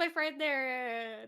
my friend there.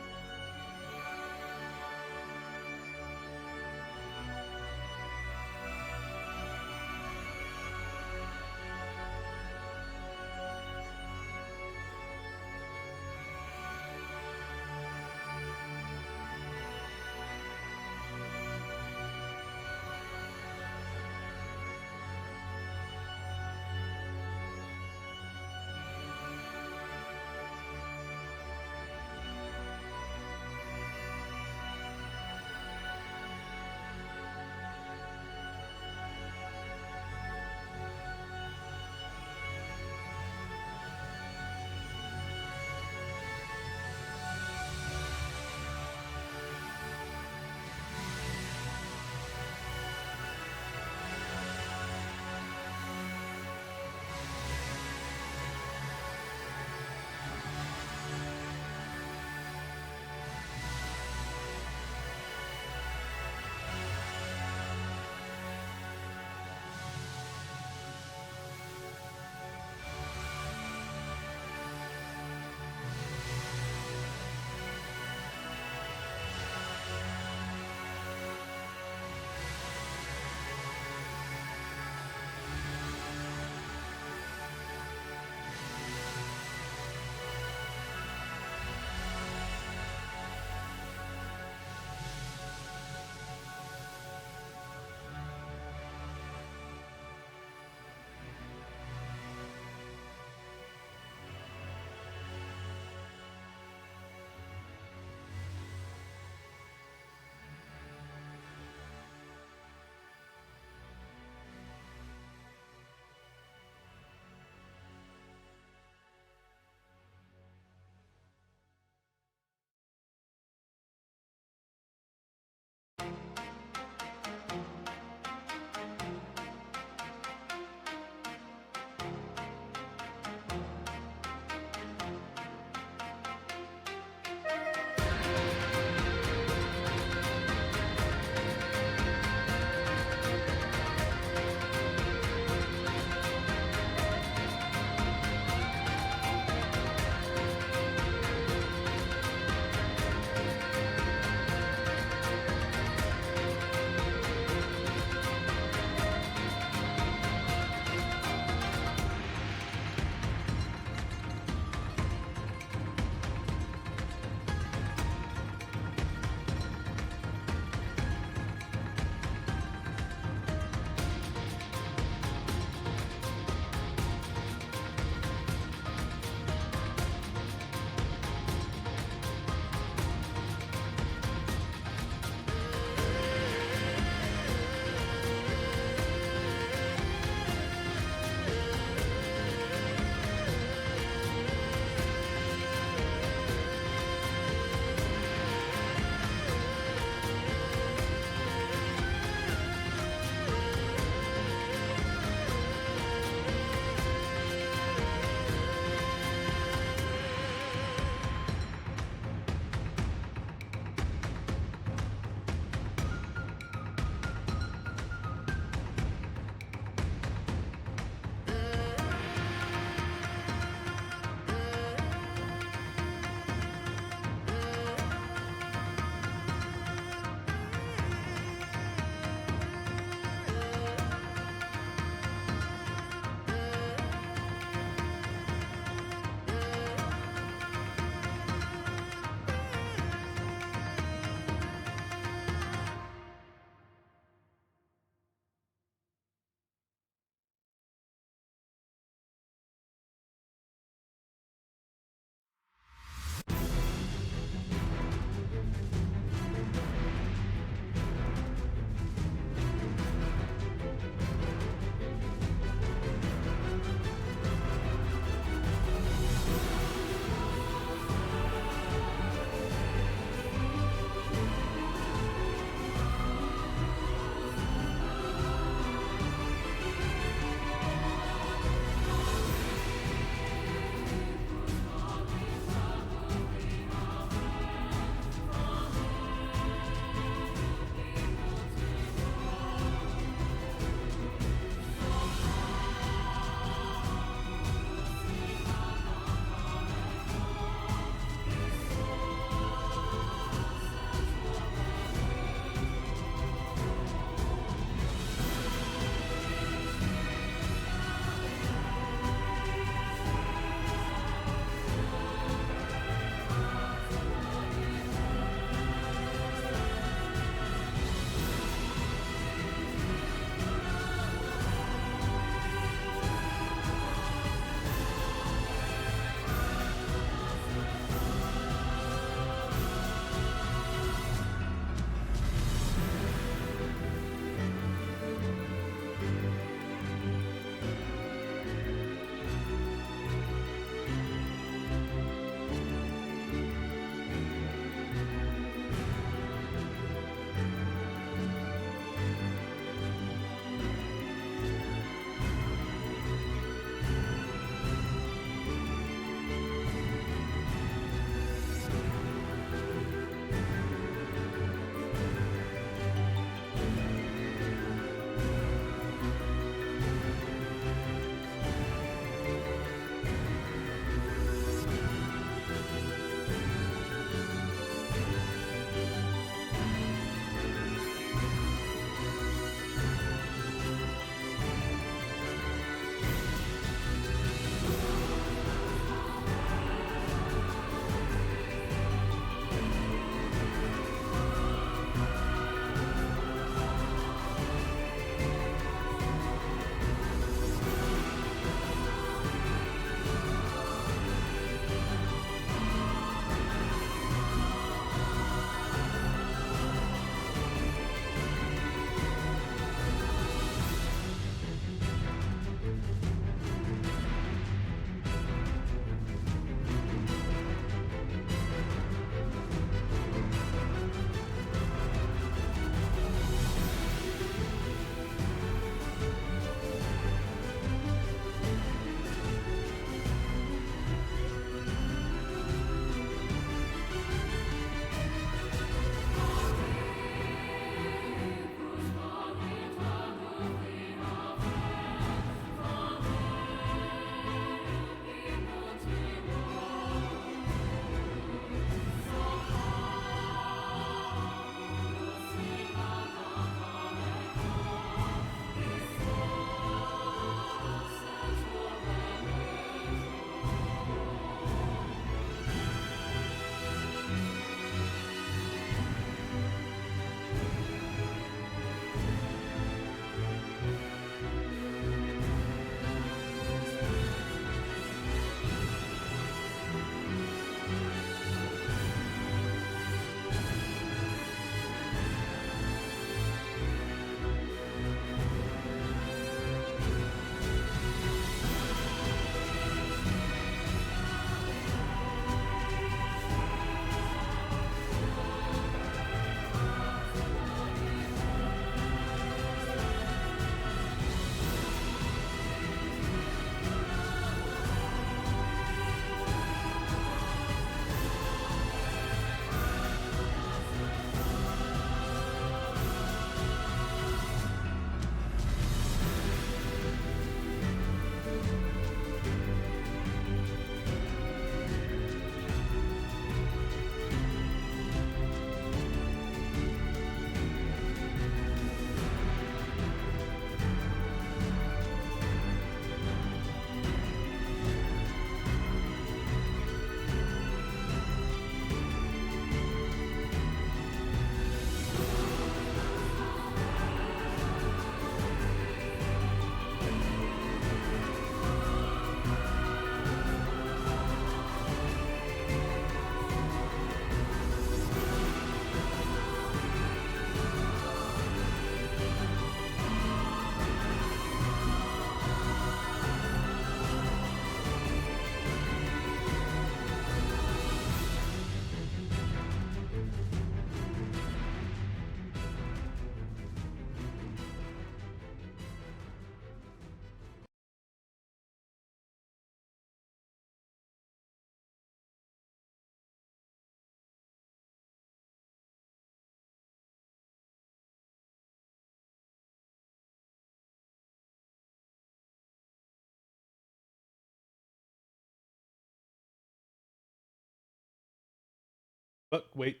Look, wait.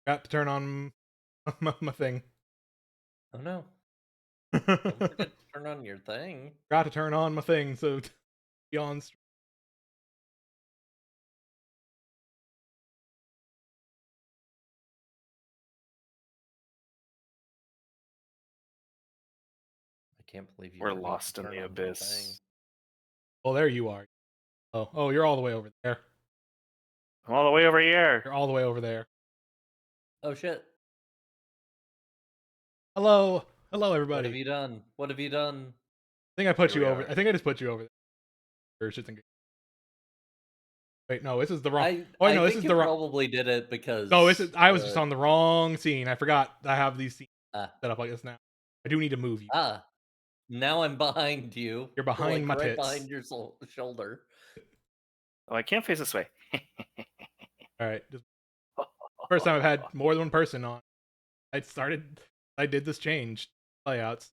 Got to turn on my thing. Oh no. Don't forget to turn on your thing. Got to turn on my thing so be on stream. I can't believe you We're forgot lost to in turn the on your abyss. thing. Oh, there you are. Oh, you're all the way over there. I'm all the way over here. You're all the way over there. Oh shit. Hello, What have everybody. you done? What have you done? I think I put Here you we over. are. I think I just put you over there. Wait, no, this is the wrong. I this think is you the wrong. probably did it because No, I was just on the wrong scene. I forgot I have these scenes Ah. set up like this now. I do need to move you. Now I'm behind you. You're behind my right tits. behind your shoulder. Oh, I can't face this way. All right. First time I've had more than one person on. I did this change layouts.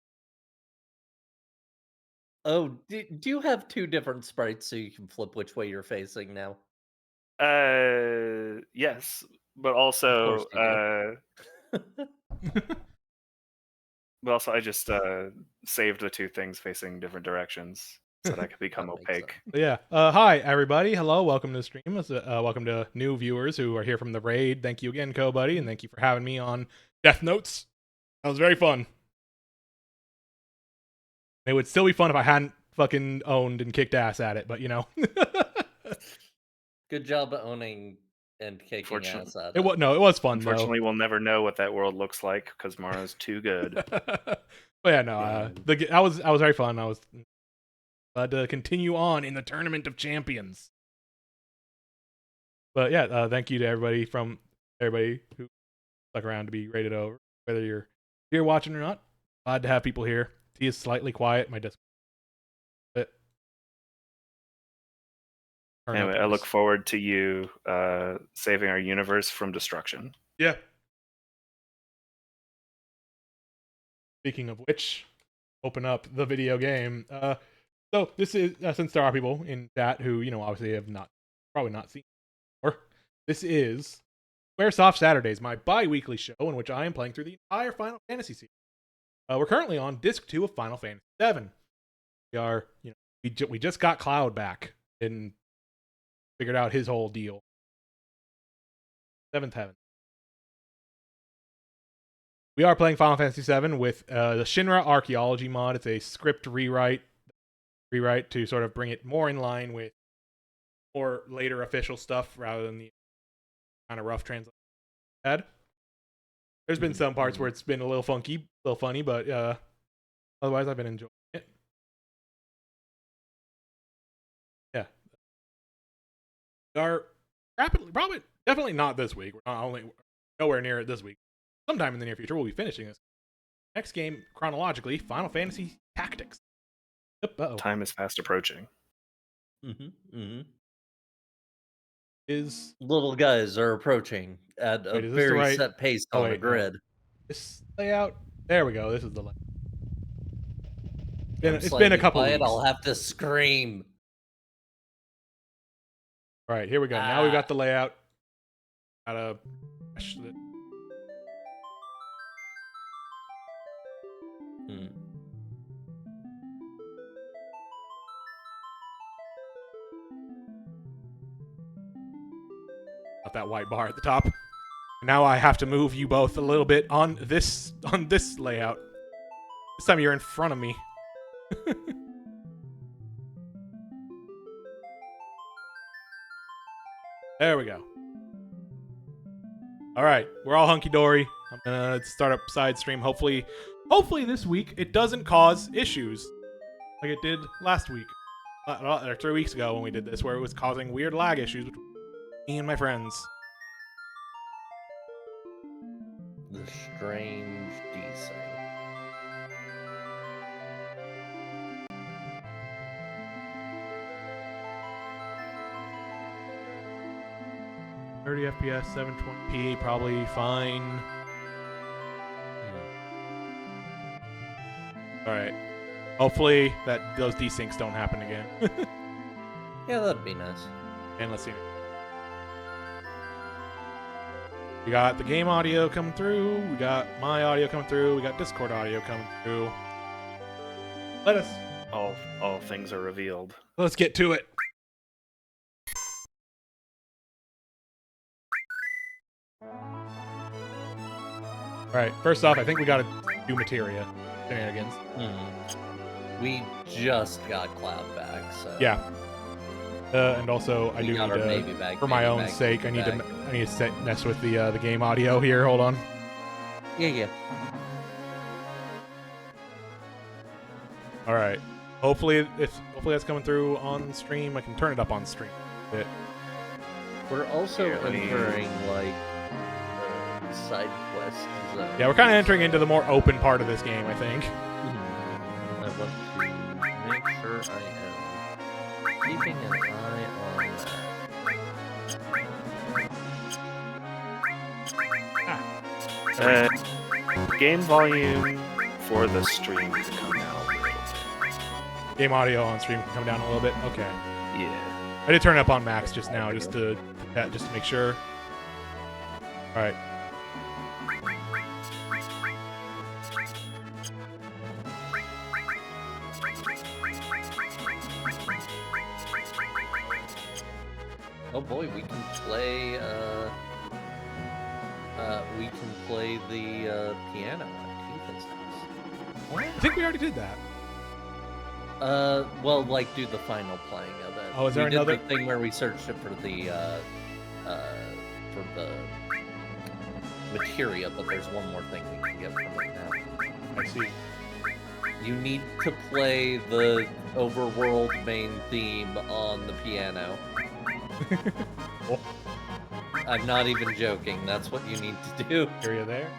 Oh, do you have two different sprites so you can flip which way you're facing now? Yes, but Of also, course you do. I just saved the two things facing different directions so that I could become That makes opaque. Yeah. Hi everybody. Hello. Welcome to the stream. Welcome to new viewers who are here from the raid. Thank you again, Co-Buddy, and thank you for having me on Death Notes. That was very fun. It would still be fun if I hadn't fucking owned and kicked ass at it, but you know. Good job owning and kicking ass at it. It was fun though. Unfortunately, we'll never know what that world looks like because Mara's too good. But yeah, no. I was very fun. I was glad to continue on in the Tournament of Champions. But yeah, thank you to everybody who stuck around to be rated over, whether you're here watching or not. Glad to have people here. He is slightly quiet. My Discord. Anyway, I look forward to you saving our universe from destruction. Yeah. Speaking of which, open up the video game. So this is since there are people in chat who obviously have probably not seen, or this is SquareSoft Saturdays, my bi-weekly show in which I am playing through the entire Final Fantasy series. We're currently on disc 2 of Final Fantasy 7. We are, we just got Cloud back and figured out his whole deal. 7th Heaven. We are playing Final Fantasy 7 with the Shinra Archaeology mod. It's a script rewrite to sort of bring it more in line with more later official stuff rather than the kind of rough translation. There's been some parts where it's been a little funky, a little funny, but otherwise I've been enjoying it. Yeah. We are definitely not this week. We're nowhere near it this week. Sometime in the near future, we'll be finishing this. Next game, chronologically, Final Fantasy Tactics. Time is fast approaching. Little guys are approaching at a very set pace on the grid. No. This layout. There we go. This is the layout. It's been a couple weeks. I'll have to scream. All right, here we go. Now we've got the layout. Gotta. Got that white bar at the top. Now I have to move you both a little bit on this layout. This time you're in front of me. There we go. All right, we're all hunky-dory. I'm gonna start up side stream. Hopefully this week it doesn't cause issues like it did last week, or 3 weeks ago when we did this, where it was causing weird lag issues between me and my friends. The strange desync. FPS, 720p, probably fine. All right. Hopefully those desyncs don't happen again. Yeah, that'd be nice. And let's see. We got the game audio coming through. We got my audio coming through. We got Discord audio coming through. All things are revealed. Let's get to it. All right. First off, I think we got to do materia shenanigans. We just got Cloud back, so Yeah. And also, I we do got need our to, baby bag, for my baby own bag, sake, I baby need bag. to mess with the game audio here. Hold on. Yeah. All right. Hopefully that's coming through on stream. I can turn it up on stream. We're also Yeah, I mean- entering like side quest zone. Yeah, we're kind of entering into the more open part of this game, I think. I want to make sure I am keeping an eye on that. Game volume for the stream can come down a little bit. Game audio on stream can come down a little bit. Okay. Yeah. I did turn it up on max just now, just to make sure. All right. Oh boy, we can play the piano at Keith's house. I think we already did that. Well, like do the final playing of it. Oh, is there we another did the thing where we searched it for the materia, but there's one more thing we can get from it now. I see. You need to play the overworld main theme on the piano. Oh, I'm not even joking. That's what you need to do. area there.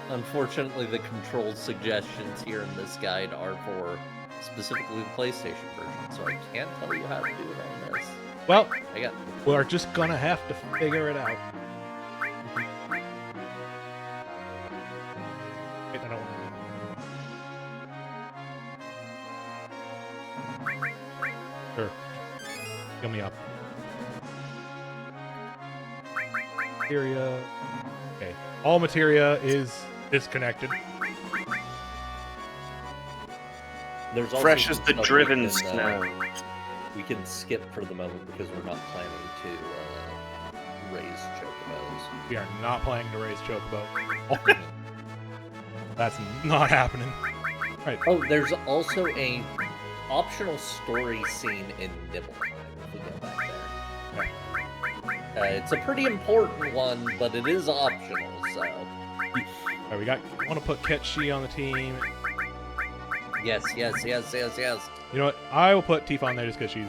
Unfortunately, the control suggestions here in this guide are for specifically the PlayStation version, so I can't tell you how to do it on this. Well, I got. we're just gonna have to figure it out. Wait, I don't. Sure. Fill me up. Materia. Okay. All materia is disconnected. There's also Fresh as the stuff driven we can, snow. We can skip for the moment because we're not planning to raise chocobos. We are not planning to raise Chocobo. That's not happening. Right. Oh, there's also a optional story scene in Nibelheim. If we go back there, it's a pretty important one, but it is optional. So Alright, we got. I want to put Ketchi on the team. yes. You know what? I will put Tifa on there just because she's.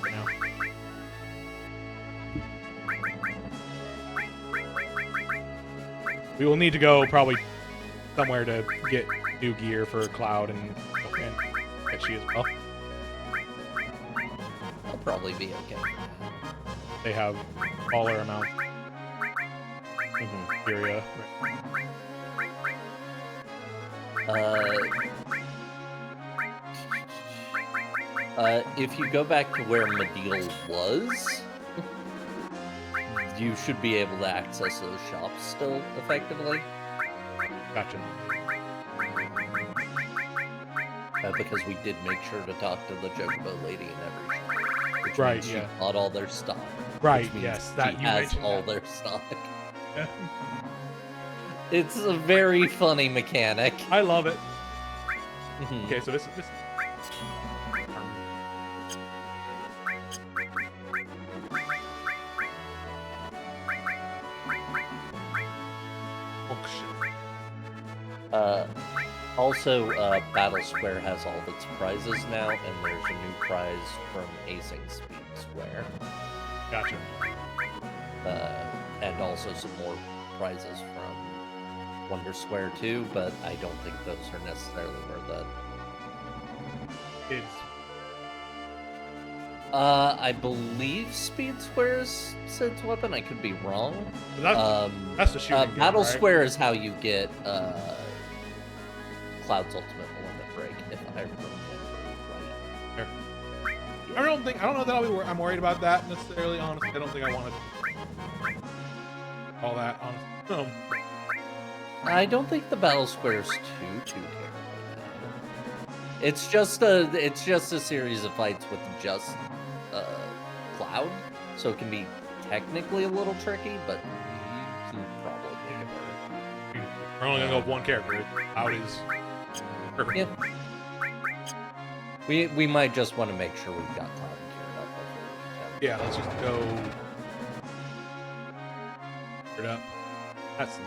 You know. We will need to go probably somewhere to get new gear for Cloud and Ketchi as well. I'll probably be okay. They have smaller amounts of materia. If you go back to where Mediel was, you should be able to access those shops still effectively. Gotcha. Because we did make sure to talk to the Chocobo lady in every shop. Which Right, means she yeah. bought all their stock. Right, Which means yes, that she you has mentioned all that. their stock. Yeah. It's a very funny mechanic. I love it. Mhm. Okay, so this. Also, Battle Square has all of its prizes now, and there's a new prize from acing Speed Square. Gotcha. And also some more prizes from Wonder Square too, but I don't think those are necessarily worth it. It's I believe Speed Square's Sid's weapon. I could be wrong. that's the shooting. gun, Battle right? Square is how you get Cloud's ultimate limit break, if I remember right. Sure. I don't know that I'm worried about that necessarily. Honestly, I don't think I want to all that. Honestly, I don't think the battle square's too terrible. It's just a series of fights with just Cloud, so it can be technically a little tricky, but you can probably make it work. we're only gonna go with one character. Cloud is perfect. Yeah. We might just want to make sure we've got Cloud geared up before we Yeah, let's just go. Geared up. That's.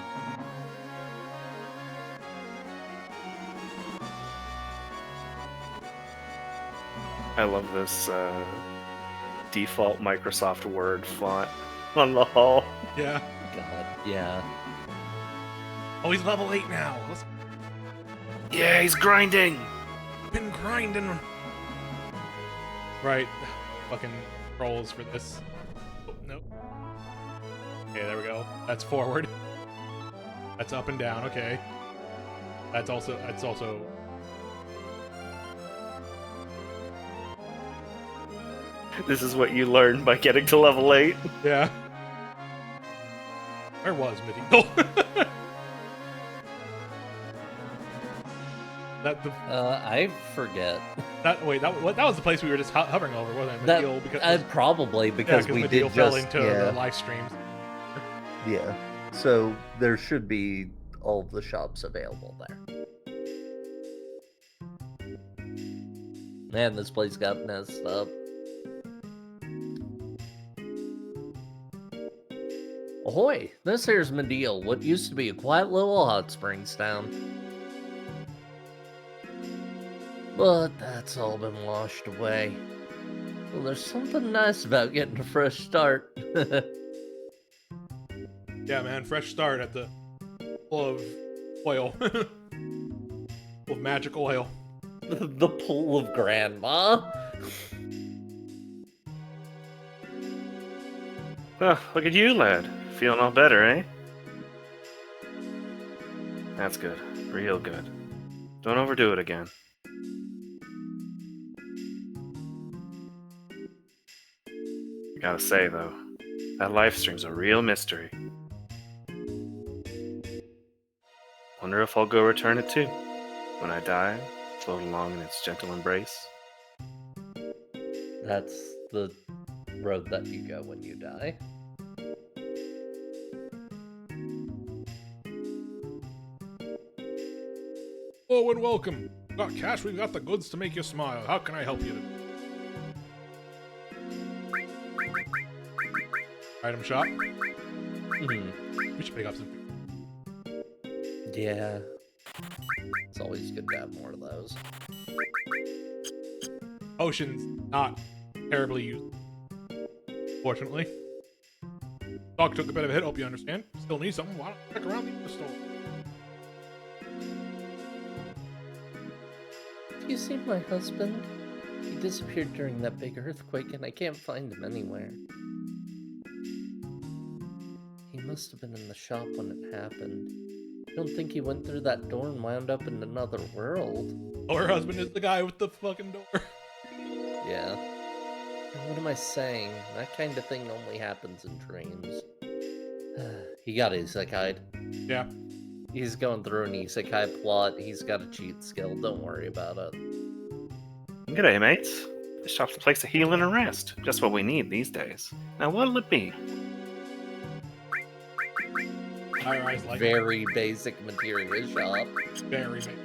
I love this default Microsoft Word font on the hull. Yeah. God, yeah. Oh, he's level 8 now. Yeah, he's grinding. Been grinding. Right. Fucking trolls for this. Oh, nope. Okay, there we go. That's forward. That's up and down. Okay. That's also. This is what you learn by getting to level 8. Yeah. Where was Medieval? I forget. That was the place we were just hovering over, wasn't it? Medieval, Probably because we Medieval did fell just into the live streams. Yeah. So there should be all of the shops available there. Man, this place got messed up. Ahoy! This here's Mediel, what used to be a quiet little hot springs town. But that's all been washed away. Well, there's something nice about getting a fresh start. Yeah, man, fresh start at the full of oil. Full of magic oil. The pool of grandma. Well, look at you, lad. Feeling all better, eh? That's good. Real good. Don't overdo it again. Gotta say, though, that live stream's a real mystery. Wonder if I'll go return it too. When I die, float along in its gentle embrace. That's the road that you go when you die. Oh, and welcome. Got cash, we've got the goods to make you smile. How can I help you? Item shop. We should pick up some food. Yeah. It's always good to have more of those. Potions, not terribly used. Fortunately. Dog took a bit of a hit, hope you understand. Still need something, why don't you check around the store? You see my husband? He disappeared during that big earthquake and I can't find him anywhere. He must have been in the shop when it happened. I don't think he went through that door and wound up in another world. Oh, her husband is the guy with the fucking door. Yeah. And what am I saying? That kind of thing only happens in dreams. He got isekai'd. Yeah. He's going through an isekai plot. He's got a cheat skill. Don't worry about it. G'day, mates. This shop's a place to heal and rest. Just what we need these days. Now, what'll it be? High-rise light. Very basic materia shop. Very basic.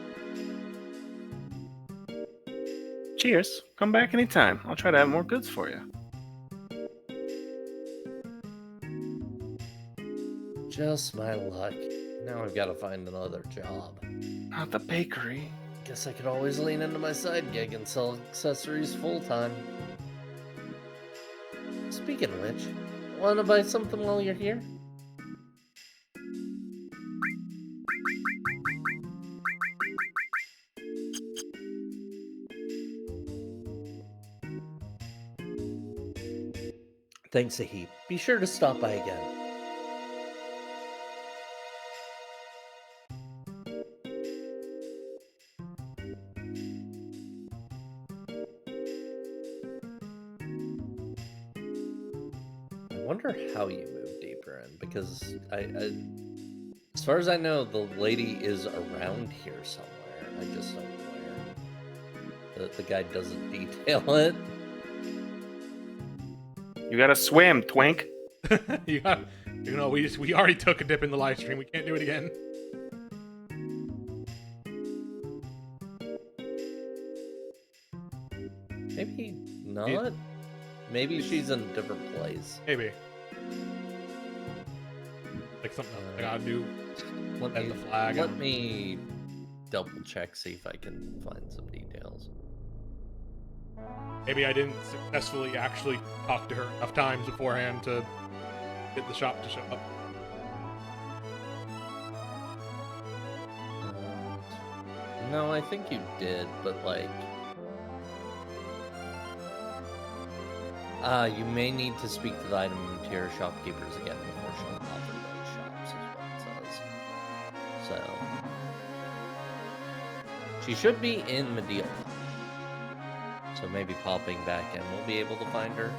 Cheers. Come back anytime. I'll try to have more goods for you. Just my luck. Now I've got to find another job. Not the bakery. Guess I could always lean into my side gig and sell accessories full-time. Speaking of which, want to buy something while you're here? Thanks a heap. Be sure to stop by again. wonder how you move deeper in, because as far as I know, the lady is around here somewhere. I just don't know where. The guide doesn't detail it. You gotta swim, twink. You know, we already took a dip in the live stream. We can't do it again. Maybe not. Maybe she's in a different place. Maybe. Like something else I gotta do. Let the flag. Let me double check, see if I can find some details. Maybe I didn't successfully actually talk to her enough times beforehand to get the shop to show up. No, I think you did, but like... you may need to speak to the item and material shopkeepers again before she'll offer those shops, is what it says. So... she should be in Medeal. So maybe popping back in we'll be able to find her.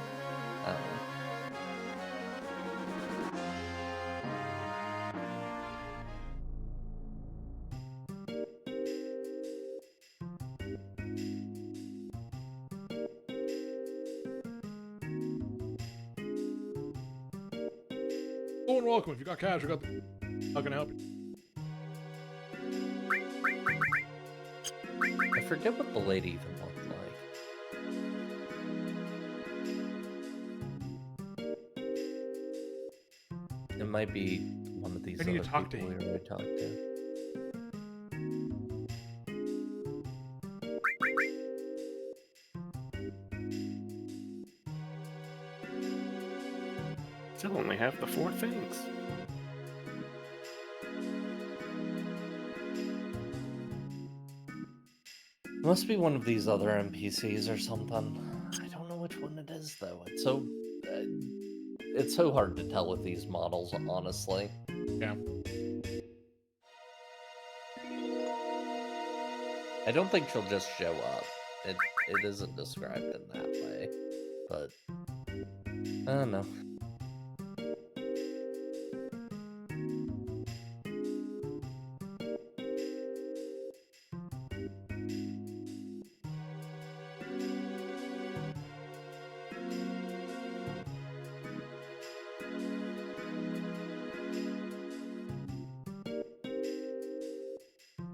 Oh, and welcome. If you got cash, I got the... How can I help you? I forget what the lady even looked like. It might be one of these I need other to talk to people you. we already talked to. Still only have the 4 things. Must be one of these other NPCs or something. I don't know which one it is though. It's so hard to tell with these models, honestly. Yeah. I don't think she'll just show up. It isn't described in that way, but I don't know.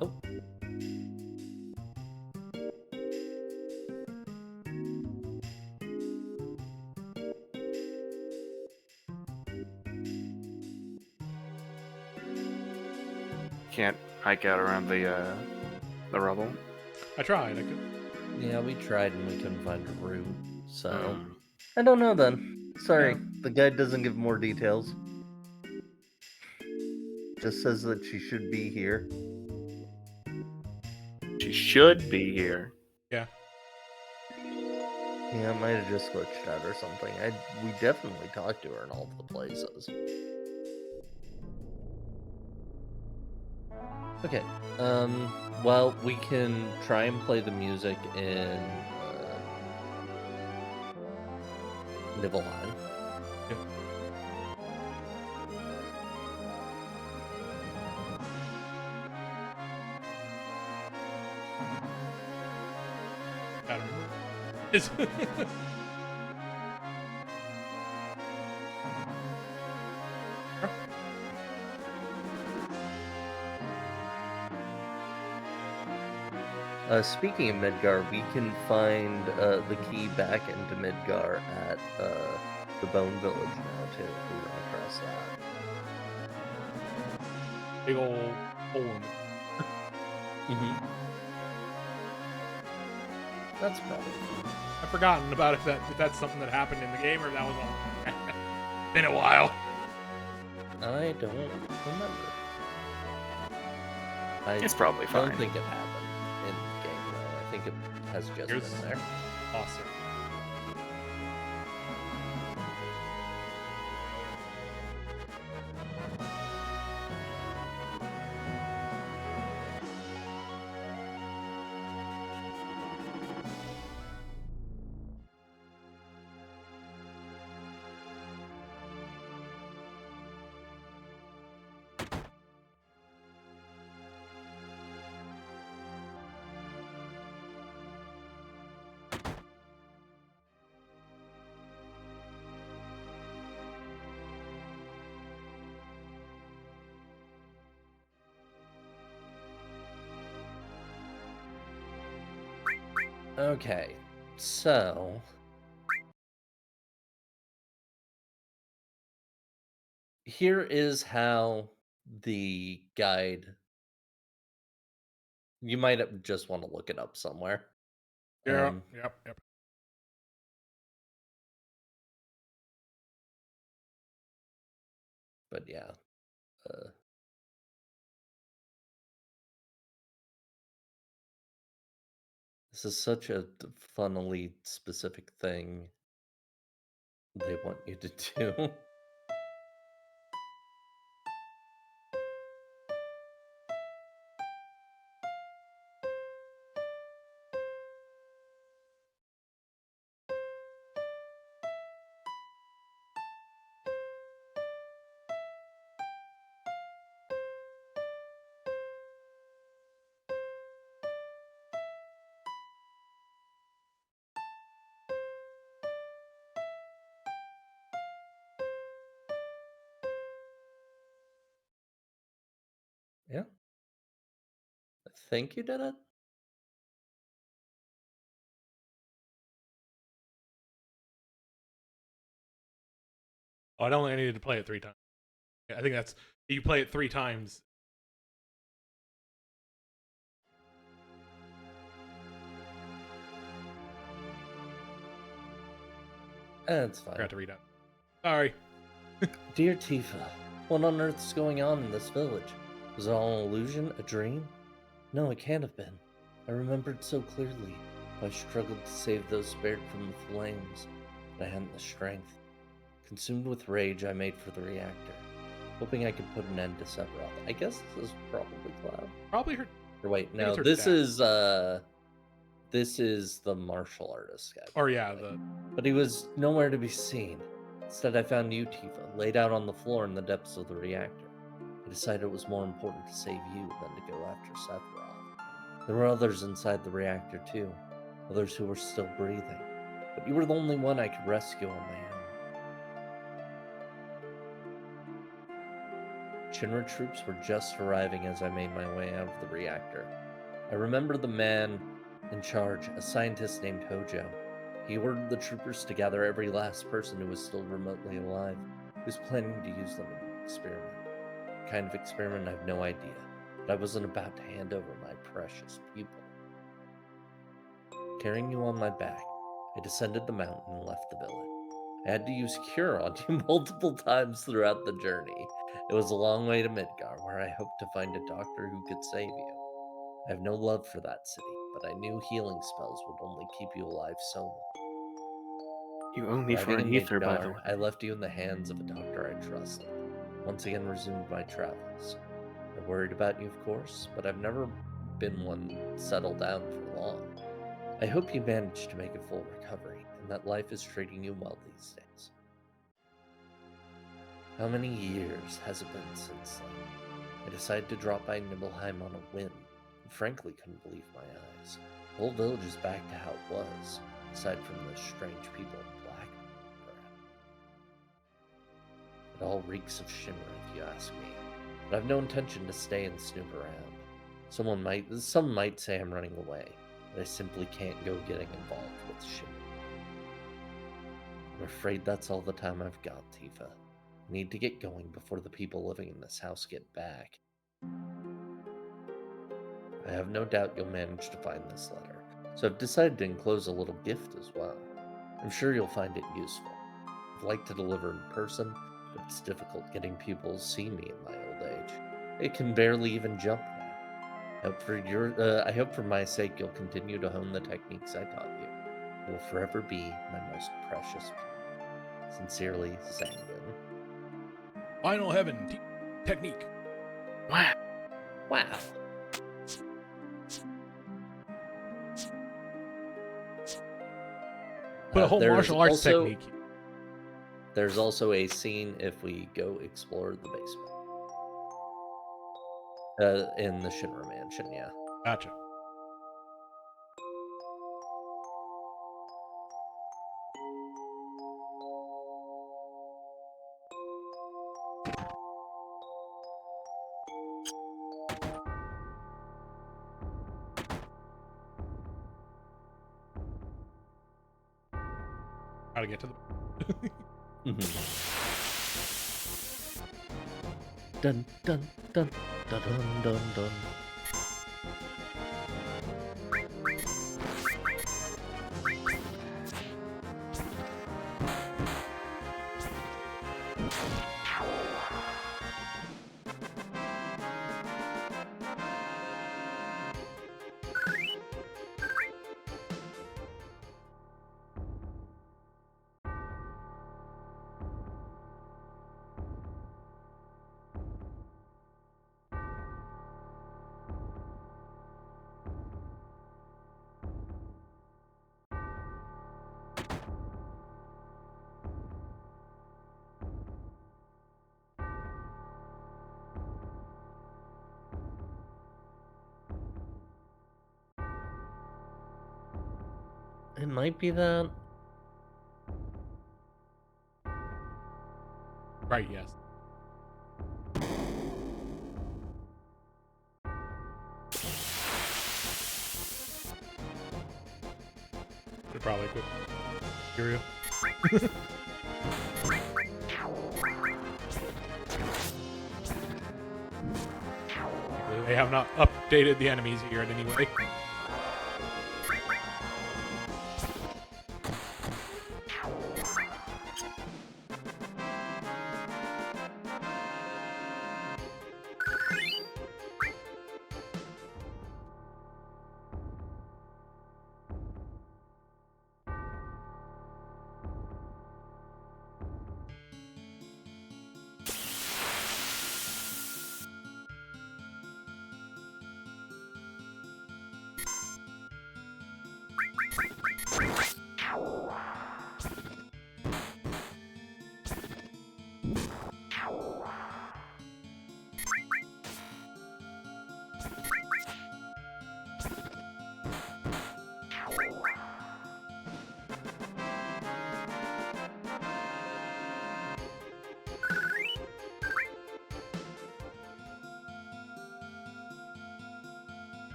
Oh. Can't hike out around the rubble. I tried. I could. Yeah, we tried and we couldn't find a route, so... Hmm. I don't know then. Sorry, Yeah. the guide doesn't give more details. Just says that she should be here. She should be here. Yeah. Yeah, it might have just glitched out or something. We definitely talked to her in all of the places. Okay, well, we can try and play the music in, Nibelheim. Yeah. I don't know. It's... Speaking of Midgar, we can find the key back into Midgar at the Bone Village now, too, if we run across that. Big old hole in it. Mm-hmm. That's probably fun. I've forgotten about if that's something that happened in the game or if that was all... Been a while. I don't remember. It's probably I fine. don't think it happened in the game, though. I think it has just Here's- been there. Awesome. Okay, so here is how the guide. You might just want to look it up somewhere. Yeah, yep. But yeah, this is such a funnily specific thing they want you to do. Yeah, I think you did it. Oh, I don't think I needed to play it 3 times. I think that's you play it 3 times. That's I fine. forgot to read it. Sorry. Dear Tifa, what on earth is going on in this village? Was it all an illusion, a dream? No, it can't have been. I remembered so clearly how I struggled to save those spared from the flames, but I hadn't the strength. Consumed with rage, I made for the reactor, hoping I could put an end to Sephiroth. I guess this is probably Cloud. Probably her. Or wait, think no, it's her this is the martial artist guy. Or yeah, probably. the But he was nowhere to be seen. Instead, I found you, Tifa, laid out on the floor in the depths of the reactor. I decided it was more important to save you than to go after Sephiroth. There were others inside the reactor, too, others who were still breathing. But you were the only one I could rescue on my own. Shinra troops were just arriving as I made my way out of the reactor. I remember the man in charge, a scientist named Hojo. He ordered the troopers to gather every last person who was still remotely alive. He was planning to use them in an experiment. A kind of experiment I have no idea, but I wasn't about to hand over my precious pupil. Carrying you on my back, I descended the mountain and left the village. I had to use Cure on you multiple times throughout the journey. It was a long way to Midgar, where I hoped to find a doctor who could save you. I have no love for that city, but I knew healing spells would only keep you alive so long. You owe me for Arriving an in ether, by the Midgar, way. I left you in the hands of a doctor I trusted. Once again resumed my travels. I worried about you, of course, but I've never been one settled down for long. I hope you managed to make a full recovery, and that life is treating you well these days. How many years has it been since then? I decided to drop by Nibelheim on a whim, and frankly couldn't believe my eyes. The whole village is back to how it was, aside from the strange people in black. It all reeks of Shimmer, if you ask me, but I've no intention to stay and snoop around. Some might say I'm running away, but I simply can't go getting involved with Shimmer. I'm afraid that's all the time I've got, Tifa. I need to get going before the people living in this house get back. I have no doubt you'll manage to find this letter, so I've decided to enclose a little gift as well. I'm sure you'll find it useful. I'd like to deliver in person, but it's difficult getting people to see me in my old age. It can barely even jump now. I hope for my sake you'll continue to hone the techniques I taught you. You will forever be my most precious pupil. Sincerely, Zangan. Final Heaven technique. Wow. Wow. Put a whole There's martial arts also- technique. There's also a scene if we go explore the basement. In the Shinra mansion, yeah. Gotcha. Gotta get to the. Dun dun dun dun dun dun dun. It might be that. Right. Yes. Should probably quit. Material. They have not updated the enemies here in any way.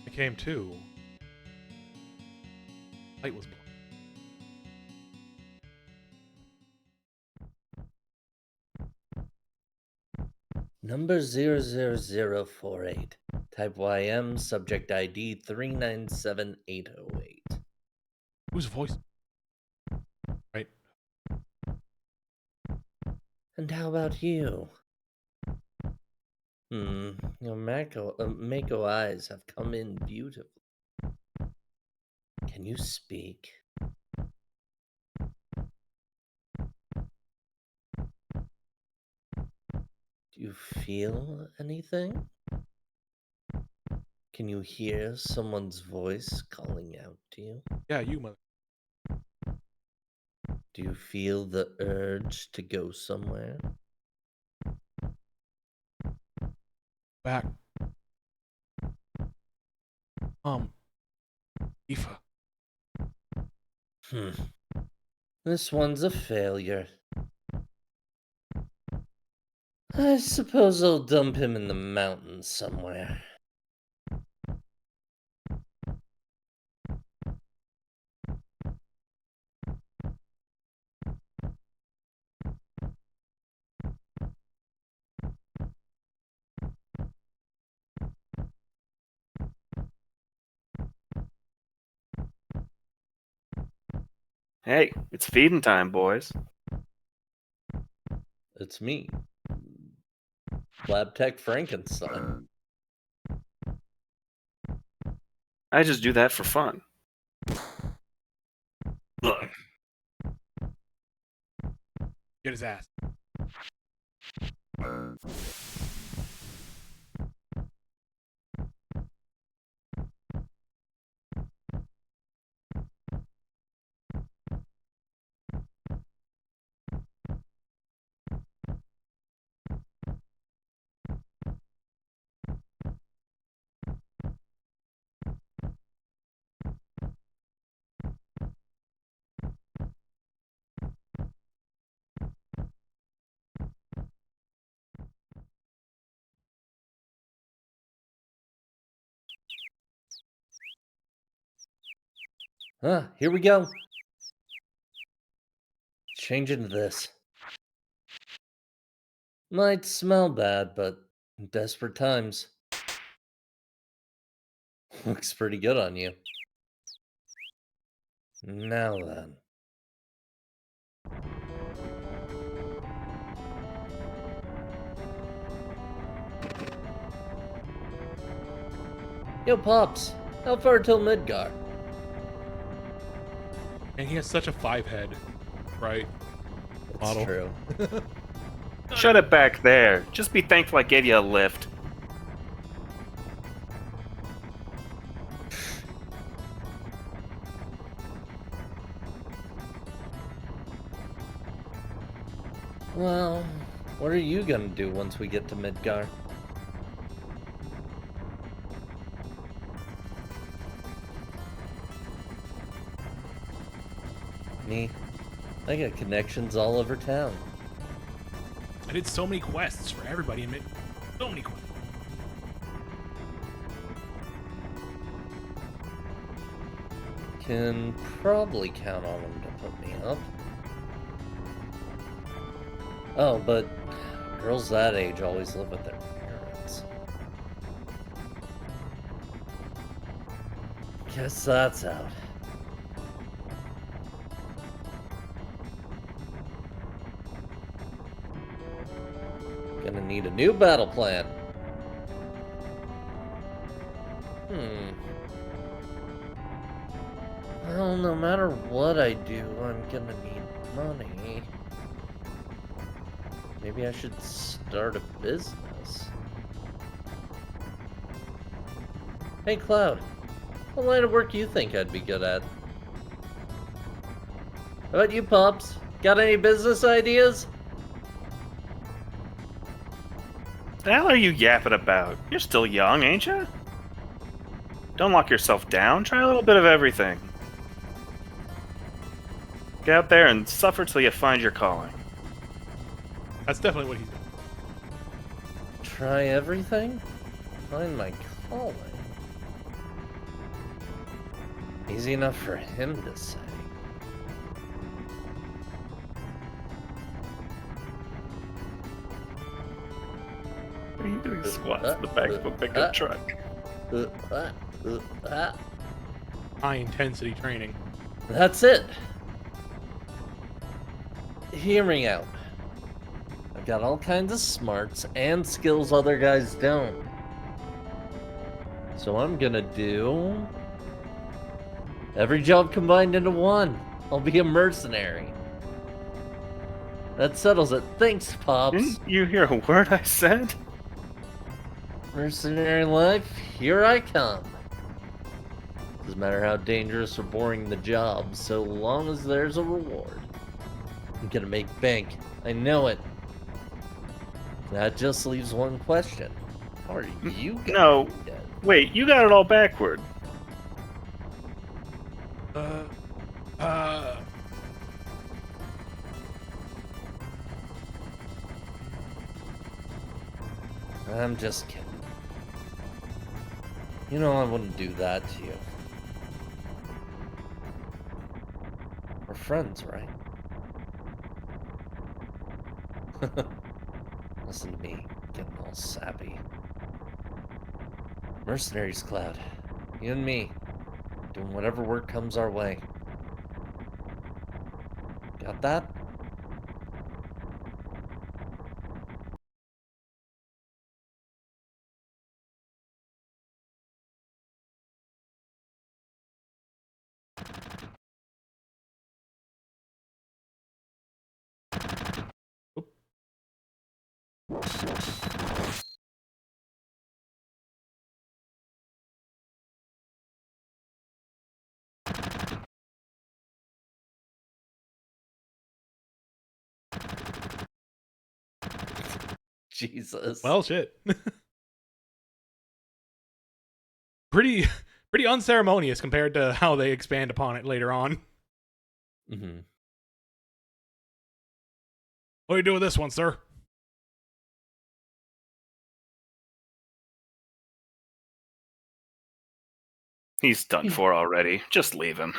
I came too. Light was blind. Number 00048. Type YM, subject ID 397808. Whose voice? Right. And how about you? Your Mako eyes have come in beautifully. Can you speak? Do you feel anything? Can you hear someone's voice calling out to you? Yeah, you mother. Do you feel the urge to go somewhere? Back. Aoife. This one's a failure. I suppose I'll dump him in the mountains somewhere. Hey, it's feeding time, boys. It's me, Lab Tech Frankenstein. I just do that for fun. Look, Get his ass. Ah, here we go. Change into this. Might smell bad, but desperate times. Looks pretty good on you. Now then. Yo, Pops. How far till Midgar? And he has such a 5-head, right? It's Model. true. Shut it back there. Just be thankful I gave you a lift. Well, what are you gonna do once we get to Midgar? Me? I got connections all over town. I did so many quests for everybody in so many quests. Can probably count on them to put me up. Oh, but girls that age always live with their parents. Guess that's out. Gonna need a new battle plan. Well, no matter what I do, I'm gonna need money. Maybe I should start a business. Hey, Cloud. What line of work do you think I'd be good at? How about you, Pops? Got any business ideas? The hell are you yapping about? You're still young, ain't you? Don't lock yourself down. Try a little bit of everything. Get out there and suffer till you find your calling. That's definitely what he's doing. Try everything? Find my calling. Easy enough for him to say. What are you doing squats in the back of a pickup truck? High intensity training. That's it. Hear me out. I've got all kinds of smarts and skills other guys don't. So I'm gonna do every job combined into one. I'll be a mercenary. That settles it. Thanks, Pops. Didn't you hear a word I said? Mercenary life, here I come. Doesn't matter how dangerous or boring the job, so long as there's a reward. I'm gonna make bank. I know it. That just leaves one question. How are you gonna No. do that? Wait, you got it all backward. I'm just kidding. You know I wouldn't do that to you. We're friends, right? Listen to me, getting all sappy. Mercenaries, Cloud. You and me. Doing whatever work comes our way. Got that? Jesus. Well, shit. pretty unceremonious compared to how they expand upon it later on. Mm-hmm. What do you do with this one, sir? He's done for already. Just leave him.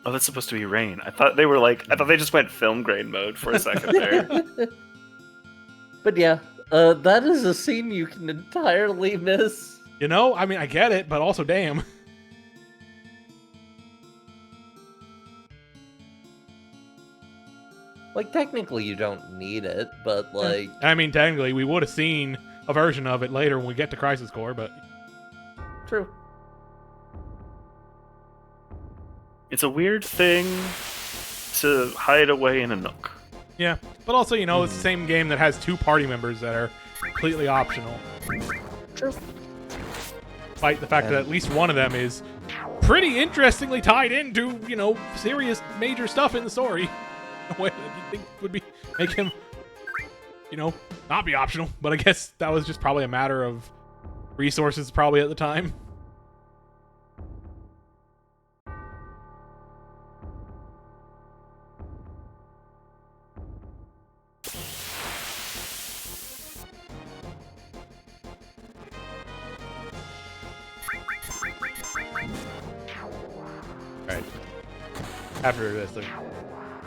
Oh, that's supposed to be rain. I thought they just went film grain mode for a second there. But yeah, that is a scene you can entirely miss. You know, I mean, I get it, but also, damn. Like, technically you don't need it, but like... I mean, technically, we would have seen a version of it later when we get to Crisis Core, but... True. It's a weird thing to hide away in a nook. Yeah, but also, you know, it's the same game that has 2 party members that are completely optional. True. Despite the fact that at least one of them is pretty interestingly tied into, you know, serious major stuff in the story. What do you think would be make him, you know, not be optional? But I guess that was just probably a matter of resources probably at the time. Alright. After this, I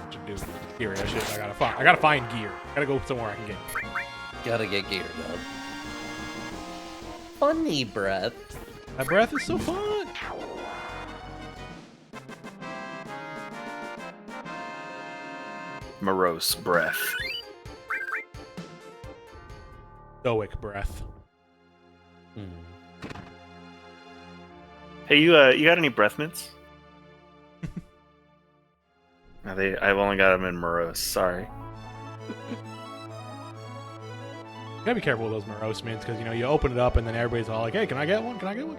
should do gear. I gotta find gear. Gotta go somewhere I can get. Gotta get geared up. Funny breath. That breath is so fun. Morose breath. Stoic breath. Hey, you got any breath mints? I've only got them in morose. Sorry. You gotta be careful with those morose mints because, you know, you open it up and then everybody's all like, hey, can I get one? Can I get one?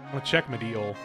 I'm gonna check my deal.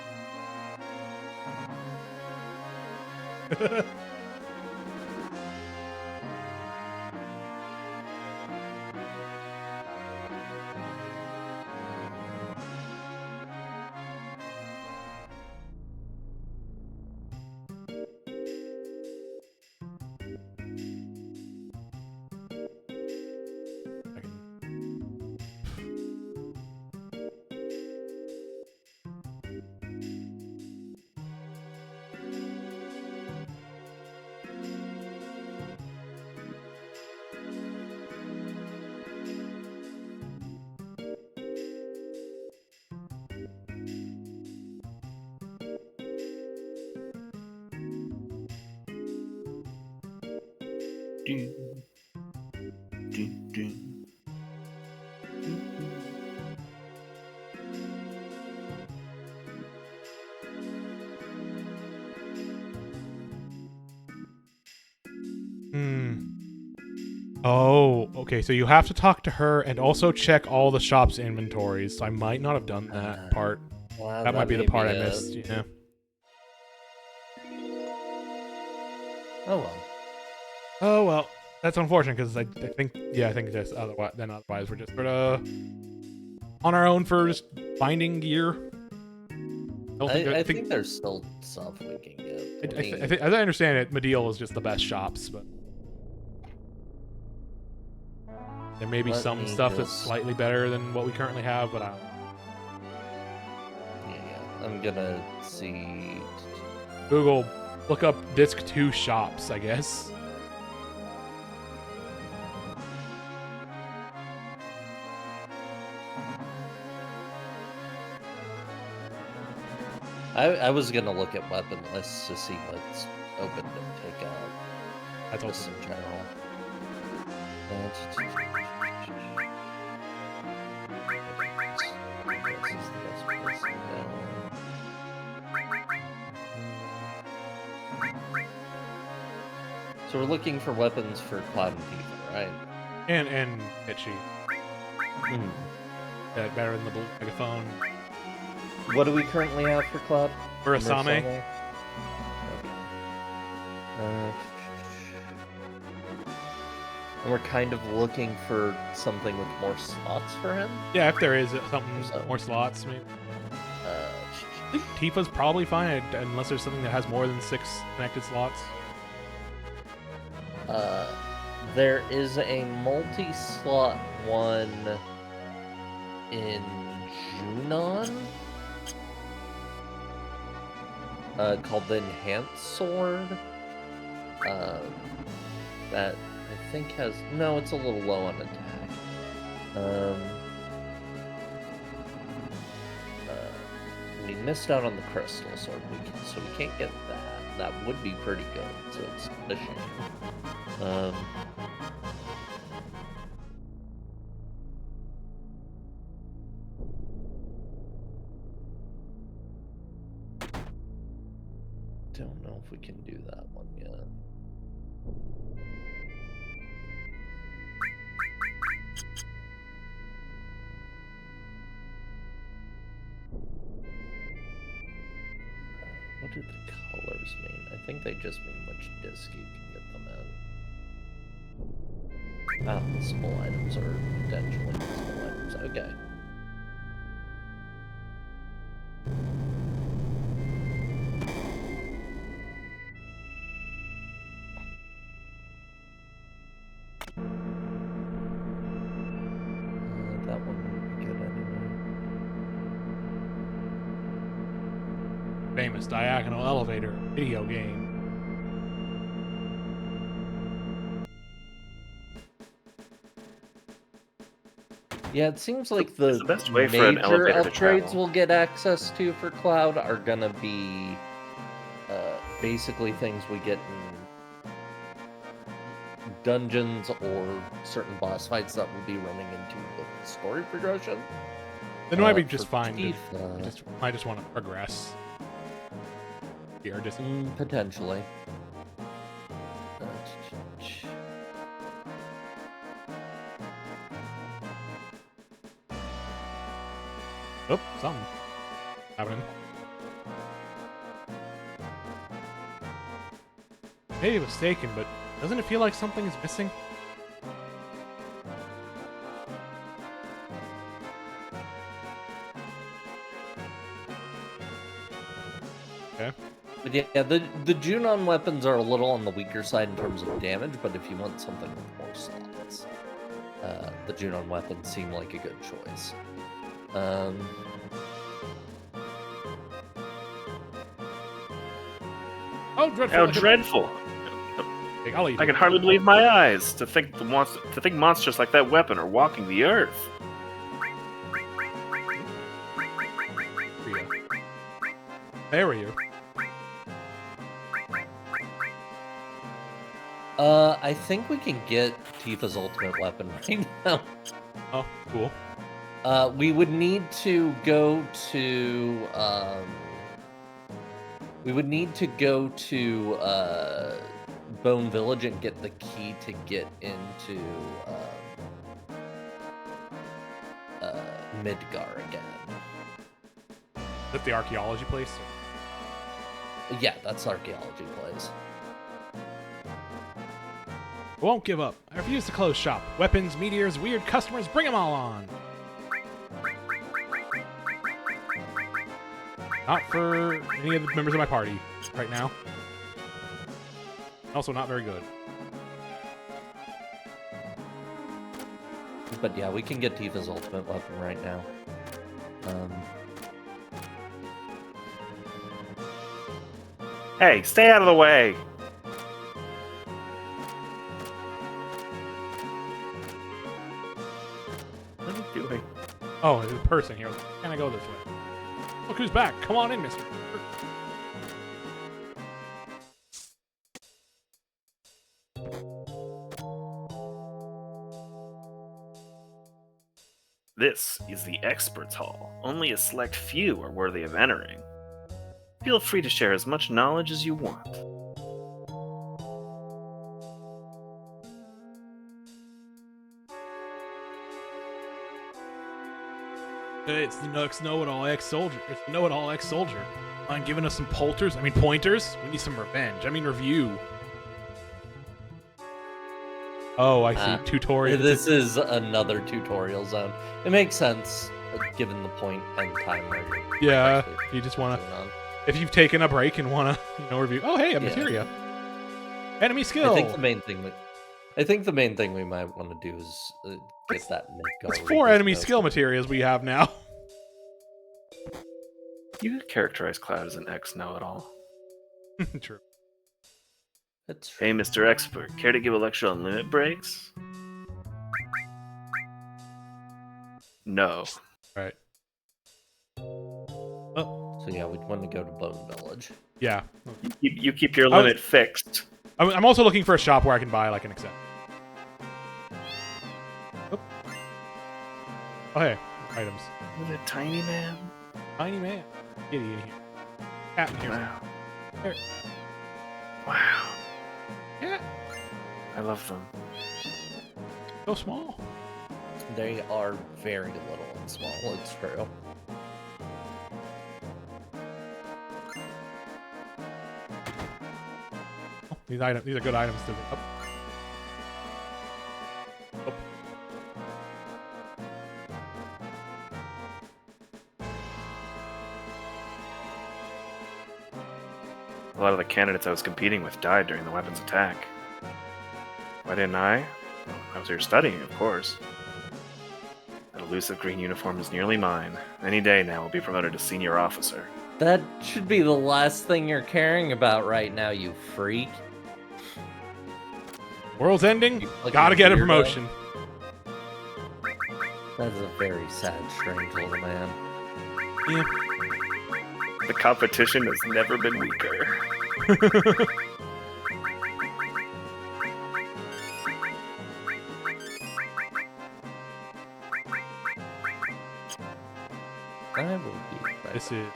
Oh, okay, so you have to talk to her and also check all the shop's inventories. So I might not have done that part. Wow, That might be the part I missed, yeah. Oh well. Oh well, that's unfortunate because I think this otherwise we're just sort of on our own for just finding gear. I think there's still stuff we can get. As I understand it, Medial is just the best shops, but there may be some stuff that's slightly better than what we currently have, but I don't know. Yeah, I'm gonna see. Google, look up Disc 2 shops, I guess. I was gonna look at weapon lists to see what's open to take out. That's Just also in general. This is the best place to go. So we're looking for weapons for Cloud and Tifa, right? and Itchy. That better than the blue megaphone. What do we currently have for Cloud? Urasame. Okay. And we're kind of looking for something with more slots for him. Yeah, if there is something more slots, maybe. think Tifa's probably fine, unless there's something that has more than 6 connected slots. There is a multi-slot one in Junon called the Enhanced Sword. That I think has no, it's a little low on attack. We missed out on the Crystal Sword, so we can't get that. That would be pretty good, so it's a shame. Don't know if we can do that one yet. What do the colors mean? I think they just mean which disc you can get them in. Ah, the small items are potentially small items. Okay. That one would be good anyway. Famous diagonal elevator video game. Yeah, it seems like the best way for an major elevator to upgrades travel. we'll get access to for Cloud are gonna be basically things we get in dungeons or certain boss fights that will be running into the story progression. Then it might be just for fine. Teeth, I just want to progress. Here, just potentially. oh, something happening. Maybe mistaken, but doesn't it feel like something is missing? Okay. But yeah, the Junon weapons are a little on the weaker side in terms of damage, but if you want something with more slots, the Junon weapons seem like a good choice. Oh, dreadful! How dreadful! I'll eat I it. can hardly believe my eyes to think monsters like that weapon are walking the earth. Barrier. I think we can get Tifa's ultimate weapon right now. Oh, cool. We would need to go to Bone Village and get the key to get into Midgar again. Is that the archaeology place? Yeah, that's archaeology place. I won't give up. I refuse to close shop. Weapons, meteors, weird customers, bring them all on. Not for any of the members of my party right now. Also not very good. But yeah, we can get Tifa's ultimate weapon right now. Hey, stay out of the way! What are you doing? Oh, there's a person here. Can I go this way? Look who's back. Come on in, mister. This is the Experts Hall. Only a select few are worthy of entering. Feel free to share as much knowledge as you want. It's the know-it-all ex-soldier. It's the know-it-all ex-soldier. Mind giving us some pointers? Pointers? We need some revenge. Review. Oh, I see. Tutorial. This is another tutorial zone. It makes sense. given the point and time where you're Yeah, actually you just want going to... on. If you've taken a break and want to, review... Oh, hey, a materia. Enemy skill! I think the main thing we might want to do is get that Midgar. It's 4 enemy skill materias we have now. You could characterize Cloud as an ex-know-it-all. True. That's true. Hey, Mr. Expert, care to give a lecture on limit breaks? No. Right. So yeah, we'd want to go to Bone Village. Yeah. You keep your limit fixed. I'm also looking for a shop where I can buy, like, an accept. Oh, hey. Items. With a tiny man? Tiny man. Kitty in here. Cat in here. Wow. There. Wow. Cat. I love them. So small. They are very little and small, it's true. Oh, these are good items to... Oh. Oh. A lot of the candidates I was competing with died during the weapons attack. Why didn't I? Well, I was here studying, of course. That elusive green uniform is nearly mine. Any day now I'll be promoted to senior officer. That should be the last thing you're caring about right now, you freak. World's ending. Like Gotta get a weirdo. promotion. That is a very sad, strange little man. Yeah. The competition has never been weaker. I will be back. This is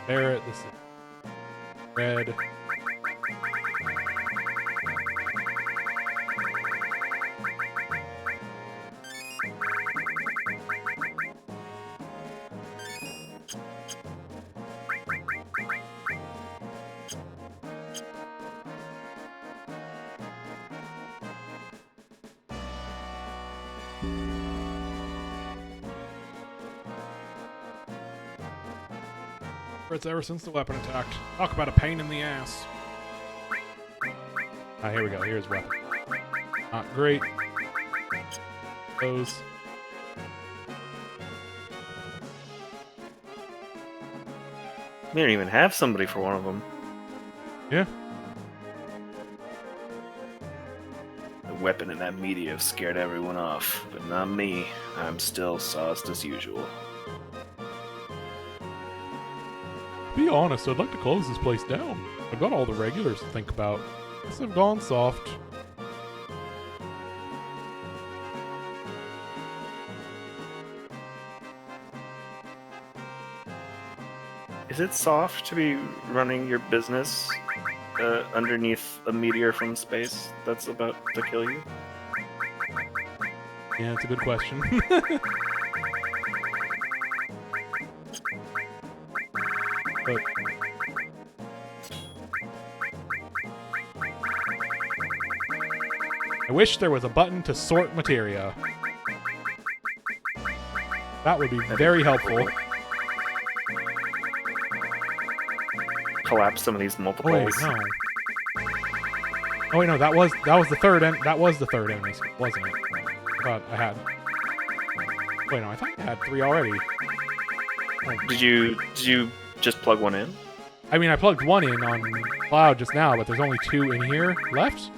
Barrett. This is Red. It's ever since the weapon attack. Talk about a pain in the ass. Ah, here we go. Here's weapon. Not great. Those. We don't even have somebody for one of them. Yeah. The weapon and that meteor scared everyone off, but not me. I'm still sauced as usual. To be honest, I'd like to close this place down. I've got all the regulars to think about. Guess I've gone soft. Is it soft to be running your business underneath a meteor from space that's about to kill you? Yeah, it's a good question. But I wish there was a button to sort materia. That would be very helpful. Collapse some of these Oh multiples. wait, no. Oh wait, no. That was the third enemy, wasn't it? I thought I had. Wait, no. I thought I had 3 already. Oh. Did you just plug one in? I mean, I plugged 1 in on Cloud just now, but there's only 2 in here left.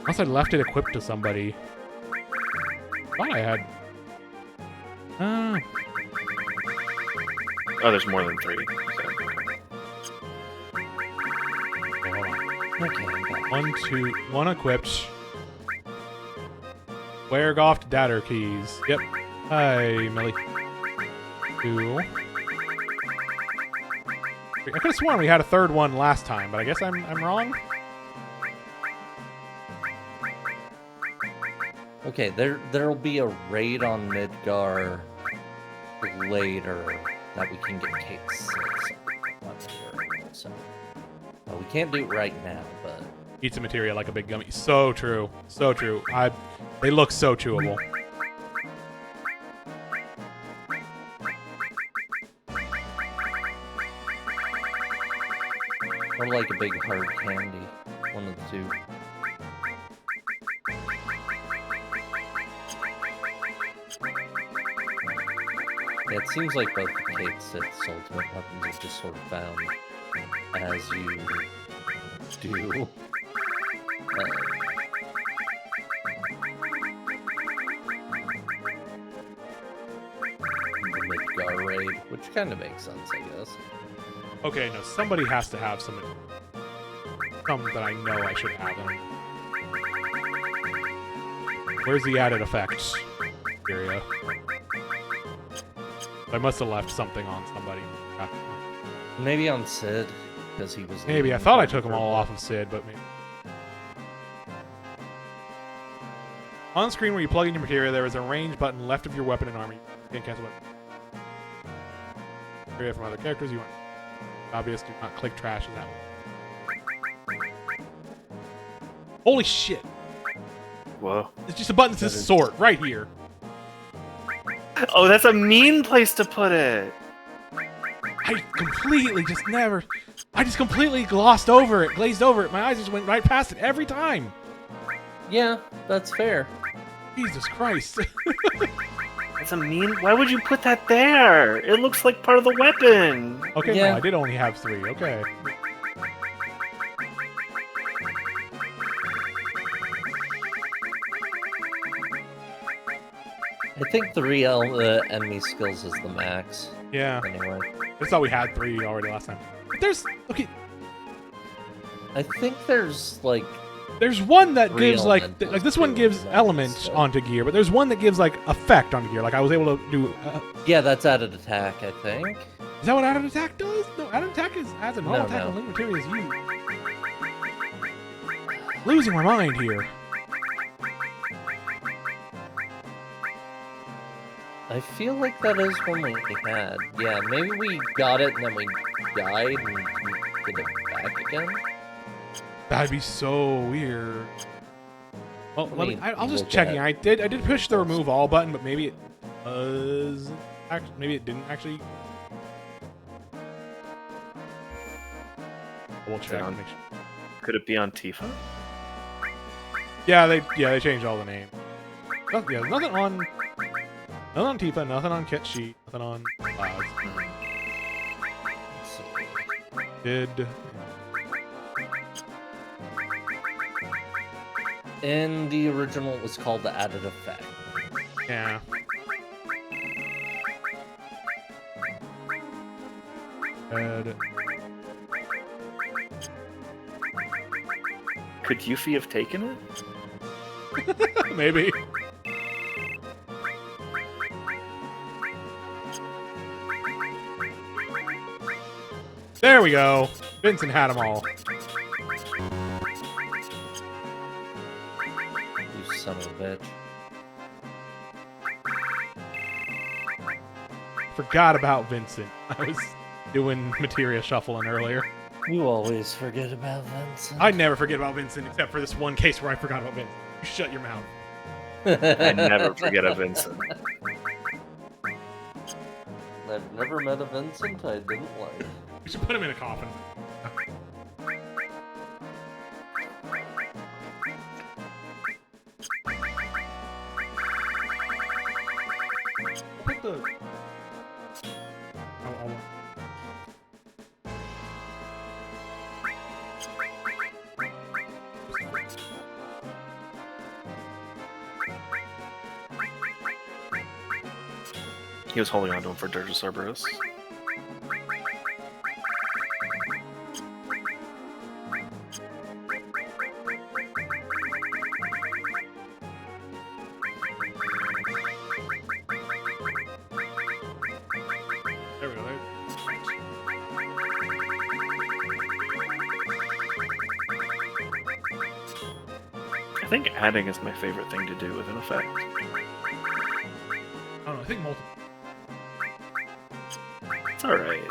Unless I left it equipped to somebody. I thought I had. Oh, there's more than 3. So, okay. Okay, hold on. Okay, I'm back. 1, 2, 1 equipped. SquareSoft data keys. Yep. Hi, Millie. 2. I could have sworn we had a 3rd one last time, but I guess I'm wrong. Okay, there'll be a raid on Midgar later that we can get cakes. So we can't do it right now, but Eat some materia like a big gummy. So true. So true. They look so chewable. Or like a big hard candy. One of the two. Yeah, it seems like both the Kate Sith's ultimate weapons are just sort of found as you do. The Midgar raid, which kind of makes sense, I guess. Okay, no, somebody has to have some that I know I should have. Where's the added effects area? I must have left something on somebody. Ah. Maybe on Sid, because he was. Maybe. I thought I took them all off of Sid, but maybe. On screen where you plug in your materia, there is a range button left of your weapon and armor. You can't cancel it. Area from other characters. You want obvious. Do not click trash in that one. Holy shit! Whoa. It's just a button that says sort right here. Oh, that's a mean place to put it. I just completely glossed over it, glazed over it. My eyes just went right past it every time. Yeah, that's fair. Jesus Christ. That's a mean. Why would you put that there? It looks like part of the weapon. Okay, Yeah. no, I did only have 3. Okay. I think 3 enemy skills is the max. Yeah. Anyway. I just thought we had 3 already last time. But there's okay. I think there's like. There's one that 3 gives like elementals this one too, gives and elements stuff. onto gear, but there's one that gives like effect onto gear. Like I was able to do. Yeah, that's added attack, I think. Is that what added attack does? No, added attack adds a normal No, attack no. when link material is used. Losing my mind here. I feel like that is one we had. Yeah, maybe we got it and then we died and didn't get it back again. That'd be so weird. Well, mean, I'll just look check. at- I did push the remove all button, but maybe it was maybe it didn't actually. We'll check. on- Make sure. Could it be on Tifa? Yeah, they changed all the names. Yeah, nothing on Tifa, nothing on Kit Sheet, nothing on Clouds. Let's see. Did In the original, it was called the added effect. yeah. Did Could Yuffie have taken it? maybe. There we go. Vincent had them all. You son of a bitch. Forgot about Vincent. I was doing materia shuffling earlier. You always forget about Vincent. I never forget about Vincent, except for this one case where I forgot about Vincent. You shut your mouth. I never forget a Vincent. I've never met a Vincent I didn't like. We should put him in a coffin. Put the. I'll- He was holding on to him for Dirge of Cerberus. There we go. There. I think adding is my favorite thing to do with an effect. I don't know. I think multiple. It's alright.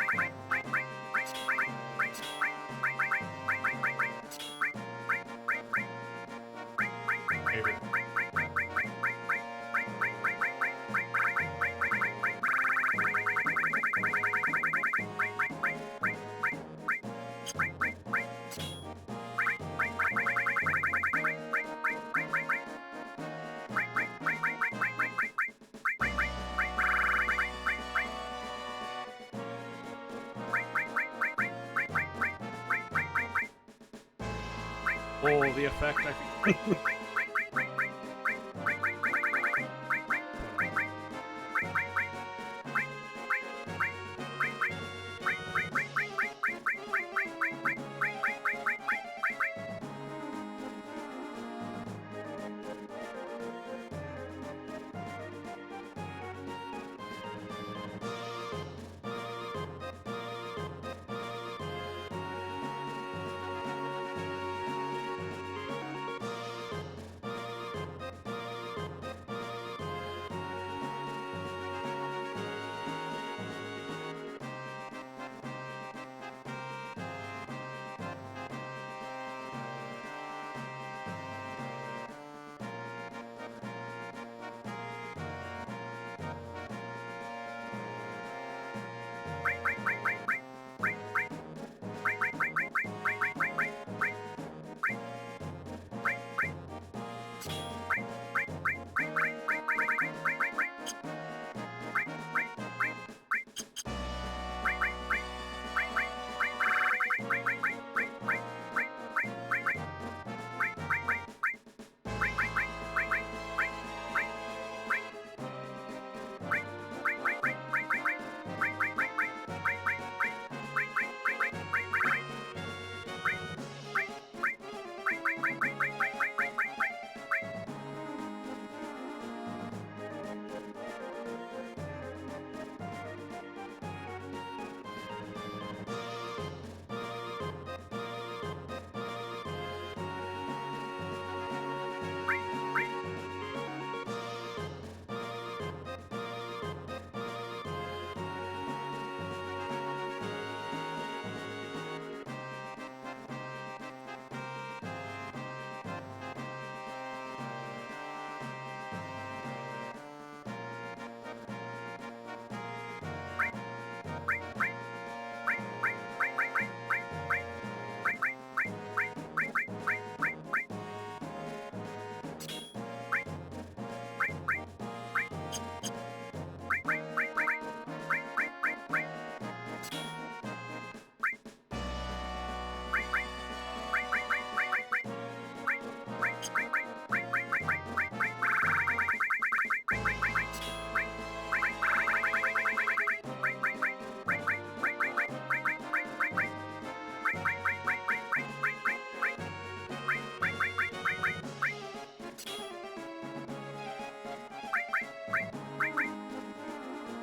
Favorite. Oh, the effect, I think.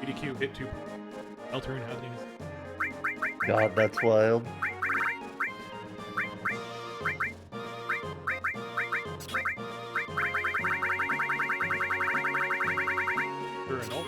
BDQ hit 2. Elturn hasn't even. God, that's wild. For an ult.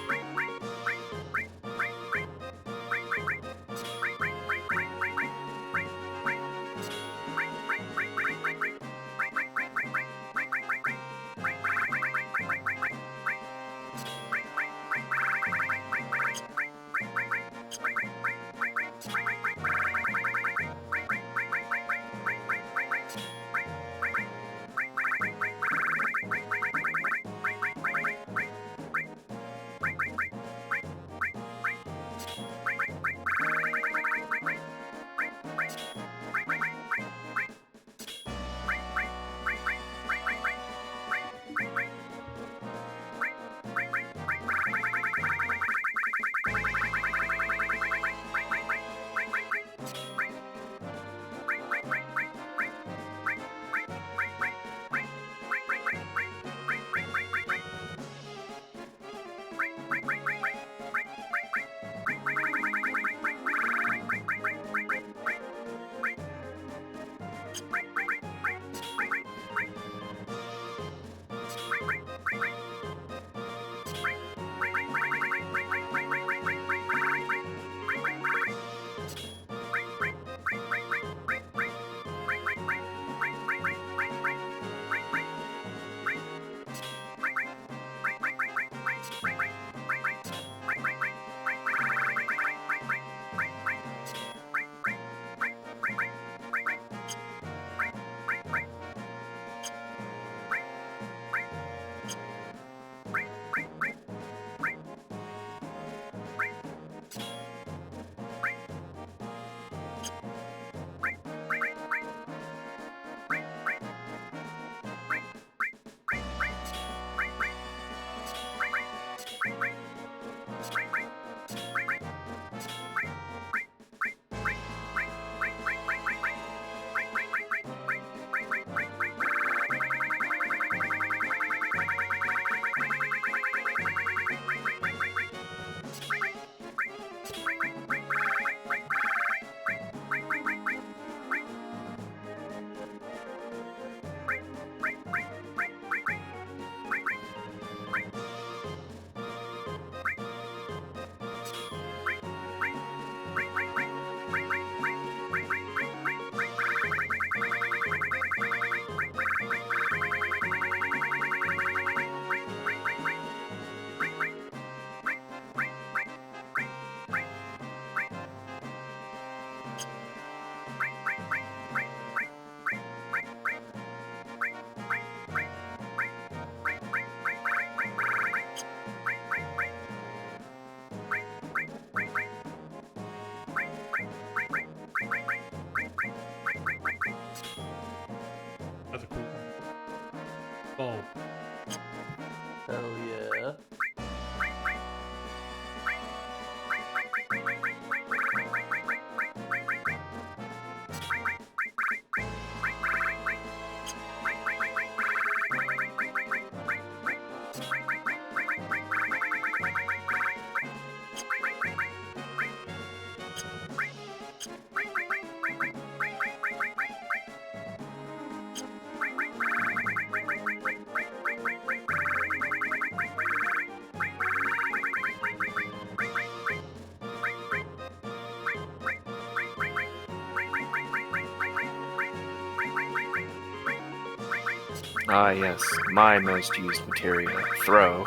Ah, yes, my most used materia, throw.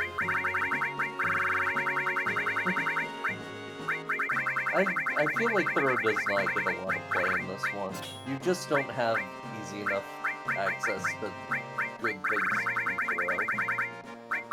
I feel like throw does not get a lot of play in this one. You just don't have easy enough access to good things to throw.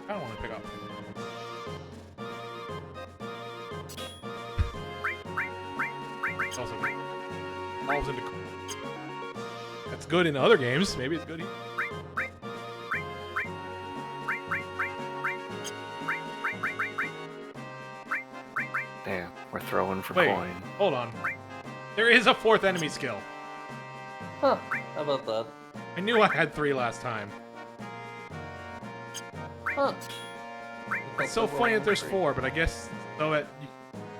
I don't want to pick up. Also, falls into. That's good in other games. Maybe it's good here. Damn, we're throwing for Wait, coin. hold on. There is a 4th enemy skill. Huh, how about that? I knew I had 3 last time. Huh. It's so funny that there's 4, but I guess so that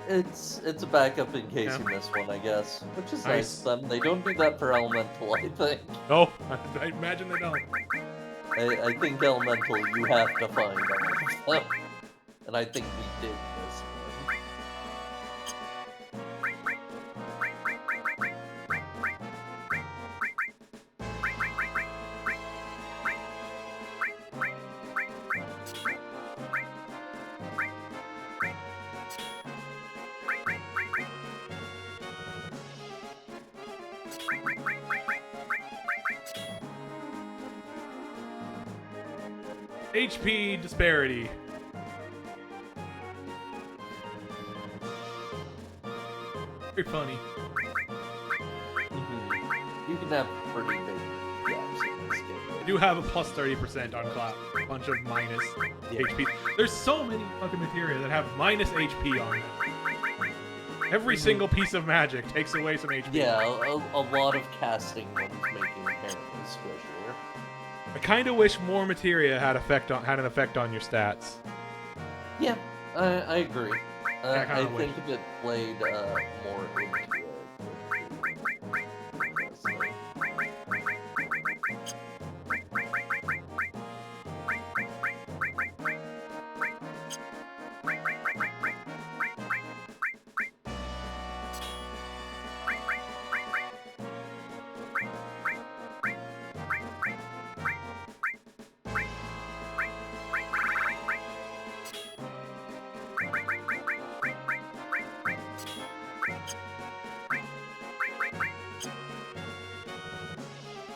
It's a backup in case Yeah. you miss one, I guess. Which is Nice. nice of them. They don't do that for Elemental, I think. no, I imagine they don't. I think Elemental, you have to find all of them. And I think we did this one. HP disparity. Very funny. You can have pretty big gaps in this game. I do have a plus 30% on Cloud. A bunch of minus Yeah. HP. There's so many fucking materia that have minus HP on them. Every single piece of magic takes away some HP. Yeah, a lot of casting ones making apparently squishier. I kind of wish more materia had an effect on your stats. Yeah, I agree. I I kinda think if it played more into it. Honestly.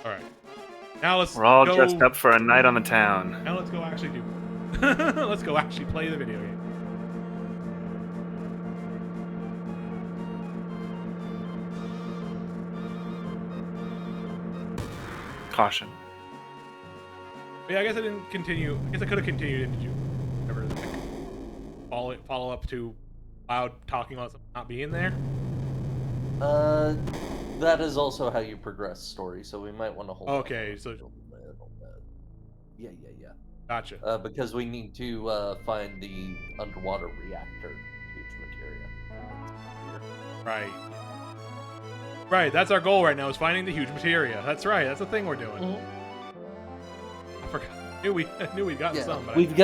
All right. Now let's We're all go... dressed up for a night on the town. Now let's go actually do. Let's go actually play the video game. Caution. But yeah, I guess I didn't continue. I guess I could have continued into June. Whatever. Follow up to Cloud talking about something not being there. That is also how you progress story, so we might want to hold. Okay, on to so- it a little bit. Yeah. Gotcha. Because we need to find the underwater reactor, huge materia. Right. Right. That's our goal right now. Is finding the huge materia. That's right. That's the thing we're doing. Mhm. I forgot. I knew we'd gotten Yeah, some. But we've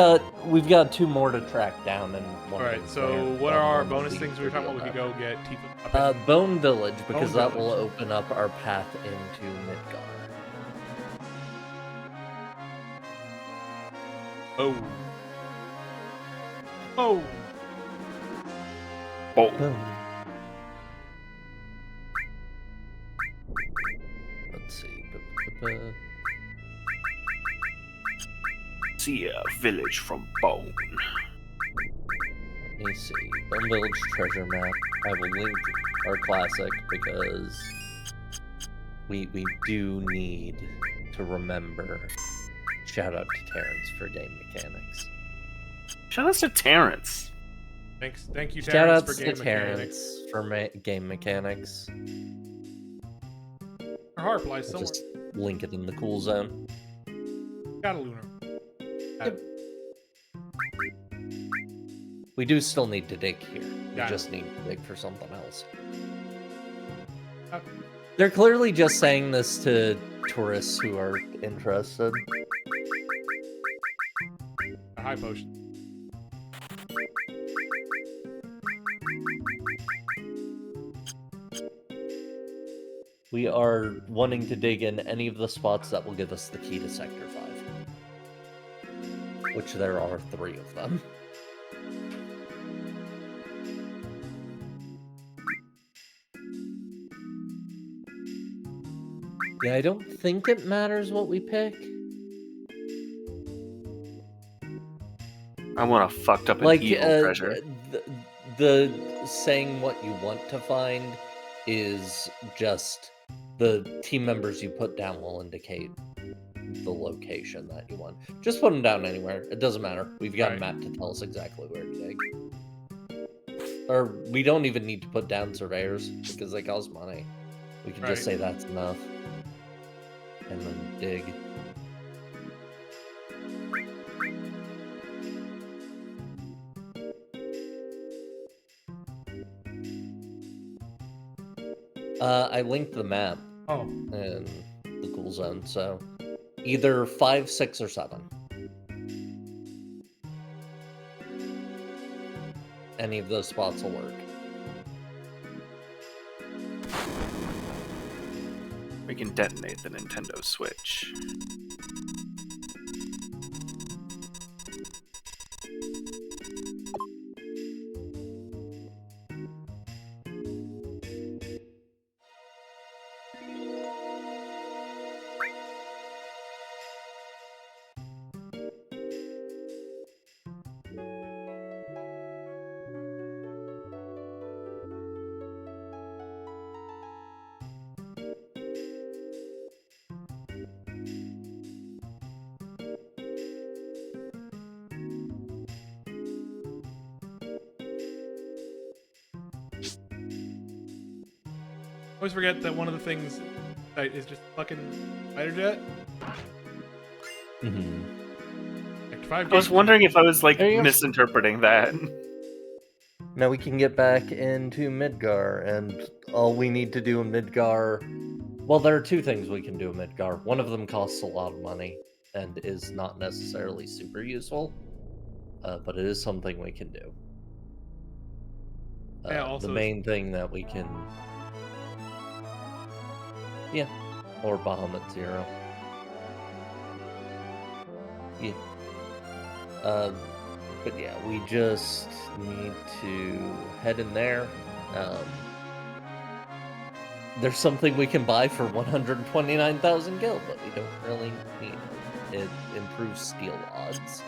got 2 more to track down, and one. All of right. them's So there. what are our One bonus will things be we were talking about? We could revealed go get Tifa. now. Bone Village, because Bone that will Village. open up our path into Midgar. Oh. Oh. Oh, Let's see. see a village from bone. Let me see. Bone Village treasure map. I will link or classic, because we do need to remember. Shout out to Terrence for game mechanics. Shout out to Terrence. Thank you, Shout Terrence, outs for to game mechanics. Terrence for game mechanics. Her harp lies I'll somewhere. just link it in the cool zone. Got a lunar. Yep. We do still need to dig here. We Yeah. just need to dig for something else. Uh, They're clearly just saying this to tourists who are interested. a high potion. We are wanting to dig in any of the spots that will give us the key to Sector 5. Which there are 3 of them. Yeah, I don't think it matters what we pick. I want a fucked up and Like, evil treasure. the saying what you want to find is just the team members you put down will indicate the location that you want. Just put them down anywhere. It doesn't matter. We've got a map to tell us exactly where to dig. Or we don't even need to put down surveyors because they cost money. We can just say that's enough. And then dig. I linked the map in the cool zone, so either 5, 6, or 7. Any of those spots will work. We can detonate the Nintendo Switch. Always forget that one of the things is just fucking fighter jet. Mm-hmm. I was wondering if I was like misinterpreting that. Now we can get back into Midgar, and all we need to do in Midgar... Well, there are 2 things we can do in Midgar. One of them costs a lot of money, and is not necessarily super useful. But it is something we can do. Also the main thing that we can... Yeah. Or Bahamut Zero. Yeah. But yeah, we just need to head in there. There's something we can buy for 129,000 gil, but we don't really need it. It improves steal odds.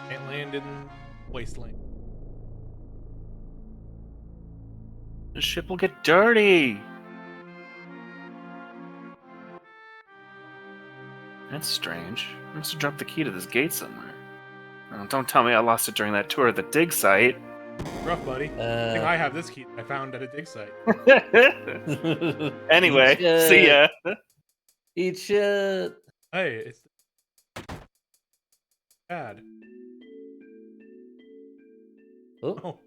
Can't land in Wasteland. The ship will get dirty. That's strange. I must have dropped the key to this gate somewhere. Oh, don't tell me I lost it during that tour of the dig site. Rough, buddy. I think I have this key I found at a dig site. Anyway, see ya. Eat shit. Hey, it's bad. Oh.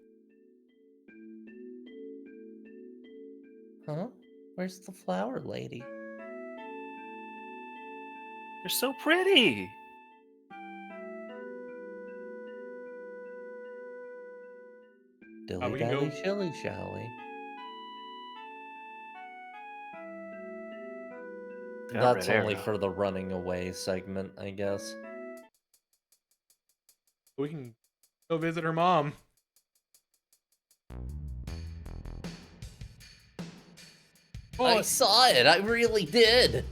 Huh? Where's the flower lady? They're so pretty. Dilly dally shilly shally. That's only for the running away segment, I guess. We can go visit her mom. Oh, I saw it. I really did.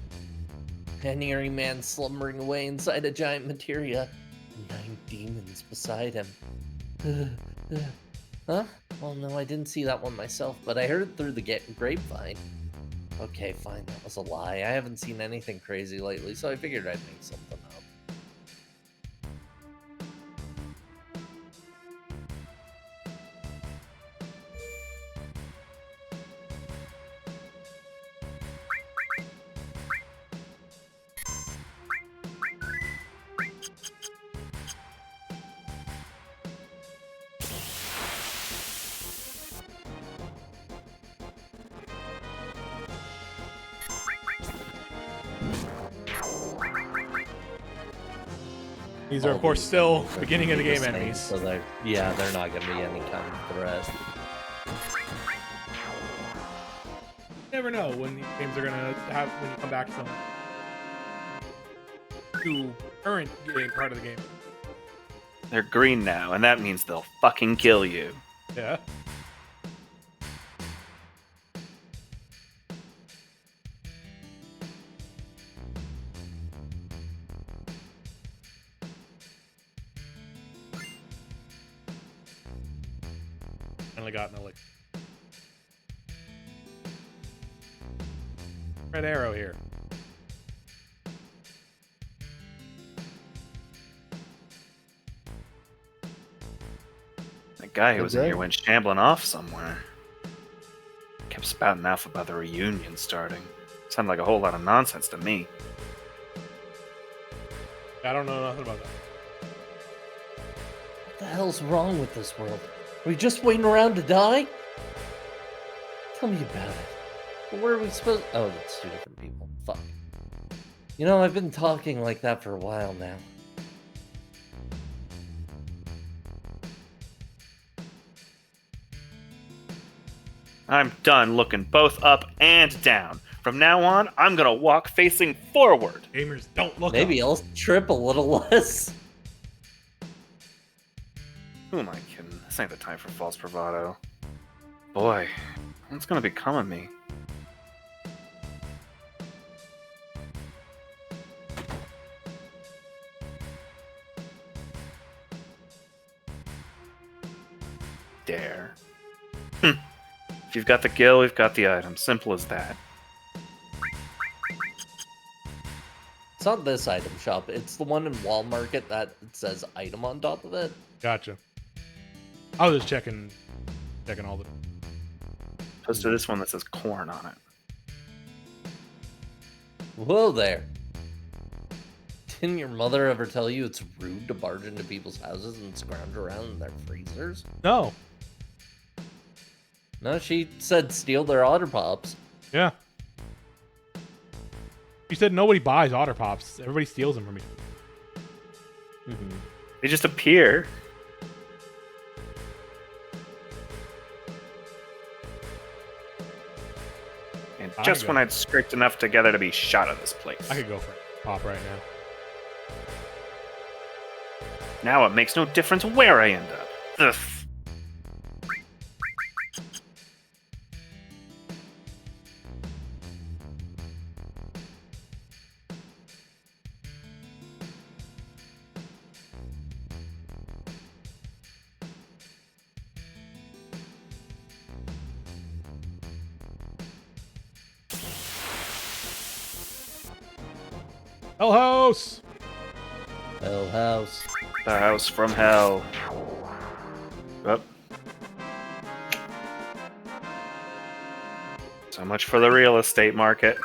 An eerie man slumbering away inside a giant materia, and 9 demons beside him. Huh? Well, no, I didn't see that one myself, but I heard it through the grapevine. Okay, fine, that was a lie. I haven't seen anything crazy lately, so I figured I'd make something up. these are, of course, still beginning of the game enemies. So they're not going to be any kind of threat. You never know when these games are gonna have when you come back to current game part of the game. They're green now, and that means they'll fucking kill you. Yeah. Finally got an elixir. Red arrow here. That guy who was in here went shambling off somewhere. Kept spouting off about the reunion starting. Sounded like a whole lot of nonsense to me. I don't know nothing about that. What the hell's wrong with this world? Are we just waiting around to die? Tell me about it. Where are we supposed... Oh, that's 2 different people. Fuck. You know, I've been talking like that for a while now. I'm done looking both up and down. From now on, I'm gonna walk facing forward. Gamers don't look Maybe up. I'll trip a little less. Who am I kidding? This ain't the time for false bravado. Boy, what's gonna become of me? Dare. If you've got the gil, we've got the item. Simple as that. It's not this item shop. It's the one in Wall Market that it says item on top of it. Gotcha. I was just checking all the. Opposed to this one that says corn on it. Whoa there. Didn't your mother ever tell you it's rude to barge into people's houses and scrounge around in their freezers? No. No, she said steal their Otter Pops. Yeah. You said nobody buys Otter Pops. Everybody steals them from me. Mm-hmm. They just appear. And just when I'd scraped enough together to be shot of this place. I could go for a pop right now. Now it makes no difference where I end up. Ugh. Hell House! Hell House. The house from hell. Up. So much for the real estate market.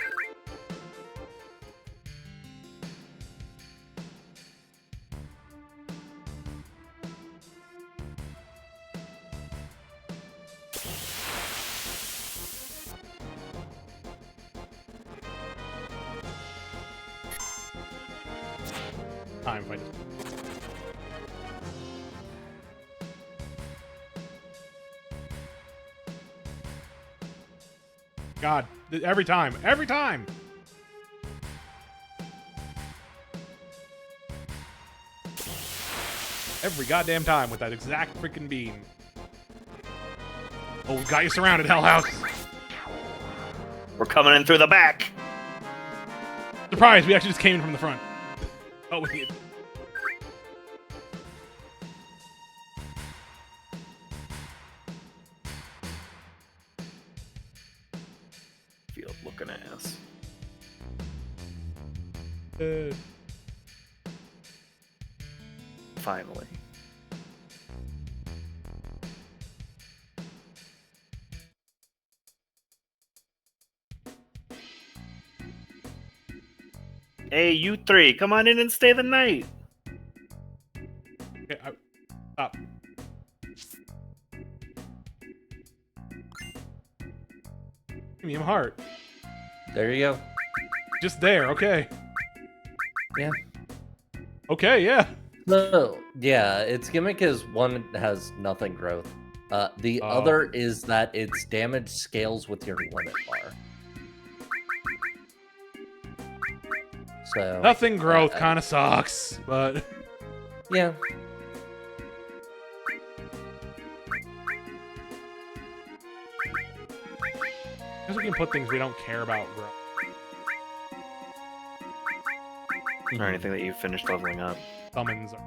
Time if I just. God, every time. Every goddamn time with that exact freaking beam. Oh, got you surrounded, Hell House. We're coming in through the back. Surprise! We actually just came in from the front. Oh, we did. Field looking ass. Finally. Hey, you three, come on in and stay the night. Okay, stop. Give me a heart. There you go. Just there, okay. Yeah. Okay, yeah. So, yeah, its gimmick is one has nothing growth. The other is that its damage scales with your limit bar. So Nothing growth kind of sucks, but yeah. because we can put things we don't care about growth. Or anything that you've finished leveling up. Summons are.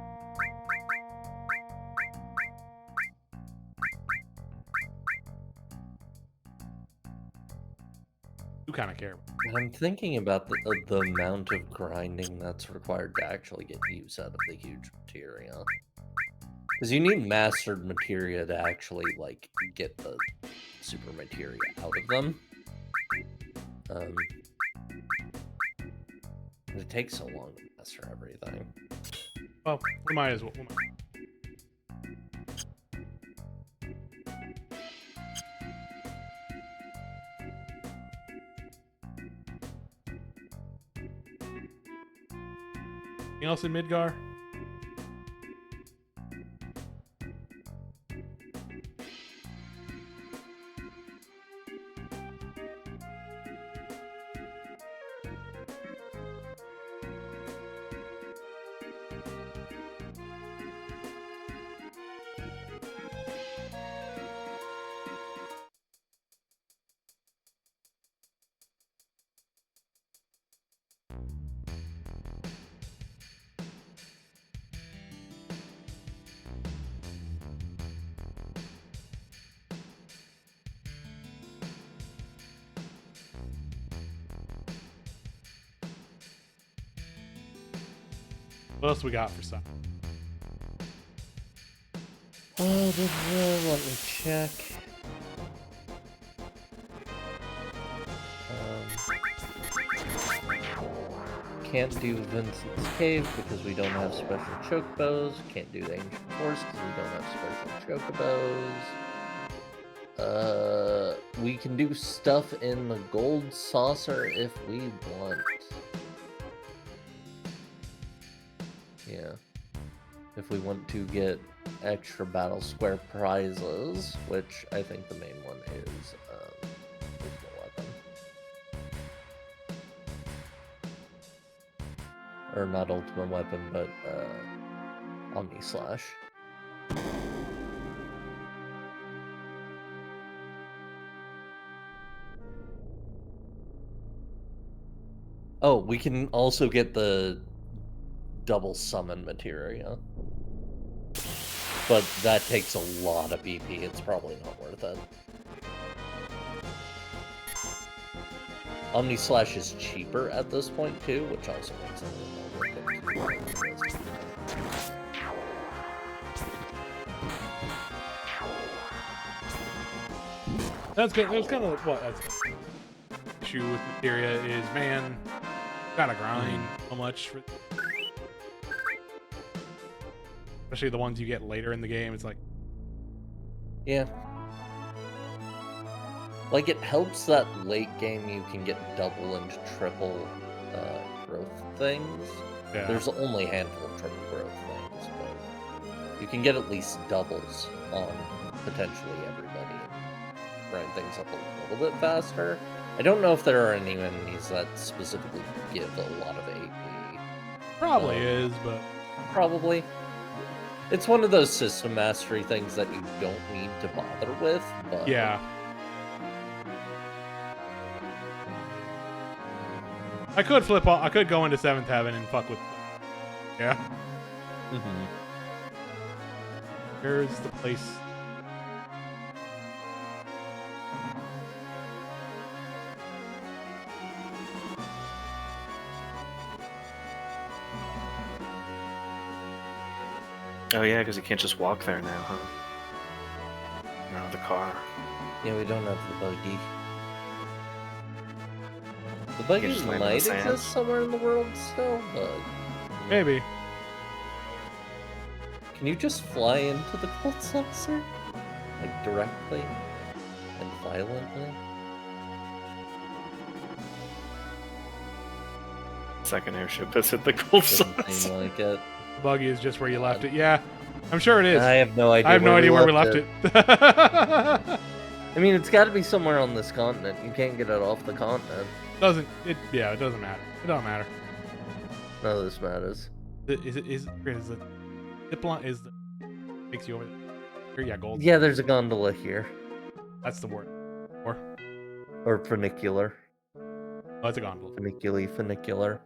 You kind of care. I'm thinking about the amount of grinding that's required to actually get use out of the huge materia. Because you need mastered materia to actually, like, get the super materia out of them. It takes so long to master everything. Well, we might as well. Anything else in Midgar? What else we got for some? Let me check. Can't do Vincent's Cave because we don't have special chocobos. Can't do the Ancient Forest because we don't have special chocobos. We can do stuff in the gold saucer if we want. Yeah. If we want to get extra Battle Square prizes, which I think the main one is Ultimate Weapon. Or not Ultimate Weapon, but Omni Slash. Oh, we can also get the double summon materia. But that takes a lot of BP. It's probably not worth it. Omni Slash is cheaper at this point too, which also makes it a little more worth it. That's good. That's kind of what that's issue with materia is, man, gotta grind so much for, especially the ones you get later in the game. It's like, yeah. Like, it helps that late game you can get double and triple growth things. yeah. There's only a handful of triple growth things, but you can get at least doubles on potentially everybody and grind things up a little bit faster. I don't know if there are any enemies that specifically give a lot of AP. Probably is, but Probably. It's one of those system mastery things that you don't need to bother with, but yeah. I could flip off. I could go into Seventh Heaven and fuck with. Yeah. Mm-hmm. Where's the place? Oh yeah, because you can't just walk there now, huh? No, the car. Yeah, we don't have the buggy. The You buggy just land in the might sand. exist somewhere in the world still, but Maybe. can you just fly into the cold saucer? Like directly and violently? Second airship that's hit the cold Doesn't sauce. seem like it. The buggy is just where you left it. Yeah, I'm sure it is. I have no idea. I have no idea where we left it. I mean, it's got to be somewhere on this continent. You can't get it off the continent. Doesn't it? Yeah, it doesn't matter. It don't matter. None of this matters. Is the zip line is the takes you over? Here, yeah, gold. Yeah, there's a gondola here. That's the word. Or funicular. Oh, that's a gondola. Funicular.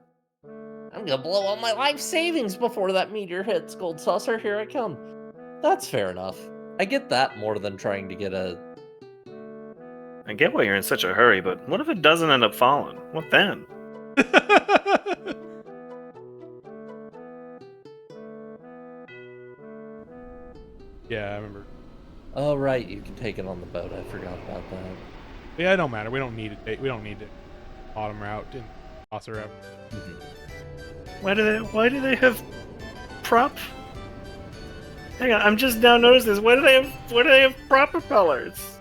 I'm gonna blow all my life savings before that meteor hits, Gold Saucer. Here I come. That's fair enough. I get that more than trying to get a... I get why you're in such a hurry, but what if it doesn't end up falling? What then? Yeah, I remember. Oh, right, you can take it on the boat. I forgot about that. Yeah, it don't matter. We don't need it. We don't need it. Autumn route and toss her out. Why do they have prop? Hang on, I'm just now noticing this. Why do they have prop propellers?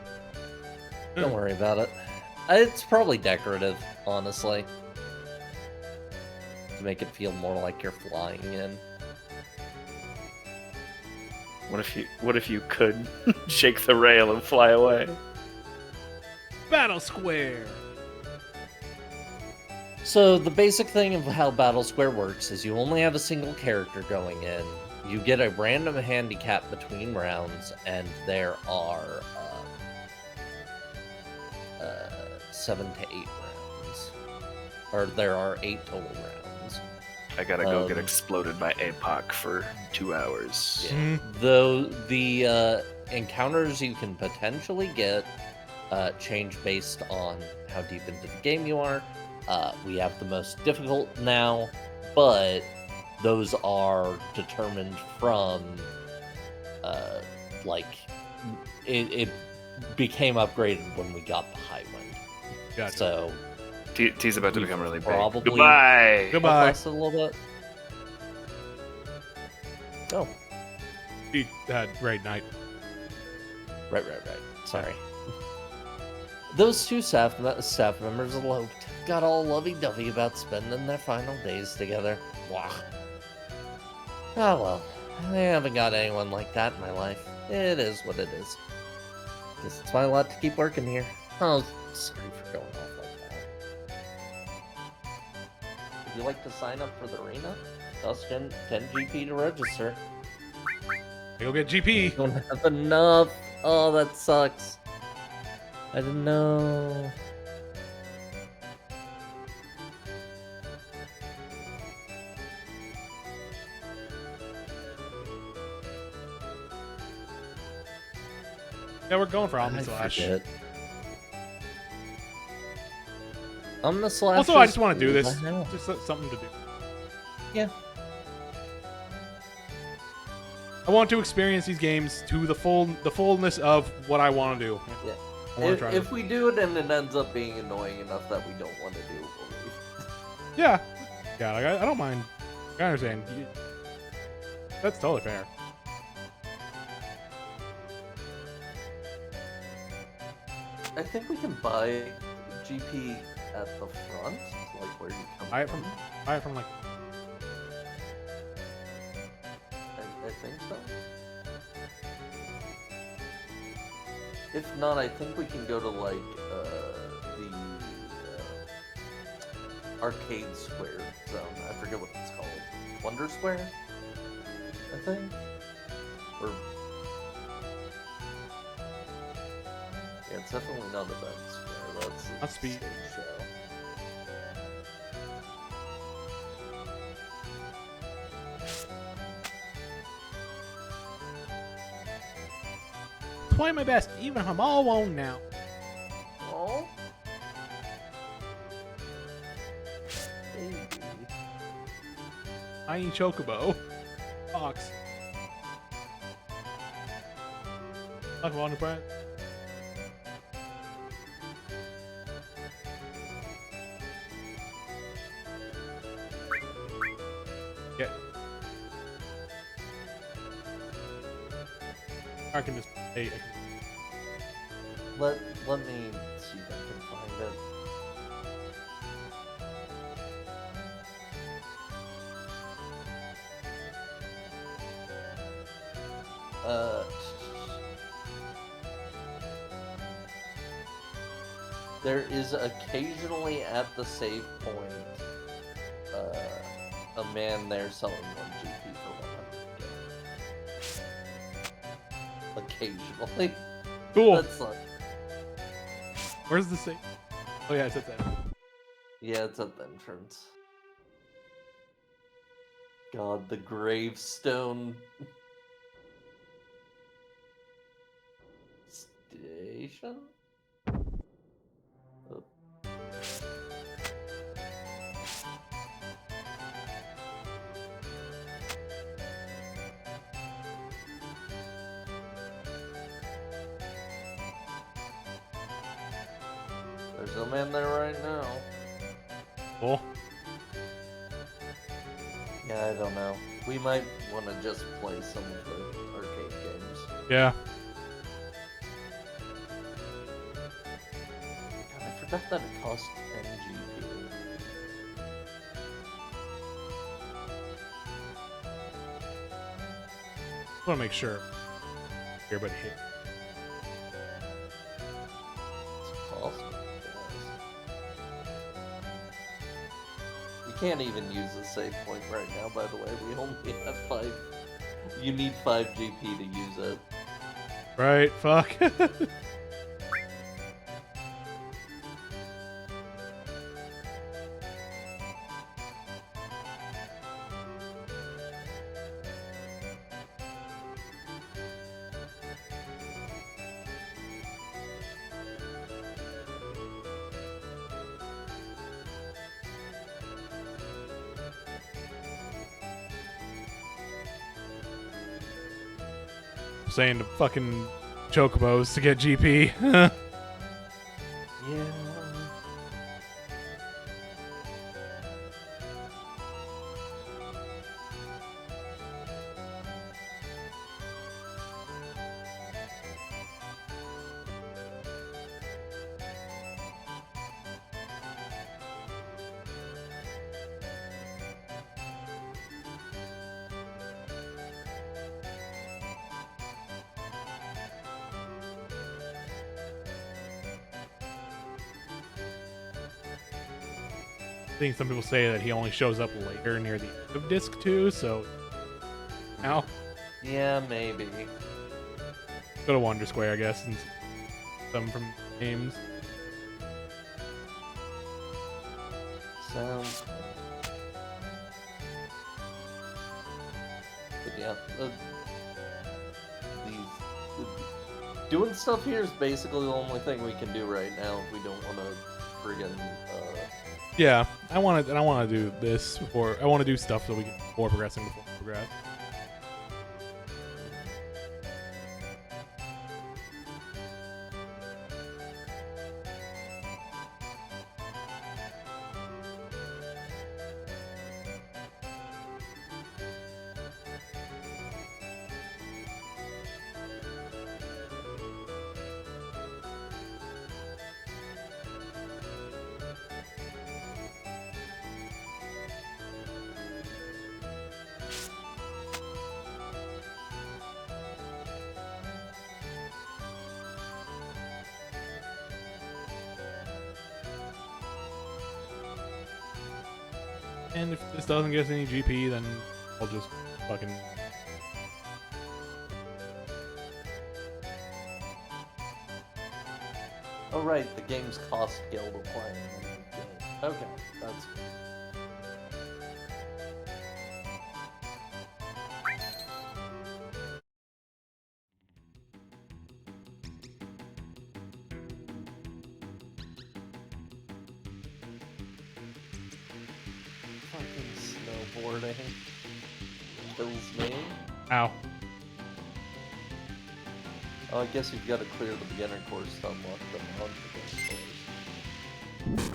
Don't worry about it. It's probably decorative, honestly. To make it feel more like you're flying in. What if you could shake the rail and fly away? Battle Square. So the basic thing of how Battle Square works is you only have a single character going in. You get a random handicap between rounds, and there are 7 to 8 rounds. Or there are 8 total rounds. I gotta go get exploded by APOC for 2 hours. Yeah. Though the encounters you can potentially get change based on how deep into the game you are. We have the most difficult now, but those are determined from it became upgraded when we got the high wind. Gotcha. So T's about to become really big. probably Goodbye. Goodbye. Us a little bit. Oh, Right, night. right. Sorry. Those two staff members eloped. Got all lovey-dovey about spending their final days together. Wah. Oh well, I haven't got anyone like that in my life. It is what it is. Guess it's my lot to keep working here. Oh, sorry for going off like that. Would you like to sign up for the arena? Cost 10 GP to register. Go get GP. Don't have enough. Oh, that sucks. I didn't know. Yeah, we're going for I Omni Slash. forget. Omni Slash. Also, I just want to do this. I know. Just something to do. Yeah. I want to experience these games to the fullness of what I want to do. Yeah. I want to try If this. we do it and it ends up being annoying enough that we don't want to do it, we'll leave. Yeah. Yeah, like, I don't mind. I understand. That's totally fair. I think we can buy GP at the front, like where you come Buy it from like. I think so. If not, I think we can go to like the arcade square zone. I forget what it's called. Wonder Square, I think. Or yeah, it's definitely not Event Square. That's Must be. Stage Show. try my best, even if I'm all alone now. Oh. Baby. Tiny chocobo. Fox. Talk about friend. Yeah. I can just hey, Let me see if I can find it. Uh, there is occasionally at the save point a man there selling 1 GP for 100k. Occasionally. cool. That's like, Where's the save? Oh yeah, it's at that. yeah, it's at the entrance. God, the gravestone station? Oh. There's no man there right now. Cool. Yeah, I don't know. We might want to just play some of the arcade games. Yeah. God, I forgot that it cost 10 GP. I want to make sure everybody hit. It's awesome. We can't even use the save point right now, by the way. We only have 5. You need 5 GP to use it. Right, fuck. Saying to fucking chocobos to get GP. Yeah. I think some people say that he only shows up later near the end of disc 2, so now Yeah, maybe. go to Wonder Square, I guess, and some from games. Sounds. But yeah, doing stuff here is basically the only thing we can do right now if we don't want to friggin' Yeah, I want to do this before. I want to do stuff so we can before progressing before we progress. And if this doesn't get us any GP, then I'll just fucking. Oh right, the game's cost guild of playing in the game. Okay, that's good. Fucking snowboarding kills me. Ow. Oh, I guess you've got to clear the beginner course to unlock the non-beginner course.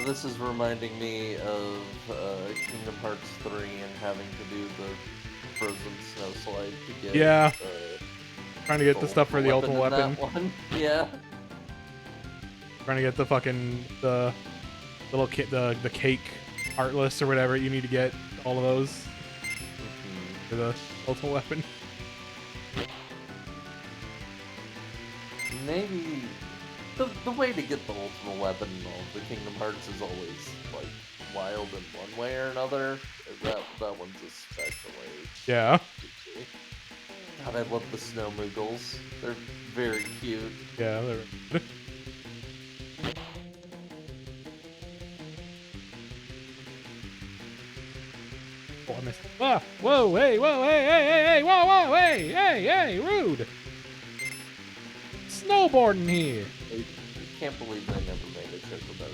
This is reminding me of Kingdom Hearts 3 and having to do the frozen snow slide to get. Yeah. Trying to get the stuff for the ultimate weapon. That one. Yeah. Trying to get the fucking the little kit, the cake heartless or whatever you need to get all of those for the ultimate weapon. Maybe the way to get the ultimate weapon in all the Kingdom Hearts is always like wild in one way or another. That one's especially. Yeah. Juicy. God, I love the snow moogles. They're very cute. Yeah, they're. Oh, I missed. Ah! Whoa! Hey! Whoa! Hey! Hey! Hey! Hey! Whoa! Whoa! Hey! Hey! Hey! Rude! Snowboarding here. I can't believe they never made a chocobo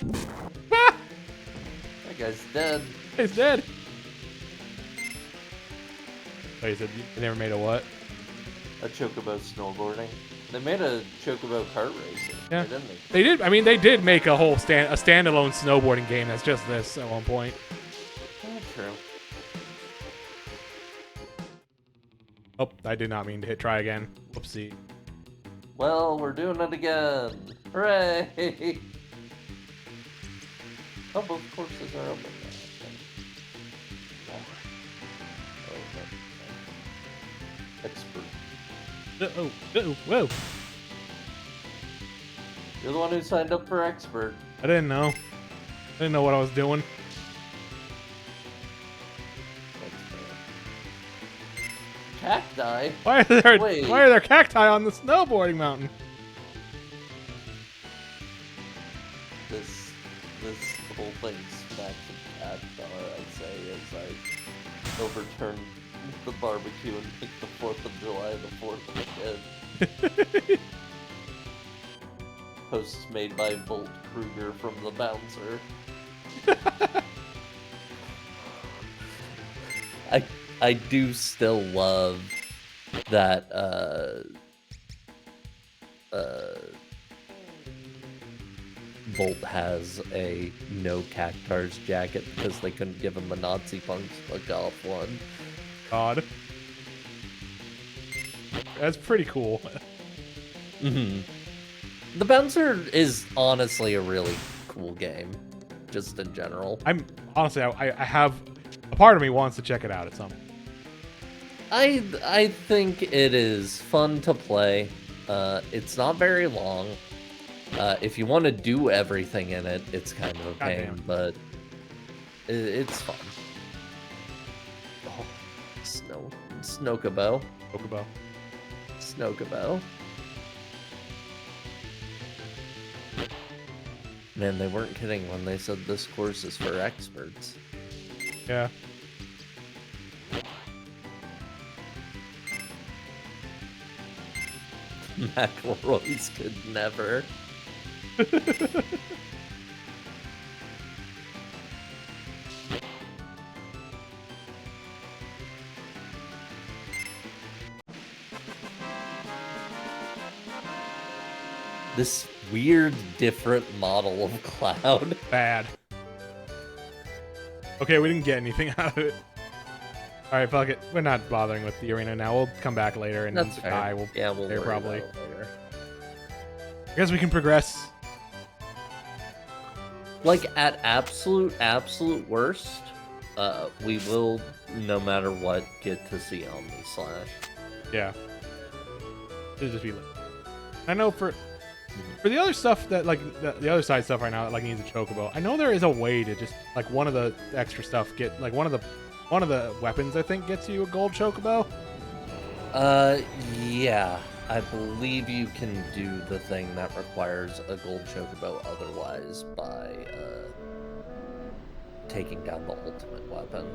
snowboarding. Ah! That guy's dead. He's dead. Oh, you said you never made a what? A chocobo snowboarding. They made a chocobo kart racing. Yeah. Didn't they? They did. I mean, they did make a whole standalone snowboarding game that's just this at one point. Yeah, true. Oh, I did not mean to hit try again. Whoopsie. Well, we're doing it again. Hooray! Oh, both courses are open now. Oh, okay. Expert. Whoa. You're the one who signed up for expert. I didn't know. I didn't know what I was doing. Cacti? Why are there cacti on the snowboarding mountain? This whole thing smacks of cacti, I say, as I overturn the barbecue and make the 4th of July the 4th of again. Posts made by Bolt Kruger from The Bouncer. I do still love that Bolt has a no cactars jacket because they couldn't give him a Nazi punks look off one. God. That's pretty cool. Mm-hmm. The Bouncer is honestly a really cool game, just in general. I'm honestly, I have a part of me wants to check it out at some point. I think it is fun to play. It's not very long. If you want to do everything in it, it's kind of a pain, but it's fun. Oh, Snokabo. Man, they weren't kidding when they said this course is for experts. Yeah. McElroy's could never. This weird, different model of cloud. Bad. Okay, we didn't get anything out of it. Alright, fuck it. We're not bothering with the arena now. We'll come back later and That's fair. die. We'll worry probably. about it later. I guess we can progress. Like, at absolute worst, we will, no matter what, get to see Omni Slash. Yeah. It'll just be lit. I know for the other stuff that, like, the other side stuff right now that, like, needs a chocobo, I know there is a way to just, like, one of the extra stuff get, like, one of the weapons, I think, gets you a gold chocobo. Yeah. I believe you can do the thing that requires a gold chocobo otherwise by, taking down the ultimate weapon.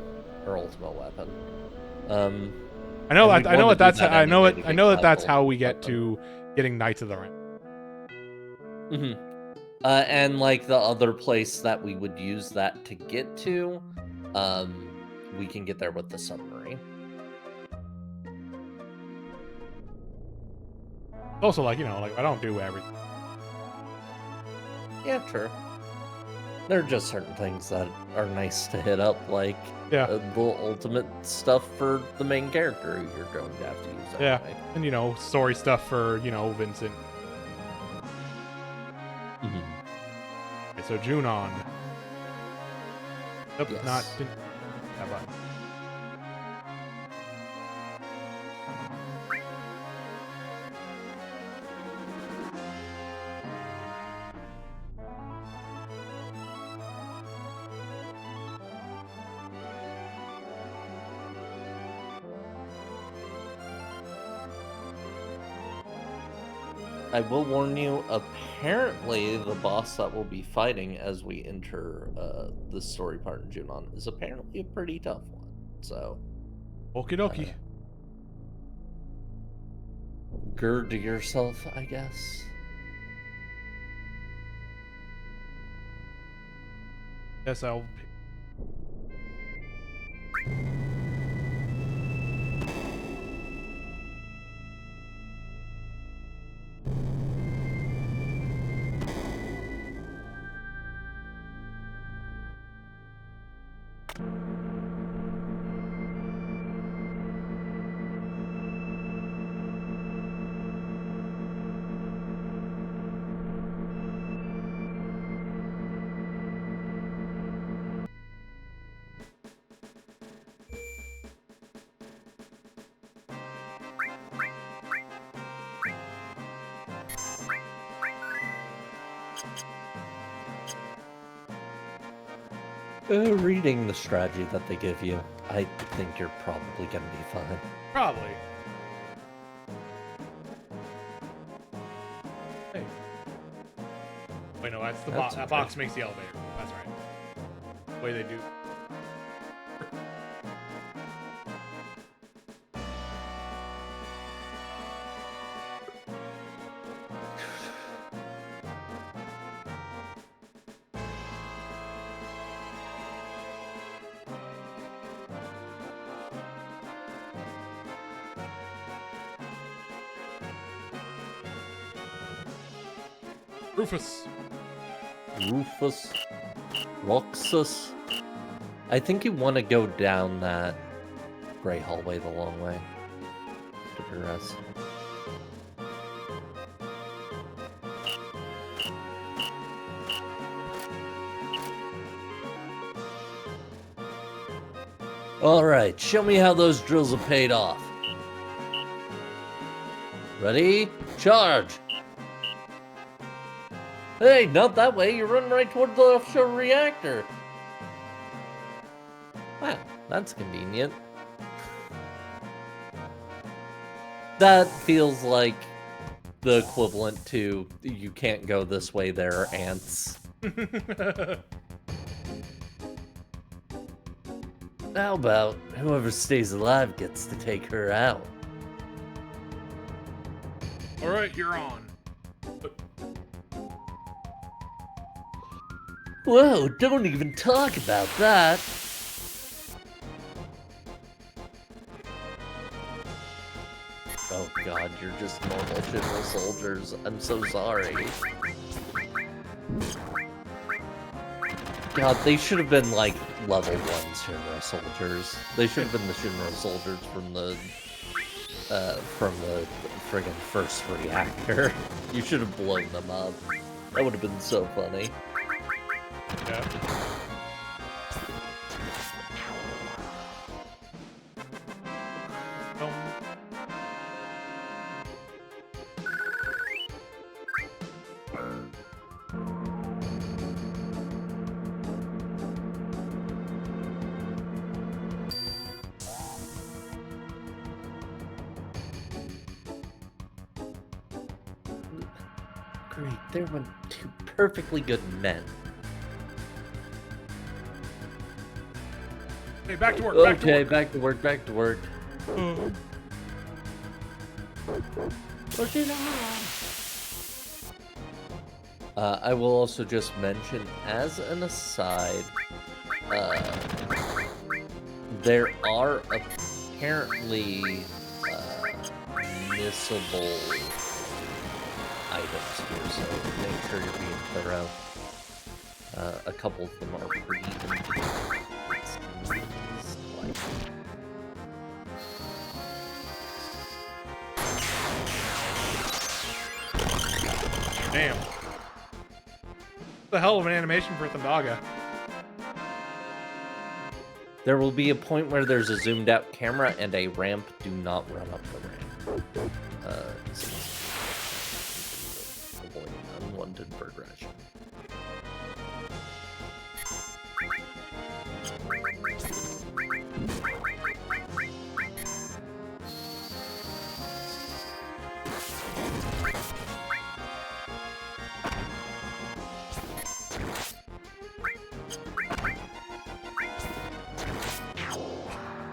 I know And that. we'd I know want that. to do That's. that I know anyway it. to I get know that. That's level how we get up. to getting Knights of the Round. And like the other place that we would use that to get to, we can get there with the submarine. Also, like, you know, like I don't do everything. Yeah, true. There are just certain things that are nice to hit up, like Yeah. the ultimate stuff for the main character who you're going to have to use Yeah. anyway. And you know, story stuff for Vincent. Okay, so Junon. Nope, Yes. not. Didn't, that button. I will warn you, apparently the boss that we'll be fighting as we enter the story part in Junon is apparently a pretty tough one. So, Okie dokie. gird yourself, I guess. Guess I'll. Reading the strategy that they give you, I think you're probably going to be fine. Probably. Hey. Wait, no, that's the box. That's That okay. box makes the elevator. That's right. The way they do. Rufus. Roxas. I think you want to go down that gray hallway the long way to progress. Alright, show me how those drills have paid off. Ready? Charge! Hey, not that way, you're running right toward the offshore reactor. Wow, that's convenient. That feels like the equivalent to you can't go this way, there are ants. How about whoever stays alive gets to take her out? All right, you're on. Whoa, don't even talk about that. Oh god, you're just normal Shinra soldiers. I'm so sorry. God, they should have been like level 1 Shinra soldiers. They should have been the Shinra soldiers from the friggin' first reactor. You should have blown them up. That would have been so funny. Yeah. Great, there went 2 perfectly good men. Hey, back to work. Okay, back to work, back to work. I will also just mention, as an aside, there are apparently missable items here, so make sure you're being thorough. A couple of them are pretty intense. Damn. The hell of an animation for Thundaga. There will be a point where there's a zoomed out camera and a ramp. Do not run up the ramp. Avoiding unwanted progression.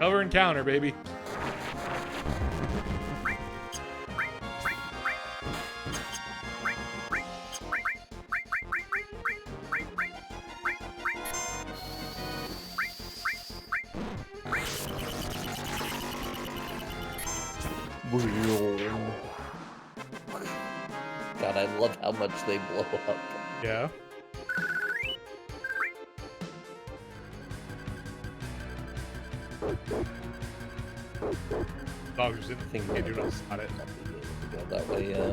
Cover and counter, baby. God, I love how much they blow up. Yeah. Dogs in the thing. Can't do nothing about it. Go that way, yeah.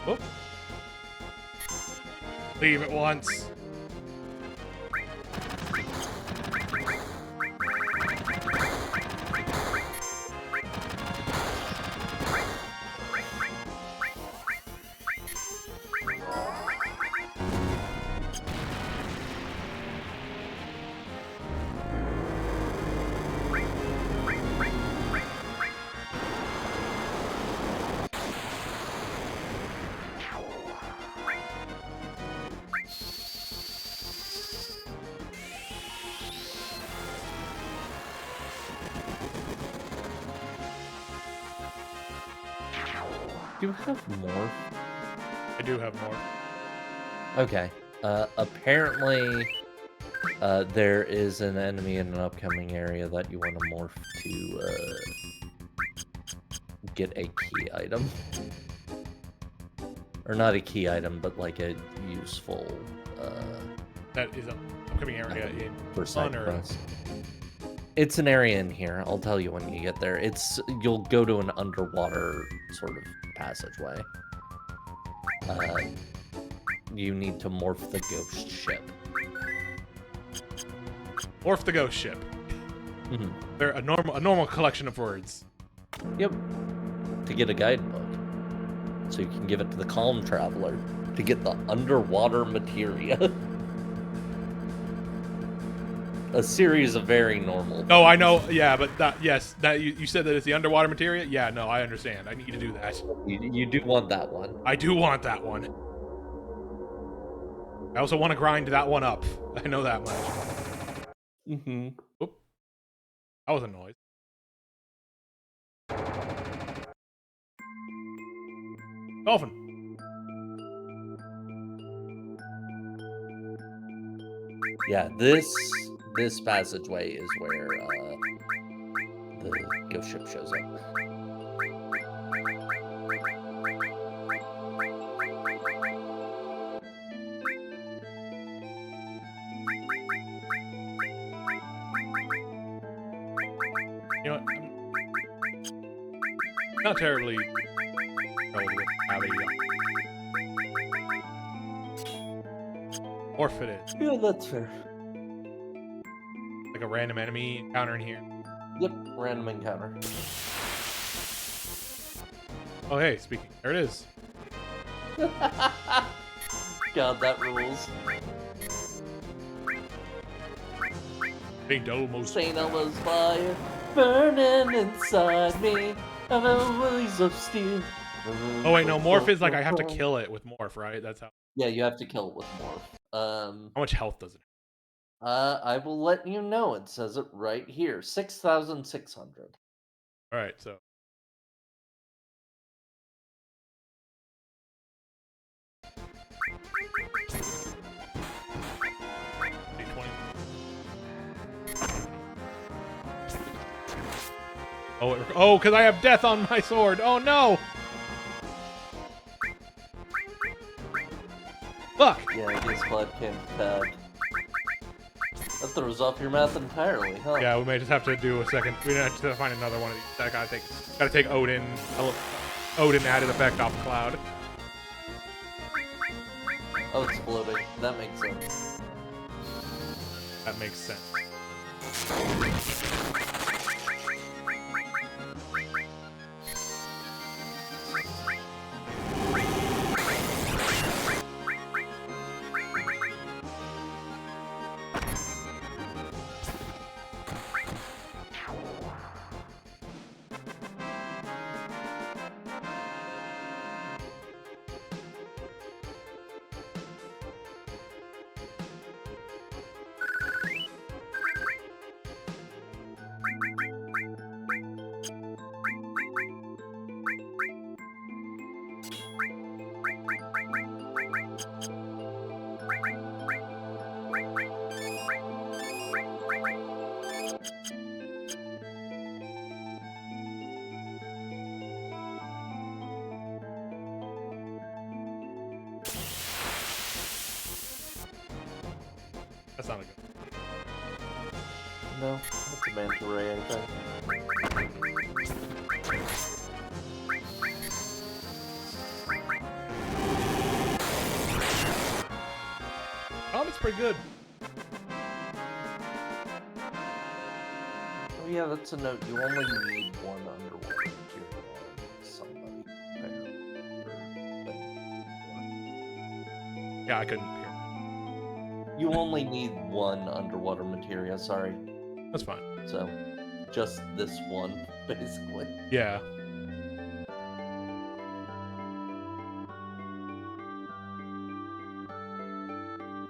Oh. Leave at once. Do you have more? I do have more. Okay. Apparently, there is an enemy in an upcoming area that you want to morph to get a key item. Or not a key item, but like a useful That is an upcoming area in for side Honor. quest. It's an area in here. I'll tell you when you get there. You'll go to an underwater sort of passageway. You need to morph the ghost ship. Morph the ghost ship. Mm-hmm. They're a normal collection of words. Yep. To get a guidebook. So you can give it to the Calm Traveler to get the underwater materia. A series of very normal. Oh, I know. Yeah, but that you said that it's the underwater materia. Yeah, no, I understand. I need to do that. You do want that one. I do want that one. I also want to grind that one up. I know that much. Mm-hmm. Oop. That was a noise. Dolphin. Yeah, this passageway is where the ghost ship shows up. You know what? I'm not terribly thrilled with how they morph it is. Yeah, that's fair. Like a random enemy encounter in here. Yep, random encounter. Oh, hey, speaking. There it is. God, that rules. St. Elmo's. St. Elmo's fire burning inside me. I'm a ways of steel. Oh wait, no, morph is like I have to kill it with morph, right? That's how. Yeah, you have to kill it with morph. How much health does it I will let you know. It says it right here. 6,600. have? All right, so D20. Oh, because I have death on my sword. Oh no! Fuck! Yeah, I guess 5 can't attack. That throws off your math entirely, huh? Yeah, we may just have to do a second. We have to find another one of these. I gotta take Odin added effect off Cloud. Oh, it's floating. That makes sense. That makes sense. That's not a good. No, that's a manta ray, I think. It's pretty good. Oh yeah, that's a note. You only need one underwater material on somebody. Yeah, I couldn't hear. You only need one underwater materia, sorry. That's fine. So, just this one, basically. Yeah.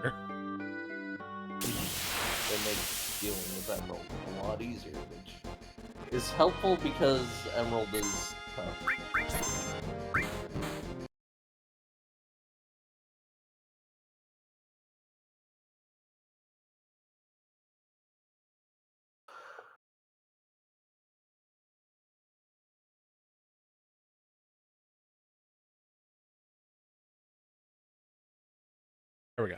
Sure. It makes dealing with Emerald a lot easier, which is helpful because Emerald is tough. There we go.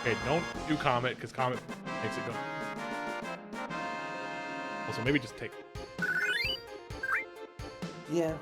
Okay, don't do Comet, because Comet makes it go. Also, maybe just take. Yeah.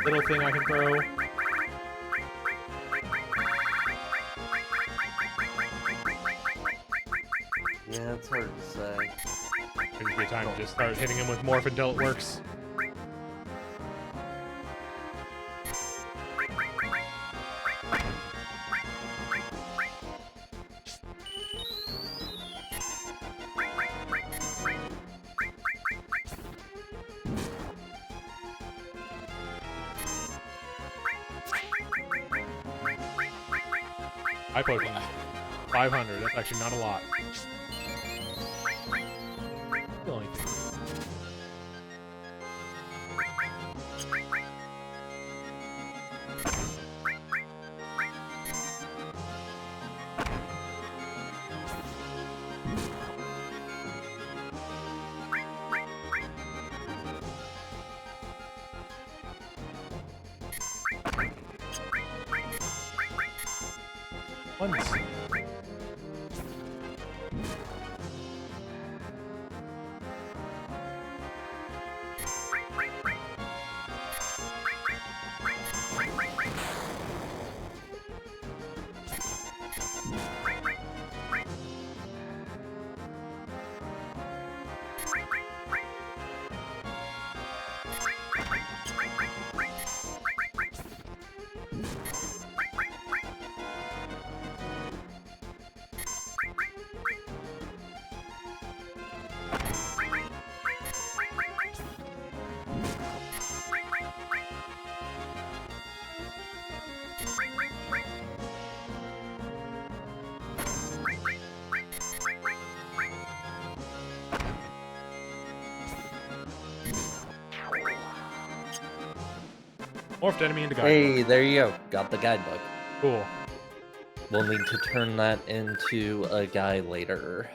little thing I can throw. Yeah, it's hard to say. Could be a time to just start hitting him with morph until it works. High potion. 500. That's actually not a lot. Still only once. Morphed enemy into guidebook. Hey, there you go. Got the guidebook. Cool. We'll need to turn that into a guy later.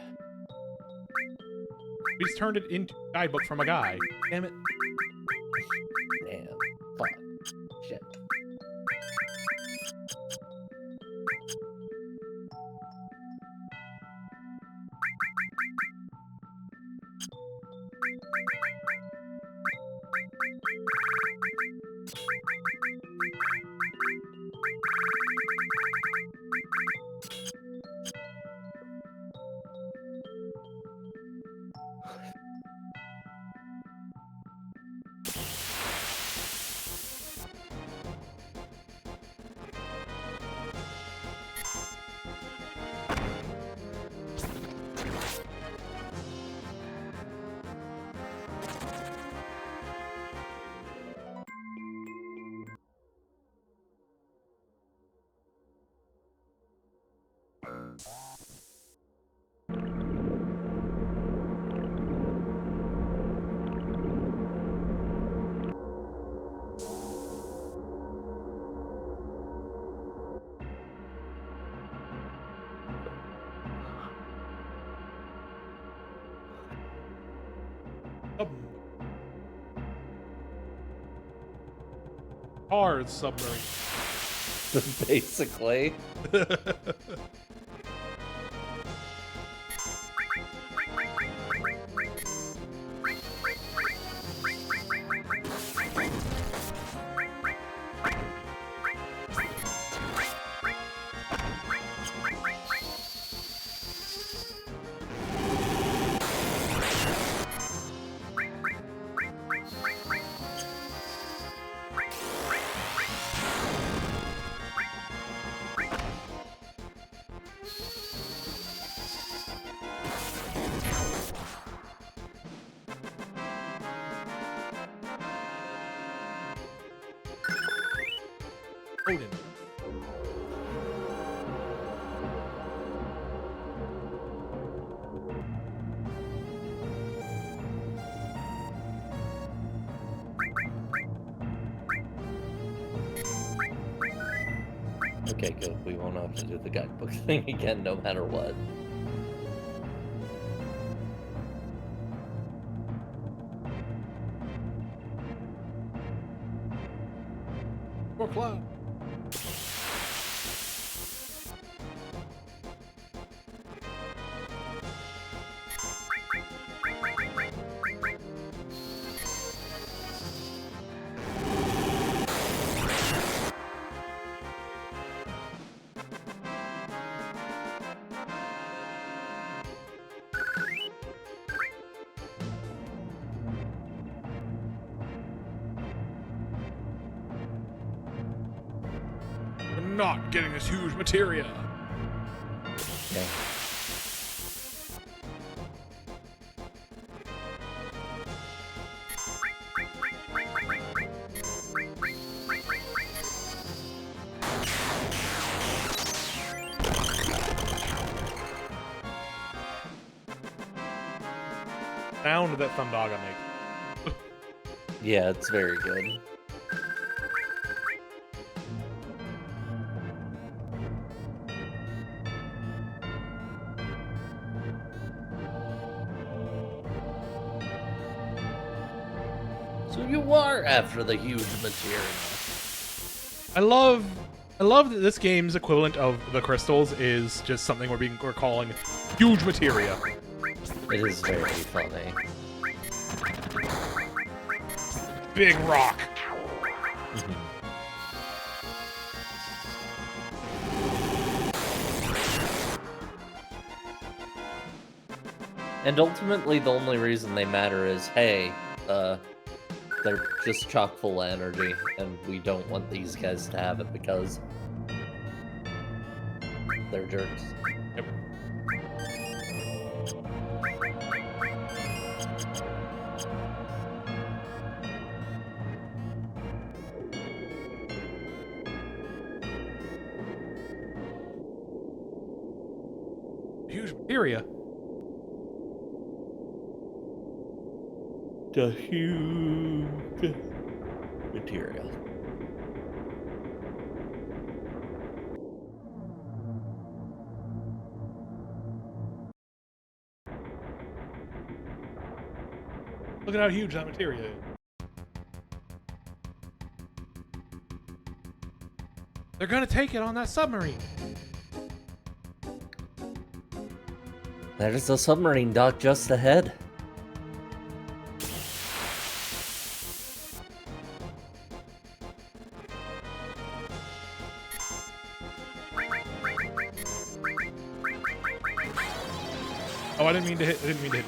We just turned it into a guidebook from a guy. Damn it. Damn. Fuck. Shit. Cars submarine. Basically. Odin. Okay, good. We won't have to do the guidebook thing again, no matter what. Or club. not getting this huge materia. Okay. Sound that Thundaga makes. Yeah, it's very good. So you are after the huge materia. I love that this game's equivalent of the crystals is just something we're calling huge materia. It is very funny. Big rock. And ultimately, the only reason they matter is, hey, they're just chock full of energy, and we don't want these guys to have it because they're jerks. Yep. Huge materia. The huge materia. Look at how huge that materia is. They're gonna take it on that submarine. There's a submarine dock just ahead. Oh, I didn't mean to hit limit.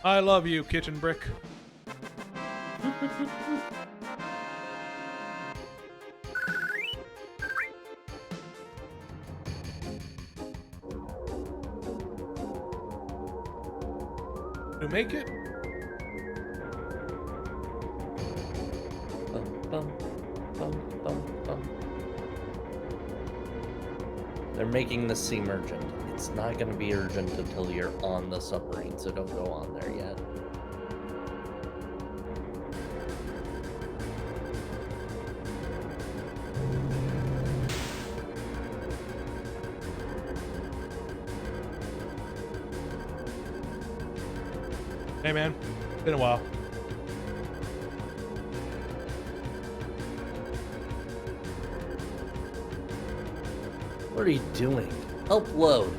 I love you, kitchen brick. To make it? Bum, bum, bum, bum. They're making the seem urgent. It's not going to be urgent until you're on the submarine, so don't go on there yet. Hey man, been a while. What are you doing? Help load.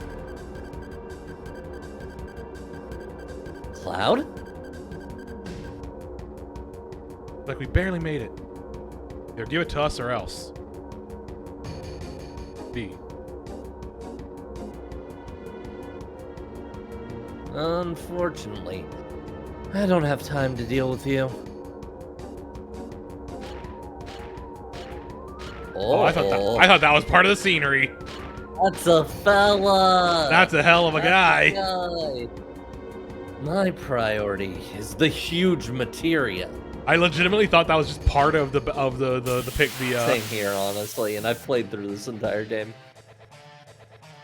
Cloud? Like we barely made it. Either give it to us or else. B. Unfortunately, I don't have time to deal with you. Oh, I thought that was part of the scenery. That's a fella. That's a hell of a guy. Guy. My priority is the huge materia. I legitimately thought that was just part of the pick. Same here, honestly, and I've played through this entire game.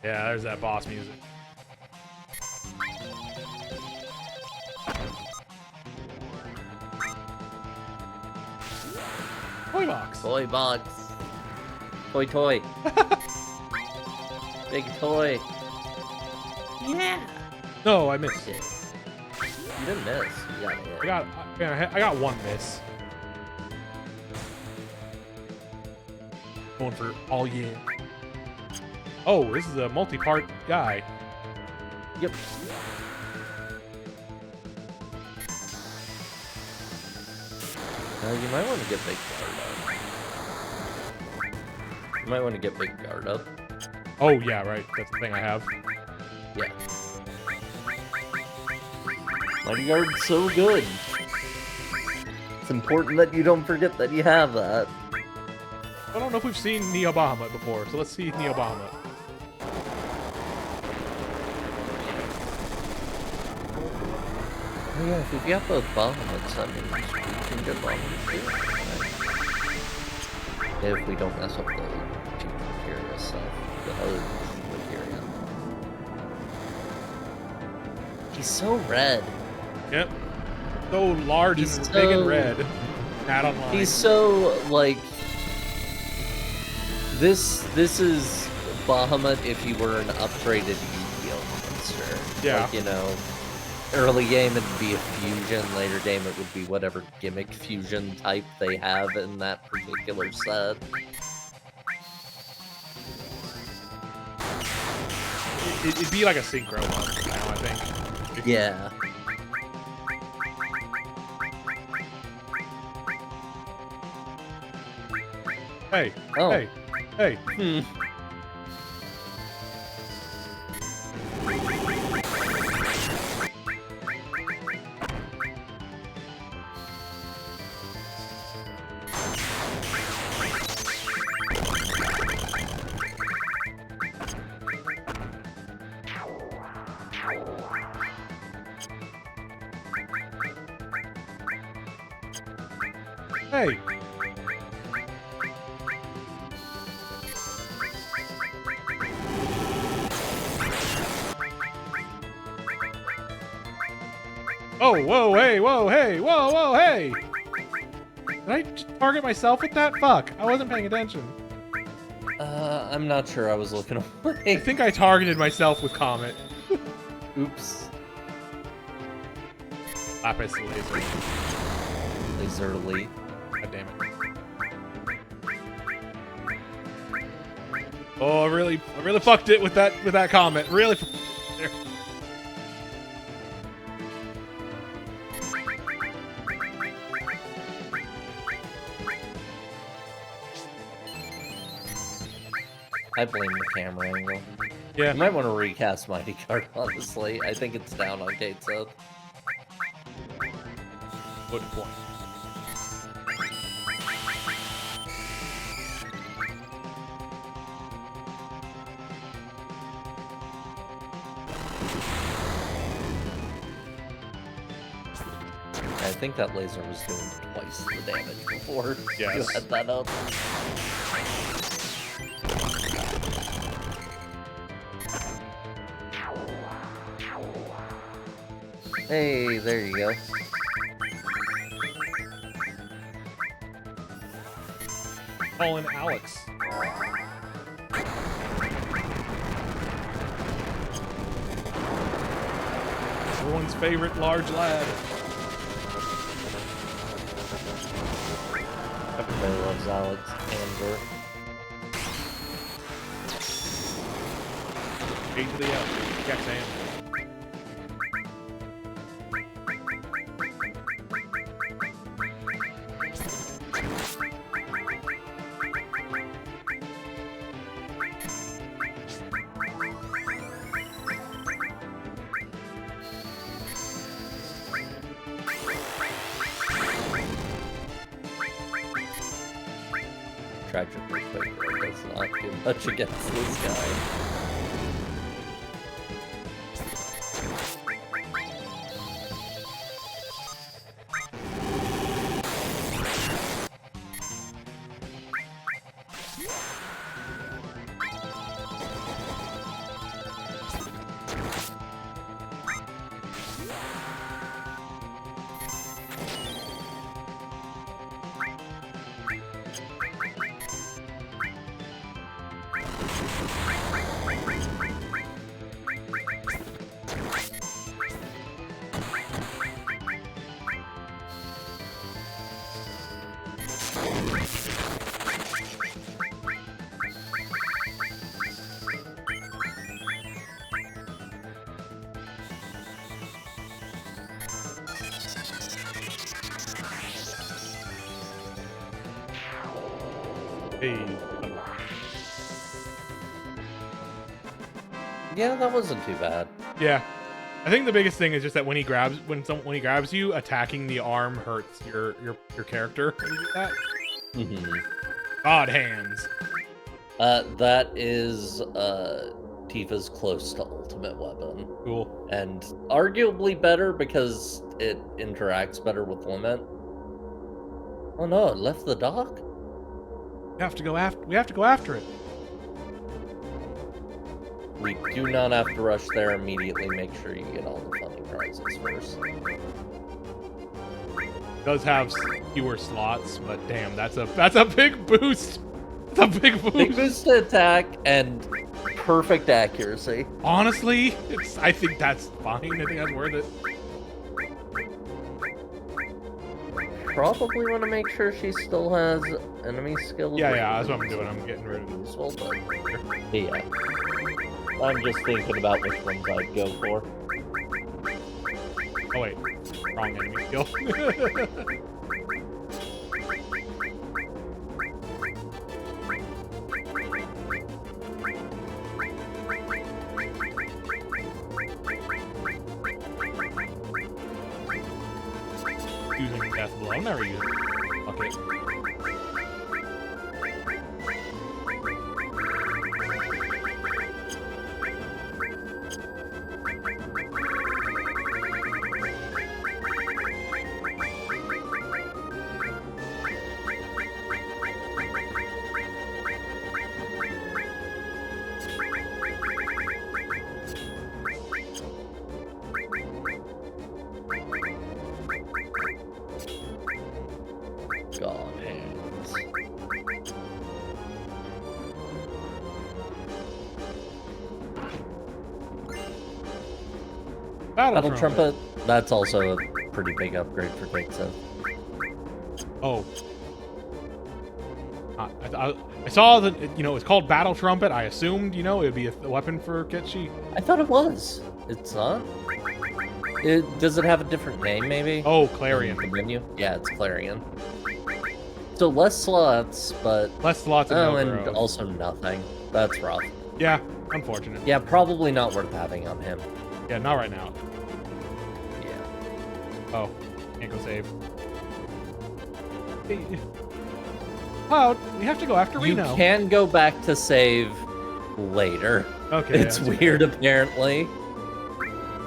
Yeah, there's that boss music. Toy box. Toy box. Toy toy. Big toy. Yeah. No, I missed. You didn't miss. You got it. I got one miss. Going for all yin. Oh, this is a multi-part guy. Yep. You might want to get big guard up. You might want to get big guard up. Oh, yeah, right. That's the thing I have. Yeah. Mighty Guard's so good. It's important that you don't forget that you have that. I don't know if we've seen Neo Bahamut before, so let's see Neo Bahamut. Oh yeah, if we've got both Bahamuts, that means we can get Bahamut too. Right? If we don't mess up the Team Materia stuff. The other Team Materia. He's so red. Yep. So large He's and big and so- red. Not online. He's so, like... This is Bahamut if he were an upgraded Yu-Gi-Oh monster. Yeah. Like, you know, early game it'd be a fusion, later game it would be whatever gimmick fusion type they have in that particular set. It'd be like a synchro monster now, I think. Yeah. Hey, Oh. hey, hey. Hmm. Hey. Oh, whoa, hey, whoa, hey, whoa, whoa, hey! Did I just target myself with that? Fuck, I wasn't paying attention. I'm not sure, I was looking I away. think I targeted myself with Comet. Oops. Lapis laser. Laserly. God damn it. Oh, I really fucked it with that comment. Really. There. I blame the camera angle. Yeah. You might want to recast Mighty Guard, honestly. I think it's down on Kate Seth. Good point. I think that laser was doing twice the damage before you Yes. had that up. Hey, there you go. Calling Alex. Everyone's favorite large lad. Everybody loves Alex Amber. A to the L. Jack Sam. Tragically, Quaker does not do much against this guy. Hey. Yeah, that wasn't too bad. Yeah. I think the biggest thing is just that when he grabs you, attacking the arm hurts your character when you do that. Mm-hmm. God hands. That is Tifa's close to ultimate weapon. Cool. And arguably better because it interacts better with Limit. Oh no, it left the dock? We have to go after it. We do not have to rush there immediately. Make sure you get all the funny prizes first. It does have fewer slots, but damn, that's a big boost. That's a big boost. Big boost to attack and perfect accuracy. Honestly, I think that's fine. I think that's worth it. Probably want to make sure she still has enemy skills. Yeah, that's what I'm doing. I'm getting rid of it. Useful, but yeah. I'm just thinking about which ones I'd go for. Oh wait, wrong enemy skill. Using death blow. I'm never using it. Okay. God hands. Battle Trumpet. That's also a pretty big upgrade for Kixo. Oh. I saw that, it's called Battle Trumpet. I assumed, it would be a weapon for Ketchi. I thought it was. It's not. Does it have a different name, maybe? Oh, Clarion. The menu? Yeah, it's Clarion. So less slots, but... Less slots and no and arrows. also nothing. That's rough. Yeah, unfortunate. Yeah, probably not worth having on him. Yeah, not right now. Yeah. Oh, can't go save. Cloud, we have to go after You Reno. can go back to save later. Okay. It's weird, apparently.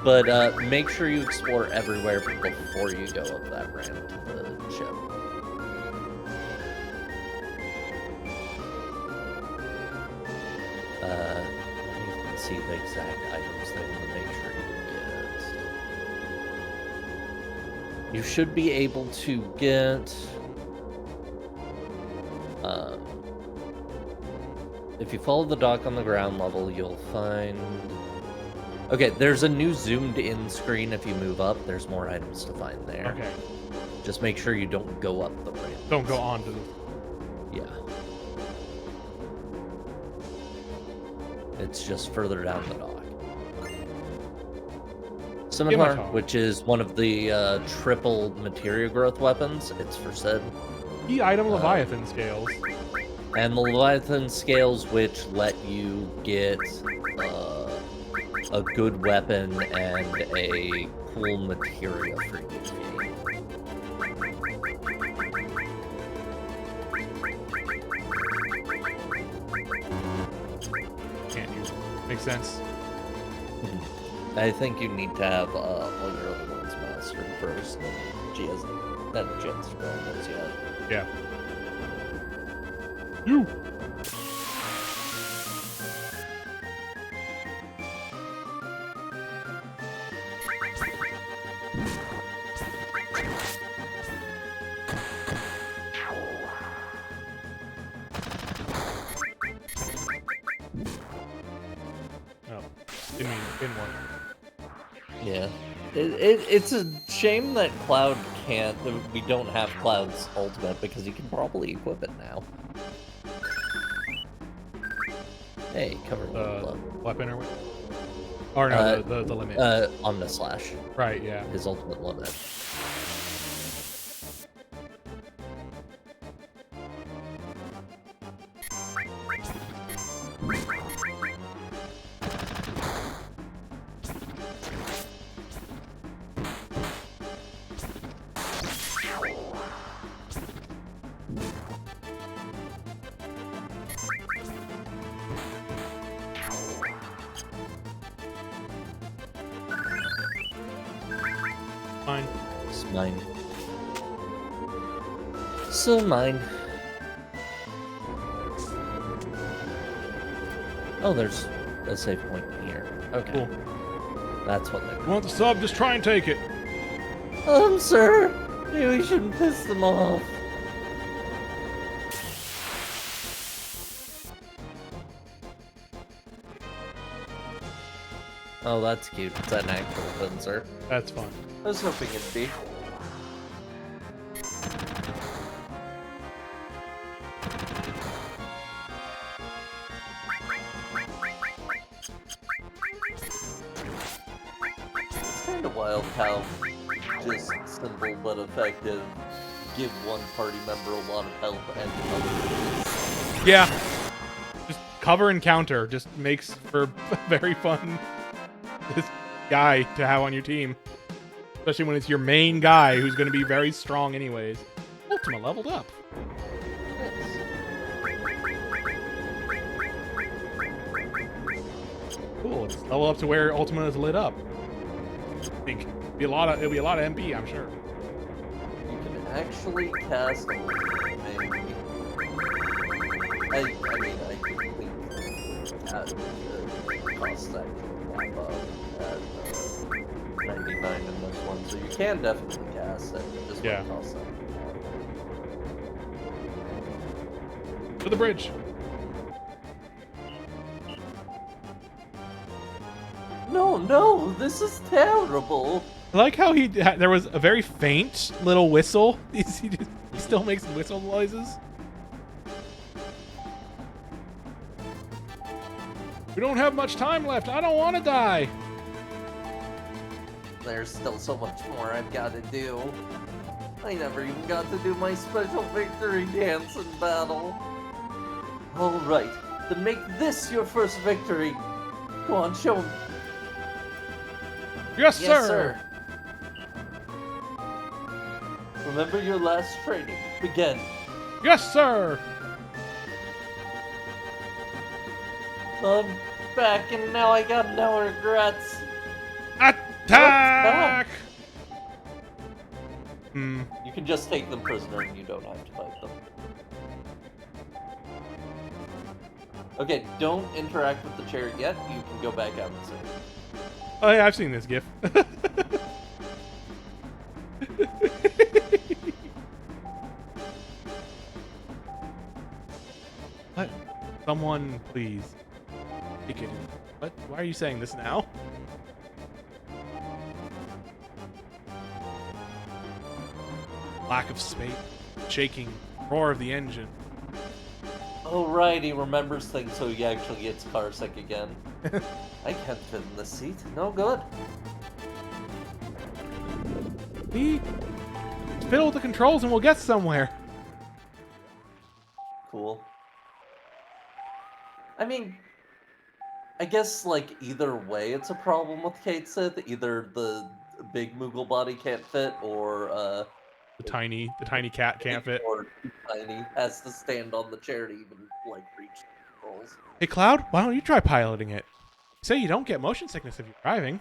But make sure you explore everywhere before you go up that ramp to the ship. You can see the exact items they want to make sure you get. You should be able to get... if you follow the dock on the ground level, you'll find... Okay, there's a new zoomed-in screen. If you move up, there's more items to find there. Okay. Just make sure you don't go up the ramp. Don't go on to the... Yeah. It's just further down the dock. Scimitar, which is one of the triple materia growth weapons. It's for Sid. Key item Leviathan scales. And the Leviathan scales, which let you get a good weapon and a cool materia for UV. Can't use it. Makes sense. I think you need to have all your other ones mastered first, and she hasn't had a chance to learn those yet. Yeah. You. Oh, didn't work. Yeah. It's a shame that Cloud can't, that we don't have Cloud's ultimate, because he can probably equip it now. Hey, cover the weapon or what? Or no, the limit. Omnislash. Right, yeah. His ultimate limit. It's mine. So mine. Oh, there's a save point here. Okay. Cool. That's what You want the sub? Just try and take it. Sir, maybe we shouldn't piss them off. Oh, that's cute. It's an actual Windsor. That's fun. I was hoping it'd be. It's kind of wild how just simple but effective give one party member a lot of help and others. Yeah. Just cover and counter just makes for very fun this guy to have on your team. Especially when it's your main guy who's going to be very strong anyways. Ultima leveled up. Cool. Let's level up to where Ultima is lit up. I think it'll be a lot of MP, I'm sure. You can actually cast maybe. I mean, I think that costs actually pop up at 99 in this one, so you can definitely cast it. Just Yeah. won't cost that. To the bridge. No, this is terrible. I like how there was a very faint little whistle. He still makes whistle noises. We don't have much time left. I don't want to die. There's still so much more I've got to do. I never even got to do my special victory dance in battle. Alright, then make this your first victory. Go on, show him. Yes, Yes, sir. sir. Remember your last training. Begin. Yes, sir. I'm back and now I got no regrets. Attack! Hmm. You can just take them prisoner and you don't have to fight them. Okay, don't interact with the chair yet. You can go back out and save. Oh yeah, I've seen this GIF. What? Someone, please. Take it. What? Why are you saying this now? Lack of space. Shaking. Roar of the engine. Oh right, he remembers things so he actually gets carsick again. I can't fit in the seat. No good. See? Just fiddle with the controls and we'll get somewhere. Cool. I mean, I guess, like, either way it's a problem with Kate Sith. Either the big Moogle body can't fit, or, The tiny cat can't fit. or too tiny has to stand on the chair to even, like, reach the controls. Hey Cloud, why don't you try piloting it? Say you don't get motion sickness if you're driving.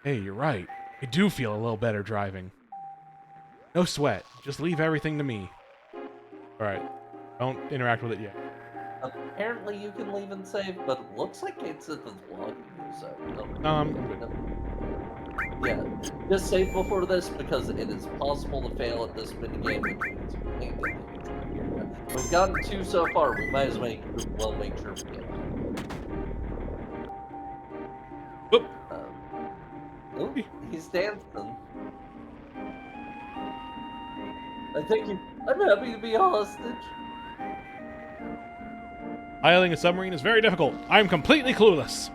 Hey, you're right. I do feel a little better driving. No sweat. Just leave everything to me. Alright. Don't interact with it yet. Apparently you can leave and save, but it looks like Kate Sith is blocking you, so... No, I'm good. Yeah, just save before this, because it is possible to fail at this minigame, which means we can't get it. We've gotten 2 so far, we might as well make sure we get it. Whoop. Oh, he's dancing. I'm happy to be a hostage. Piloting a submarine is very difficult. I'm completely clueless.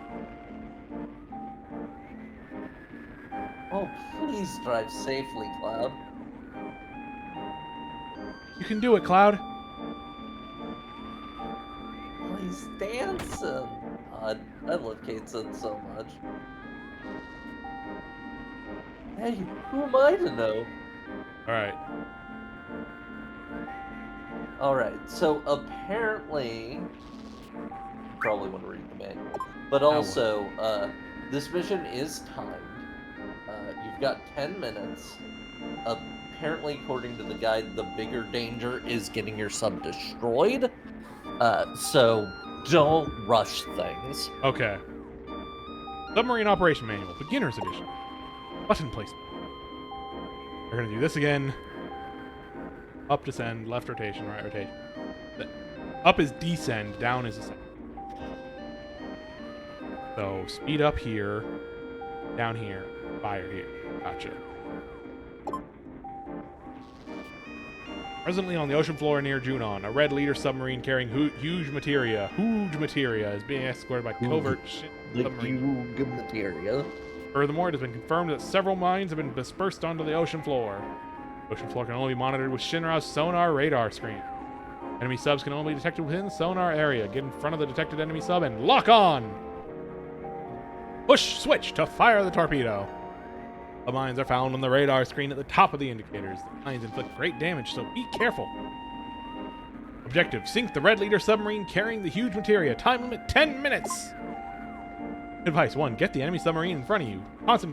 Oh, please drive safely, Cloud. You can do it, Cloud. Oh, he's dancing. God, I love Kate Sith so much. Hey, who am I to know? Alright. Alright, so apparently... Probably want to read the manual. But also, this mission is timed. You've got 10 minutes. Apparently, according to the guide, the bigger danger is getting your sub destroyed. So don't rush things. Okay. Submarine Operation Manual, Beginner's Edition. Button placement. We're gonna do this again. Up, descend, left rotation, right rotation. Up is descend, down is ascend. So speed up here, down here, fire here. Gotcha. Presently on the ocean floor near Junon, a red leader submarine carrying huge materia is being escorted by covert submarine. Huge materia. Furthermore, it has been confirmed that several mines have been dispersed onto the ocean floor. The ocean floor can only be monitored with Shinra's sonar radar screen. Enemy subs can only be detected within the sonar area. Get in front of the detected enemy sub and lock on! Push switch to fire the torpedo. The mines are found on the radar screen at the top of the indicators. The mines inflict great damage, so be careful. Objective, sink the red leader submarine carrying the huge materia. Time limit 10 minutes! Advice 1, get the enemy submarine in front of you.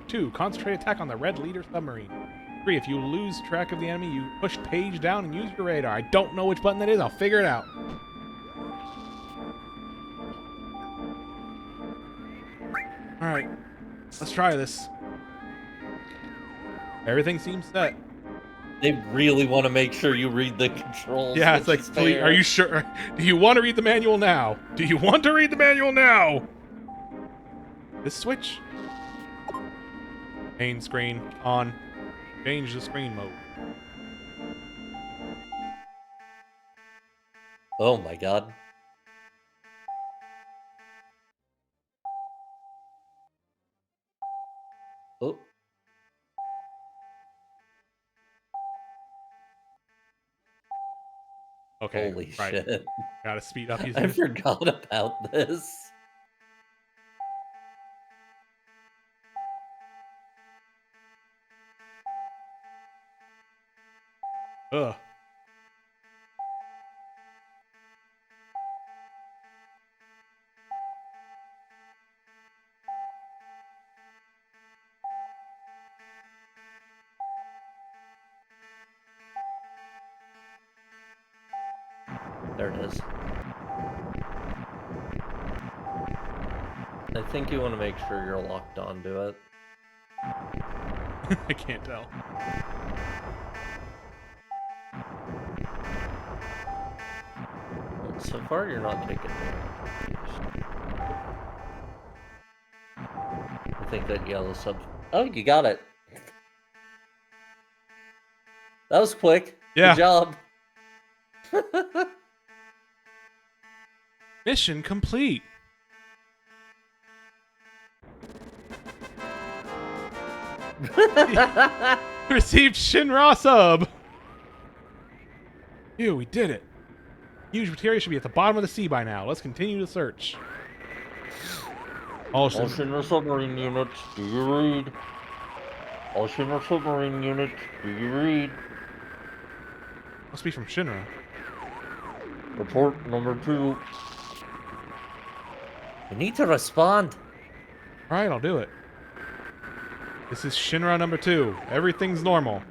2, concentrate attack on the red leader submarine. 3, if you lose track of the enemy, you push page down and use your radar. I don't know which button that is, I'll figure it out. Alright, let's try this. Everything seems set. They really want to make sure you read the controls. Yeah, it's like, please, are you sure? Do you want to read the manual now? Do you want to read the manual now? This switch. Main screen on. Change the screen mode. Oh my god. Oh. Okay. Holy right. shit. Gotta speed up. I forgot about this. Ugh. There it is. I think you want to make sure you're locked onto it. I can't tell. So far, you're not taking damage. I think that yellow sub. Oh, you got it. That was quick. Yeah. Good job. Mission complete. Received Shinra sub. Ew, we did it. Huge materia should be at the bottom of the sea by now. Let's continue the search. All Shinra submarine units, do you read? All Shinra submarine units, do you read? Must be from Shinra. Report number 2. You need to respond. Alright, I'll do it. This is Shinra number 2. Everything's normal.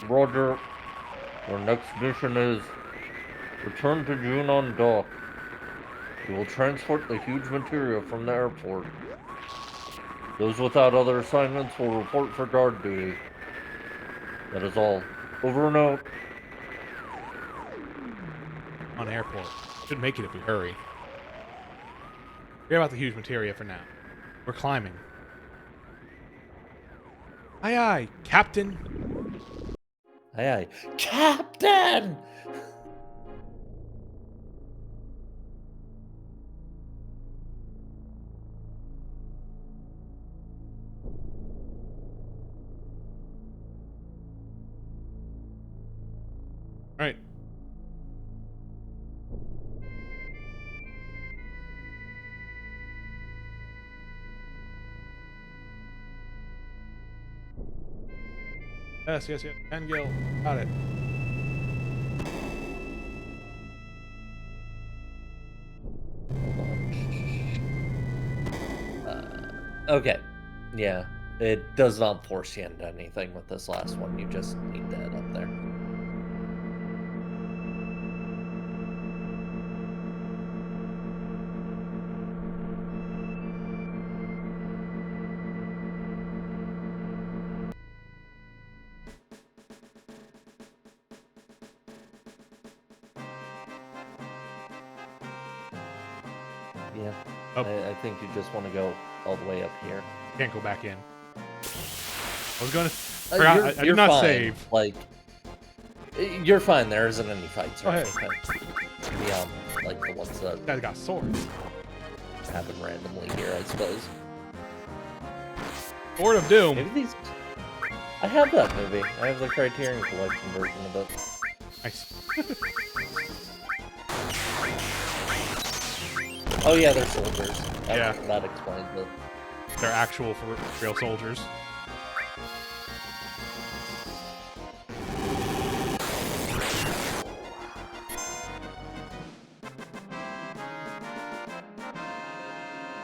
Roger. Your next mission is return to Junon dock. You will transport the huge materia from the airport. Those without other assignments will report for guard duty. That is all. Over and out. On airport. Should make it if we hurry. Forget about the huge materia for now. We're climbing. Aye aye, Captain. Aye aye. Captain! Alright. Yes. Angel. Got it. Okay. Yeah. It does not force you into anything with this last one. You just need to head up there. Yeah, Oh. I think you just want to go all the way up here. Can't go back in. I was gonna. I You're did not fine. save. Like, you're fine. There isn't any fights or Go ahead. anything beyond like the ones that Guys got swords. happen randomly here, I suppose. Sword of Doom. Maybe these. I have that movie. I have the Criterion Collection version of it. Nice. Oh yeah, they're soldiers. Yeah. That explains it. They're actual for real soldiers.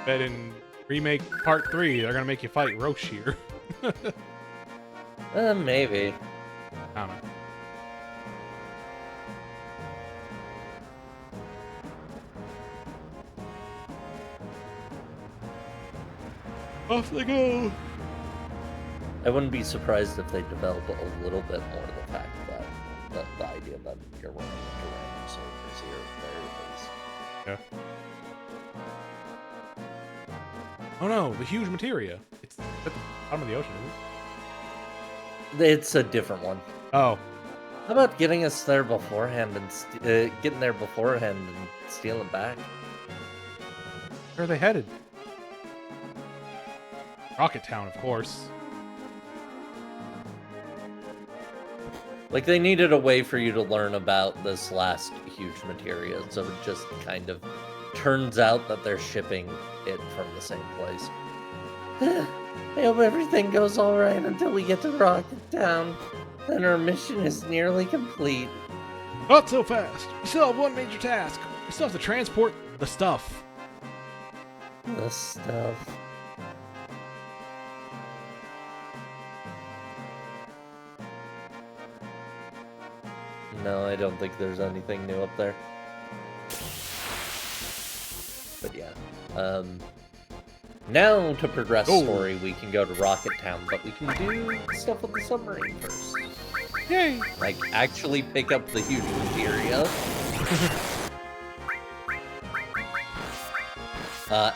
Bet in remake part 3, they're gonna make you fight Roshir. Maybe. I don't know. Off they go. I wouldn't be surprised if they develop a little bit more of the fact that the idea that you're running into random soldiers here at the very least. Yeah. Oh no, the huge materia. It's at the bottom of the ocean, isn't It's a different one. it? Oh, How about getting us there beforehand and getting there beforehand and stealing back? where are they headed? Rocket Town, of course. Like, they needed a way for you to learn about this last huge materia, so it just kind of turns out that they're shipping it from the same place. I hope everything goes alright until we get to Rocket Town. Then our mission is nearly complete. Not so fast. We still have one major task. We still have to transport the stuff. The stuff. No, I don't think there's anything new up there. But yeah. Now to progress story, we can go to Rocket Town, but we can do stuff with the submarine first. Yay! Like, actually pick up the huge materia.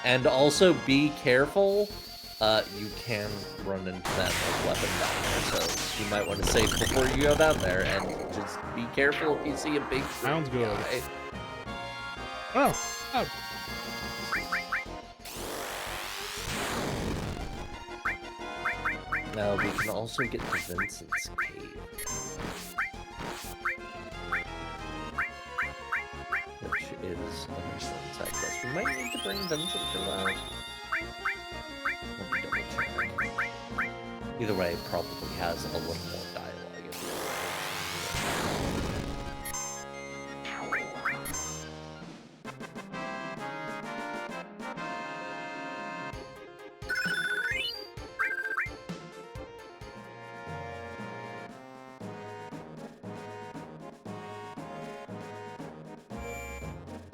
And also be careful. You can run into that weapon down there, so you might want to save before you go down there, and just be careful if you see a big Sounds good. guy. Oh, oh. Now we can also get to Vincent's cave, which is an insurance side quest. We might need to bring Vincent for that. Let me double check. Either way, it probably has a little more dialogue in it.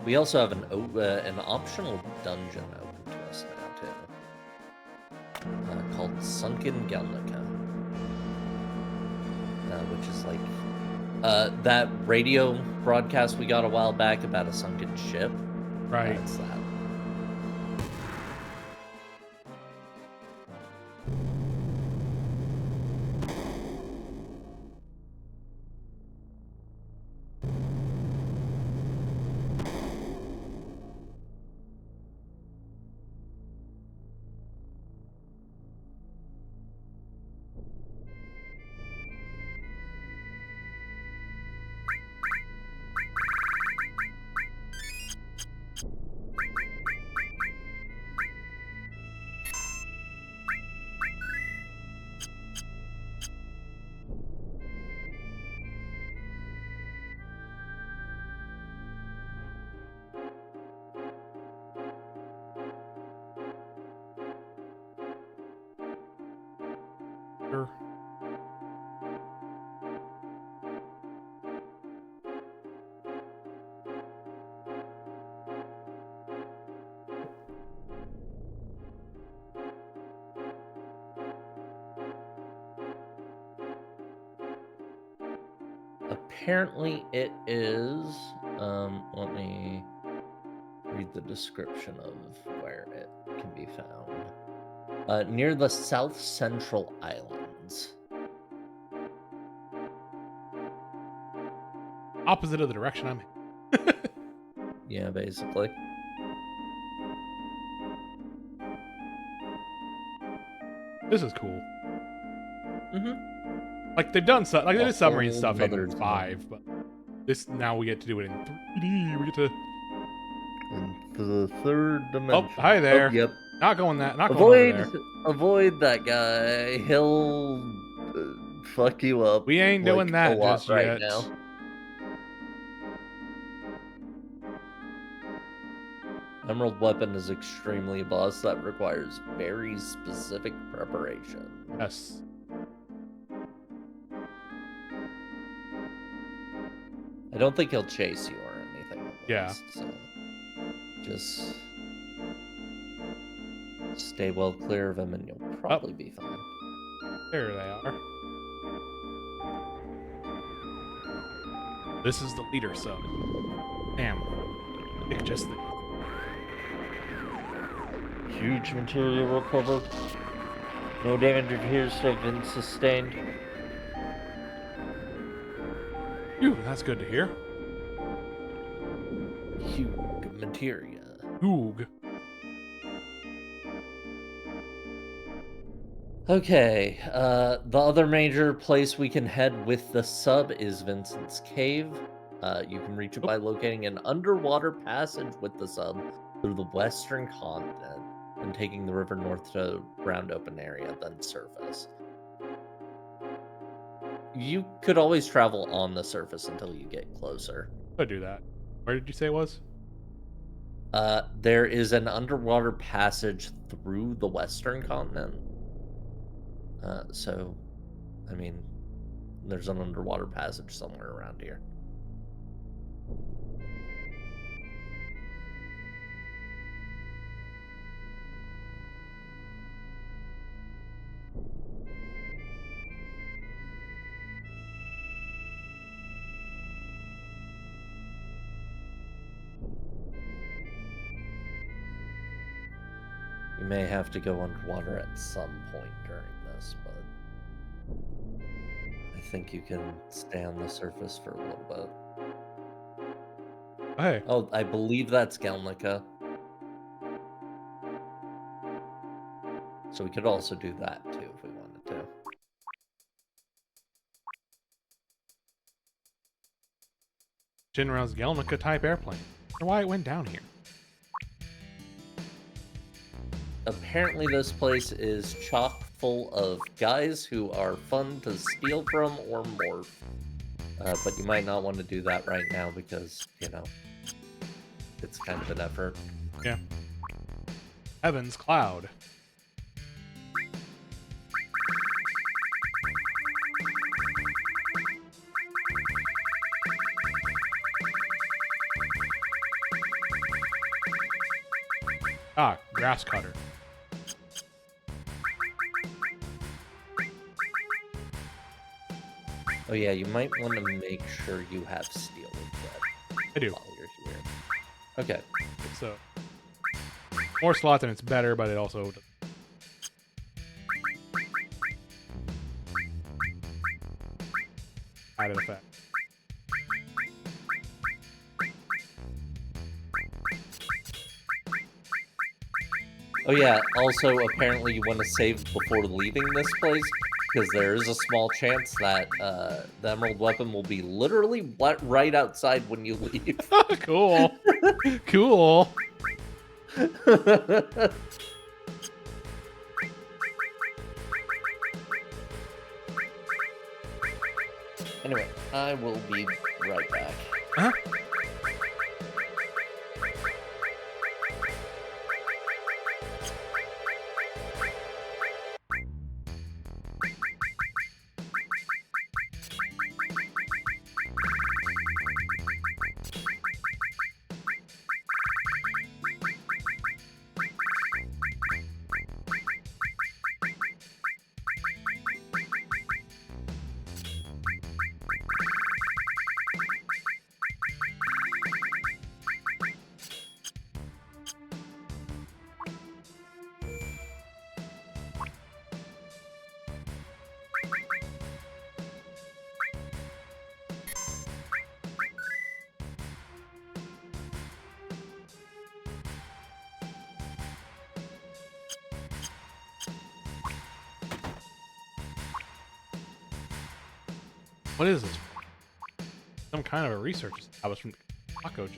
We also have an optional dungeon open to us now too, called Sunken Gelnica, which is like that radio broadcast we got a while back about a sunken ship. Right. That's that. Sure. Apparently it is. Let me read the description of where it can be found. Near the South Central Islands. Opposite of the direction I'm in. Yeah, basically. This is cool. Mm-hmm. Like they've done like they A did submarine whole stuff in other zone. 5, but this now we get to do it in 3D. We get to. Into the third Oh, dimension. hi there. Oh, yep. Not going that. Not going over there. Avoid that guy. He'll fuck you up. We ain't doing like, that a lot just right yet. now. Emerald weapon is extremely a boss that requires very specific preparation. Yes. I don't think he'll chase you or anything. At Yeah. least, so just stay well clear of him and you'll probably be fine. There they are. This is the leader sub. Damn. Pick just the. Huge material recovered. No damage appears to have been sustained. Phew, that's good to hear. Huge materia. Oog. Okay, the other major place we can head with the sub is Vincent's Cave. You can reach it by locating an underwater passage with the sub through the western continent and taking the river north to round open area, then surface. You could always travel on the surface until you get closer. I'll do that. Where did you say it was? There is an underwater passage through the western continent. So, I mean, there's an underwater passage somewhere around here. You may have to go underwater at some point during this, but I think you can stay on the surface for a little bit. Hey. Oh, I believe that's Galnica. So we could also do that too if we wanted to. Shinra's Gelnica type airplane. I wonder why it went down here. Apparently this place is chock full of guys who are fun to steal from or morph. But you might not want to do that right now because, you know, it's kind of an effort. Yeah. Heaven's Cloud. Ah, grass cutter. Oh yeah, you might want to make sure you have steel equipped I do. while you're here. Okay. So more slots and it's better, but it also added effect. Oh yeah, also apparently you want to save before leaving this place, because there is a small chance that the emerald weapon will be literally right outside when you leave. Cool. Cool. Anyway, I will be right back. Huh? What is this? Some kind of a research establishment. Taco J.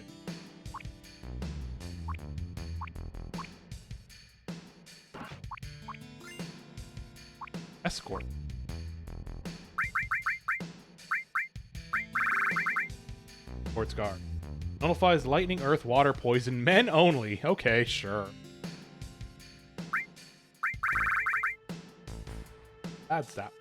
Escort. Sports guard. Nullifies lightning, earth, water, poison. Men only. Okay, sure. Bad stat.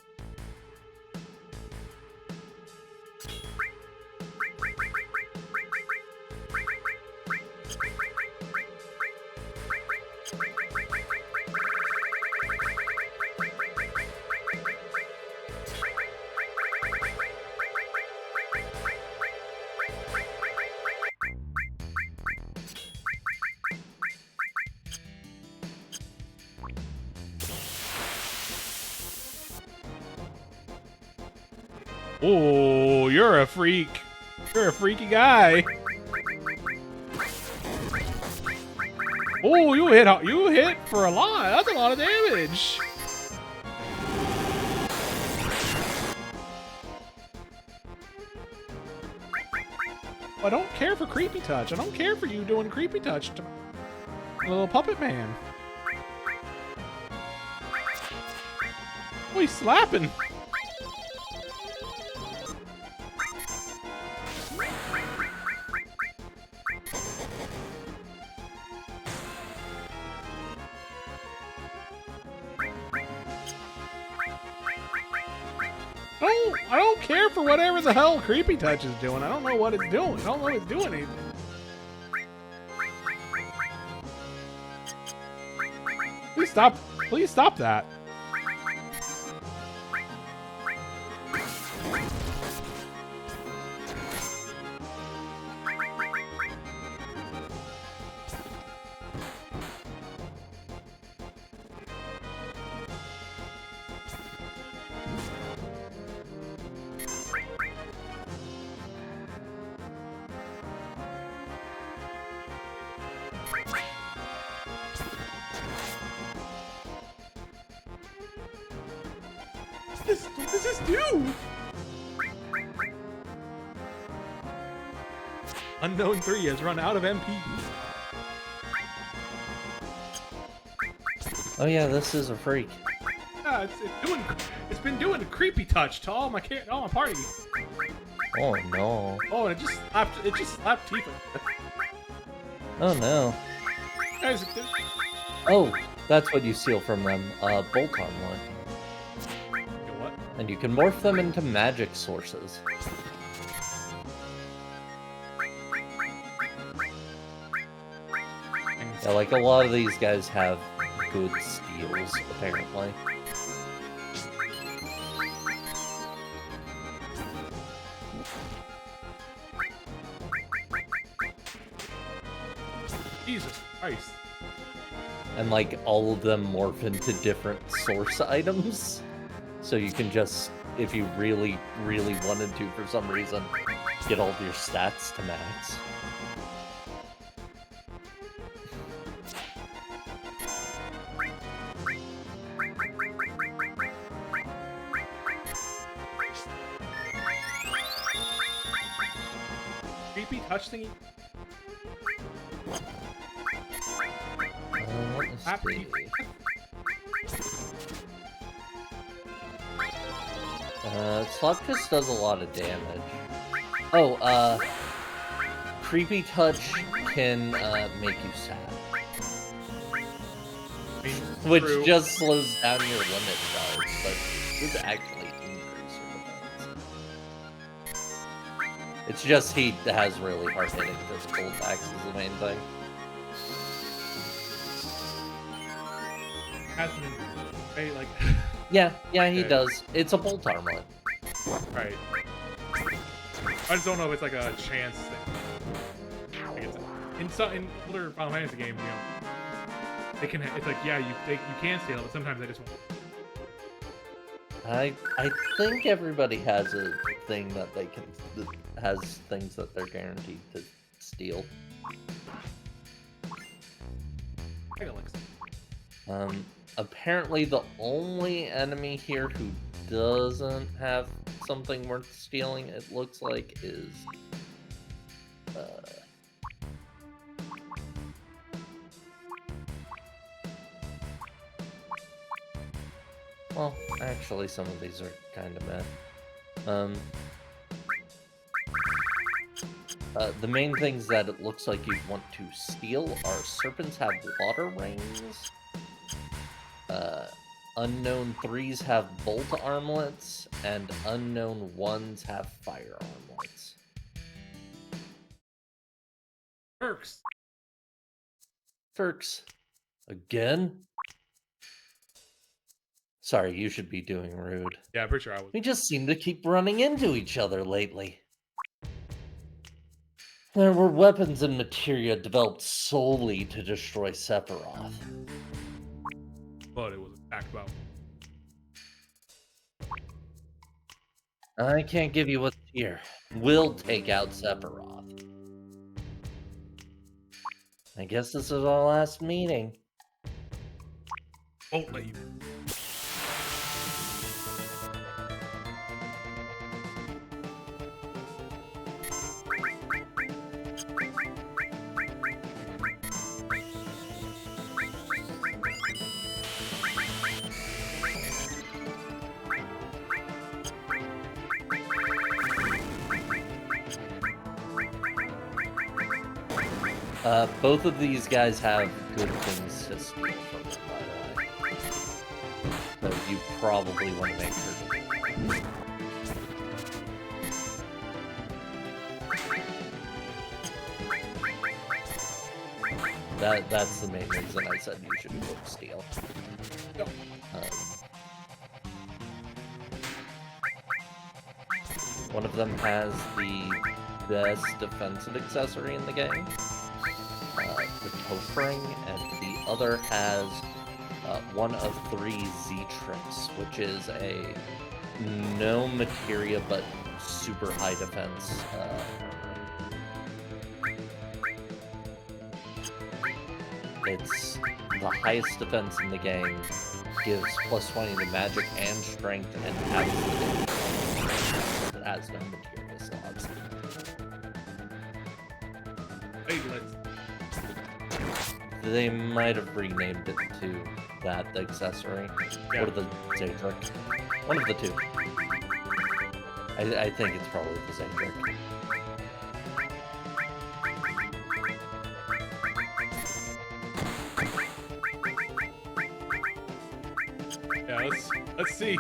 Oh, you're a freak. You're a freaky guy. Oh, you hit for a lot. That's a lot of damage. I don't care for creepy touch. I don't care for you doing creepy touch to my little puppet man. Oh, he's slapping. I don't care for whatever the hell Creepy Touch is doing. I don't know what it's doing. I don't know if it's doing anything. Please stop. Please stop that. What does this do? Unknown 3 has run out of MP. Oh yeah, this is a freak. Yeah, it's been doing a creepy touch to all my party. Oh no. Oh, and it just slapped Tifa. Oh no. Guys, Oh, that's what you steal from them. Bolt armor. what? And you can morph them into magic sources. Yeah, like a lot of these guys have good steals, apparently. Jesus Christ. And like all of them morph into different source items. So you can just, if you really, really wanted to for some reason, get all of your stats to max. Creepy touch thingy. Let me see. Slap just does a lot of damage. Oh, Creepy Touch can make you sad. Which True. just slows down your limit charge, but does actually increase your defense. It's just he has really hard hitting physical attacks is the main thing. Right, like, Yeah, he Okay. does. It's a bolt armlet. right. I just don't know if it's like a chance thing. Like in older Final Fantasy games, you know, they can. It's like, yeah, you can steal it, but sometimes they just won't. I think everybody has a thing that they can that has things that they're guaranteed to steal. Like, Apparently the only enemy here who doesn't have something worth stealing, it looks like, is... well, actually, some of these are kind of meh. The main things that it looks like you'd want to steal are serpents have water rings, unknown 3s have bolt armlets, and unknown 1s have fire armlets. Ferks. Again? Sorry, you should be doing rude. Yeah, I'm pretty sure I was. We just seem to keep running into each other lately. There were weapons and materia developed solely to destroy Sephiroth. But it was attacked about. I can't give you what's here. We'll take out Sephiroth. I guess this is our last meeting. Won't let you. Both of these guys have good things to steal from them, by the way. So you probably want to make sure to do that. That's the main reason I said you should go steal. One of them has the best defensive accessory in the game, the toe ring, and the other has one of 3 Z-Tricks, which is a no materia but super high defense It's the highest defense in the game, gives +20 to magic and strength, and has no materia slots. They might have renamed it to that, the accessory. Yeah. Or the Z-Trick. One of the two. I think it's probably the Z-Trick. Yeah, let's see.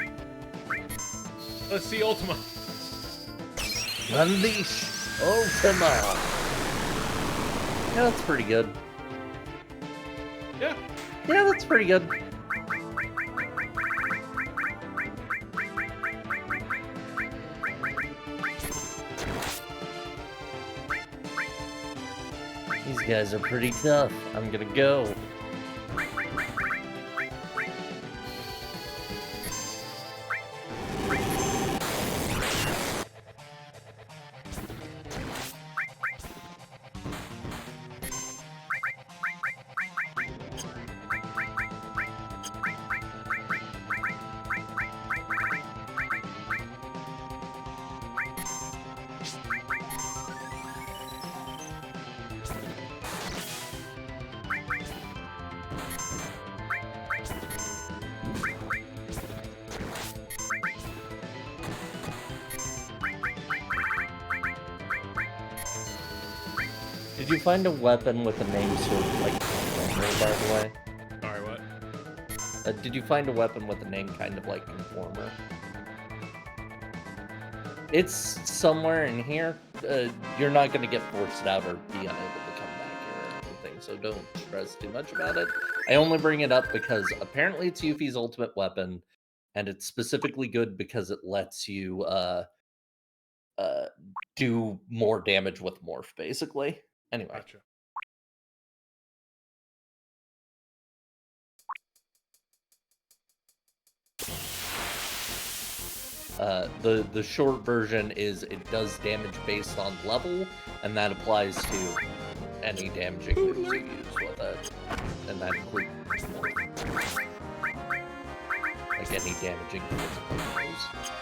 Let's see Ultima. Unleash Ultima! Yeah, that's pretty good. Yeah. Yeah, that's pretty good. These guys are pretty tough. I'm gonna go. Did you find a weapon with a name sort of like Conformer, by the way? Sorry, what? Did you find a weapon with a name kind of like Conformer? It's somewhere in here. You're not going to get forced out or be unable to come back here or anything, so don't stress too much about it. I only bring it up because apparently it's Yuffie's ultimate weapon, and it's specifically good because it lets you do more damage with Morph, basically. Anyway. Gotcha. The short version is it does damage based on level, and that applies to any damaging moves you use with it. And that includes Morph. any damaging physical blows.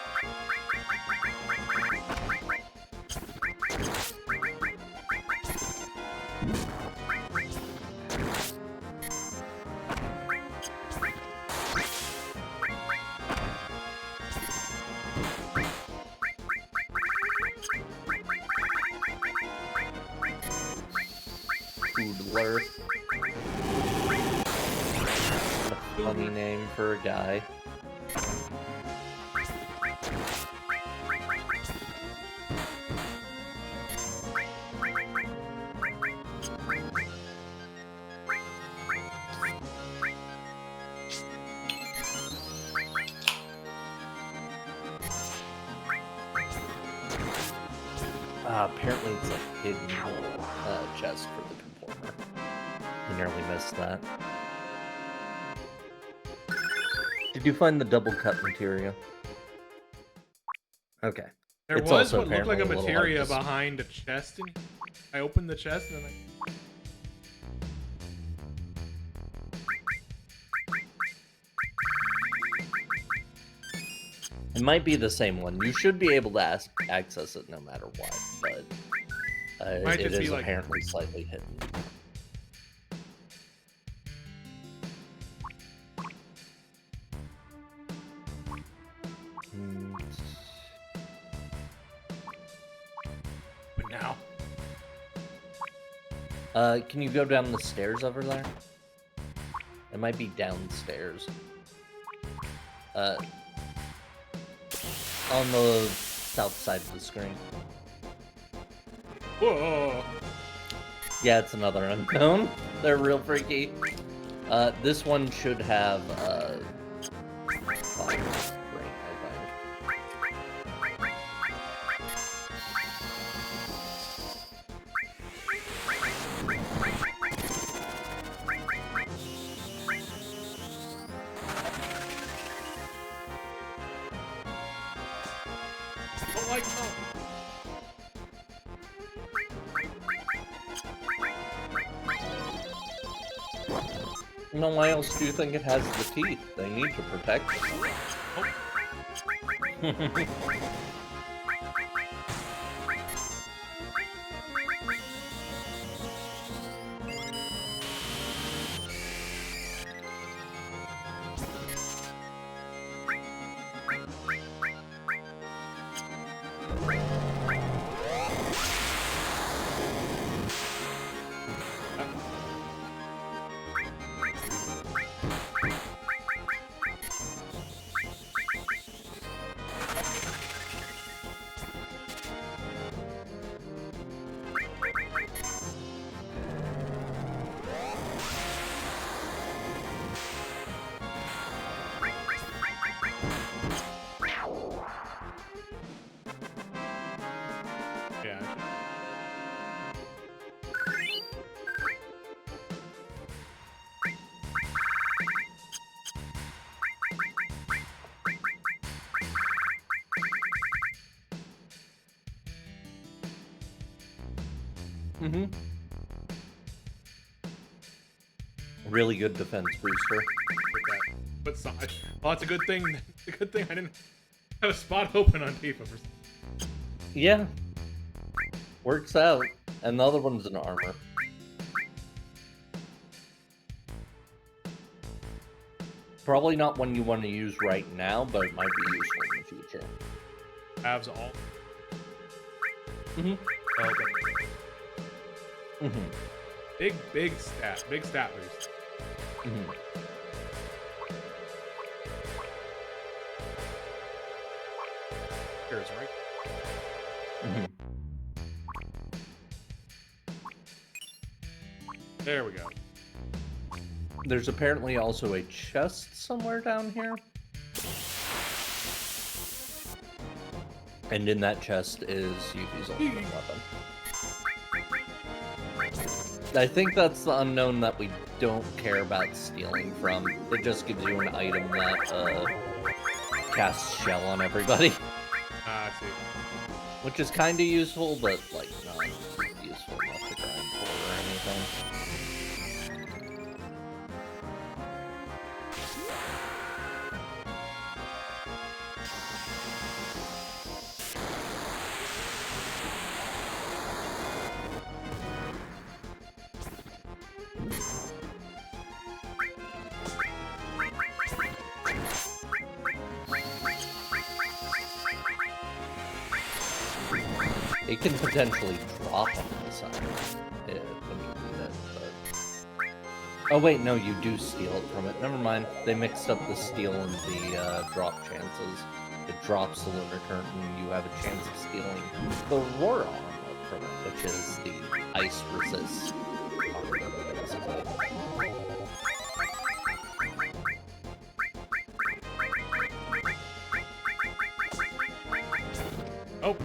Foodler. A funny name for a guy. Apparently it's a hidden chest for the performer. I nearly missed that. Did you find the double cut materia? Okay. There It's was also what looked like a apparently a little materia hard to behind a chest, and I opened the chest, and then It might be the same one. You should be able to access it no matter what, but Might it just be, is like- apparently slightly hidden. but now. Can you go down the stairs over there? It might be downstairs. On the south side of the screen. Whoa! Yeah, it's another unknown. They're real freaky. This one should have fire ring, I think. Don't like no. No, why else do you think it has the teeth? They need to protect it. Yeah. Mm-hmm. Really good defense booster. But so, well, it's a good thing. It's a good thing I didn't have a spot open on Tifa for. Yeah. Works out. And the other one's an armor. Probably not one you want to use right now, but it might be useful in the future. Halves all. Mm-hmm. Oh, okay. Mm-hmm. Big stat boost. Mm-hmm. Here's right. Mm-hmm. There we go. There's apparently also a chest somewhere down here. And in that chest is Yuki's ultimate weapon. I think that's the unknown that we don't care about stealing from. It just gives you an item that casts shell on everybody. I see. Which is kind of useful, but like not useful enough to grind for or anything. It can potentially drop on the side when you need it, but... Oh wait, no, you do steal it from it. Never mind. They mixed up the steal and the drop chances. It drops the lunar current and you have a chance of stealing the Aurora armor from it, which is the ice resist armor, basically. Oh.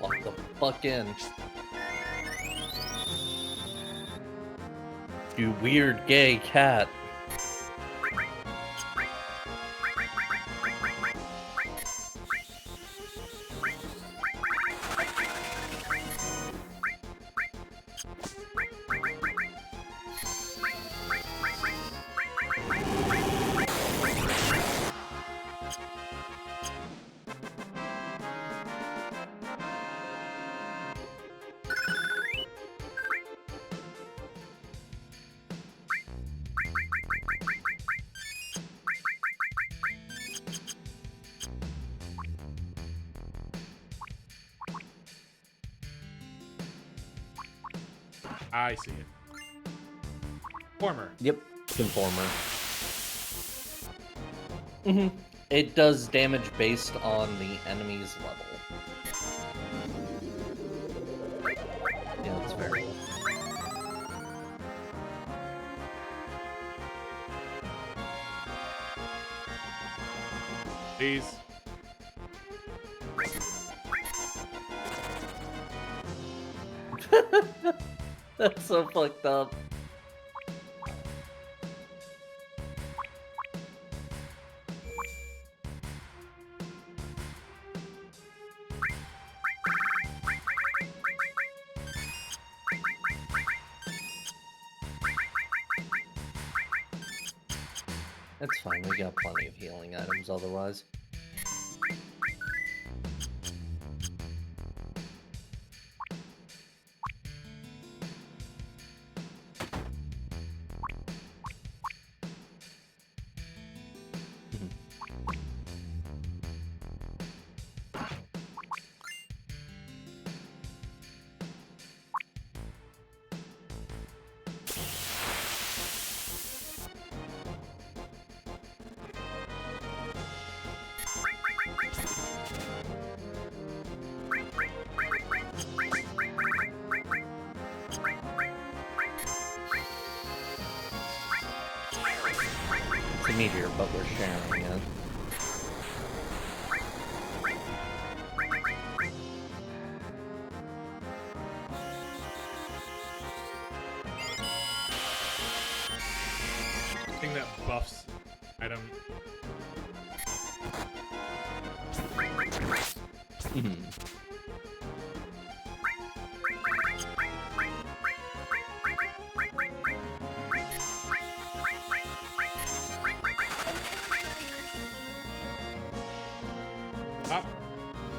Lock the fuck in. You weird gay cat. I see it. Former. Yep, Conformer. It does damage based on the enemy's level. Yeah, that's fair. Please. That's so fucked up. That's fine, we got plenty of healing items otherwise. It's a meteor, but we're sharing it. Thing that buffs item. Stop.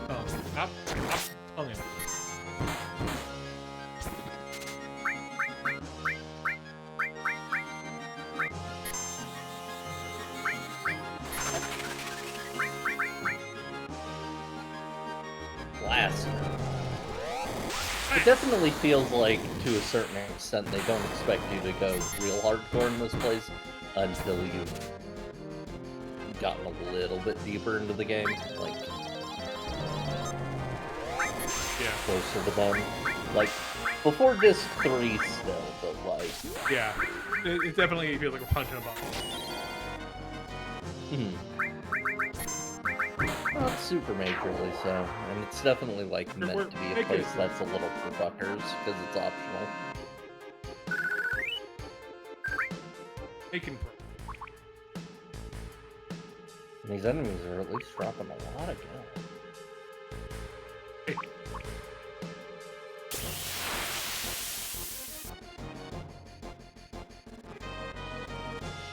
Oh, stop. Stop. Okay. Blast. It definitely feels like, to a certain extent, they don't expect you to go real hardcore in this place until you've gotten a little bit deeper into the game, like Yeah. closer to them. Like, before Disc 3 still, but like... Yeah. It definitely feels like we're punching a button. Not super majorly so, and it's definitely like We're meant to be a making place it- that's a little for fuckers, because it's optional. Making And these enemies are at least dropping a lot of gun. Hey.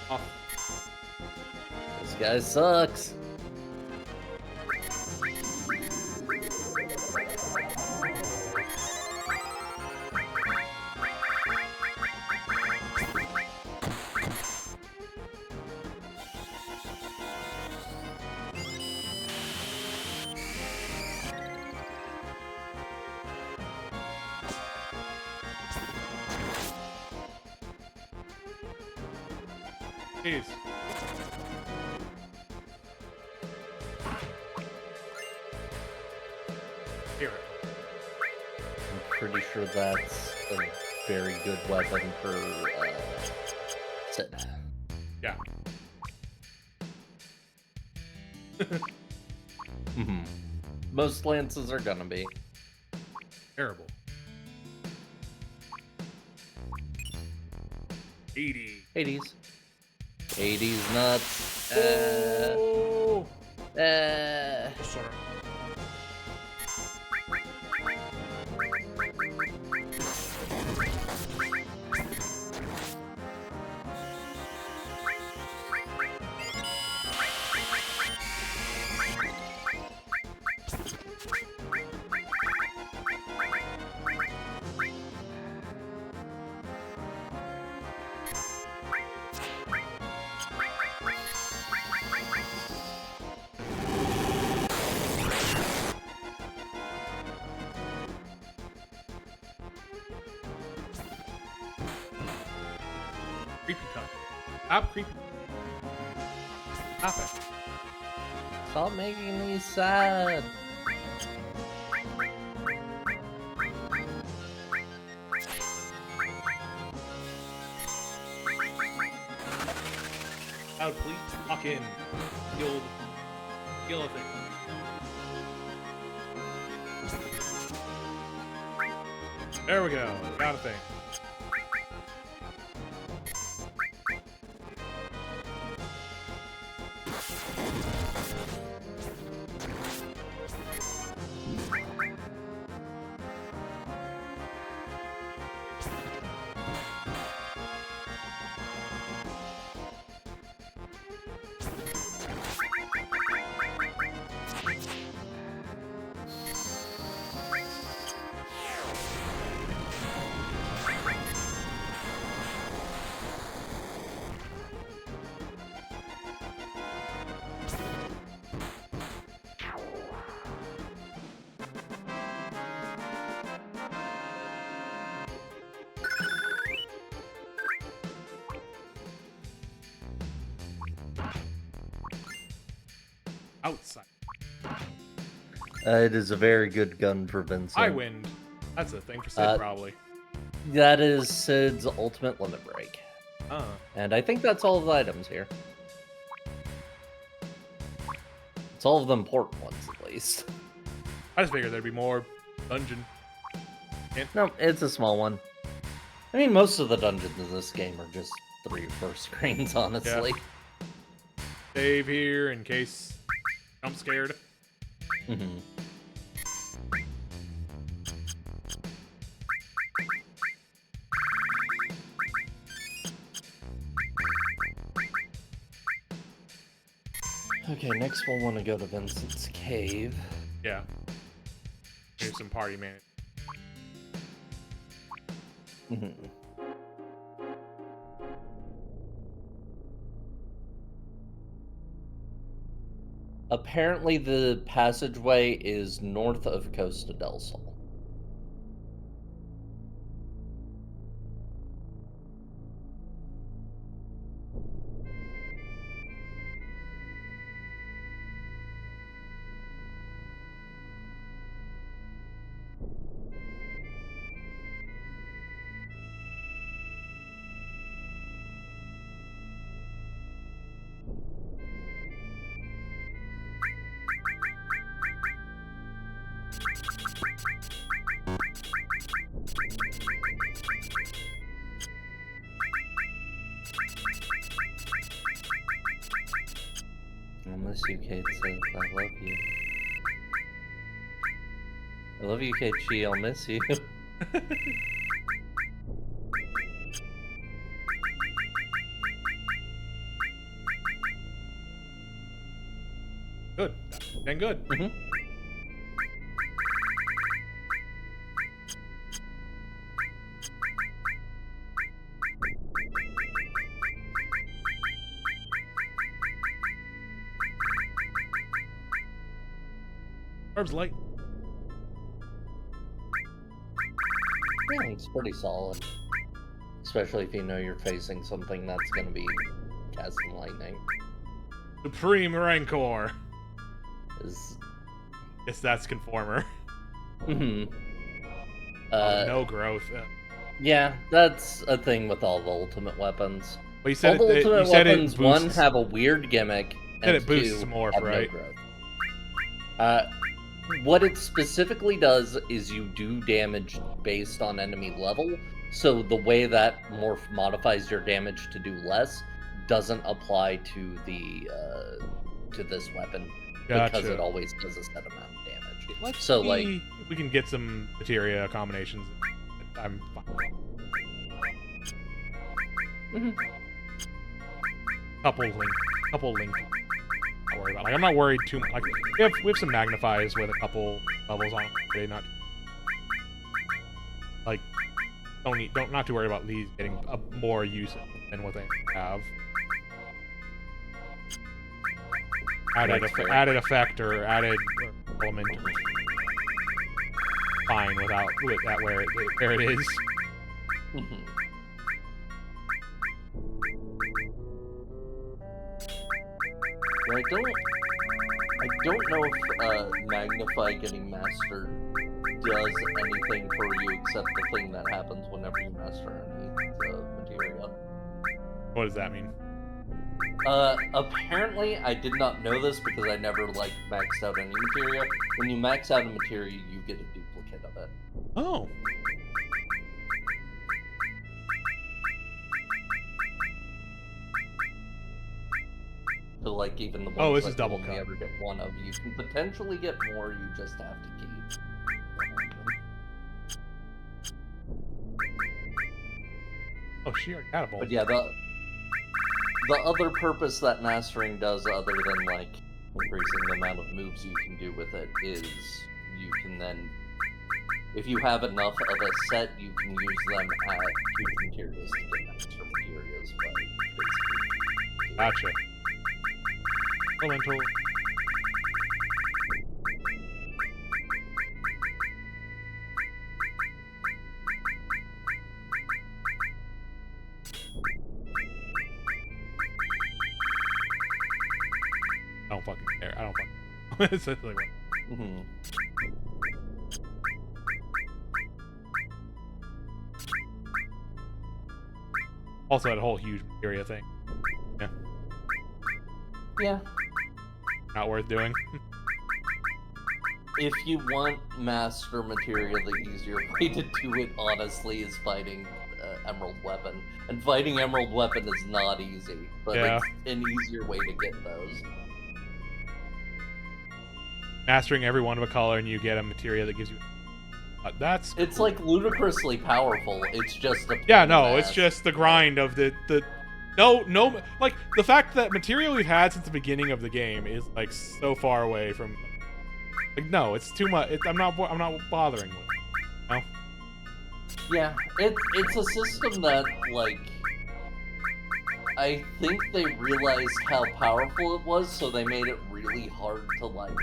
Off. This guy sucks. Jeez. Here. I'm pretty sure that's a very good weapon for Sid. Yeah. Mm-hmm. Most lances are gonna be. Terrible. 80. 80s. 80s nuts. Oh! Sorry. Creepy tongue. Stop creepy. Stop it. Stop making me sad. Cloud, please lock in. Kill a thing. There we go. Got a thing. Outside. It is a very good gun for Vincent. High wind. That's a thing for Sid, probably. That is Sid's ultimate limit break. And I think that's all of the items here. It's all of the important ones, at least. I just figured there'd be more dungeon. No, it's a small one. I mean, most of the dungeons in this game are just 3 or 4 screens, honestly. Yeah. Save here in case I'm scared. Mm-hmm. Okay, next we'll want to go to Vincent's cave. Yeah. Here's some party man. Mm-hmm. Apparently, the passageway is north of Costa del Sol. I'll miss you, Kate says, I love you. I love you, Kate Chi, I'll miss you. Good. Then good. Mm-hmm. Herb's light. Yeah, it's pretty solid. Especially if you know you're facing something that's going to be casting lightning. Supreme Rancor. Is Guess that's Conformer. mhm. No growth. Yeah, that's a thing with all the ultimate weapons. Well, you All said the you ultimate said it weapons, one, boosts. have a weird gimmick, Said and it boosts two, morph, have no right? growth. What it specifically does is you do damage based on enemy level, so the way that morph modifies your damage to do less doesn't apply to the to this weapon because it Gotcha. always does a set amount of damage. Let's So, see like, if we can get some materia combinations. I'm fine. mhm. Couple link. Not worried about. Like, I'm not worried too much. Like, we have some magnifies with a couple levels on them. Already, not like not too worried about these getting more use than what they have. Added effect or added element. Fine without with that where it is. Mhm. Yeah, I don't know if Magnify getting mastered does anything for you except the thing that happens whenever you master any materia. What does that mean? Apparently, I did not know this because I never, like, maxed out any materia. When you max out a materia, you get a duplicate of it. Oh. So, like, even the ones Oh, this that is double you only cut. ever get one of, you can potentially get more, you just have to keep. Oh, she already had a bolt. But yeah, the other purpose that mastering does, other than, like, increasing the amount of moves you can do with it, is you can then, if you have enough of a set, you can use them at huge materials to get extra materials. But Gotcha. Elemental. I don't fucking care. I don't fucking. It's just like what? mhm. Also, that whole huge materia thing. Yeah, Yeah. not worth doing. If you want master materia, the easier way to do it, honestly, is fighting Emerald Weapon. And fighting Emerald Weapon is not easy, but Yeah. it's an easier way to get those. Mastering every one of a color and you get a materia that gives you. That's. It's like ludicrously powerful. It's just a Yeah, pain no, in it's the just the grind of the. No, like the fact that material we've had since the beginning of the game is like so far away from. Like, no, it's too much. I'm not bothering with it. No. Yeah, it's a system that, like, I think they realized how powerful it was, so they made it really hard to, like,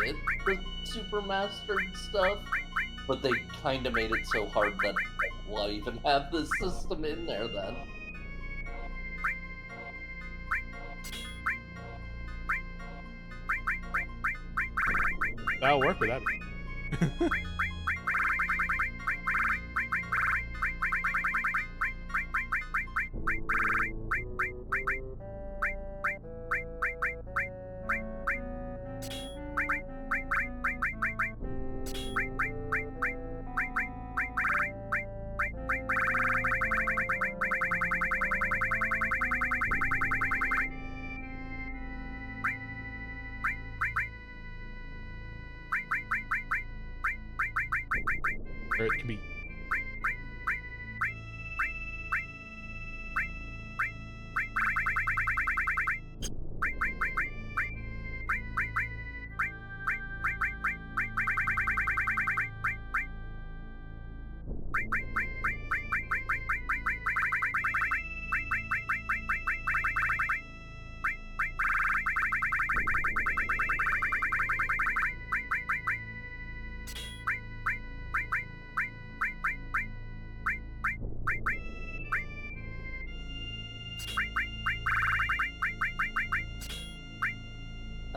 get the super mastered stuff, but they kind of made it so hard that, like, why even have this system in there then? That'll work with that. Or it can be.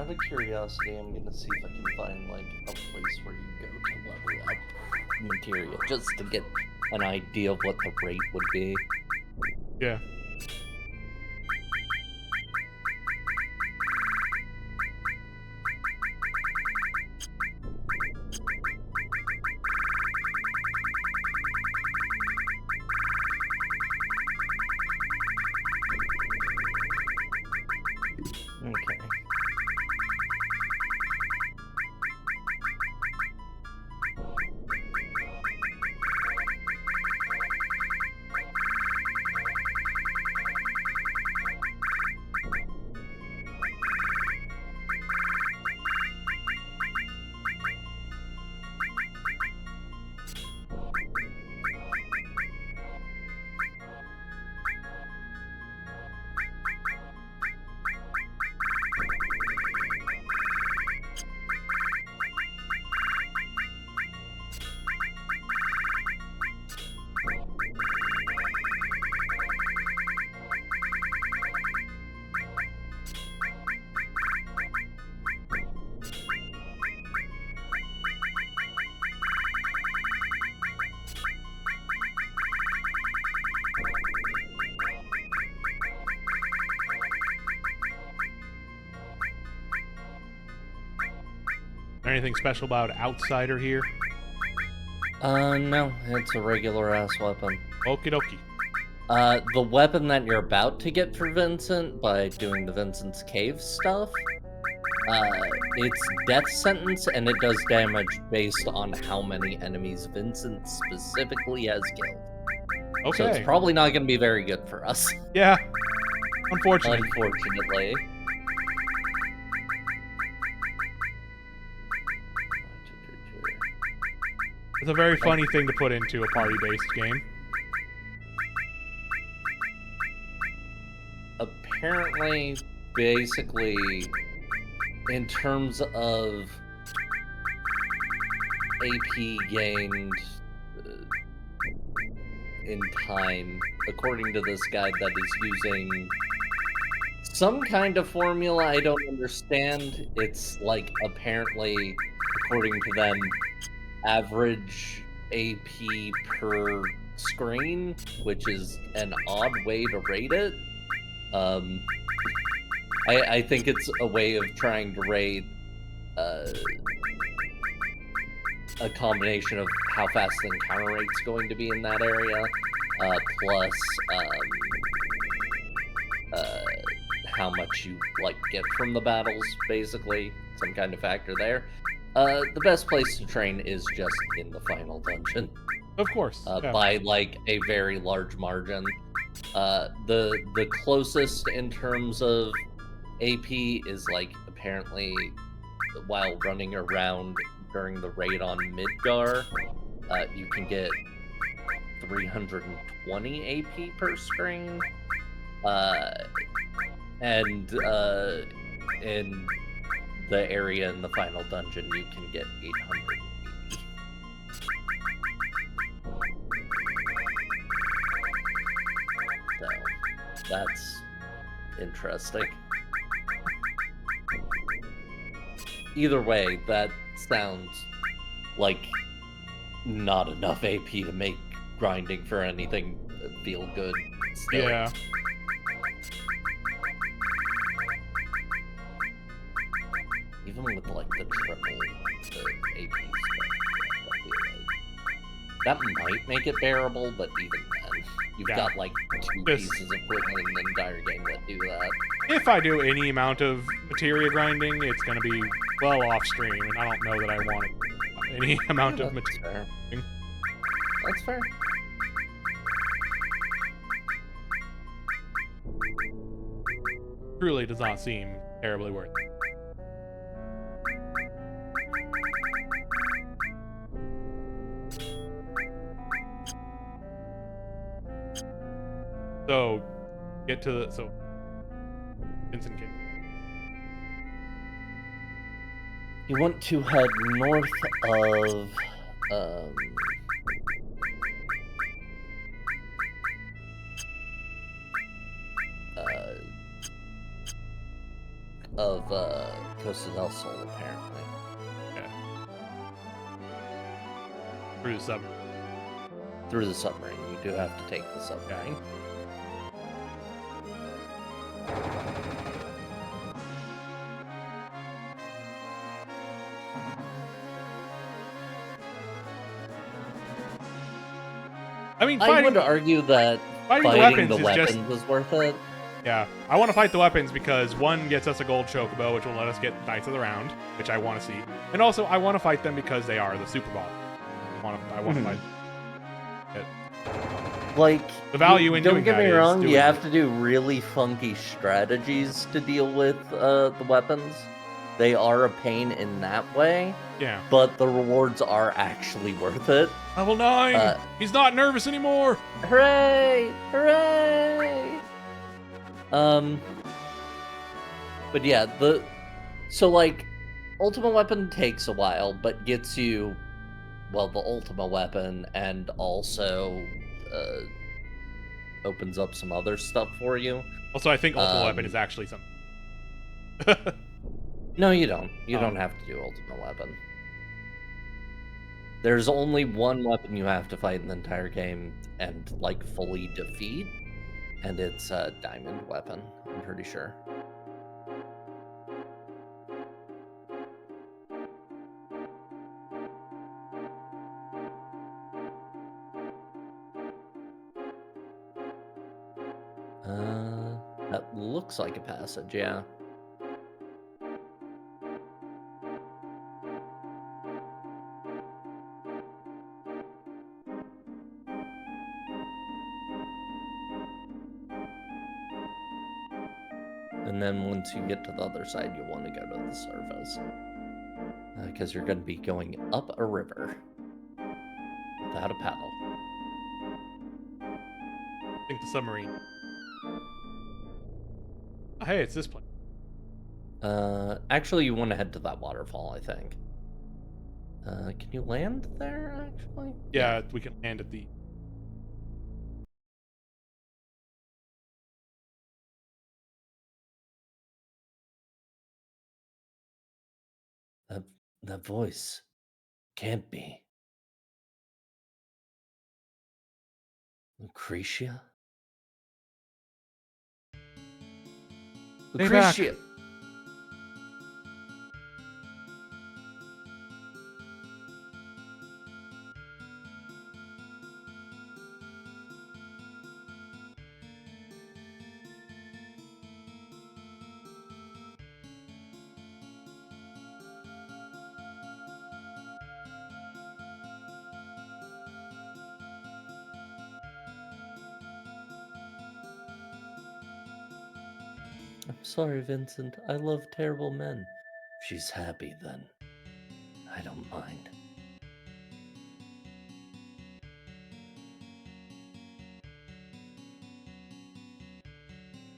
Out of curiosity, I'm gonna see if I can find like a place where you go to level up materia, just to get an idea of what the rate would be. Yeah. Okay. Anything special about Outsider here? No, it's a regular ass weapon. Okie dokie. The weapon that you're about to get for Vincent by doing the Vincent's Cave stuff, it's death sentence and it does damage based on how many enemies Vincent specifically has killed. Okay. So it's probably not going to be very good for us. Yeah. Unfortunately. Unfortunately. It's a very funny thing to put into a party-based game. Apparently, basically, in terms of AP gained in time, according to this guide that is using some kind of formula I don't understand. It's like, apparently, according to them, average AP per screen, which is an odd way to rate it. I think it's a way of trying to rate a combination of how fast the encounter rate's going to be in that area, plus how much you like get from the battles, basically, some kind of factor there. The best place to train is just in the final dungeon. Of course. Yeah. By like a very large margin. The closest in terms of AP is like apparently while running around during the raid on Midgar, you can get 320 AP per screen. And in the area in the final dungeon, you can get 880. So, that's interesting. Either way, that sounds like not enough AP to make grinding for anything feel good still. Yeah. Even with like the triple the AP stuff, I feel like that might make it bearable, but even then, you've Yeah. got like two This- pieces of equipment in the entire game that do that. If I do any amount of materia grinding, it's going to be well off stream, and I don't know that I want any amount of That's materia. fair. That's fair. Truly does not seem terribly worth it. So, get to the Vincent Cave. You want to head north of Costa del Sol, apparently. Yeah. Through the submarine. Through the submarine. You do have to take the submarine. I mean, I would argue that fighting the fighting weapons the is just- weapons is worth it. Yeah, I want to fight the weapons because one gets us a gold chocobo, which will let us get Knights of the Round, which I want to see, and also I want to fight them because they are the super boss. I want to fight. Like, The value in don't doing get that me is wrong, doing you have it. to do really funky strategies to deal with the weapons. They are a pain in that way, Yeah. but the rewards are actually worth it. Level 9. He's not nervous anymore. Hooray! Hooray! But yeah, so like, Ultima Weapon takes a while, but gets you, well, the Ultima Weapon, and also opens up some other stuff for you. Also, I think Ultimate Weapon is actually something. No, you don't. You don't have to do Ultimate Weapon. There's only one weapon you have to fight in the entire game and, like, fully defeat, and it's a Diamond Weapon, I'm pretty sure. That looks like a passage, yeah. And then once you get to the other side, you'll want to go to the surface. Because you're going to be going up a river without a paddle. I think the submarine. Oh, hey, it's this place. Actually, you want to head to that waterfall, I think. Can you land there, actually? Yeah, we can land at the... That voice can't be. Lucretia? Stay back. Lucretia! I'm sorry, Vincent. I love terrible men. If she's happy, then I don't mind.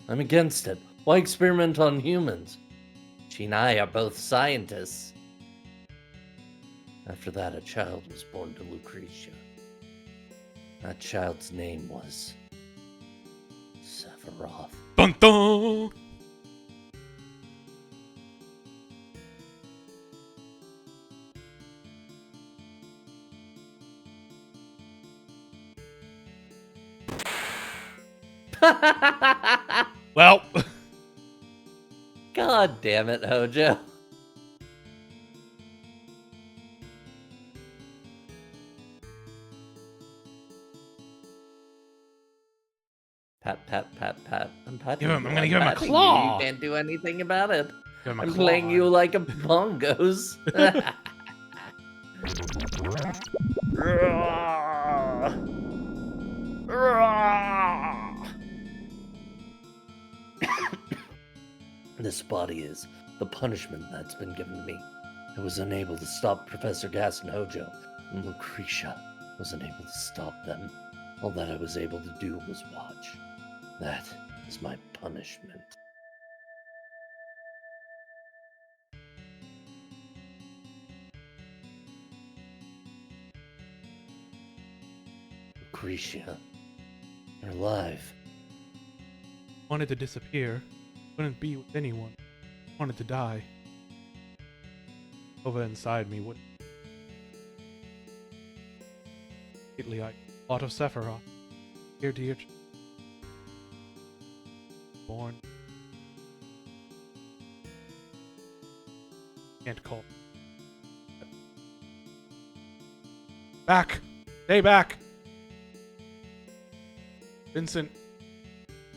I'm against it. Why experiment on humans? She and I are both scientists. After that, a child was born to Lucretia. That child's name was Sephiroth. Dun dun! Well... God damn it, Hojo. Pat, pat, pat, pat. I'm patting I'm you. gonna give him a patting claw. You can't do anything about it. Give him a I'm claw. playing you like a bongos. This body is the punishment that's been given to me. I was unable to stop Professor Gas and Hojo, and Lucretia was unable to stop them. All that I was able to do was watch. That is my punishment. Lucretia, you're alive. Wanted to disappear. Couldn't be with anyone. Wanted to die. over inside me would. Lately, I thought of Sephiroth. Dear, born. Can't call. Back! Stay back! Vincent,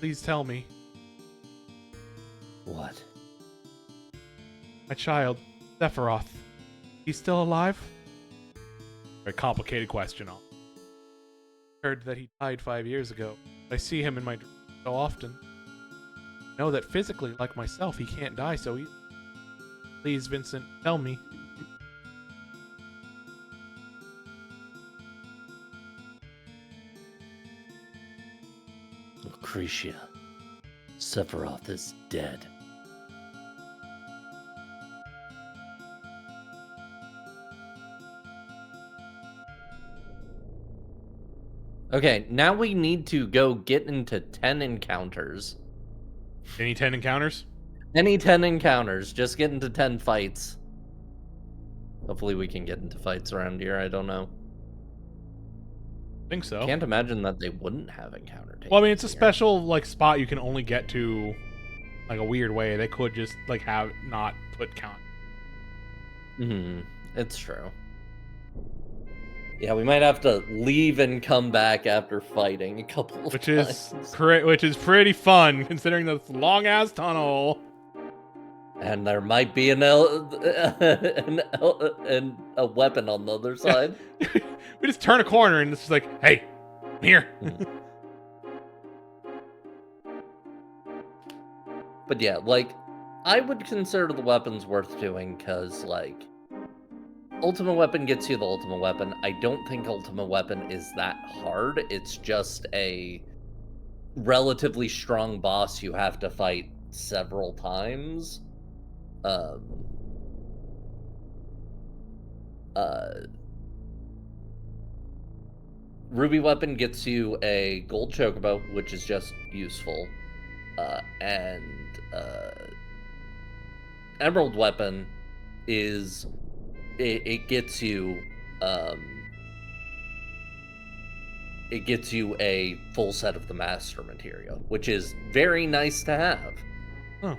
please tell me. What? My child, Sephiroth. He's still alive? Very complicated question. I heard that he died 5 years ago. I see him in my dreams so often. I know that physically, like myself, he can't die so easily. Please, Vincent, tell me. Lucretia, Sephiroth is dead. Okay, now we need to go get into 10 encounters. Any 10 encounters? Any 10 encounters, just get into 10 fights. Hopefully we can get into fights around here, I don't know. I think so. Can't imagine that they wouldn't have encounter tables. Well, I mean, it's a here. special, like, spot you can only get to, like, a weird way. They could just, like, have not put count. It's true. Yeah, we might have to leave and come back after fighting a couple of times. Which is pretty fun, considering this long-ass tunnel. And there might be a weapon on the other side. We just turn a corner and it's just like, hey, I'm here. But yeah, like, I would consider the weapons worth doing because, like, Ultimate Weapon gets you the Ultimate Weapon. I don't think Ultimate Weapon is that hard. It's just a relatively strong boss you have to fight several times. Ruby Weapon gets you a gold chocobo, which is just useful. And Emerald Weapon is... It gets you... it gets you a full set of the Master Material, which is very nice to have. Huh.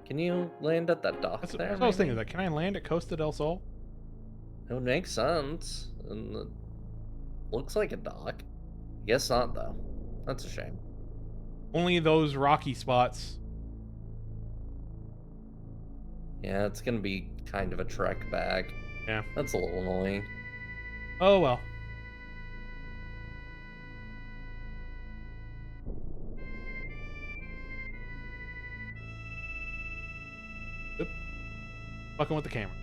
Can you land at that dock That's there? what I was thinking. Like, can I land at Costa del Sol? It would make sense. And it looks like a dock. Guess not, though. That's a shame. Only those rocky spots. Yeah, it's gonna be kind of a trek back. Yeah. That's a little annoying. Oh, well. Oop. Fucking with the camera.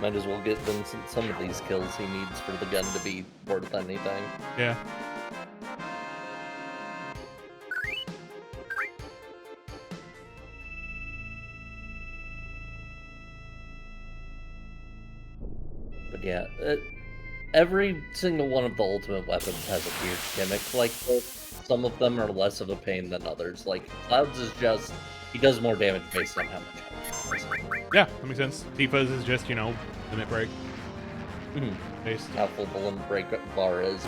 Might as well get Vincent some of these kills he needs for the gun to be worth anything. Yeah. But yeah, every single one of the ultimate weapons has a weird gimmick like this. Some of them are less of a pain than others. Like, Clouds is just... he does more damage based on how much health he has. Yeah, that makes sense. Tifa's is just, you know, limit break. Based. How full the limit break bar is.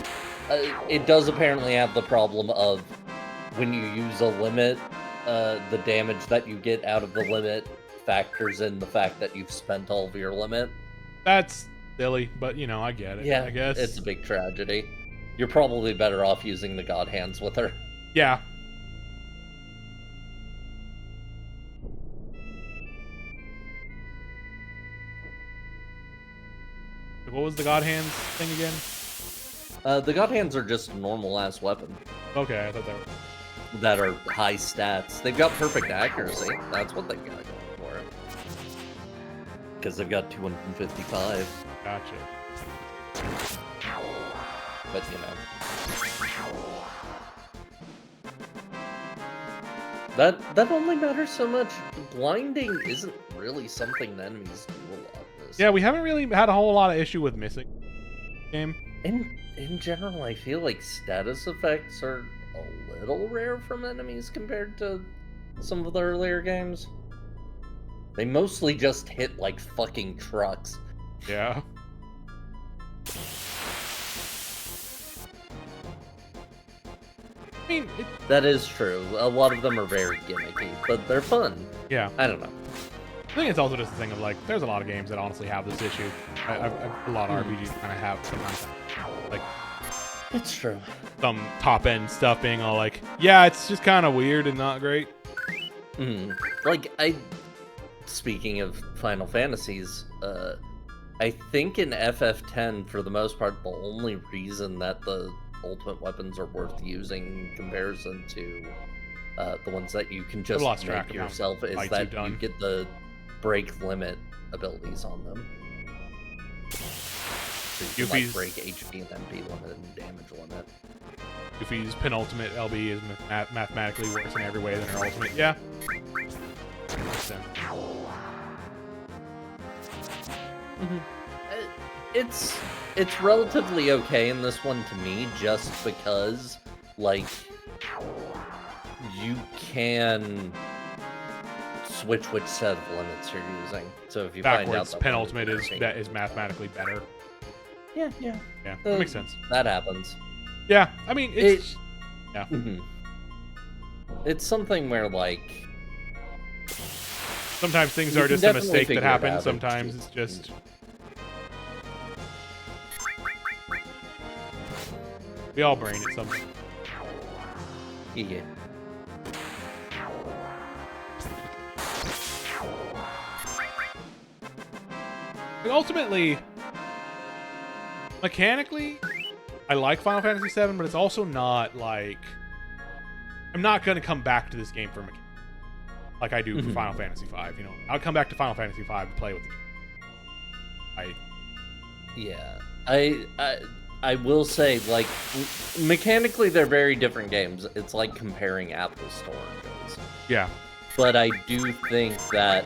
It does apparently have the problem of when you use a limit, the damage that you get out of the limit factors in the fact that you've spent all of your limit. That's silly, but, you know, I get it. Yeah, I guess. it's a big tragedy. You're probably better off using the God Hands with her. Yeah. What was the God Hands thing again? The God Hands are just a normal-ass weapon Okay, I thought that was... that are high stats. They've got perfect accuracy. That's what they've got going for it. Because they've got 255. Gotcha. but you know. That only matters so much. Blinding isn't really something the enemies do a lot in this. Yeah, we haven't really had a whole lot of issue with missing game. In general, I feel like status effects are a little rare from enemies compared to some of the earlier games. They mostly just hit like fucking trucks. Yeah. I mean, That is true. A lot of them are very gimmicky, but they're fun. yeah. I don't know. I think it's also just a thing of like, there's a lot of games that honestly have this issue. A lot of RPGs kind of have sometimes, like, It's true. some top end stuff being all like, yeah, it's just kind of weird and not great. Like, speaking of Final Fantasies, I think in FF10, for the most part, the only reason that the ultimate weapons are worth using in comparison to the ones that you can just lost track make of how yourself is fights that you've done. you get the break limit abilities on them. So you can, like, Yuffie's- break HP and MP limit and damage limit. Goofy's penultimate LB is mathematically worse in every way than her ultimate. Yeah. Makes sense. It's relatively okay in this one to me, just because, like, you can switch which set of limits you're using. So if you find out Backwards that penultimate one is mathematically better. yeah, Yeah, that makes sense. that happens. Yeah, I mean, it's yeah. It's something where, like, Sometimes things You are can just a definitely mistake that figure it happens. out. Sometimes it's just we all brain it something. yeah. But ultimately, mechanically, I like Final Fantasy VII, but it's also not like I'm not gonna come back to this game for mechanics like I do for Final Fantasy V. You know, I'll come back to Final Fantasy V to play with it. Yeah, I will say, like, mechanically they're very different games. It's like comparing apples to oranges. Yeah, But I do think that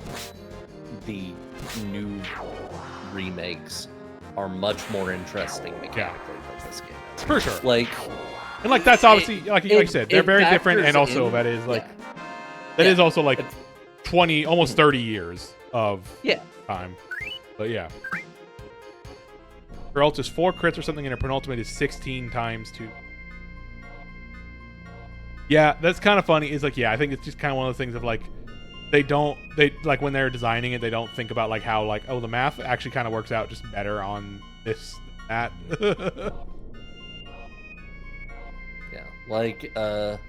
the new remakes are much more interesting mechanically than this game is. for sure. Like, And like that's obviously like you said, they're it very different, and factors also in- that is like yeah. that Yeah. is also like 20, almost 30 years of Yeah. time. But yeah. Her ult is 4 crits or something, and her penultimate is 16 times 2. Yeah, that's kind of funny. Is like, yeah, I think it's just kind of one of those things of like, they like when they're designing it, they don't think about like how like, oh, the math actually kind of works out just better on this than that. Yeah, like, But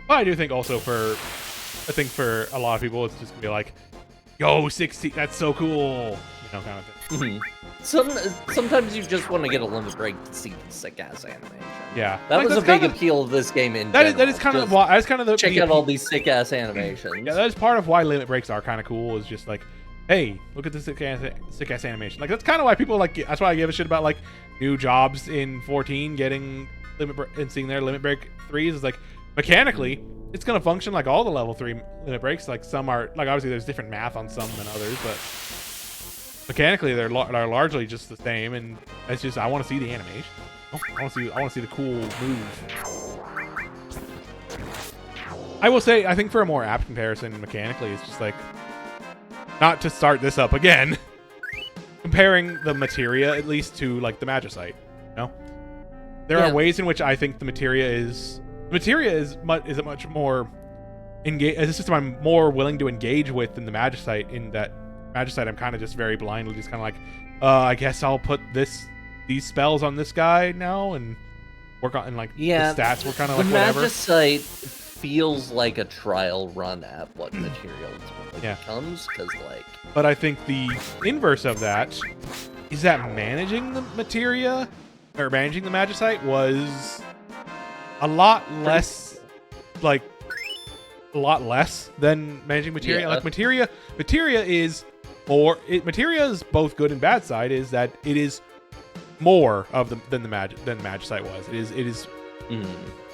I do think also I think for a lot of people, it's just gonna be like, yo, 60, that's so cool, you know, kind of thing. sometimes you just want to get a limit break to see the sick ass animation. Yeah, That like, was a that's big kind of- appeal of this game in That general. is kind of Just why that's kind of the check the out all appeal- these sick ass animations. Yeah, that is part of why limit breaks are kind of cool. Is just like, hey, look at this sick ass animation. Like that's kind of why people like. That's why I give a shit about like new jobs in 14 getting and seeing their limit break 3s. Is like mechanically, it's gonna function like all the level 3 limit breaks. Like some are like obviously there's different math on some than others, but mechanically they're largely just the same. And it's just I want to see the animation. I want to see the cool move. I will say, I think for a more apt comparison mechanically, it's just like, not to start this up again, comparing the materia at least to like the magicite. You know, there are ways in which I think the materia is a much more is a system I'm more willing to engage with than the magicite. In that magicite, I'm kind of just very blindly just kind of like, I guess I'll put these spells on this guy now and work on, and like the stats were kind of like whatever. The magicite feels like a trial run at what material ultimately becomes, because like. But I think the inverse of that is that managing the materia or managing the magicite was a lot less, like a lot less than managing materia. Yeah. Like materia is more. Materia is both good and bad side. Is that it is more of than Magicite was. It is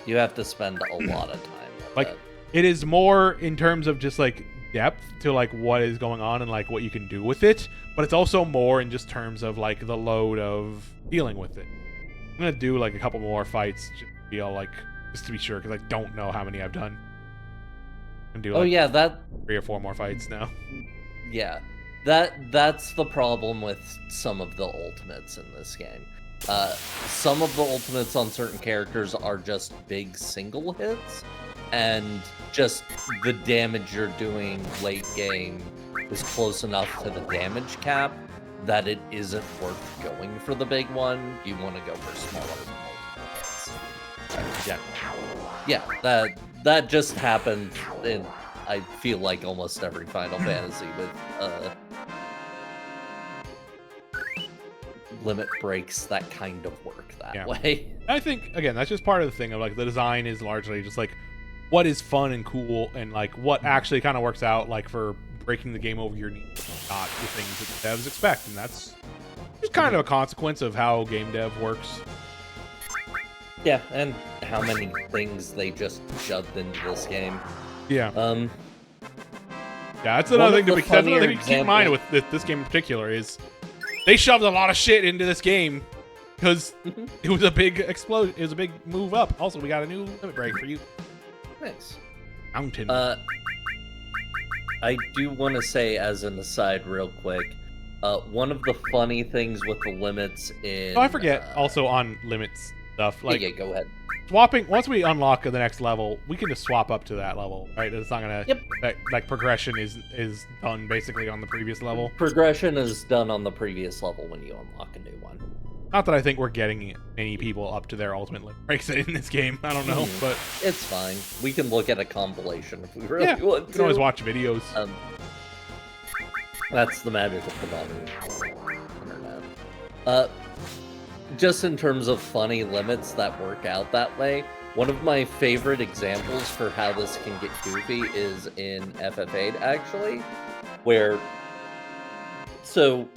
You have to spend a lot of time with like it. it is more in terms of just like depth to like what is going on and like what you can do with it, but it's also more in just terms of like the load of dealing with it. I'm gonna do like a couple more fights just to be sure, because I don't know how many I've done. I'm gonna do like yeah, that 3 or 4 more fights now. Yeah, that's the problem with some of the ultimates in this game. Some of the ultimates on certain characters are just big single hits, and just the damage you're doing late game is close enough to the damage cap that it isn't worth going for the big one. You want to go for smaller ultimates. Generally. Yeah, that just happened in, I feel like, almost every Final Fantasy with limit breaks that kind of work that way. I think again that's just part of the thing of like the design is largely just like what is fun and cool and like what actually kind of works out like for breaking the game over your knees, not the things that the devs expect, and that's just kind of a consequence of how game dev works. Yeah, and how many things they just shoved into this game. Yeah. Um. Yeah, that's another thing to keep in mind examples- with this game in particular is they shoved a lot of shit into this game because it was a big explosion. It was a big move up. Also, we got a new limit break for you. Nice. Mountain. I do want to say, as an aside, real quick, one of the funny things with the limits in... Oh, I forget. Also on limits stuff, like yeah, go ahead. swapping. Once we unlock the next level, we can just swap up to that level, right? It's not gonna. Yep. Like progression is done basically on the previous level. Progression is done on the previous level when you unlock a new one. Not that I think we're getting any people up to their ultimate limit breaks in this game. I don't know, but It's fine. We can look at a compilation if we really want you to. can always watch videos. That's the magic of the modern internet. Just in terms of funny limits that work out that way, one of my favorite examples for how this can get goofy is in FF8, actually, where... So,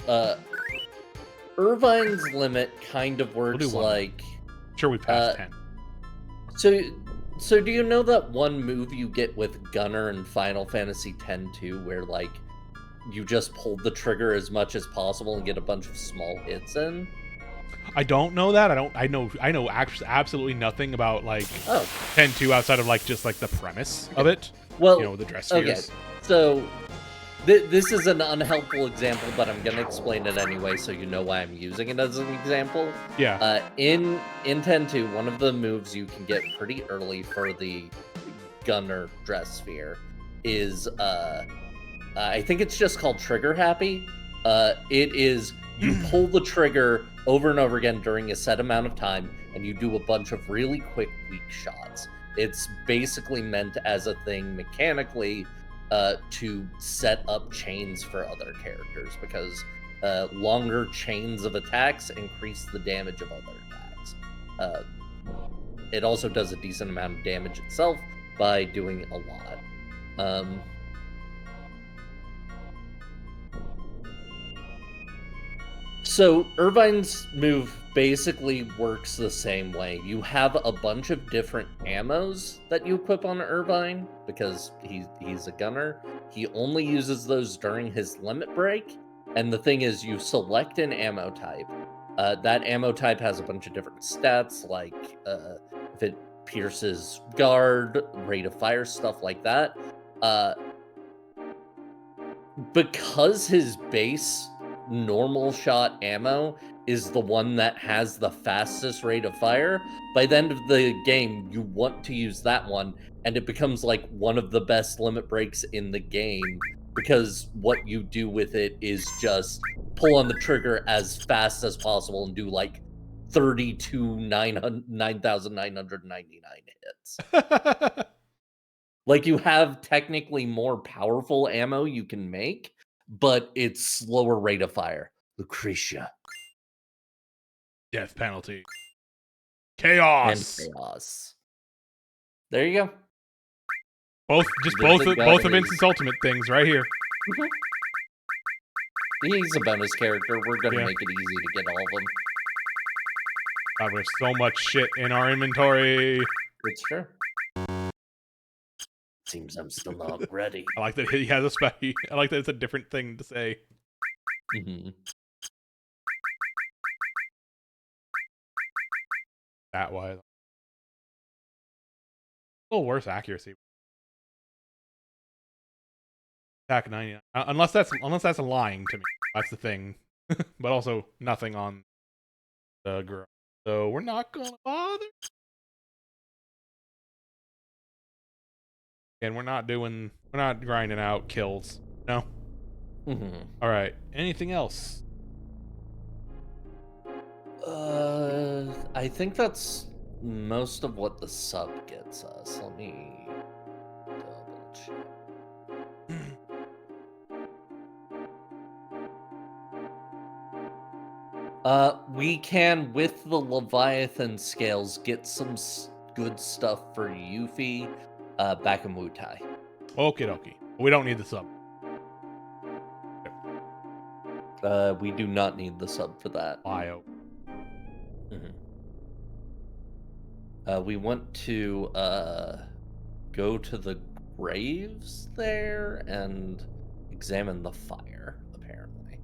Irvine's limit kind of works do one. like... Sure, we passed 10. So do you know that one move you get with Gunner in Final Fantasy X-2, where, like, you just pull the trigger as much as possible and get a bunch of small hits in? I don't know that. I know absolutely nothing about like 10-2 outside of like just like the premise of it. Well, you know, the dress spheres. Okay, so this is an unhelpful example, but I'm gonna explain it anyway, so you know why I'm using it as an example. Yeah. In 10-2, one of the moves you can get pretty early for the Gunner dress sphere is I think it's just called Trigger Happy. It is you pull the trigger over and over again during a set amount of time, and you do a bunch of really quick, weak shots. It's basically meant as a thing mechanically to set up chains for other characters, because longer chains of attacks increase the damage of other attacks. It also does a decent amount of damage itself by doing a lot. So Irvine's move basically works the same way. You have a bunch of different ammos that you equip on Irvine because he's a gunner. He only uses those during his limit break. And the thing is, you select an ammo type. That ammo type has a bunch of different stats, like if it pierces guard, rate of fire, stuff like that. Because his base normal shot ammo is the one that has the fastest rate of fire, by the end of the game you want to use that one, and it becomes like one of the best limit breaks in the game, because what you do with it is just pull on the trigger as fast as possible and do like 9,999 hits. Like, you have technically more powerful ammo you can make, but it's slower rate of fire. Lucretia. Death penalty. Chaos. And chaos. There you go. Both of Vincent's ultimate things right here. He's a bonus character. We're gonna make it easy to get all of them. God, we have so much shit in our inventory. It's true. Seems I'm still not ready. I like that he has a spec. I like that it's a different thing to say. Mm-hmm. That was a little worse accuracy. Attack 99. Unless that's lying to me. That's the thing. But also nothing on the girl. So we're not gonna bother. And we're not grinding out kills. No. Mm-hmm. All right. Anything else? I think that's most of what the sub gets us. Let me double check. We can, with the Leviathan scales, get some good stuff for Yuffie back in Wutai. Okie dokie. We don't need the sub. We do not need the sub for that. Bio. We want to go to the graves there and examine the fire, apparently.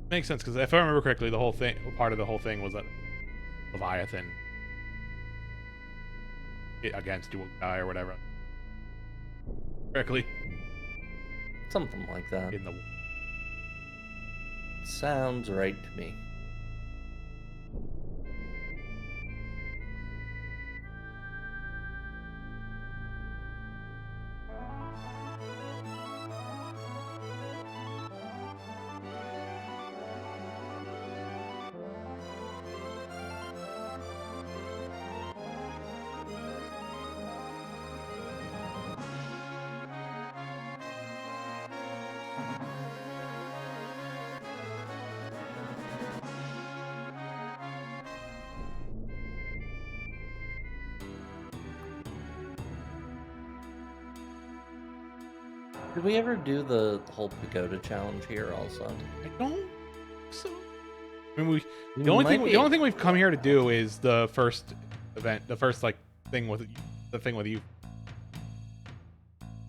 Makes sense, because if I remember correctly, part of the whole thing was that Leviathan against dual guy or whatever. Correctly. Something like that. In the Sounds right to me. Did we ever do the whole pagoda challenge here also? I don't so. I mean, the only thing we've come here to do is the first event, the first thing with you.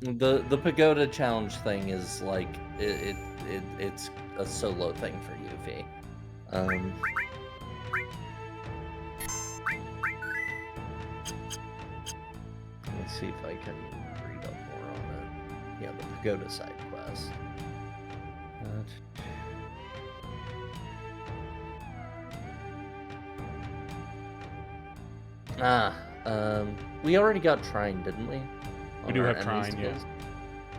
The pagoda challenge thing is like it's a solo thing for Yuffie. Let's see if I can read up more on it. Yeah, the pagoda side quest. We already got Trine, didn't we? We do have Trine, yeah.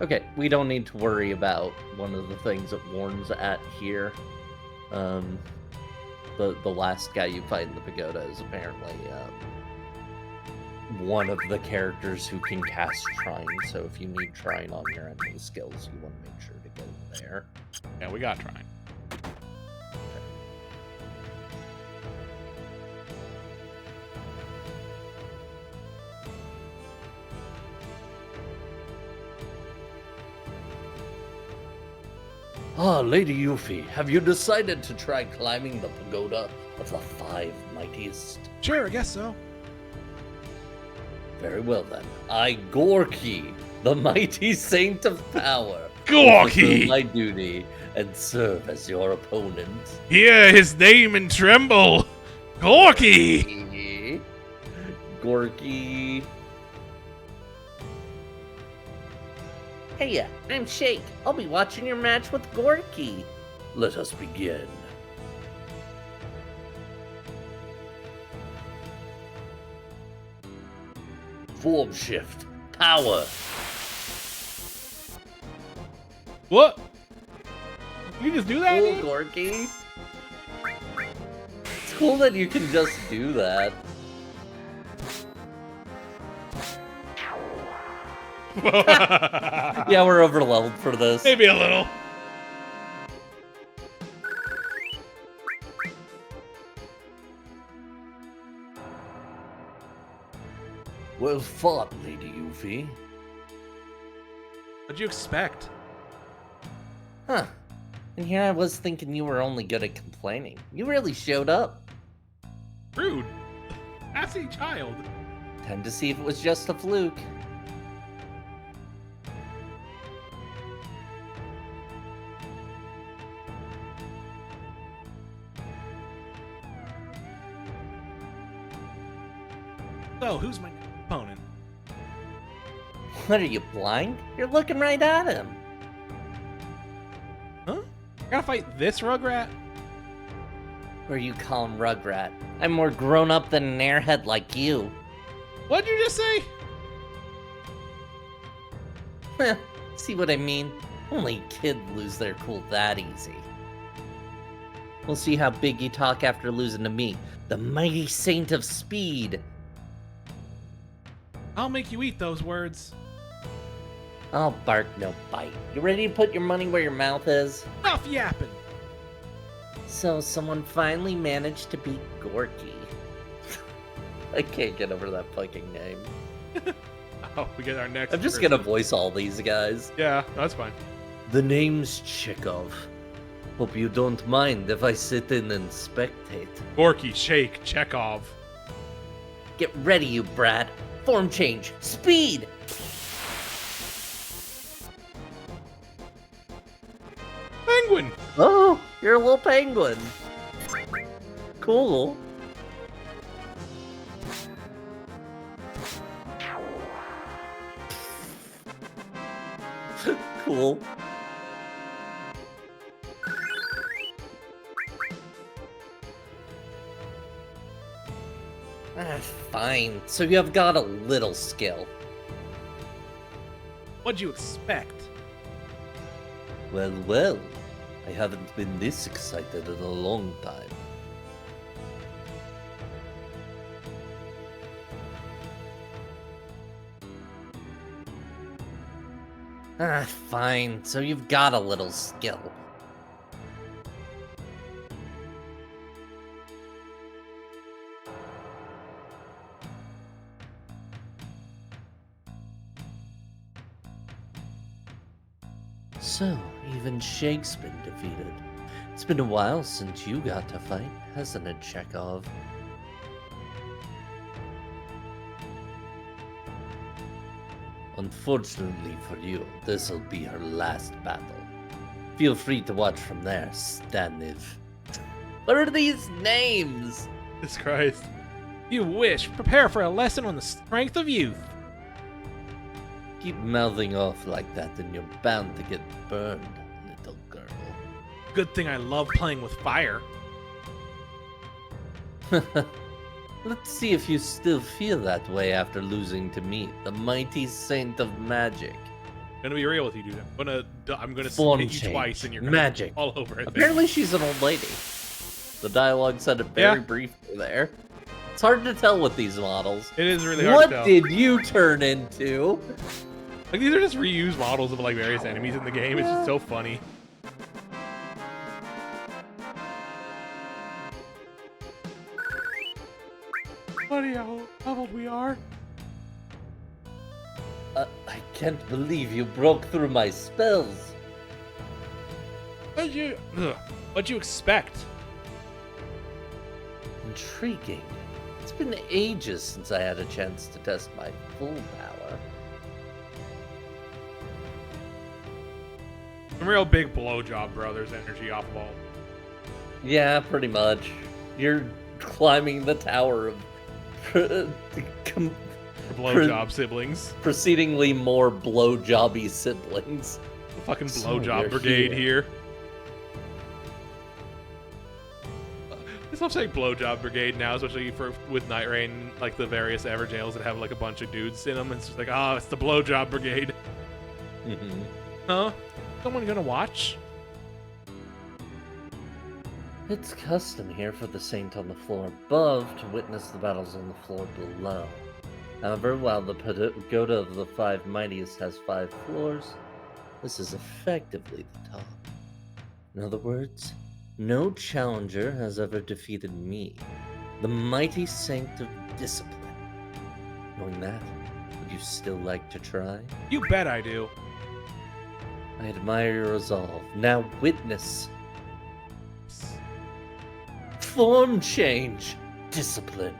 Okay, we don't need to worry about one of the things it warns at here. The last guy you fight in the pagoda is apparently one of the characters who can cast Trine, so if you need Trine on your enemy skills, you want to make sure to go there. Yeah, we got Trine. Ah, Lady Yuffie, have you decided to try climbing the pagoda of the Five Mightiest? Sure, I guess so. Very well then. I, Gorky, the mighty saint of power, Gorky! will fulfill my duty and serve as your opponent. Hear his name and tremble! Gorky! Gorky. Hey, I'm Shake. I'll be watching your match with Gorky. Let us begin. Form shift. Power. What? You just do that? Cool, Gorky. It's cool that you can just do that. Yeah, we're overleveled for this. Maybe a little. Well fought, Lady Yuffie. What'd you expect? Huh. And here I was thinking you were only good at complaining. You really showed up. Rude. Sassy child. Time to see if it was just a fluke. So, who's my opponent? What, are you blind? You're looking right at him. Huh? I gotta fight this Rugrat? Or you call him Rugrat. I'm more grown up than an airhead like you. What'd you just say? Heh, see what I mean? Only kids lose their cool that easy. We'll see how big you talk after losing to me, the mighty saint of speed. I'll make you eat those words. I'll bark, no bite. You ready to put your money where your mouth is? Enough yapping. So someone finally managed to beat Gorky. I can't get over that fucking name. Oh, we get our next. I'm just person. gonna voice all these guys. Yeah, that's fine. The name's Chekhov. Hope you don't mind if I sit in and spectate. Gorky, Shake, Chekhov. Get ready, you brat. Form change. Speed! Penguin. Oh, you're a little penguin. Cool. Cool. Fine. So you have got a little skill. What'd you expect? Well, well. I haven't been this excited in a long time. Fine. So you've got a little skill. So, even Shake's been defeated. It's been a while since you got to fight, hasn't it, Chekhov? Unfortunately for you, this'll be her last battle. Feel free to watch from there, Staniv. What are these names? Jesus Christ. You wish. Prepare for a lesson on the strength of youth. Keep mouthing off like that and you're bound to get burned, little girl. Good thing I love playing with fire. Let's see if you still feel that way after losing to me, the mighty saint of magic. I'm gonna be real with you, dude. I'm gonna Form hit you change. twice and you're gonna Magic. all over it. Apparently she's an old lady. The dialogue said it very briefly there. It's hard to tell with these models. It is really hard to tell. What did you turn into? Like, these are just reused models of like various enemies in the game. It's just so funny. Buddy, how leveled we are? I can't believe you broke through my spells. What'd you expect? Intriguing. It's been ages since I had a chance to test my full power. Some real big blowjob brothers energy off of all. Yeah, pretty much. You're climbing the tower of Blowjob siblings. proceedingly more blowjobby siblings. The fucking So blowjob you're brigade here. here. I just love saying blowjob brigade now, especially with Night Rain, like the various Everjails that have like a bunch of dudes in them. It's just like, oh, it's the blowjob brigade. Mm-hmm. Huh? Someone gonna watch? It's custom here for the saint on the floor above to witness the battles on the floor below. However, while the pagoda of the five mightiest has 5 floors, this is effectively the top. In other words, no challenger has ever defeated me, the mighty saint of discipline. Knowing that, would you still like to try? You bet I do. I admire your resolve. Now witness. Form change. Discipline.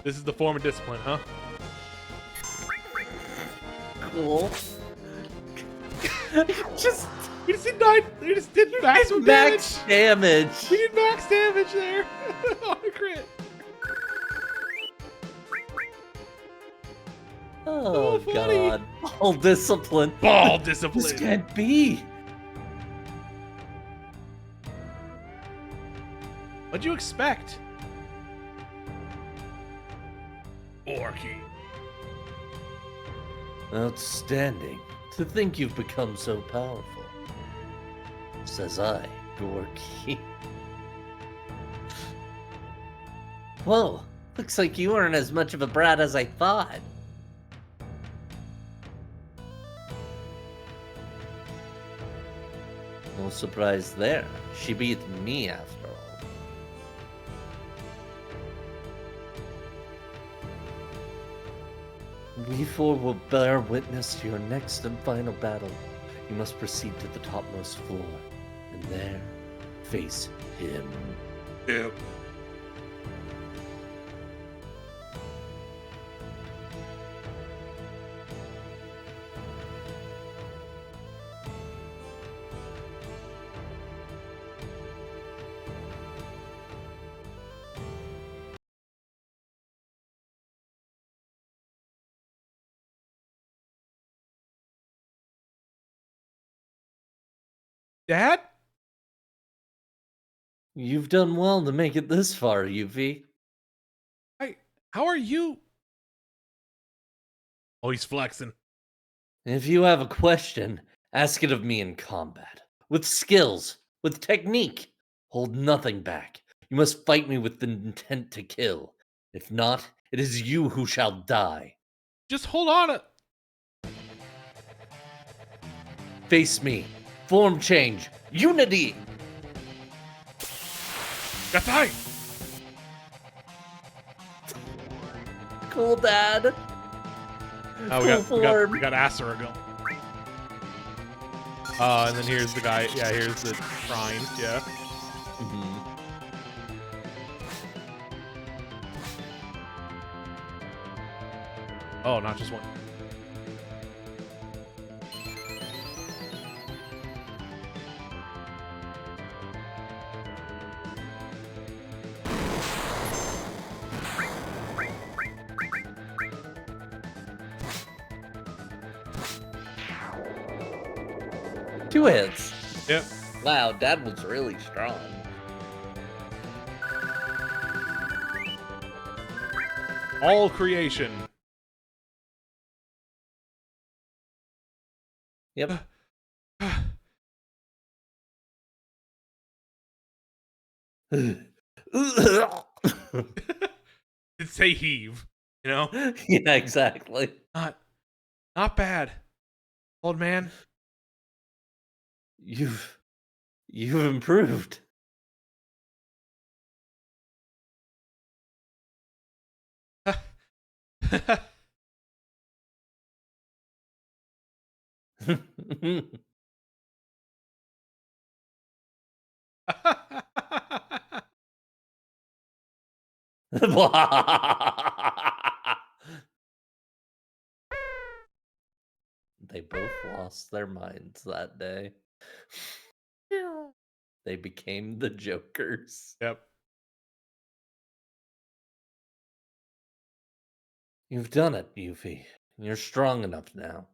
This is the form of discipline, huh? Cool. just we just did nine. We just did maximum Max damage. We did max damage there on a crit. Oh funny. god. Ball discipline. Ball This discipline. can't be. What'd you expect? Orky. Outstanding. To think you've become so powerful. Says I, Gorky. Whoa, looks like you aren't as much of a brat as I thought. No surprise there. She beat me after all. We four will bear witness to your next and final battle. You must proceed to the topmost floor, and there, face him. Yep. Dad? You've done well to make it this far, Yuffie. How are you? Oh, he's flexing. If you have a question, ask it of me in combat. With skills, with technique. Hold nothing back. You must fight me with the intent to kill. If not, it is you who shall die. Just hold on. Face me. Form change. Unity! Gatai! Cool, Dad. Oh, we got Asura. And then here's the guy. Yeah, here's the shrine. Yeah. Mhm. Oh, not just one. Two hits. Yep. Wow, Dad was really strong. All creation. Yep. It'd say heave. You know? Yeah, exactly. Not bad. Old man. You've improved. They both lost their minds that day. They became the Jokers. Yep. You've done it, Yuffie. You're strong enough now.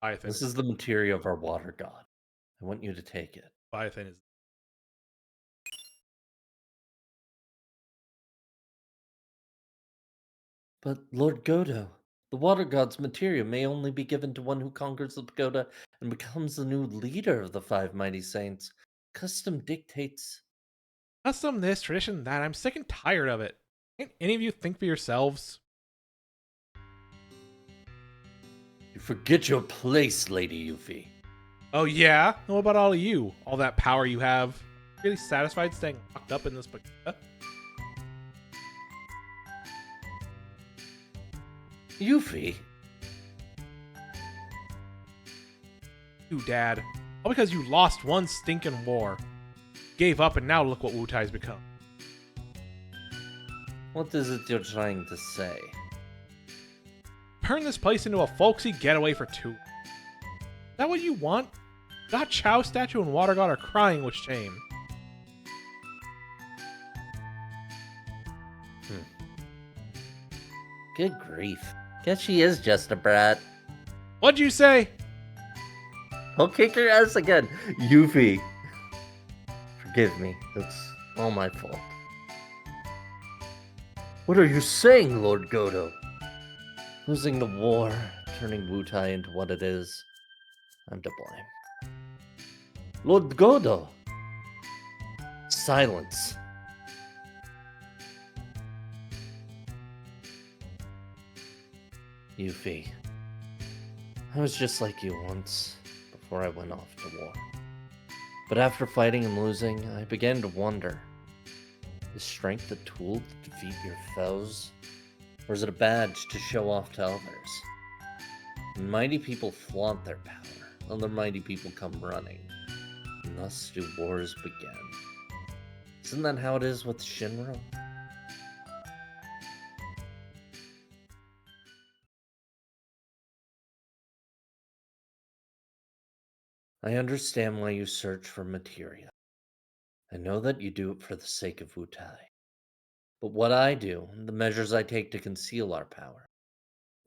Leviathan. This is the materia of our water god. I want you to take it. Leviathan is. But Lord Godo, the water god's materia may only be given to one who conquers the pagoda and becomes the new leader of the five mighty saints. Custom dictates. Custom this, tradition that. I'm sick and tired of it. Can't any of you think for yourselves? You forget your place, Lady Yuffie. Oh yeah? What about all of you? All that power you have? Really satisfied staying locked up in this pagoda? Yuffie. You, Dad. All because you lost one stinking war. Gave up and now look what Wutai's become. What is it you're trying to say? Turn this place into a folksy getaway for two. Is that what you want? God Chow statue and Water God are crying with shame. Good grief. Guess she is just a brat. What'd you say? I'll kick her ass again. Yuffie. Forgive me. It's all my fault. What are you saying, Lord Godo? Losing the war, turning Wutai into what it is, I'm to blame. Lord Godo! Silence. Yuffie. I was just like you once, before I went off to war. But after fighting and losing, I began to wonder, is strength a tool to defeat your foes? Or is it a badge to show off to others? When mighty people flaunt their power, other mighty people come running, and thus do wars begin. Isn't that how it is with Shinra? I understand why you search for materia. I know that you do it for the sake of Wutai. But what I do, and the measures I take to conceal our power,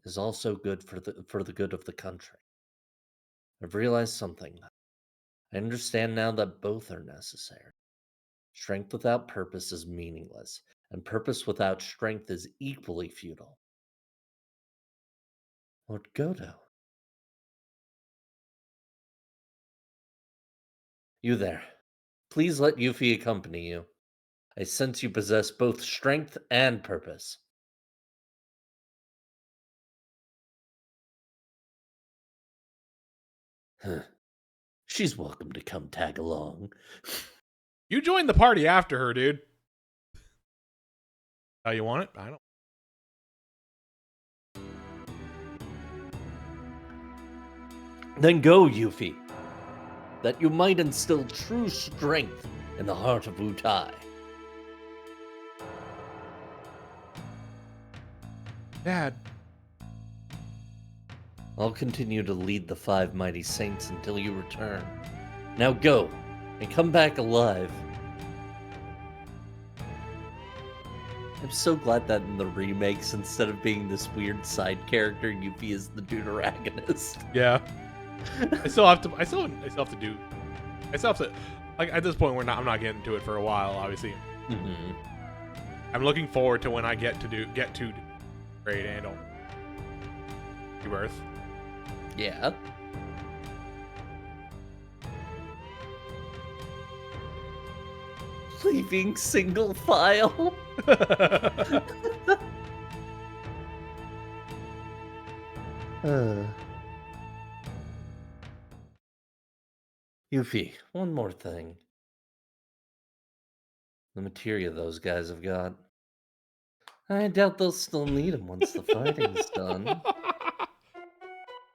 is also good for the good of the country. I've realized something. I understand now that both are necessary. Strength without purpose is meaningless, and purpose without strength is equally futile. Lord Godo. You there. Please let Yuffie accompany you. I sense you possess both strength and purpose. Huh. She's welcome to come tag along. You joined the party after her, dude. How you want it? I don't. Then go, Yuffie, that you might instill true strength in the heart of Wutai. Dad. I'll continue to lead the five mighty saints until you return. Now go, and come back alive. I'm so glad that in the remakes, instead of being this weird side character, Yuffie is the deuteragonist. Yeah. I still have to do. Like at this point, I'm not getting to it for a while. Obviously, I'm looking forward to when I get to Great and Rebirth. Yeah. Leaving single file. Yuffie, one more thing. The materia those guys have got. I doubt they'll still need them once the fighting's done.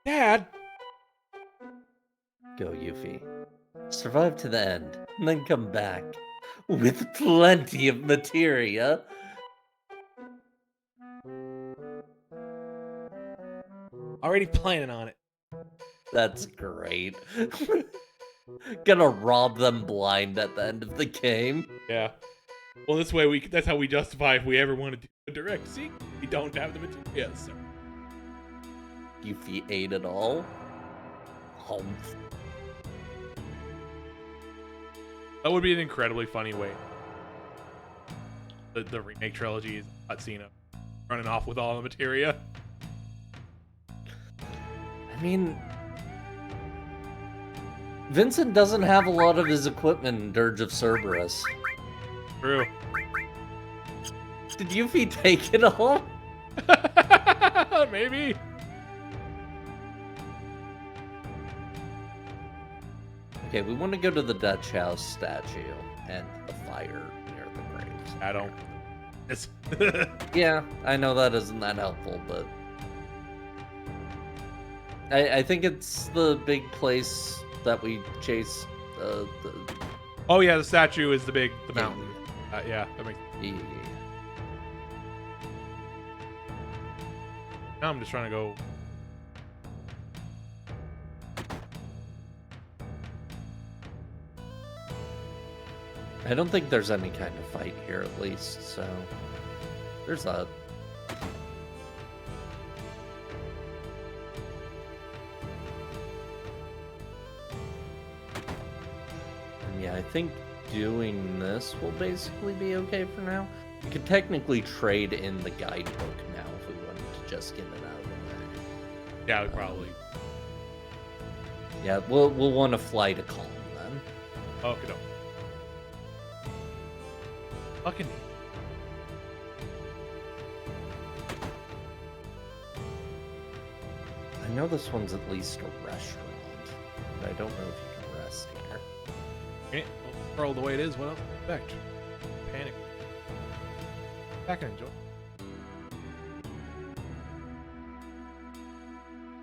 Dad! Go, Yuffie. Survive to the end, and then come back. With plenty of materia. Already planning on it. That's great. Gonna rob them blind at the end of the game. Yeah. Well, this way that's how we justify if we ever want to do a direct sequel. We don't have the material, sir. Yuffie ate it all. Humph. That would be an incredibly funny way. The remake trilogy is a cutscene of running off with all the materia. I mean, Vincent doesn't have a lot of his equipment in Dirge of Cerberus. True. Did Yuffie take it all? Maybe. Okay, we want to go to the Dutch House statue and the fire near the graves. I don't. It's Yeah, I know that isn't that helpful, but I think it's the big place that we chase. The Oh yeah, the statue is the yeah, mountain. Yeah, that makes. yeah. Now I'm just trying to go. I don't think there's any kind of fight here, at least. So there's that. And yeah, I think doing this will basically be okay for now. We could technically trade in the guidebook now if we wanted to just get it out of the way. Yeah, we probably. Yeah, we'll want to fly to Calm then. Okay, no. Fucking. I know this one's at least a restaurant, but I don't know if you can rest here. Okay, well, roll the way it is. What else do you expect? Panic. Back and enjoy.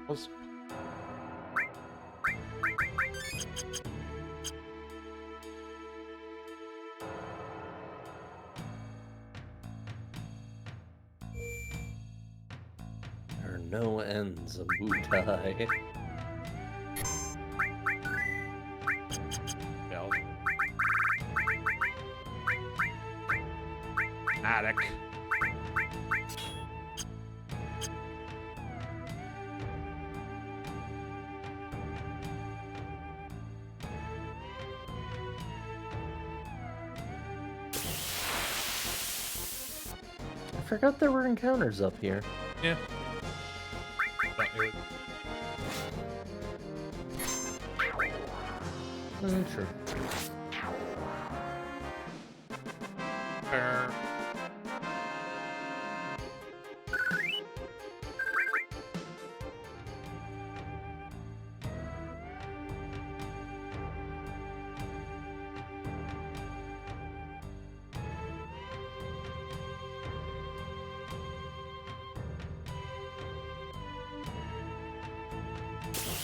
Let's- There are no ends of Wutai. Bell. Attic. I forgot there were encounters up here. Yeah. True.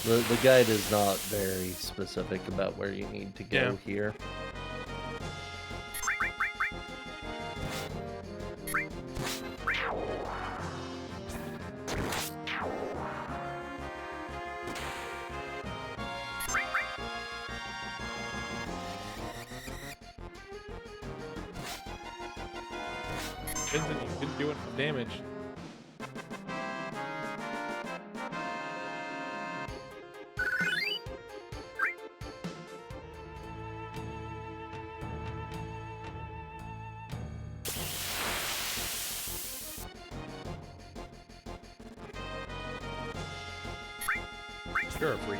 The guide is not very specific about where you need to go Yeah. here. Vincent, you didn't do enough damage. You're a freak.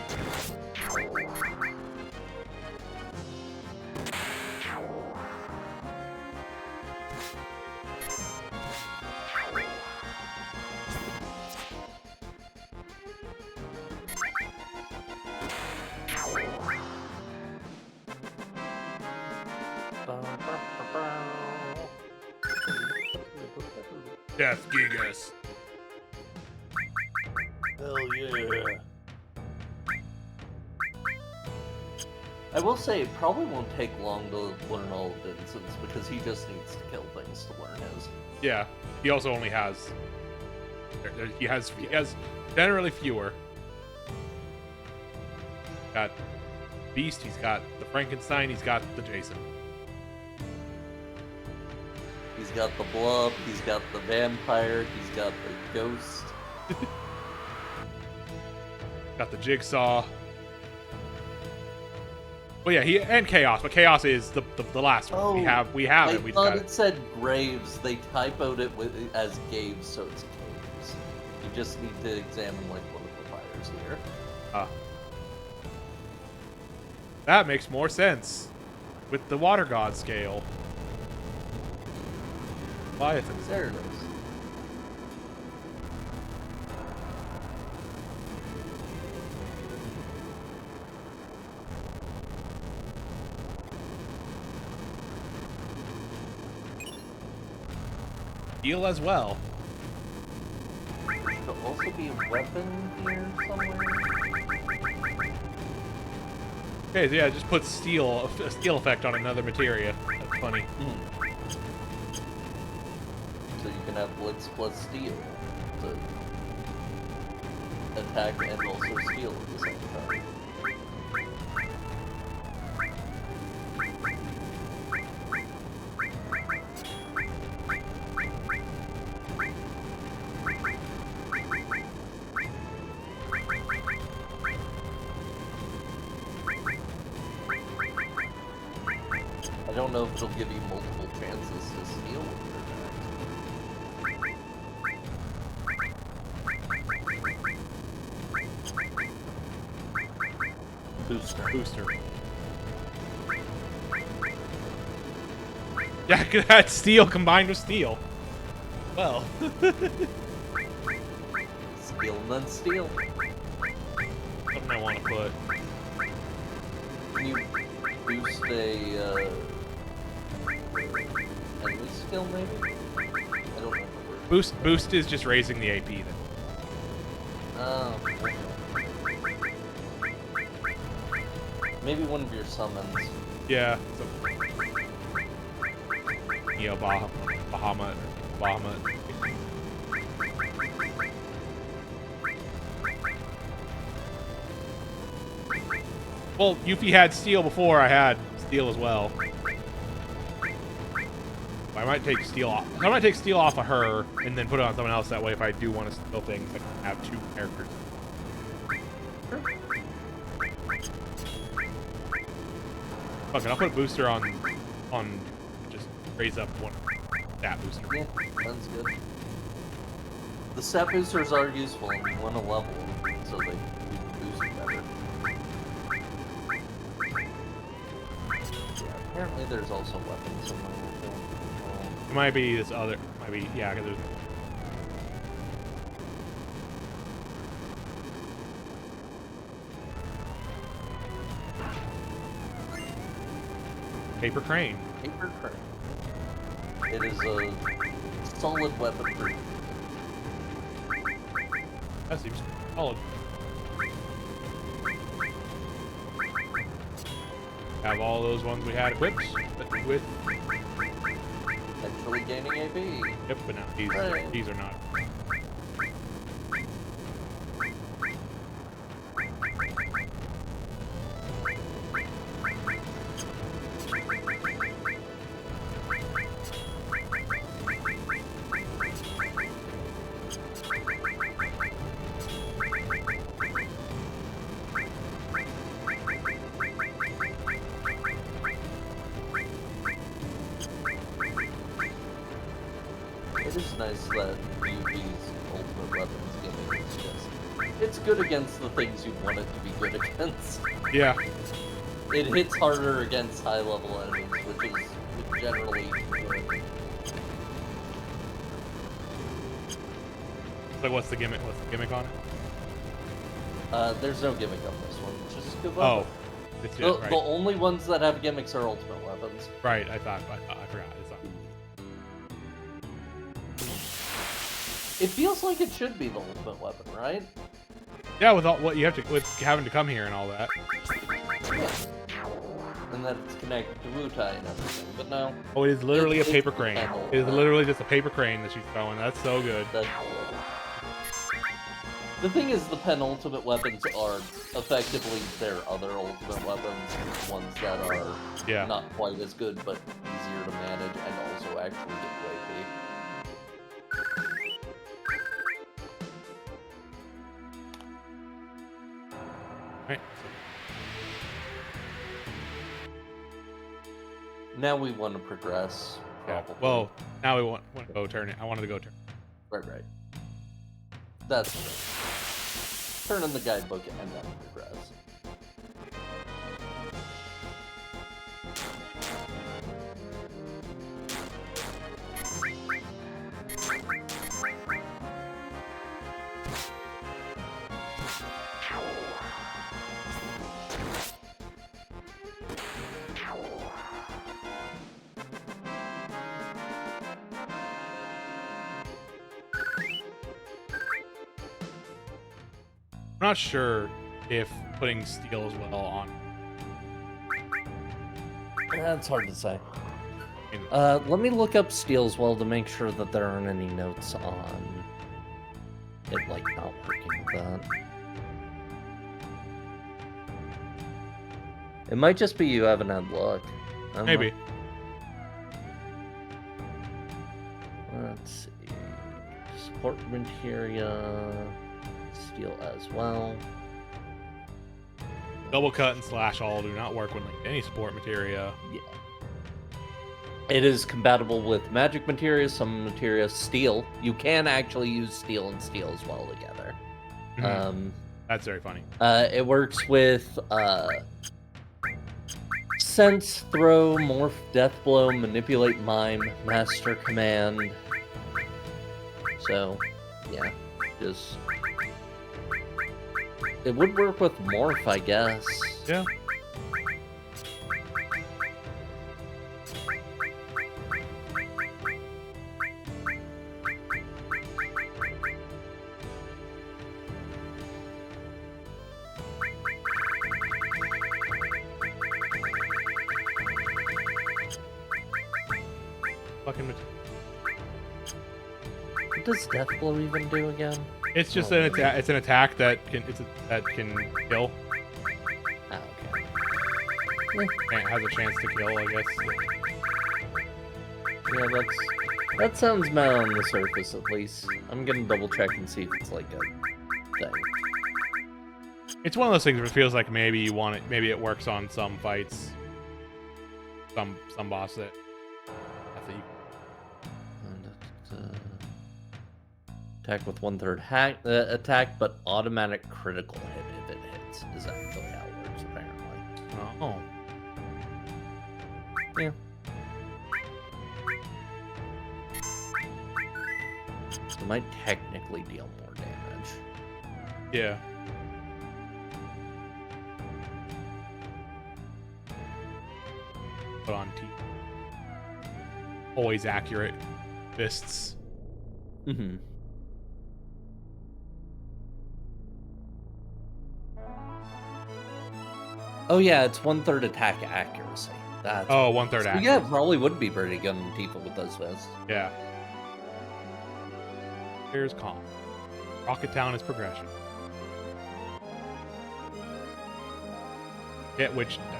Death Gigas. Hell yeah. I will say it probably won't take long to learn all of Vincent's because he just needs to kill things to learn his. Yeah, he also only has. He has generally fewer. Got Beast. He's got the Frankenstein. He's got the Jason. He's got the blob, he's got the vampire, he's got the ghost. Got the Jigsaw. Well, yeah, he and Chaos, but Chaos is the last one. Oh, we have I it. We just thought got it said Graves. They typoed it as Gaves, so it's Caves. You just need to examine like one of the fires here. That makes more sense with the Water God scale. Leviathans. There it is. Heal as well. Sure. also be a weapon here somewhere? Okay, so yeah, just put steel, a steel effect on another materia. That's funny. So you can have Blitz plus Steel to attack and also steal at the same time. I don't know if it'll give you multiple chances to steal with your attack. Booster. Yeah, that's steel combined with steel. Well. Steal and then steal. Something I want to put. Can you boost a enemy skill maybe? I don't remember. Boost is just raising the AP then. Oh. Maybe one of your summons. Yeah. So, you know, Bahamut. Well, Yuffie had steel before I had steel as well. I might take steel off. I might take steel off of her and then put it on someone else. That way, if I do want to steal things, I can have two characters. Fuck it, I'll put booster on just raise up one stat booster. Yeah, sounds good. The stat boosters are useful and you want to level them so they boost better. Yeah, apparently there's also weapons somewhere. It might be this other. Might be yeah, because there's. Paper crane. Paper crane. It is a solid weapon for you. That seems solid. Have all those ones we had equipped with. Actually gaining AP. Yep, but now these are not. It is nice that UV's ultimate weapons gimmick is just... It's good against the things you want it to be good against. Yeah. It hits harder against high-level enemies, which is generally good. So what's the gimmick? What's the gimmick on it? There's no gimmick on this one. It's just a good Oh, weapon. it's The, right. the only ones that have gimmicks are ultimate weapons. Right. I forgot. It's not. It feels like it should be the ultimate weapon, right? Yeah, with all what you have to with having to come here and all that. Yeah. And that it's connected to Wutai and everything, but no. Oh, it is literally a It's paper the crane. panel. It is literally just a paper crane that she's throwing. That's so good. The thing is, the penultimate weapons are effectively their other ultimate weapons, ones that are Yeah. not quite as good, but easier to manage and also actually get weighty. Right. Now we want to progress. Yeah. Probably. Well, now we want to go turn it. I wanted to go turn. Right. That's true. Turn in the guidebook and then progress. not sure if putting steel as well on. That's hard to say. I mean, Let me look up steel as well to make sure that there aren't any notes on it, like, not working with that. It might just be you haven't had luck. I don't know. maybe. Let's see. Support materia, steel as well. Double cut and slash all do not work when linked to any support materia. Yeah. It is compatible with magic materia, some materia, steel. You can actually use steel and steel as well together. Mhm. That's very funny. It works with sense, throw, morph, death blow, manipulate, mime, master command. So, yeah, just it would work with morph, I guess. Yeah. Fucking materia. What does death blow even do again? It's just Oh, an attack. It's an attack that can that can kill. Ah, okay. And has a chance to kill, I guess. Yeah, that sounds mad on the surface at least. I'm gonna double check and see if it's like a thing. It's one of those things where it feels like maybe you want it. Maybe it works on some fights. Some boss that. I think. Attack with 1/3 hack attack, but automatic critical hit if it hits. Is actually how it works, apparently. Oh. Yeah. So it might technically deal more damage. Yeah. Put on teeth. Always accurate fists. Mm-hmm. Oh yeah, it's 1/3 attack accuracy. That's Oh, 1/3 so accuracy. yeah, it probably would be pretty good on people with those fists. Yeah. Here's calm. Rocket Town is progression. I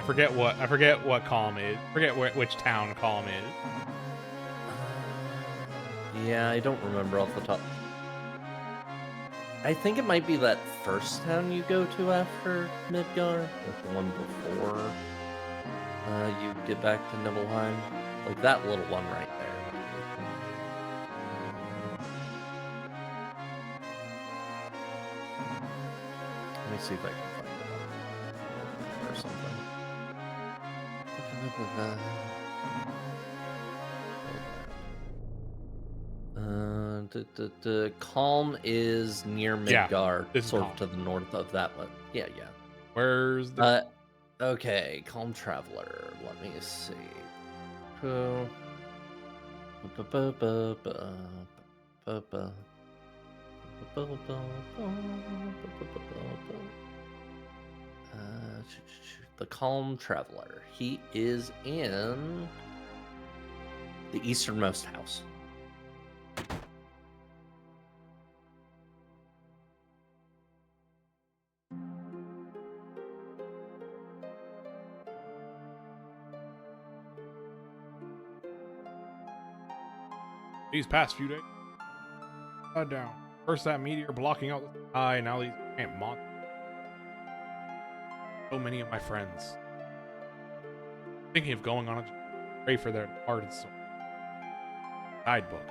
forget what calm is. Which town calm is. Yeah, I don't remember off the top. I think it might be that first town you go to after Midgar, like the one before you get back to Nibelheim. Like that little one right there. Let me see if I can find it or something. The Calm is near Yeah, Midgar, this is sort Calm. of to the north of that, but yeah. Where's the Okay, Calm Traveler. Let me see. Who? The Calm Traveler. He is in the easternmost house. these past few days? Down. First that meteor blocking out the sky, now these giant monsters. So many of my friends. Thinking of going on a pray for their departed soul. Guidebook.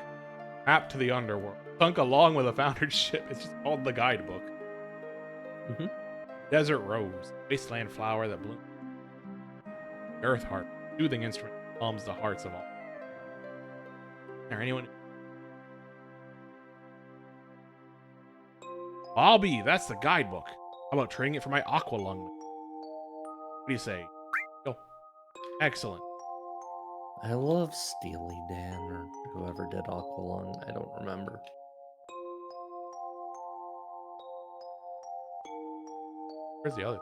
Map to the underworld. Sunk along with a foundered ship. It's just called the guidebook. Mhm. Desert rose. Wasteland flower that blooms. Earth harp. Soothing instrument that calms the hearts of all. Is there anyone? Bobby, that's the guidebook. How about trading it for my aqua lung? What do you say? Go. Excellent. I love Steely Dan or whoever did Aqualung. I don't remember. Where's the other?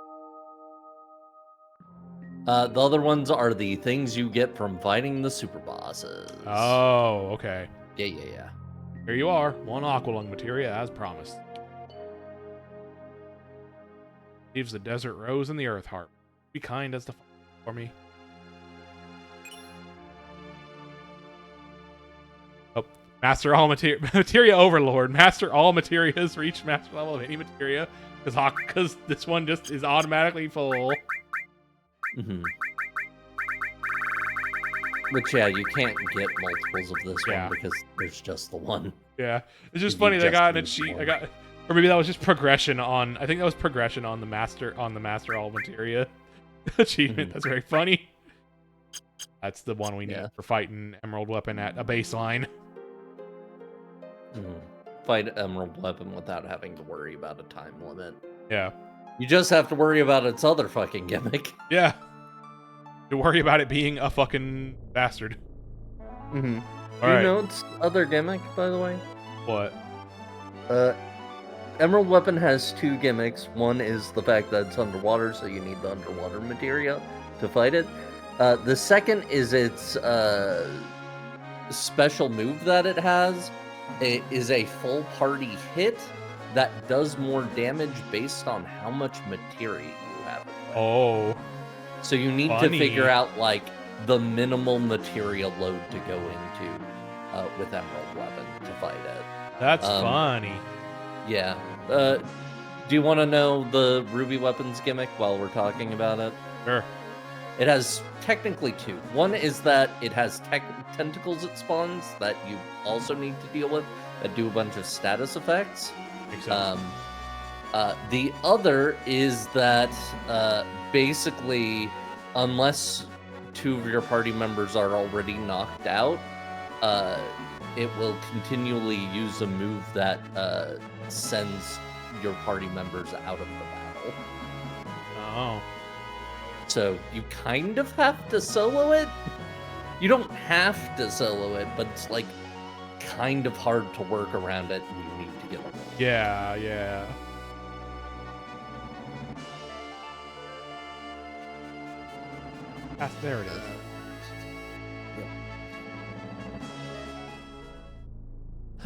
The other ones are the things you get from fighting the super bosses. Oh, okay. Yeah. Here you are. 1 Aqualung materia as promised. Leaves the desert rose and the earth heart. Be kind as to for me. Oh, master all materia overlord. Master all materias for each master level of any materia. Because this one just is automatically full. Mm-hmm. Which, yeah, you can't get multiples of this Yeah. one because there's just the one. Yeah. It's just You funny that I just got a need cheat. one. Or maybe that was just progression on. I think that was progression on the master all materia achievement. Mhm. That's very funny. That's the one we need Yeah. for fighting Emerald Weapon at a baseline. Mhm. Fight Emerald Weapon without having to worry about a time limit. Yeah. You just have to worry about its other fucking gimmick. Yeah. To worry about it being a fucking bastard. Mm-hmm. All Do you right. know its other gimmick, by the way? What? Emerald Weapon has 2 gimmicks. One is the fact that it's underwater, so you need the underwater materia to fight it. The second is its special move that it has. It is a full party hit that does more damage based on how much materia you have it with. Oh. So you need Funny. to figure out like the minimal materia load to go into with Emerald Weapon to fight it. That's funny. Yeah. Do you want to know the Ruby Weapons gimmick while we're talking about it? Sure. It has technically 2. One is that it has tentacles it spawns that you also need to deal with that do a bunch of status effects. Makes sense. The other is that basically, unless 2 of your party members are already knocked out, it will continually use a move that sends your party members out of the battle. Oh. So you kind of have to solo it. You don't have to solo it, but it's like kind of hard to work around it, and you need to get along. Yeah. There it is.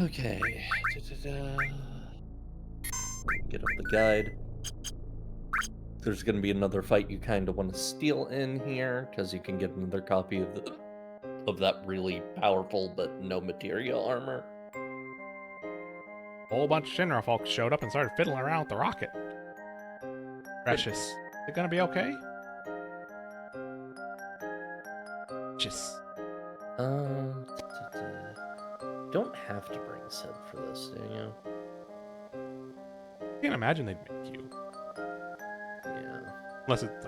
Okay. Get up the guide. There's going to be another fight you kind of want to steal in here, because you can get another copy of that really powerful but no material armor. A whole bunch of Shinra folks showed up and started fiddling around with the rocket. Precious. Is it gonna be okay? Precious. Don't have to bring Sid for this, do you? I can't imagine they'd make you. Yeah. Unless it's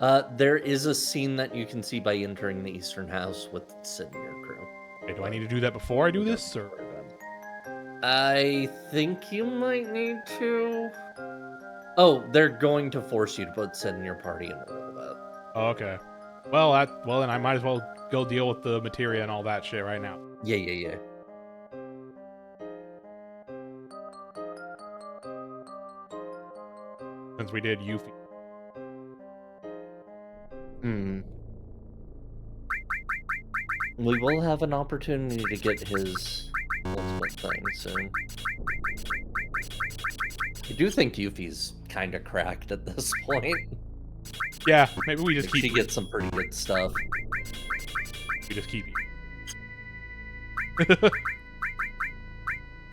like, There is a scene that you can see by entering the Eastern House with Sid and your crew. hey, do I need to do that before I do this, or? I think you might need to. Oh, they're going to force you to put Sid in your party in a little bit. Oh, okay. Well, then I might as well go deal with the materia and all that shit right now. Yeah. Since we did Yuffie. We will have an opportunity to get his ultimate thing soon. I do think Yuffie's kind of cracked at this point. Yeah, maybe we just She keep. gets some pretty good stuff. We just keep.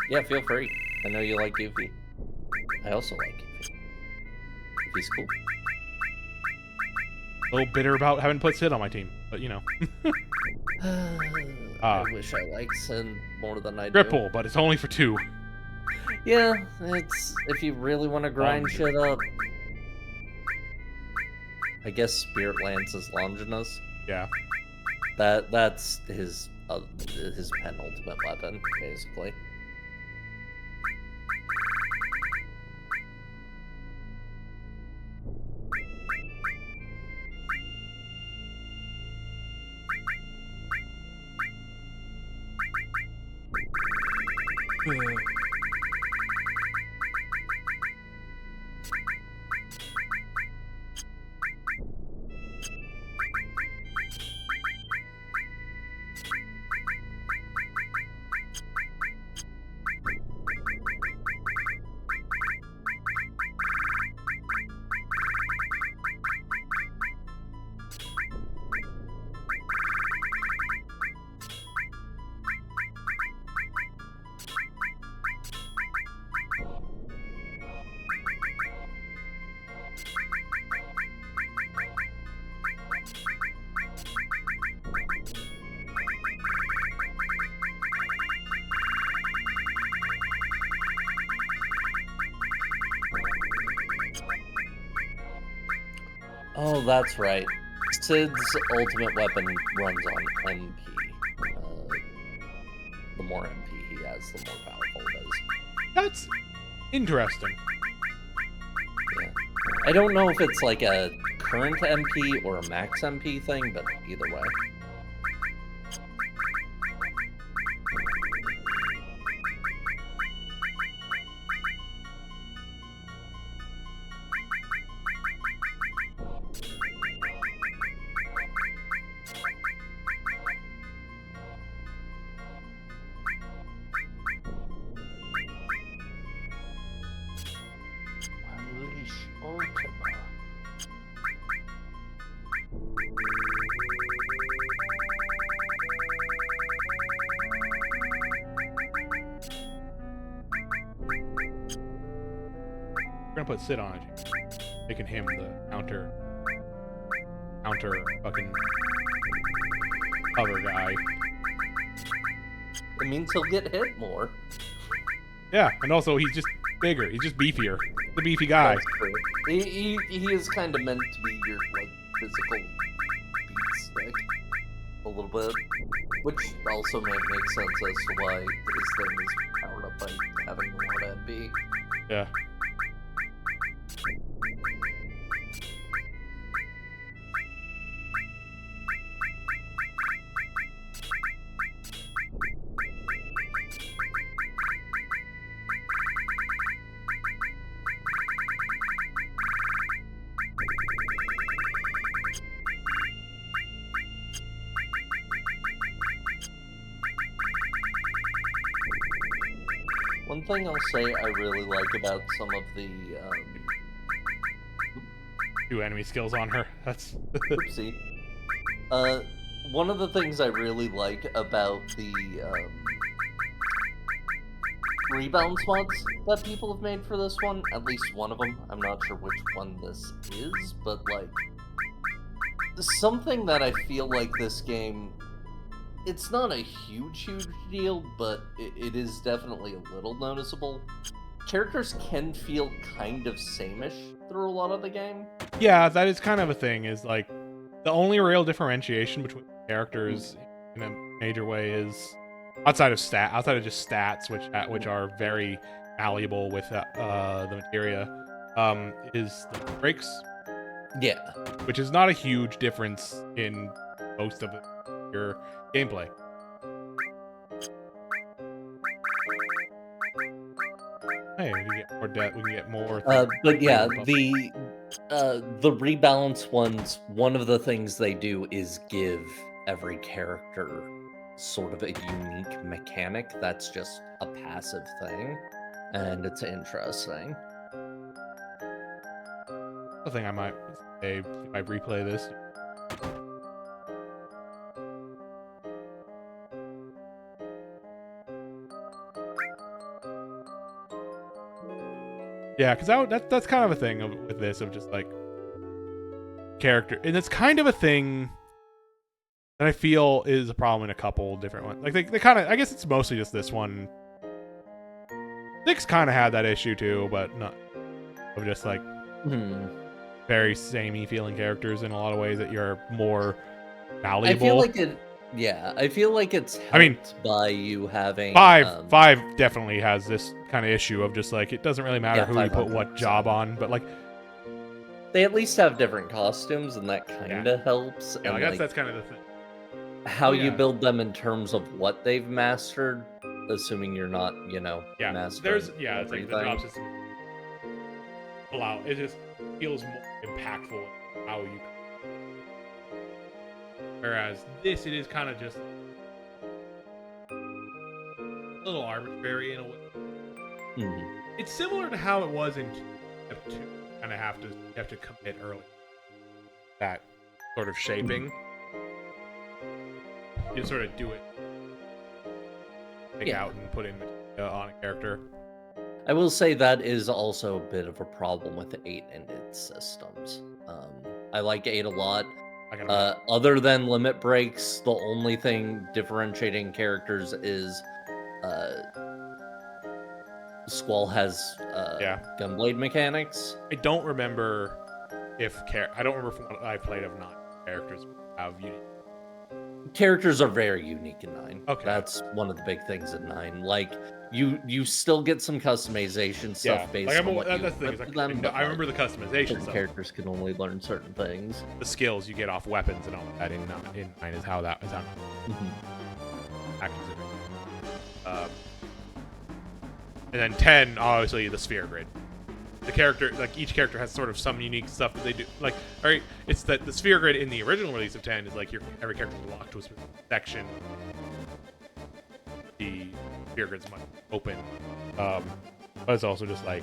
Yeah, feel free. I know you like Yuffie. I also like Yuffie. Yuffie's cool. A little bitter about having put Sid on my team, but you know. I wish I liked Sid more than I do. Triple, but it's only for 2. Yeah, it's if you really want to grind shit up. I guess Spirit Lance is Longinus. Yeah. That's his penultimate weapon, basically. Oh, that's right. Sid's ultimate weapon runs on MP. The more MP he has, the more powerful it is. That's interesting. Yeah. I don't know if it's like a current MP or a max MP thing, but either way. Unleash Ultima. We're gonna put Sid on it, making him the counter fucking cover guy. It means he'll get hit more. Yeah, and also he's just bigger. He's just beefier. The beefy guy. That's true. He is kind of meant to be your like physical beat stick a little bit, which also might make sense as to why his thing is powered up by having a lot of MP. Yeah. One thing I'll say I really like about some of the Two enemy skills on her. That's oopsie. One of the things I really like about the rebound mods that people have made for this one, at least one of them, I'm not sure which one this is, but like, something that I feel like this game, it's not a huge deal, but it is definitely a little noticeable. Characters can feel kind of same-ish through a lot of the game. yeah, that is kind of a thing. Is like the only real differentiation between characters in a major way is outside of just stats, which are very malleable with the materia, is the breaks, Yeah. which is not a huge difference in most of your gameplay. Hey, we can get more debt. We can get more. But yeah, buff. the rebalance ones, one of the things they do is give every character sort of a unique mechanic that's just a passive thing, and it's interesting. I think I might say if I replay this. Yeah, because that's kind of a thing with this of just like character, and it's kind of a thing that I feel is a problem in a couple different ones. Like they kind of, I guess it's mostly just this one. 6 kind of had that issue too, but not of just like very samey feeling characters in a lot of ways that you're more malleable. I feel like it. Yeah, I feel like it's helped I mean, by you having five definitely has this kind of issue of just like it doesn't really matter Yeah, who you put 500%. what job on, but like They at least have different costumes, and that kind of helps. yeah, and I guess that's kind of the thing. how you yeah. build them in terms of what they've mastered, assuming you're not, Yeah, mastering there's it's like the everything. job system. It just feels more impactful how you. Whereas this, it is kind of just a little arbitrary in a way. Mhm. It's similar to how it was in Step 2. Kind of you have to commit early. That sort of shaping. You sort of do it. Pick out and put in on a character. I will say that is also a bit of a problem with the 8 and its systems. I like 8 a lot. Other than limit breaks, the only thing differentiating characters is Squall has gunblade mechanics. I don't remember I don't remember from what I played of not characters have unique. Characters are very unique in 9. Okay. That's one of the big things in 9. Like, you still get some customization stuff based on what you that's the thing. equip Is them, but, I remember the customization certain stuff. characters can only learn certain things. The skills you get off weapons and all that in 9 is how actors are. And then 10, obviously, the sphere grid. The character, like each character has sort of some unique stuff that they do. Like, all right, it's that the sphere grid in the original release of 10 is like every character is locked to a specific section. The sphere grid's much open, but it's also just like,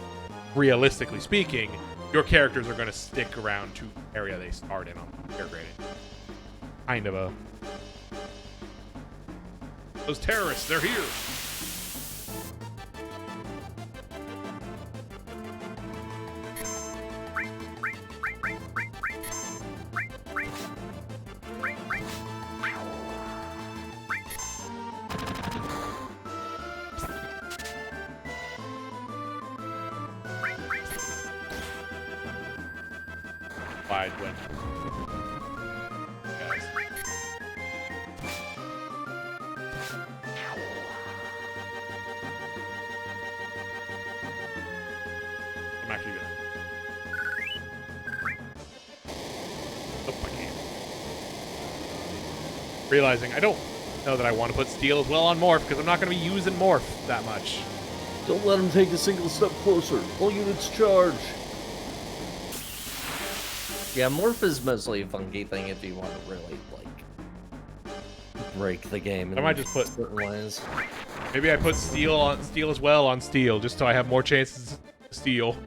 realistically speaking, your characters are going to stick around to the area they start in on the sphere grid. Kind of a those terrorists, they're here. Wide when guys. I'm actually gonna oh, I can't. Realizing I don't know that I want to put steel as well on morph because I'm not going to be using morph that much. Don't let him take a single step closer. All units charge. Yeah, morph is mostly a funky thing if you want to really, like, break the game in I might just put certain ways. Maybe I put steel as well on steel, just so I have more chances to steal.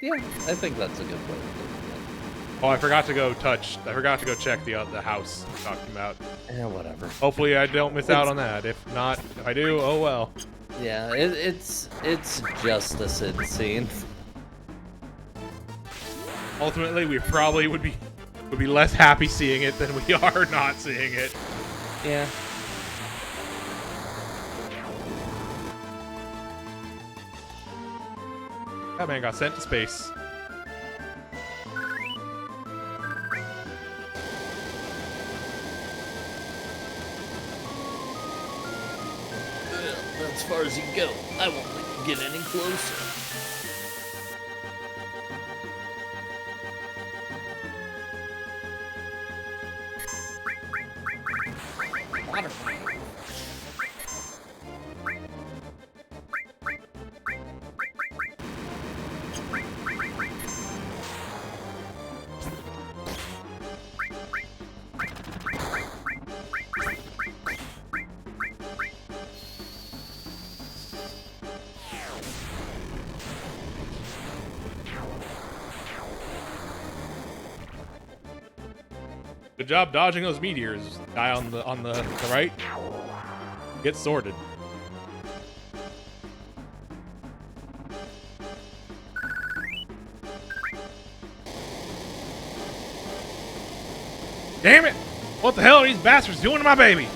Yeah, I think that's a good way to do it. Oh, I forgot to go check the house I'm talking about. Yeah, whatever. Hopefully I don't miss out on that. If not, if I do, oh well. Yeah, it's just a Sid scene. Ultimately, we probably would be less happy seeing it than we are not seeing it. Yeah. That man got sent to space. That's as far as you go. I won't let you get any closer. Water. Good job dodging those meteors. Guy on the right. Get sorted. Damn it! What the hell are these bastards doing to my baby?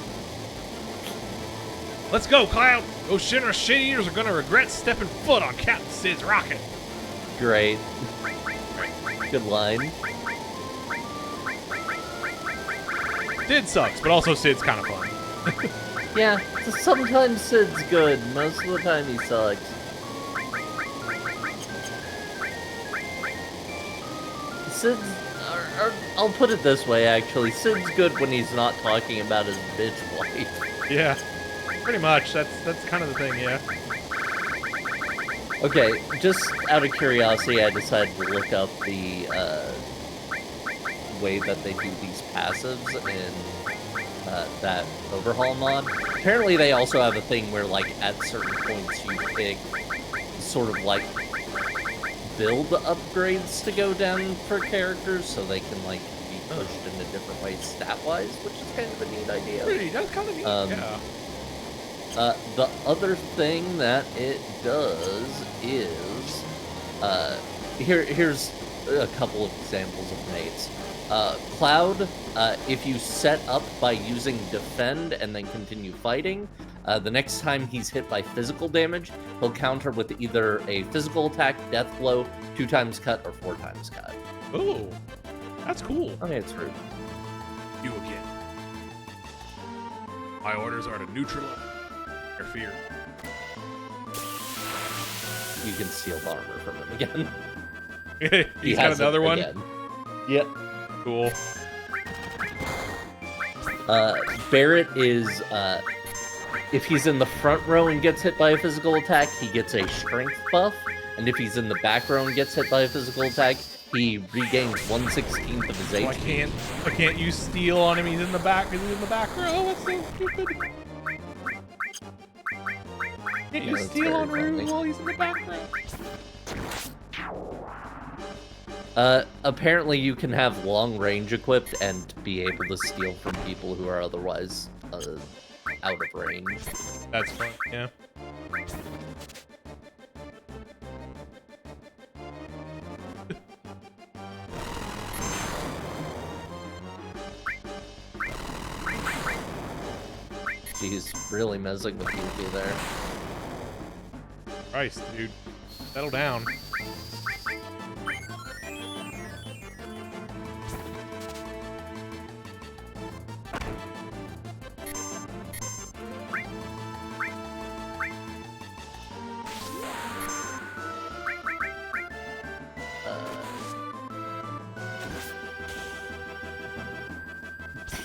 Let's go, Cloud! Those shit eaters are gonna regret stepping foot on Captain Sid's rocket. Great. Good line. Sid sucks, but also Sid's kind of fun. Yeah, sometimes Sid's good. Most of the time he sucks. Sid's... I'll put it this way, actually. Sid's good when he's not talking about his bitch wife. Yeah, pretty much. That's kind of the thing, yeah. Okay, just out of curiosity, I decided to look up the way that they do these passives in that overhaul mod. Apparently they also have a thing where, like, at certain points you pick sort of, like, build upgrades to go down for characters so they can, like, be pushed in a different way stat-wise, which is kind of a neat idea. That's kind of neat, yeah. The other thing that it does is, here's a couple of examples of mates. Cloud, if you set up by using defend and then continue fighting, the next time he's hit by physical damage, he'll counter with either a physical attack, death blow, 2 times cut, or 4 times cut. Oh, that's cool. I mean, it's rude. You again. My orders are to neutralize their fear. You can steal the armor from him again. He's He got has it another one? again. Yep. Cool. Barrett is, if he's in the front row and gets hit by a physical attack, he gets a strength buff. And if he's in the back row and gets hit by a physical attack, he regains 1/16 of his Oh, HP. I can't use steel on him. He's in the back. He's in the back row. That's so stupid. Can't Yeah, use that's steel on very Rue funny. while he's in the back row. Apparently you can have long range equipped and be able to steal from people who are otherwise out of range. That's fun. Yeah. She's really messing with you there. Christ, dude. Settle down.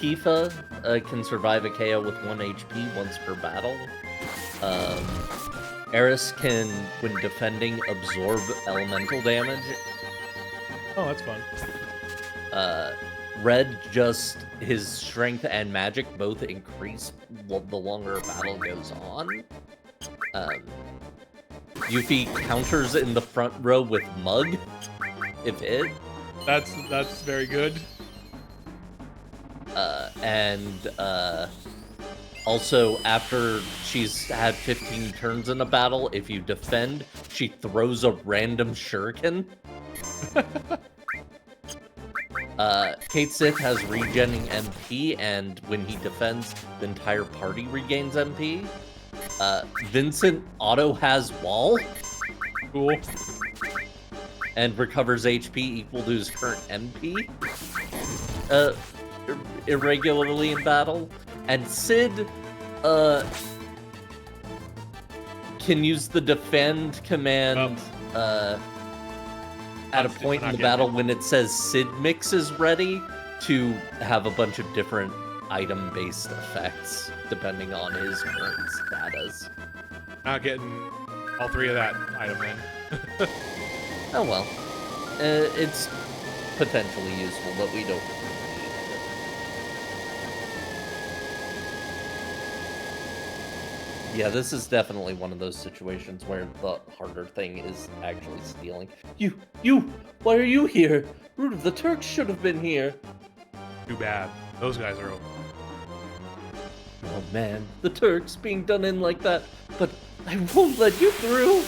Tifa can survive a KO with 1 HP once per battle. Eris can, when defending, absorb elemental damage. Oh, that's fun. Red, just his strength and magic both increase the longer a battle goes on. Yuffie counters in the front row with Mug, if hit. That's very good. Also, after she's had 15 turns in a battle, if you defend, she throws a random shuriken. Kate Sith has regenning MP, and when he defends, the entire party regains MP. Vincent auto has wall Cool. and recovers HP equal to his current MP. Irregularly in battle. And Sid, can use the defend command, at a point in the battle when it says Sid mix is ready to have a bunch of different item-based effects depending on his current status. Not getting all three of that item, man. Oh well. It's potentially useful, but we don't really need it. Yeah, this is definitely one of those situations where the harder thing is actually stealing. You! Why are you here? Root of the Turks should have been here. Too bad. Those guys are over. Oh man, the Turks being done in like that, but I won't let you through.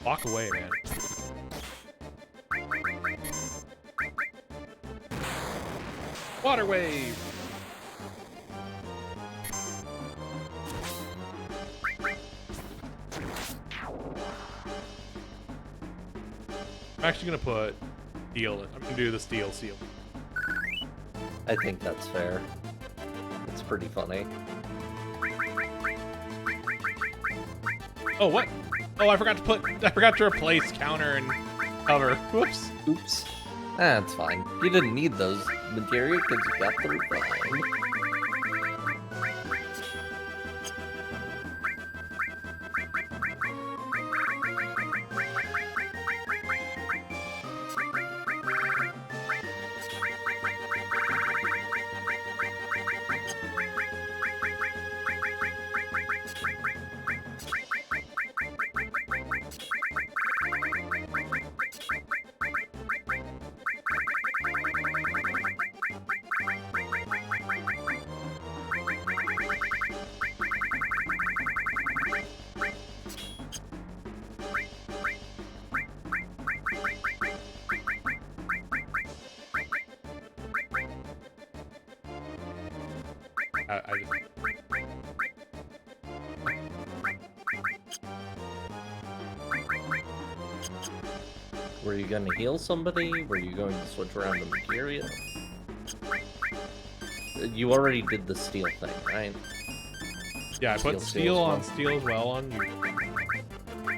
Walk away, man. Water wave! I'm actually gonna put steel. I'm gonna do the steel seal. I think that's fair. It's pretty funny. Oh, what? Oh, I forgot to replace counter and cover. Whoops. Oops. That's fine. You didn't need those materials because you got through fine. I just... Were you gonna heal somebody? Were you going to switch around the material? You already did the steel thing, right? Yeah, I put steel on steel as well on you.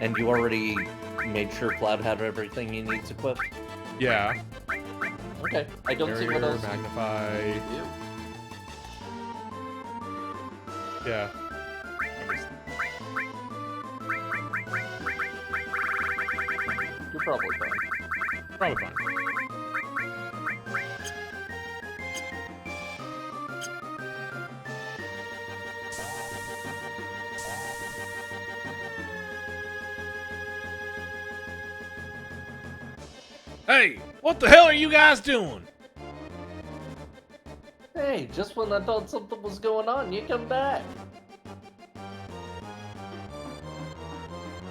And you already made sure Cloud had everything he needs equipped? Yeah. Okay, I don't see what Barrier, else. magnify. You. Yeah. You're probably fine. Probably fine. Hey, what the hell are you guys doing? Hey, just when I thought something was going on, you come back.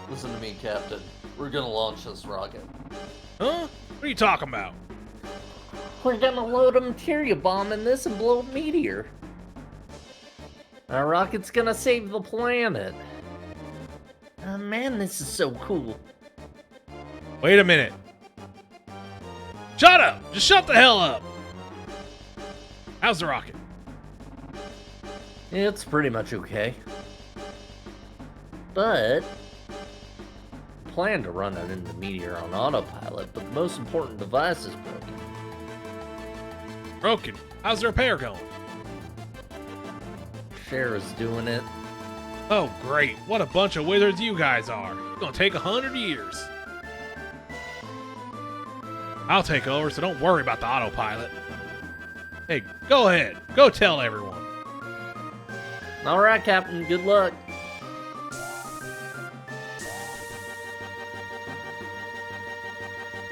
Listen to me, Captain. We're gonna launch this rocket. Huh? What are you talking about? We're gonna load a material bomb in this and blow a meteor. Our rocket's gonna save the planet. Oh man, this is so cool. Wait a minute. Shut up! Just shut the hell up! How's the rocket? It's pretty much okay. But I plan to run it into Meteor on autopilot, but the most important device is broken. Broken. How's the repair going? Cher is doing it. Oh, great. What a bunch of wizards you guys are. It's gonna take 100 years. I'll take over, so don't worry about the autopilot. Hey, go ahead. Go tell everyone. Alright, Captain, good luck.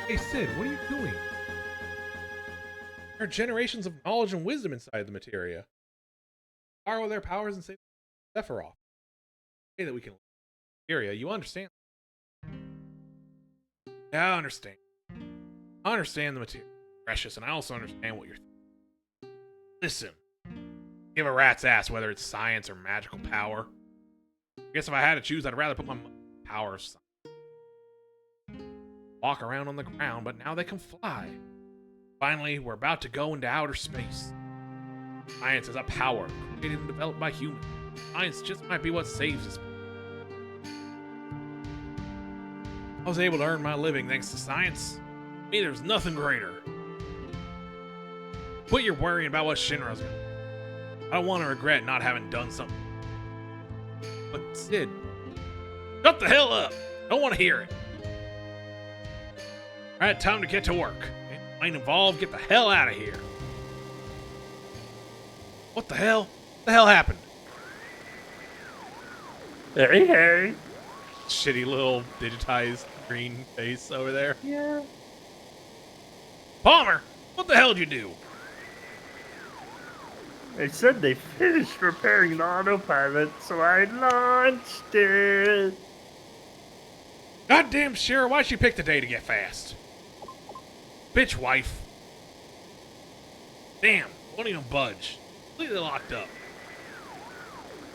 Hey, Sid, what are you doing? There are generations of knowledge and wisdom inside the materia. Borrow their powers and save Sephiroth. Hey, that we can... Materia, you understand? Yeah, I understand. I understand the material. Precious, and I also understand what you're thinking. Listen. Give a rat's ass whether it's science or magical power. I guess if I had to choose, I'd rather put my power of science. Walk around on the ground, but now they can fly. Finally, we're about to go into outer space. Science is a power created and developed by humans. Science just might be what saves us. I was able to earn my living thanks to science. To me, there's nothing greater. Quit your worrying about what Shinra's gonna do. I don't want to regret not having done something. But Sid, shut the hell up. Don't want to hear it. Alright, time to get to work. Ain't involved, get the hell out of here. What the hell? What the hell happened? Hey, hey. Shitty little digitized green face over there. Yeah. Palmer, what the hell did you do? They said they finished repairing the autopilot, so I launched it. Goddamn Shira, why'd she pick the day to get fast? Bitch wife. Damn, won't even budge. Completely locked up.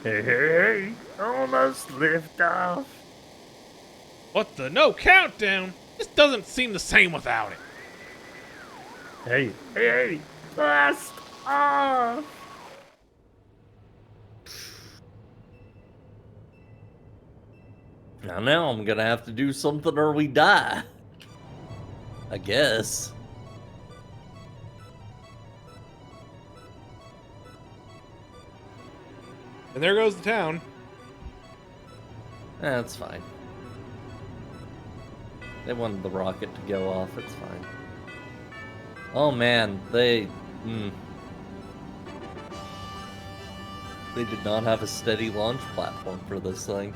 Hey, hey, hey, almost lift off. What the? No countdown? This doesn't seem the same without it. Hey, hey, hey, blast off. Now I'm gonna have to do something or we die. I guess. And there goes the town. That's fine. They wanted the rocket to go off, it's fine. Oh man, they did not have a steady launch platform for this thing.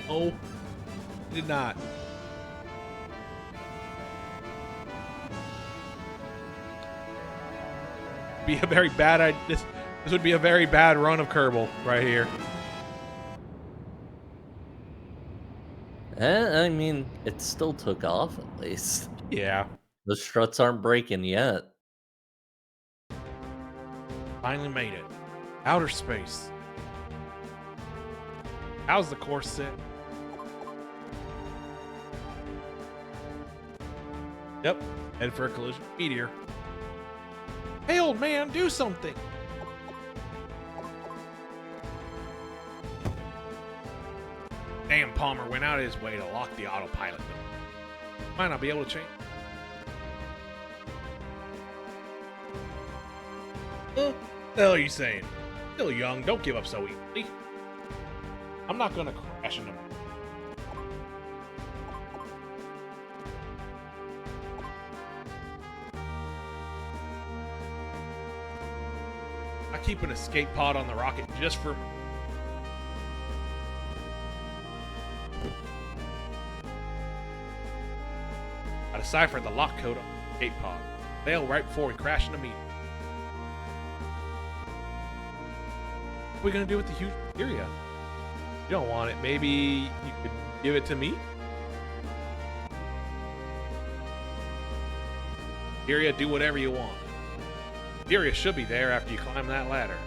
Oh, did not. Be a very bad. This would be a very bad run of Kerbal right here. I mean, it still took off at least. Yeah. The struts aren't breaking yet. Finally made it. Outer space. How's the course set? Yep, head for a collision with meteor. Hey, old man, do something! Damn, Palmer went out of his way to lock the autopilot. Might not be able to change. Huh? The hell are you saying? Still young, don't give up so easily. I'm not gonna crash into. I keep an escape pod on the rocket just for. I deciphered the lock code on the escape pod. Failed right before we crashed into meteor. What are we gonna do with the huge materia? You don't want it. Maybe you could give it to me? Materia, do whatever you want. Materia should be there after you climb that ladder.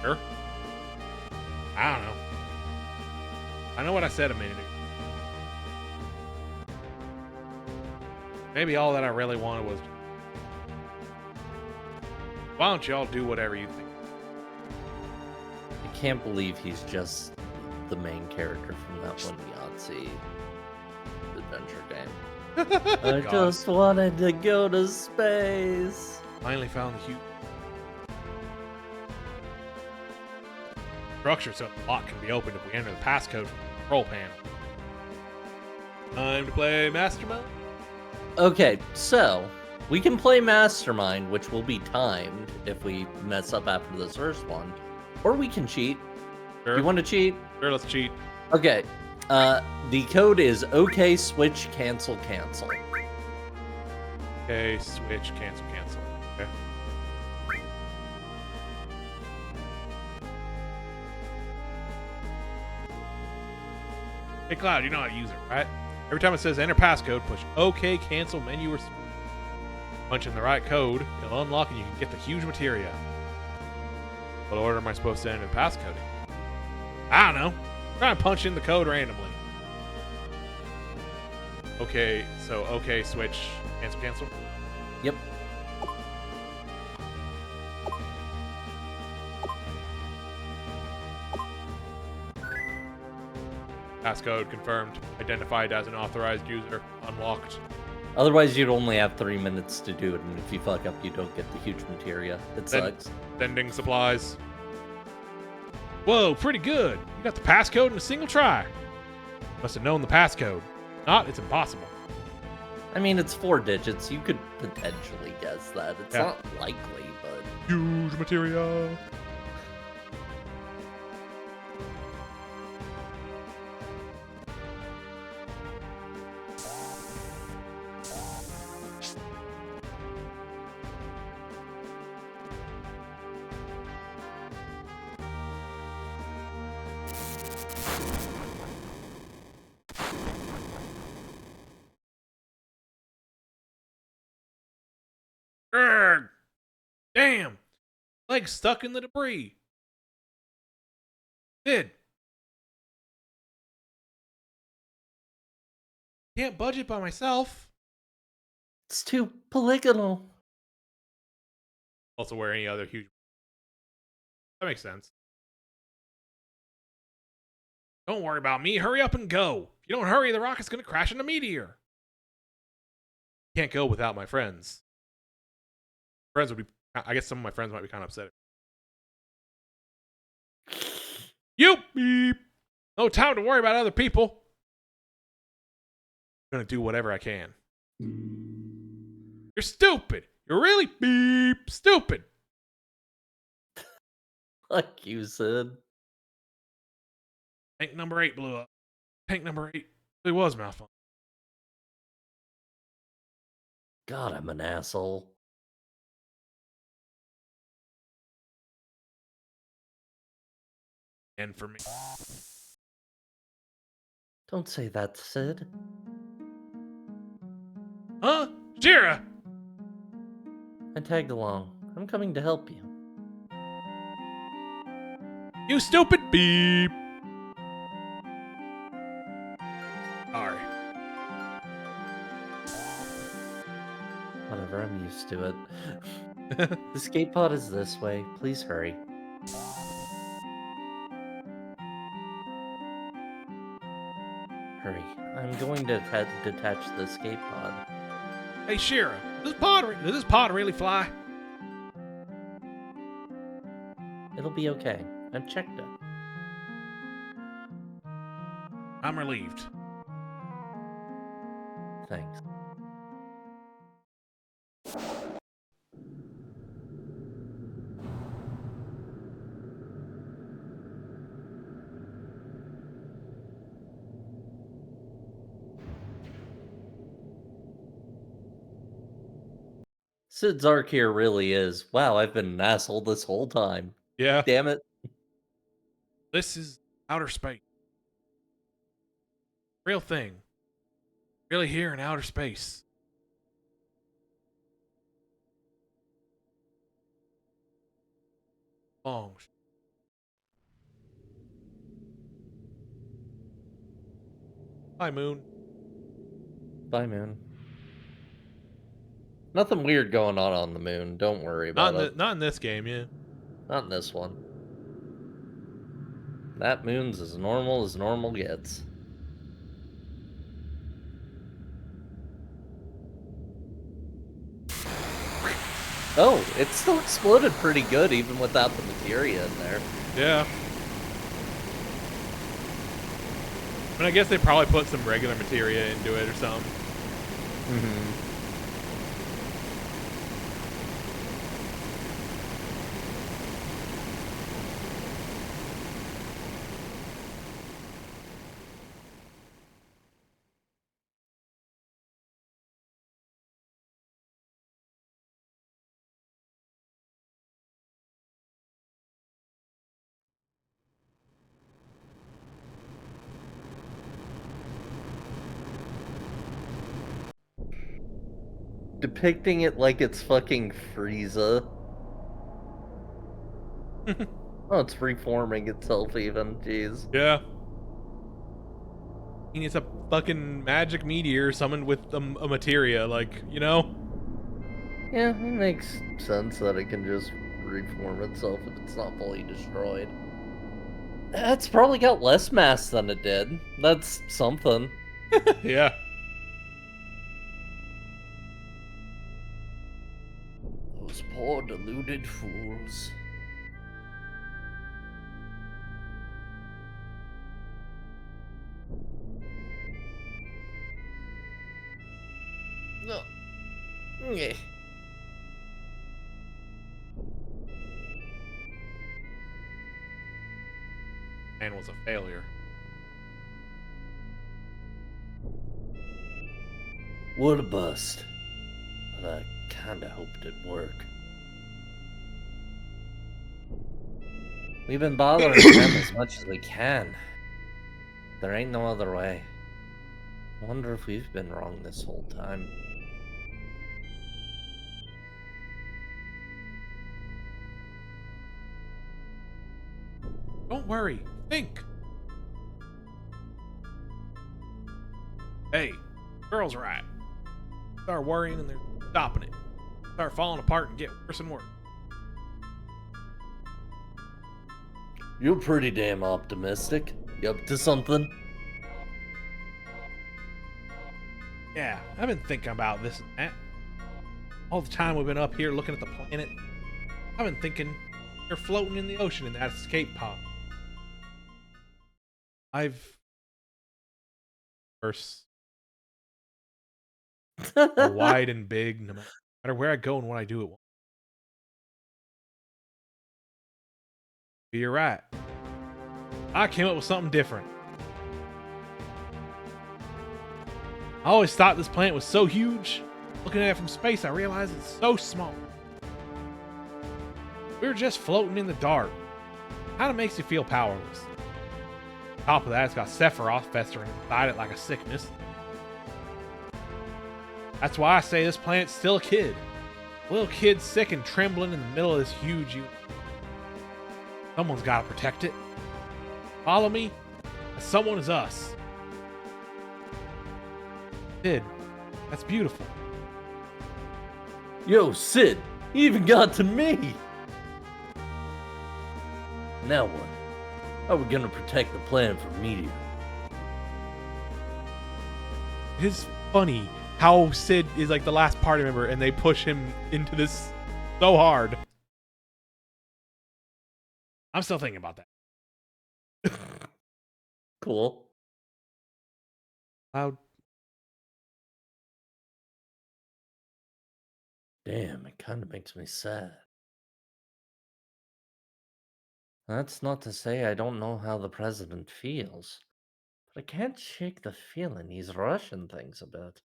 Sure? I don't know. I know what I said a minute ago. Maybe all that I really wanted was. Why don't y'all do whatever you think? I can't believe he's just the main character from that one Yahtzee adventure game. I God. just wanted to go to space. Finally found the huge structure so the lock can be opened if we enter the passcode from the control panel. Time to play Mastermind? Okay, so we can play Mastermind, which will be timed if we mess up after this first one, or we can cheat. Sure. You want to cheat? Sure, let's cheat. Okay. The code is OK switch cancel cancel. Okay, switch, cancel, cancel. Okay. Hey, Cloud, you know how to use it, right? Every time it says enter passcode, push OK, cancel, menu, or punch in the right code. It'll unlock and you can get the huge materia. What order am I supposed to enter the passcode in? I don't know. Try and punch in the code randomly. Okay, so OK, switch, cancel, cancel. Yep. Passcode confirmed. Identified as an authorized user. Unlocked. Otherwise, you'd only have 3 minutes to do it, and if you fuck up, you don't get the huge materia. It sucks. Sending supplies. Whoa, pretty good. You got the passcode in a single try. Must have known the passcode. Not, it's impossible. I mean, it's 4 digits. You could potentially guess that. It's Yeah. not likely, but... Huge materia. Urgh. Damn. Leg's stuck in the debris. Sid. Can't budge it by myself. It's too polygonal. Also wear any other huge. That makes sense. Don't worry about me. Hurry up and go. If you don't hurry, the rocket's going to crash into a meteor. Can't go without my friends. Friends would be. I guess some of my friends might be kind of upset. You beep. No time to worry about other people. I'm going to do whatever I can. You're stupid. You're really beep stupid. Fuck you, Sid. Tank number 8 blew up. Tank number 8 really was malfunction. God, I'm an asshole. And for me. Don't say that, Sid. Huh? Jira! I tagged along. I'm coming to help you. You stupid beep. Sorry. Whatever, I'm used to it. The escape pod is this way. Please hurry. Hurry. I'm going to detach the escape pod. Hey, Shira, does this pod really fly? It'll be okay. I've checked it. I'm relieved. Thanks. Sid's arc here really is, wow, I've been an asshole this whole time. Yeah. Damn it. This is outer space. Real thing. Really here in outer space. Long. Hi, Moon. Bye, Moon. Nothing weird going on the moon. Don't worry about it. Not in this game, yeah. Not in this one. That moon's as normal gets. Oh, it still exploded pretty good even without the materia in there. Yeah. I mean, I guess they probably put some regular materia into it or something. Mm-hmm. Depicting it like it's fucking Frieza. Oh, it's reforming itself even, jeez. Yeah. I mean, it's a fucking magic meteor summoned with a materia, like, you know? Yeah, it makes sense that it can just reform itself if it's not fully destroyed. It's probably got less mass than it did. That's something. Yeah. Those poor deluded fools. No. Yeah. Man was a failure. What a bust. But I kinda hoped it'd work. We've been bothering them as much as we can. There ain't no other way. I wonder if we've been wrong this whole time. Don't worry. Think. Hey, girl's right. Start worrying and they're stopping it. Start falling apart and get worse and worse. You're pretty damn optimistic. You up to something? Yeah, I've been thinking about this and that. All the time we've been up here looking at the planet, I've been thinking you're floating in the ocean in that escape pod. I've verse are wide and big, no matter where I go and what I do, it won't. But you're right. I came up with something different. I always thought this planet was so huge. Looking at it from space, I realized it's so small. We were just floating in the dark. Kinda makes you feel powerless. On top of that, it's got Sephiroth festering inside it like a sickness. That's why I say this planet's still a kid. A little kid sick and trembling in the middle of this huge universe. Someone's gotta protect it. Follow me? And someone is us. Kid, that's beautiful. Yo, Sid, he even got to me! Now what? How are we gonna protect the planet from meteor? It is funny how Sid is like the last party member and they push him into this so hard. I'm still thinking about that. Cool. Cloud. Damn, it kind of makes me sad. That's not to say I don't know how the president feels, but I can't shake the feeling he's rushing things a bit.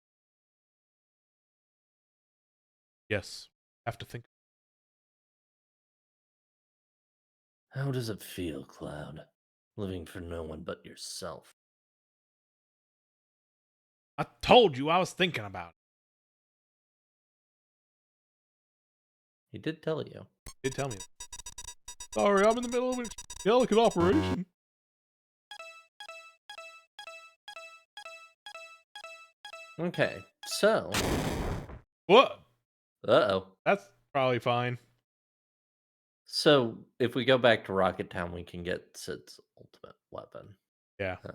Yes. Have to think. How does it feel, Cloud? Living for no one but yourself. I told you I was thinking about it. He did tell you. Did tell me that. Sorry, I'm in the middle of a delicate operation. Okay, so. What? Uh-oh. That's probably fine. So, if we go back to Rocket Town, we can get Sid's ultimate weapon. Yeah. Yeah.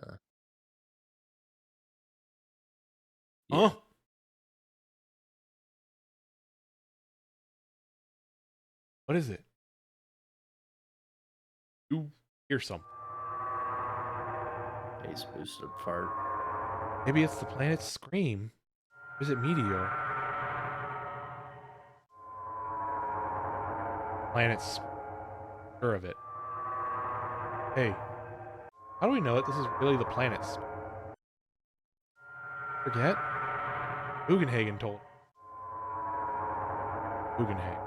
Huh? What is it? You hear something. Base boosted fart. Maybe it's the planet's scream. Or is it meteor? Planet's sure of it. Hey, how do we know that this is really the planet's? Forget? Bugenhagen told. Bugenhagen.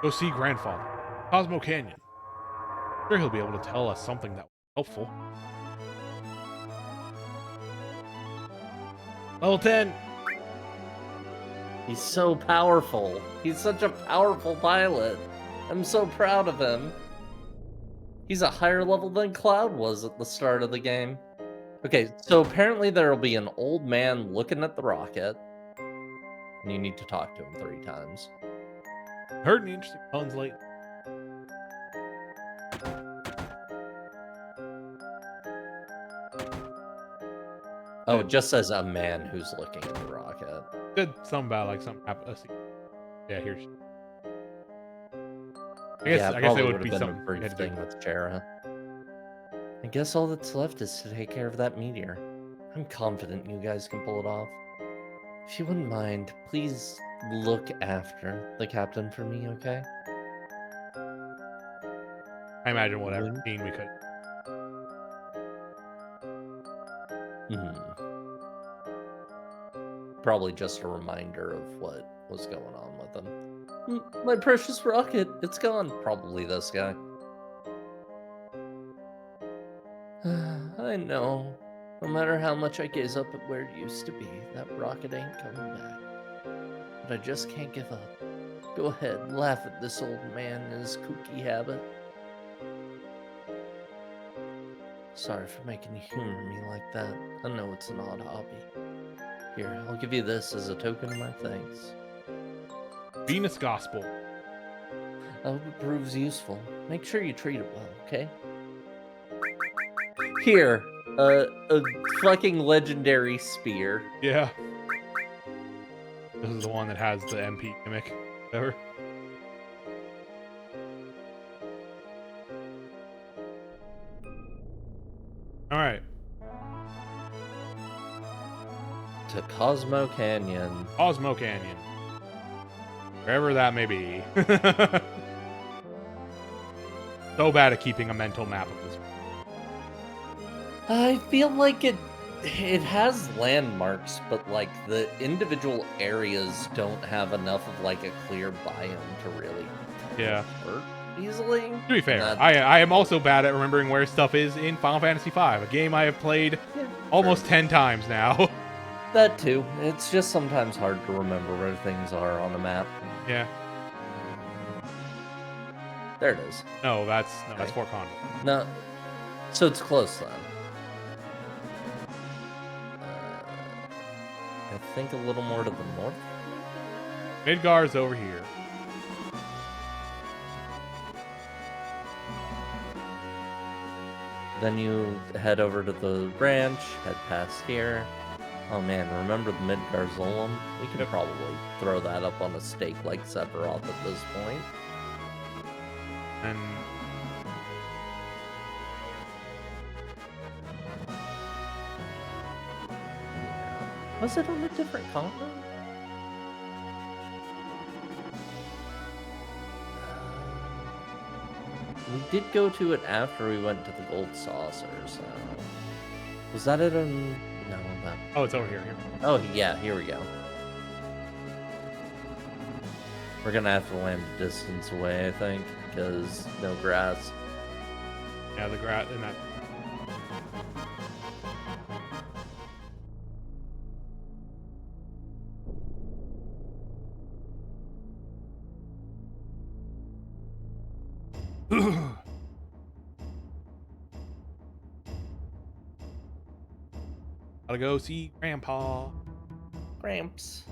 Go see grandfather. Cosmo Canyon. Sure he'll be able to tell us something that was helpful. Level 10! He's so powerful. He's such a powerful pilot. I'm so proud of him. He's a higher level than Cloud was at the start of the game. Okay, so apparently there'll be an old man looking at the rocket, and you need to talk to him 3 times. Heard any interesting puns lately? Oh, it just says a man who's looking at the rocket. Said something about like something happened. Yeah, here's. I guess it probably would be been something a brief we had to do. thing with Chera. I guess all that's left is to take care of that meteor. I'm confident you guys can pull it off. If you wouldn't mind, please look after the captain for me, okay? I imagine whatever scene we could. Probably just a reminder of what was going on with him. My precious rocket, it's gone. Probably this guy. I know. No matter how much I gaze up at where it used to be, that rocket ain't coming back. But I just can't give up. Go ahead, laugh at this old man and his kooky habit. Sorry for making you humor me like that. I know it's an odd hobby. Here, I'll give you this as a token of my thanks. Venus Gospel. I hope it proves useful. Make sure you treat it well, okay? Here, a fucking legendary spear. Yeah. This is the one that has the MP gimmick. Whatever. Alright. To Cosmo Canyon. Cosmo Canyon. Wherever that may be. So bad at keeping a mental map of this. I feel like it has landmarks, but like the individual areas don't have enough of like a clear biome to really work easily. To be fair, I am also bad at remembering where stuff is in Final Fantasy V, a game I have played almost 10 times now. That too. It's just sometimes hard to remember where things are on a map. Yeah. There it is. No, that's Fort Condor. No, so it's close then. I think a little more to the north. Midgar's over here. Then you head over to the ranch, head past here. Oh man, remember the Midgar Zolom? We can probably throw that up on a stake like Sephiroth at this point. And Was it on a different continent? We did go to it after we went to the Gold Saucer, so... Was that it on... No, that... oh, it's over here. Oh, yeah, here we go. We're gonna have to land a distance away, I think, because no grass. Yeah, the grass and that. Gotta go see Grandpa. Gramps.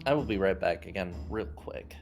I will be right back again, real quick.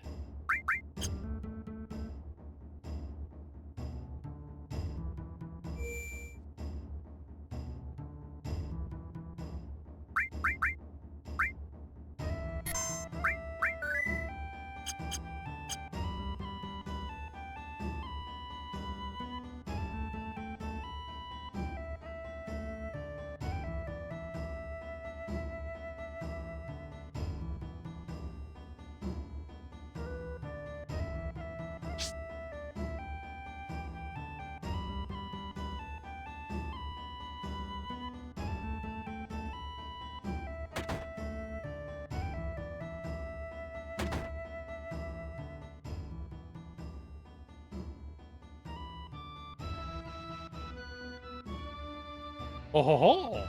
Oh ho ho!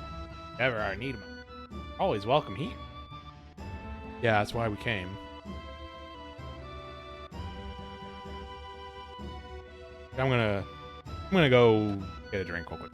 Ever I need 'em. Always welcome here. Yeah, that's why we came. I'm gonna go get a drink real quick.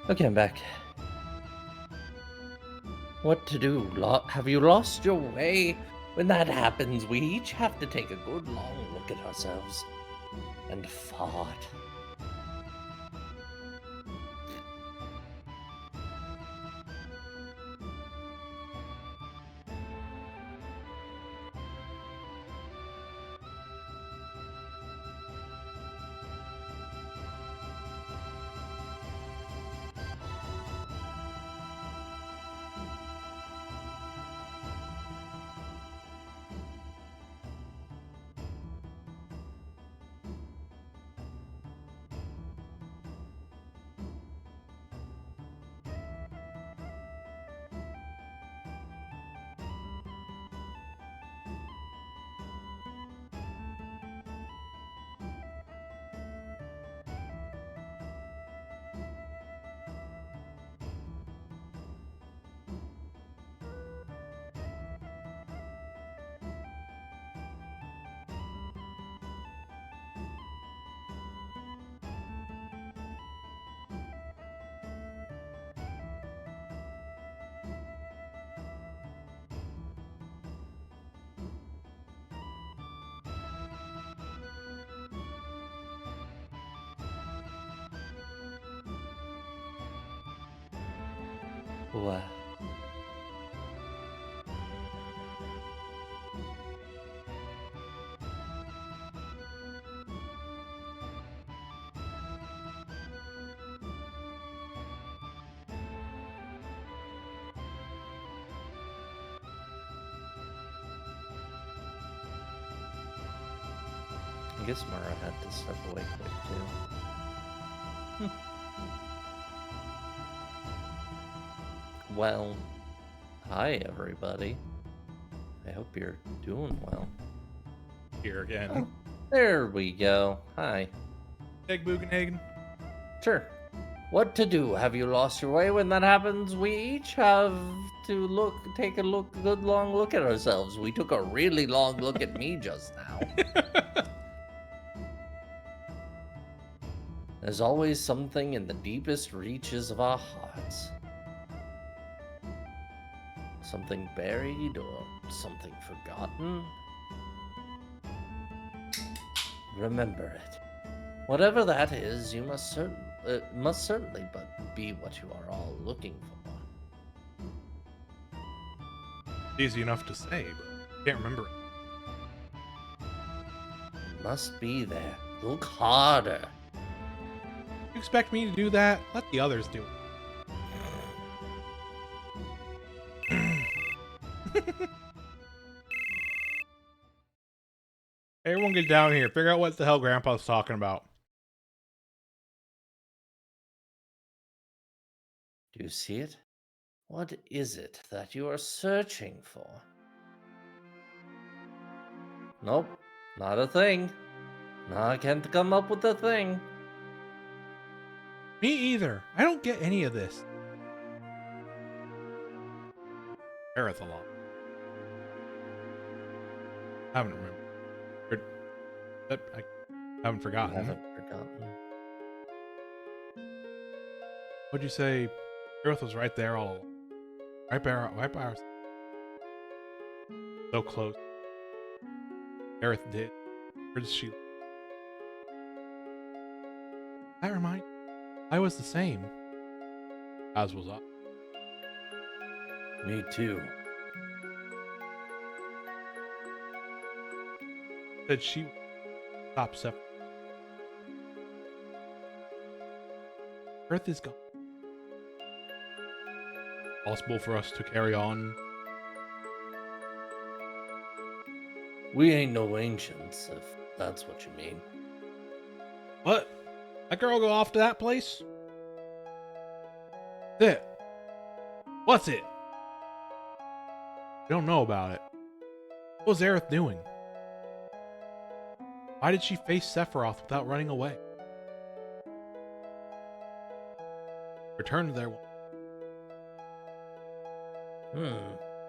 Okay, I'm back. What to do? Have you lost your way? When that happens, we each have to take a good long look at ourselves and fart. Well, I guess Mara had to step away quick too. Well, hi everybody. I hope you're doing well. Here again. Oh, there we go. Hi. Egg Bugenhagen. Sure. What to do? Have you lost your way? When that happens, we each have to take a good long look at ourselves. We took a really long look at me just now. There's always something in the deepest reaches of our hearts. Something buried or something forgotten. Remember it. Whatever that is, you must certainly be what you are all looking for. Easy enough to say, but can't remember it. It must be there. Look harder. You expect me to do that? Let the others do it. Everyone get down here. Figure out what the hell Grandpa's talking about. Do you see it? What is it that you are searching for? Nope, not a thing. No, I can't come up with a thing. Me either. I don't get any of this. Aerith a lot. I haven't remembered. I haven't forgotten. I haven't forgotten. What'd you say? Aerith was right there all along. Right by our... So close. Aerith did. Where does she... That reminds me. I was the same. As was I. Me too. Said she would stop separate. Earth is gone. Possible for us to carry on. We ain't no ancients, if that's what you mean. What? That girl go off to that place? It. What's it? We don't know about it. What was Aerith doing? Why did she face Sephiroth without running away? Return to their...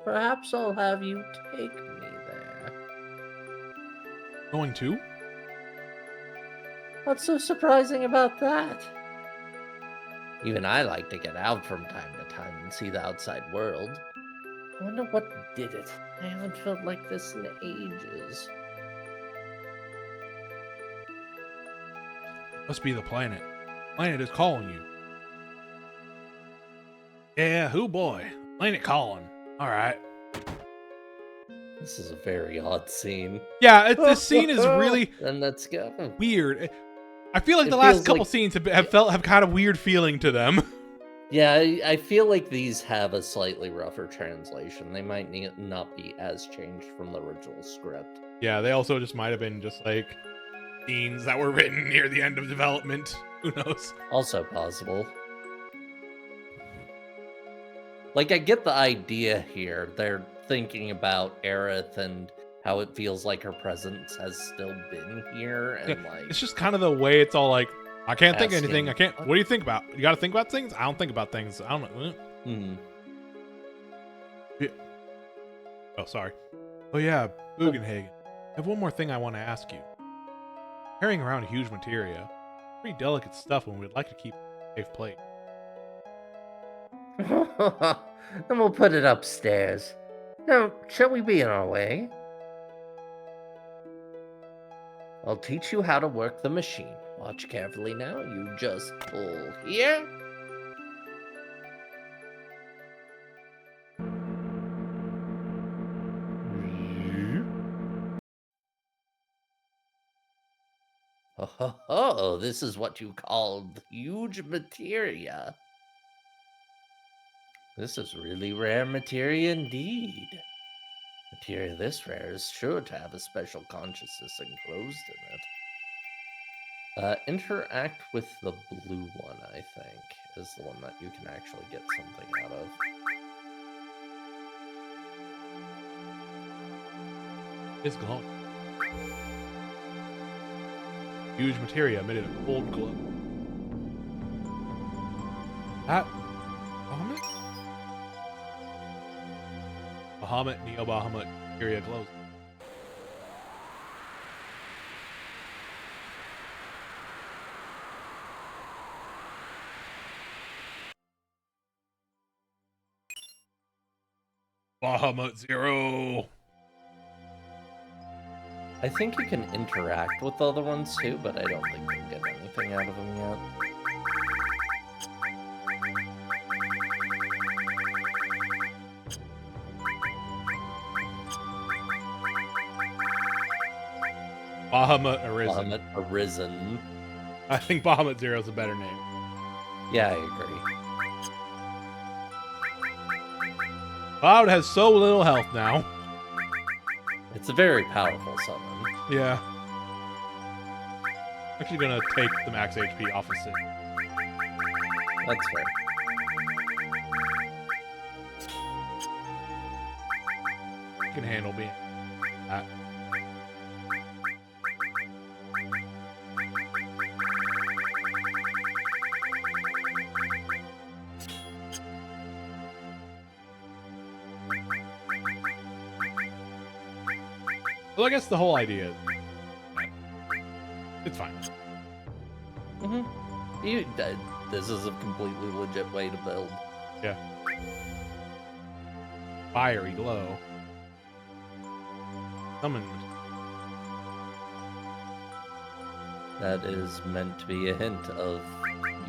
Perhaps I'll have you take me there. Going to? What's so surprising about that? Even I like to get out from time to time and see the outside world. I wonder what did it. I haven't felt like this in ages. Must be the planet. Planet is calling you. Yeah, who boy? Planet calling. Alright. This is a very odd scene. Yeah, this scene is really Then let's go. weird. I feel like It the last feels couple like- scenes have kind of weird feeling to them. Yeah, I feel like these have a slightly rougher translation. They might not be as changed from the original script. Yeah, they also just might have been just like scenes that were written near the end of development. Who knows? Also possible. Like, I get the idea here. They're thinking about Aerith and how it feels like her presence has still been here, and like It's just kind of the way it's all like, I can't think of anything. I asking- can't. What do you think about? You got to think about things? I don't think about things. I don't know. Oh, sorry. Oh, yeah, Bugenhagen. I have one more thing I want to ask you. Carrying around huge materia, pretty delicate stuff when we'd like to keep it in a safe place. Then we'll put it upstairs. Now, shall we be on our way? I'll teach you how to work the machine. Watch carefully now. You just pull here. ho, ho, this is what you called huge materia. This is really rare materia indeed. Materia this rare is sure to have a special consciousness enclosed in it. Interact with the blue one, I think, is the one that you can actually get something out of. It's glowing. Huge materia emitted a cold glow. That Bahamut? Bahamut, Neo Bahamut, materia glows. Bahamut Zero. I think you can interact with the other ones too, but I don't think you can get anything out of them yet. Bahamut Arisen. Bahamut Arisen. I think Bahamut Zero is a better name. Yeah, I agree. Cloud has so little health now. It's a very powerful summon. Yeah. Actually gonna take the max HP off of Sid. That's fair. Can handle being that. Well, I guess the whole idea is it's fine. This is a completely legit way to build. Yeah. Fiery glow. Summoned. That is meant to be a hint of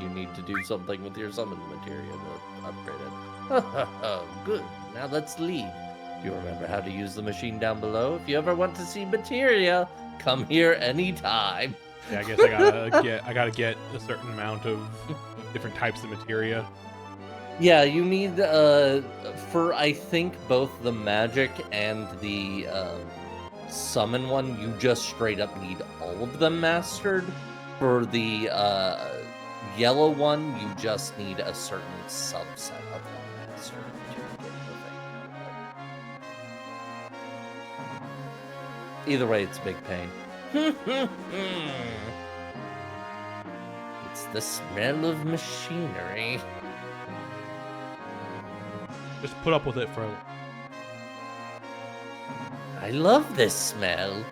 you need to do something with your summon materia to upgrade it. Good. Now let's leave. Do you remember how to use the machine down below? If you ever want to see materia, come here anytime. Yeah, I guess I gotta get a certain amount of different types of materia. Yeah, you need for I think both the magic and the summon one, you just straight up need all of them mastered. For the yellow one, you just need a certain subset of them mastered to get the thing out of it. Either way, it's a big pain. It's the smell of machinery. Just put up with it for a little. I love this smell.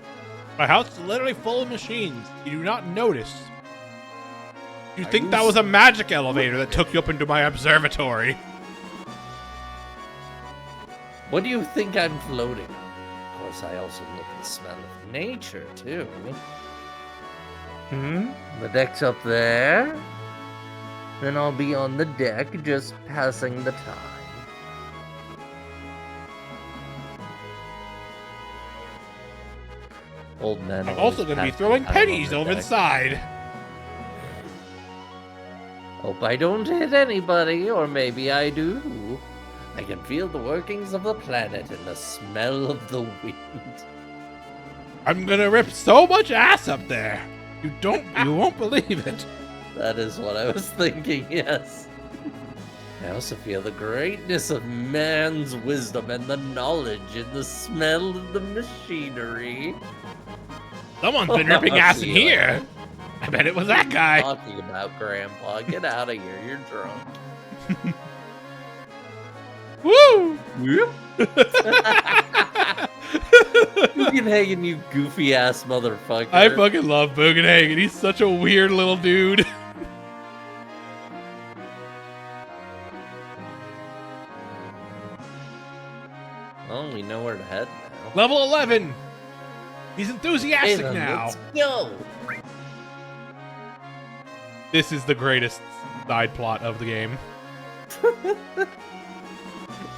My house is literally full of machines. You do not notice. You think that was a magic elevator that took you up into my observatory? What do you think I'm floating on? Of course, I also look at the smell of nature, too. The deck's up there. Then I'll be on the deck, just passing the time. Old man. I'm also going to be throwing pennies over the side. Hope I don't hit anybody, or maybe I do. I can feel the workings of the planet and the smell of the wind. I'm going to rip so much ass up there. You won't believe it. That is what I was thinking, yes. I also feel the greatness of man's wisdom and the knowledge in the smell of the machinery. Someone's been ripping ass in here. I bet it was that guy. What are you talking about, Grandpa? Get out of here. You're drunk. Woo! Bugenhagen, you goofy ass motherfucker. I fucking love Bugenhagen. He's such a weird little dude. Well, we know where to head now. Level 11. He's enthusiastic Hey, then, now. let's go. This is the greatest side plot of the game.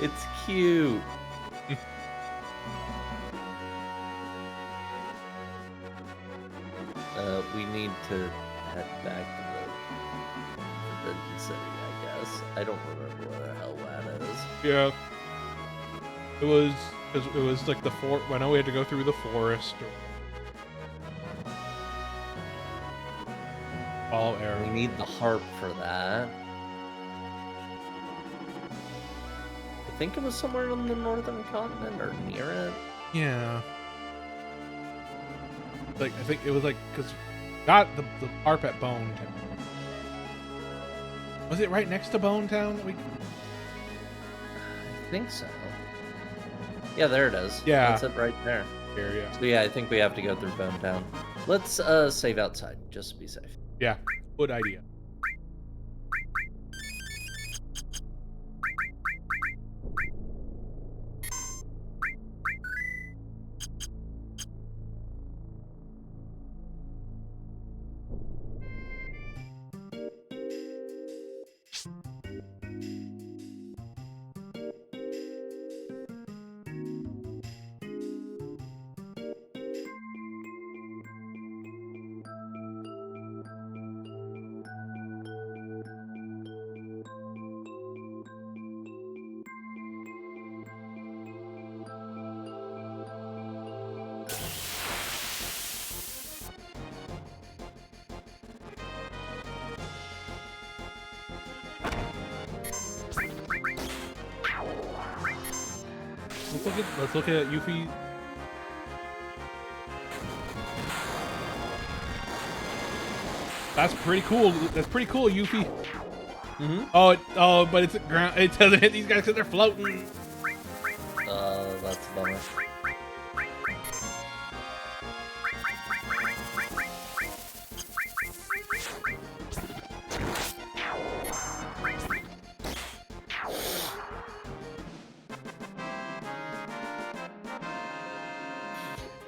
It's cute. We need to head back to the Forbidden City, I guess. I don't remember where the hell that is. Yeah. It was because it was like the fort. I know we had to go through the forest. Follow We arrow. need the harp for that. I think it was somewhere on the northern continent or near it. Yeah. Like I think it was like because got the harp at Bone Town. Was it right next to Bone Town? That we... I think so. Yeah, there it is. Yeah. That's it right there. Here, yeah. So yeah, I think we have to go through Bone Town. Let's save outside, just to be safe. Yeah. Good idea. Let's look at Yuffie. That's pretty cool. That's pretty cool, Yuffie. Mm-hmm. Oh, but it's ground. It doesn't hit these guys because they're floating. That's a bummer.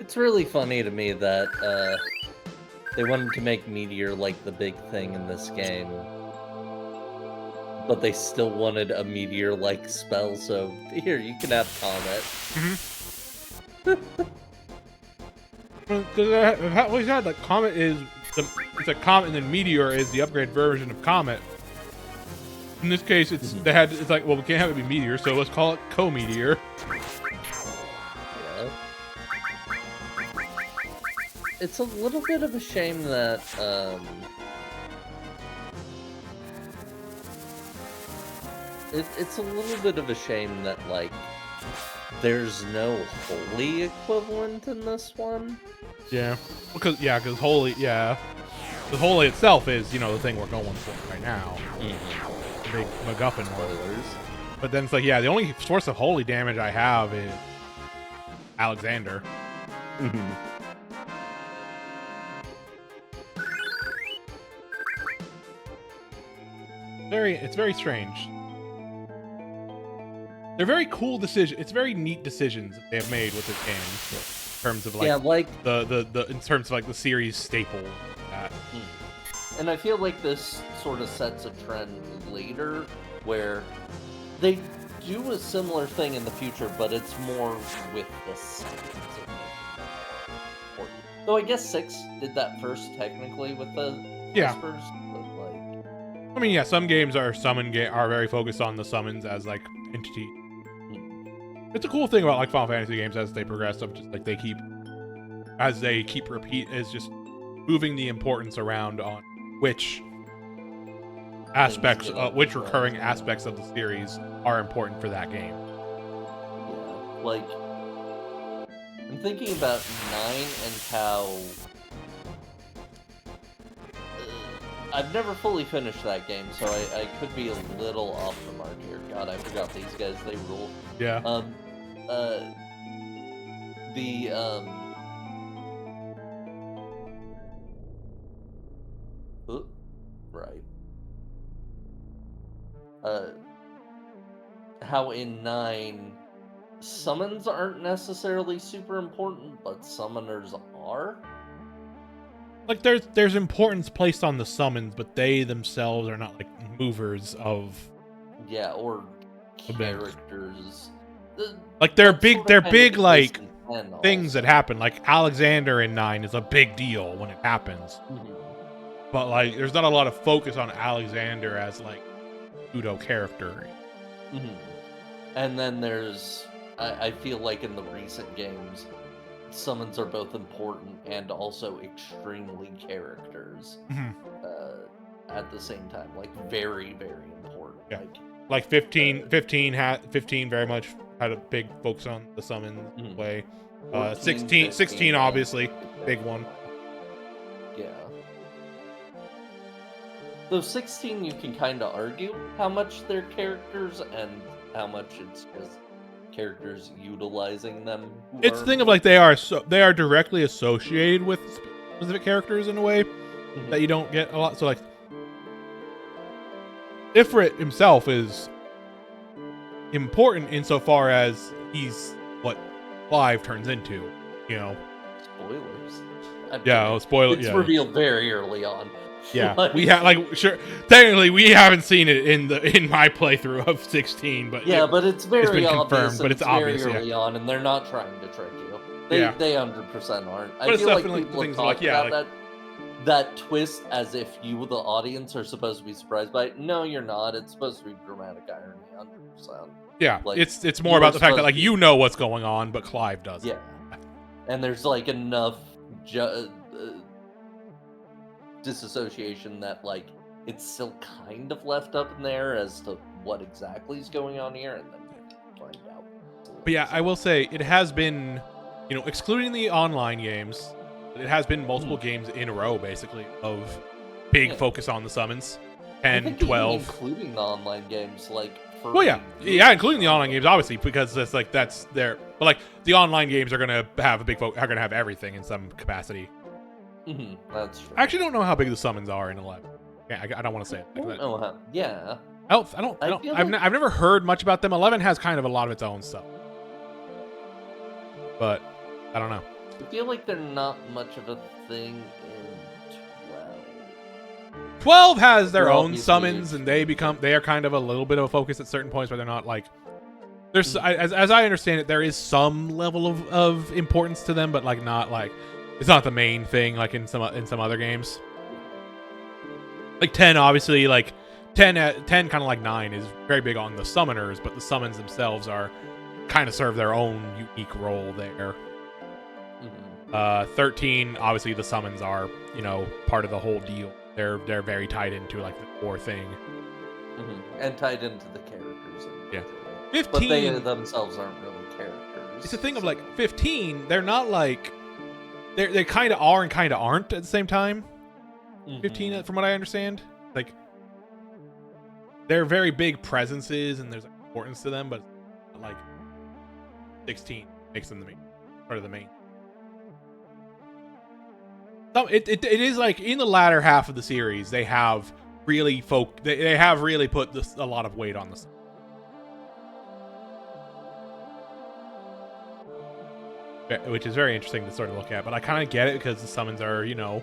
It's really funny to me that they wanted to make Meteor like the big thing in this game, but they still wanted a Meteor-like spell. So here, you can have Comet. Because I've always had like Comet is it's a Comet, and then Meteor is the upgrade version of Comet. In this case, it's it's like, well, we can't have it be Meteor, so let's call it Co-Meteor. Yeah. It's a little bit of a shame that it's a little bit of a shame that like there's no holy equivalent in this one. Yeah, because Holy, the Holy itself is the thing we're going for right now. The big MacGuffin one. But then it's like, the only source of Holy damage I have is Alexander. It's very strange. They're very cool decisions. It's very neat decisions that they have made with this game in terms of like the in terms of like the series staple. And I feel like this sort of sets a trend later where they do a similar thing in the future, but it's more with the science of making them more important. Though I guess 6 did that first technically with the whispers, but like I mean, some games are are very focused on the summons as like entity. It's a cool thing about like Final Fantasy games as they progress of just like they keep just moving the importance around on which aspects, which recurring aspects of the series are important for that game. Yeah, like I'm thinking about 9 and how I've never fully finished that game, so I could be a little off the mark here. God, I forgot these guys, they rule. Yeah. Right. How in 9, summons aren't necessarily super important, but summoners are? Like there's importance placed on the summons, but they themselves are not like movers of. Yeah, or characters. Like they're big like things that happen. Like Alexander in 9 is a big deal when it happens, but like there's not a lot of focus on Alexander as like pseudo character. And then there's, I feel like in the recent games, summons are both important and also extremely characters at the same time. Like very, very important. Yeah. Like 15 very much had a big focus on the summon way. 16 obviously, big one. Yeah. Though 16 you can kind of argue how much they're characters and how much it's just characters utilizing them. It's the thing of like they are directly associated with specific characters in a way that you don't get a lot. So like Ifrit himself is important insofar as he's what Clive turns into, you know. Spoilers. Spoiler. It's revealed very early on. Yeah, we have sure. Technically, we haven't seen it in my playthrough of 16, but but it's very it's been obvious. confirmed. But it's obvious, very early on, and they're not trying to trick you. They 100% aren't. But I it's feel like definitely people things talk like about that twist as if you, the audience, are supposed to be surprised by it. No, you're not. It's supposed to be dramatic irony, 100%. Yeah, like, it's more about the fact that like you know what's going on, but Clive doesn't. Yeah, and there's like enough disassociation that like it's still kind of left up in there as to what exactly is going on here, and then you can find out. But yeah, I will say it has been, you know, excluding the online games, it has been multiple games in a row basically of big focus on the summons. 10, 12, including the online games, like. Including the online games, obviously, because it's like that's their. But like the online games are gonna have are gonna have everything in some capacity. That's true. I actually don't know how big the summons are in 11. Yeah, I don't want to say it. I've never heard much about them. 11 has kind of a lot of its own stuff, but I don't know. I feel like they're not much of a thing in 12. 12 has their own summons, and they are kind of a little bit of a focus at certain points, where they're not like. There's as I understand it, there is some level of importance to them, but like not like. It's not the main thing like in some other games. Like 10, obviously, like 10 kind of like 9 is very big on the summoners, but the summons themselves are kind of serve their own unique role there. 13, obviously, the summons are, you know, part of the whole deal. They're very tied into like the core thing, and tied into the characters. Yeah, 15, but they themselves aren't really characters. It's a thing of like 15. They're not like. They kind of are and kind of aren't at the same time. 15, from what I understand, like they're very big presences and there's like, importance to them, but like 16 makes them the main part of the main. It is like in the latter half of the series they have really they have really put a lot of weight on this. Which is very interesting to sort of look at, but I kind of get it because the summons are, you know,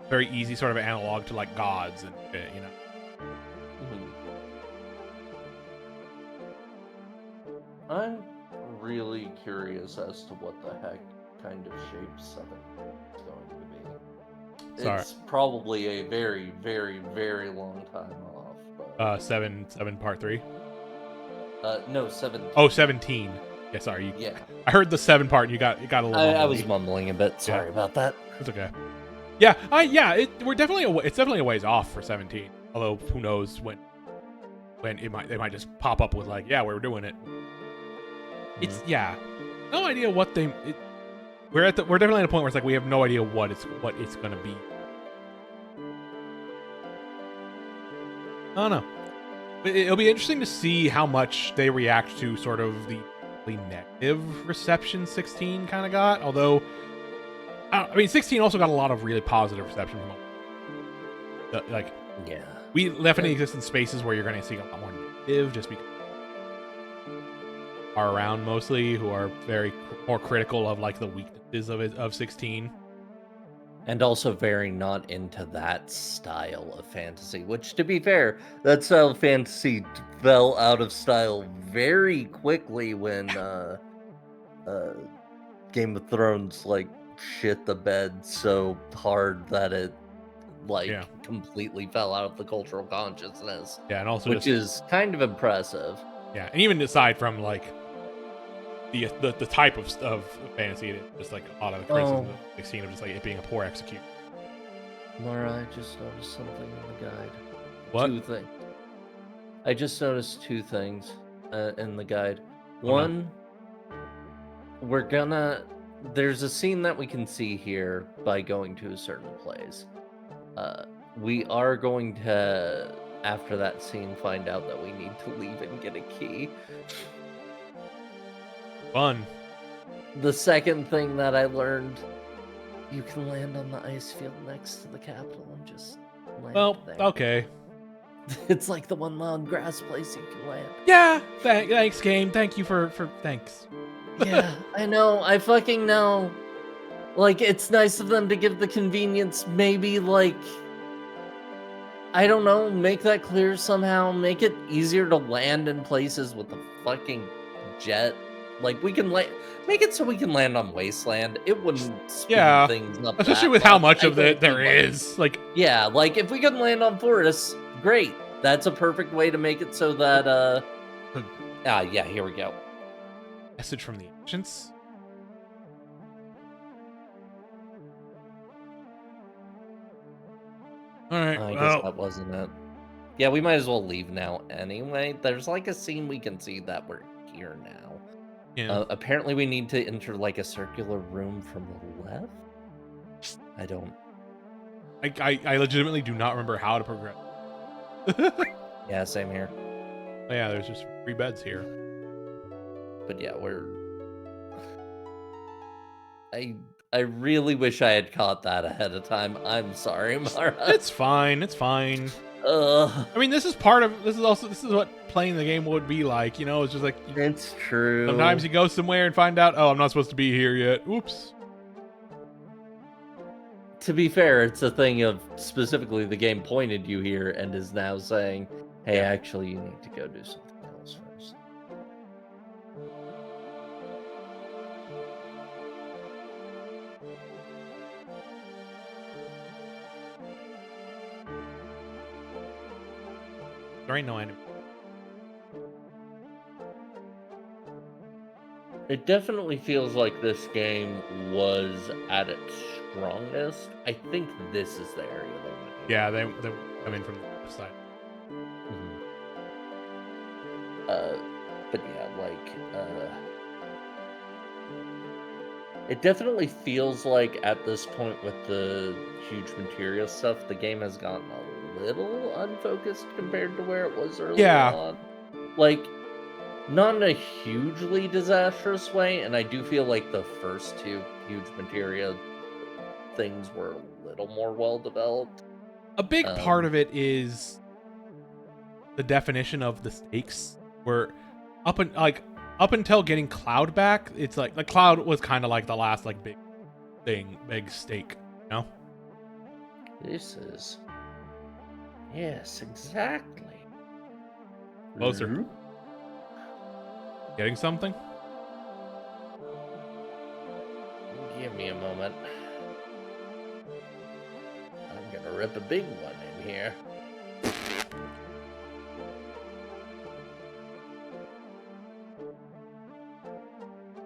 very easy sort of analog to like gods and you know. I'm really curious as to what the heck kind of shape 7 is going to be. It's probably a very, very, very long time off. But... 7 part 3. No, 17. Oh, 17. Yeah, sorry. Yeah. I heard the 7 part and you got a little I was mumbling a bit. Sorry about that. It's okay. Yeah, it's definitely a ways off for 17. Although who knows when they might just pop up with like, yeah, we're doing it. It's no idea what we're definitely at a point where it's like we have no idea what it's going to be. I don't know. It'll be interesting to see how much they react to sort of the negative reception 16 kind of got, although I mean 16 also got a lot of really positive reception from we definitely exist in spaces where you're going to see a lot more negative just because are around mostly who are very more critical of like the weaknesses of 16. And also very not into that style of fantasy, which, to be fair, that style of fantasy fell out of style very quickly when Game of Thrones like shit the bed so hard that it like Yeah. completely fell out of the cultural consciousness, Yeah, and also which is kind of impressive. yeah, and even aside from like the type of fantasy, it is just like a lot of the criticism of the scene of just like it being a poor execution. Laura, I just noticed something in the guide. What? Two things. I just noticed two things in the guide. Oh, no. One, there's a scene that we can see here by going to a certain place. We are going to, after that scene, find out that we need to leave and get a key. Fun. The second thing that I learned, you can land on the ice field next to the Capitol and just land Well, there. okay. It's like the one long grass place you can land. Yeah, thanks, game. Thank you for thanks. Yeah, I know. I fucking know. Like, it's nice of them to give the convenience. Maybe, like, I don't know, make that clear somehow. Make it easier to land in places with a fucking jet. Like, we can make it so we can land on Wasteland. It wouldn't speed Yeah, things up. especially that with how much much of it there like, is. Like, yeah, like if we can land on Forest, great. That's a perfect way to make it so that yeah, here we go. message from the ancients. All right. I guess Well, that wasn't it. Yeah, we might as well leave now anyway. There's like a scene we can see that we're here now. yeah. Apparently we need to enter like a circular room from the left. I don't. I legitimately do not remember how to progress. Yeah, same here. Yeah, there's just 3 beds here. But yeah, I really wish I had caught that ahead of time. I'm sorry, Mara. It's fine. It's fine. I mean, this is what playing the game would be like. You know, it's just like It's true. sometimes you go somewhere and find out, oh, I'm not supposed to be here yet. Oops. To be fair, it's a thing of specifically the game pointed you here and is now saying, hey, actually, you need to go do something else first. There ain't no enemy. It definitely feels like this game was at its strongest. I think this is the area they went. Yeah, they come in from the left side. But yeah, like, it definitely feels like at this point with the huge materia stuff, the game has gotten a little unfocused compared to where it was early on. Like, not in a hugely disastrous way, and I do feel like the first 2 huge materia things were a little more well developed. A big part of it is the definition of the stakes. Where up until getting Cloud back, it's like Cloud was kind of like the last like big stake, you know? This is yes, exactly. Closer. Getting something? Give me a moment. I'm gonna rip a big one in here.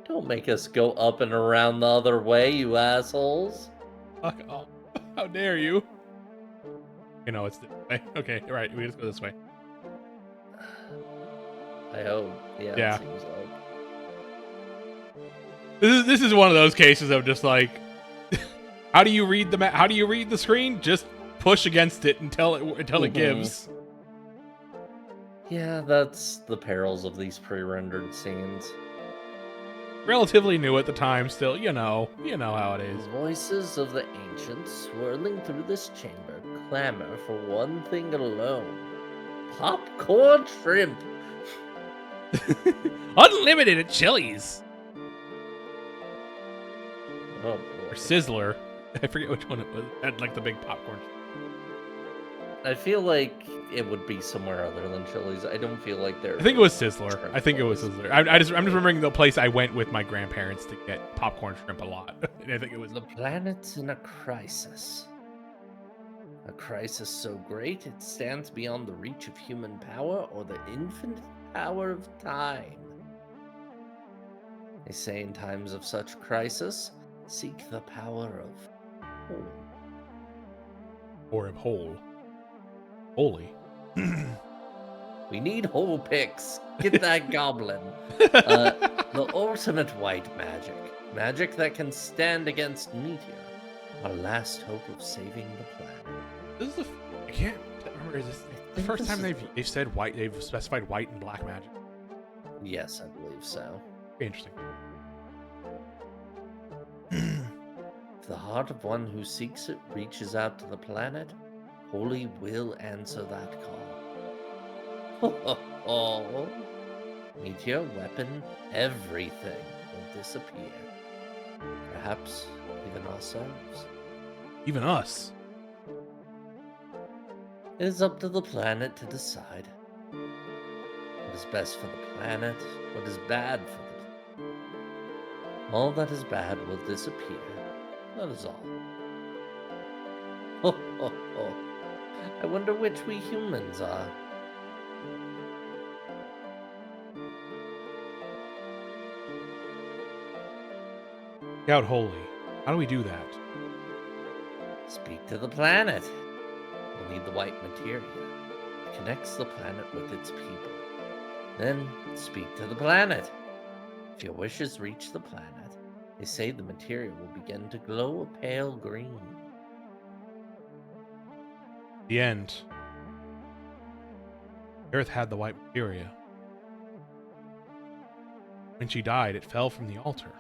Don't make us go up and around the other way, you assholes. Fuck off. How dare you? You know, it's this way. Okay, right, we just go this way. I hope. Yeah. It seems like. This is one of those cases of just like, how do you read the how do you read the screen? Just push against it until it gives. Yeah, that's the perils of these pre-rendered scenes. Relatively new at the time, still, you know how it is. The voices of the ancients swirling through this chamber clamor for one thing alone: popcorn shrimp. Unlimited at Chili's. Oh, Or Sizzler. I forget which one it was. Had like the big popcorn. I feel like it would be somewhere other than Chili's. I don't feel like they're. I think it was Sizzler. shrimp I think it was place. Sizzler. I'm just remembering the place I went with my grandparents to get popcorn shrimp a lot. And I think it was. The planet's in a crisis. A crisis so great it stands beyond the reach of human power or the infinite power of time. They say in times of such crisis, seek the power of whole. Or of whole. Holy. We need whole picks. Get that goblin. The ultimate white magic. Magic that can stand against Meteor. Our last hope of saving the planet. This is I can't remember. Is this the think first this time is- they've said white? They've specified white and black magic. Yes, I believe so. Very interesting. If the heart of one who seeks it reaches out to the planet, Holy will answer that call. Oh, meteor, weapon, everything will disappear. Perhaps even ourselves. Even us. It is up to the planet to decide what is best for the planet, what is bad for the planet. All that is bad will disappear. That is all. I wonder which we humans are. Out holy. How do we do that? Speak to the planet. We'll need the white materia. It connects the planet with its people. Then speak to the planet. If your wishes reach the planet, they say the materia will begin to glow a pale green. The end. Earth had the white materia. When she died, it fell from the altar.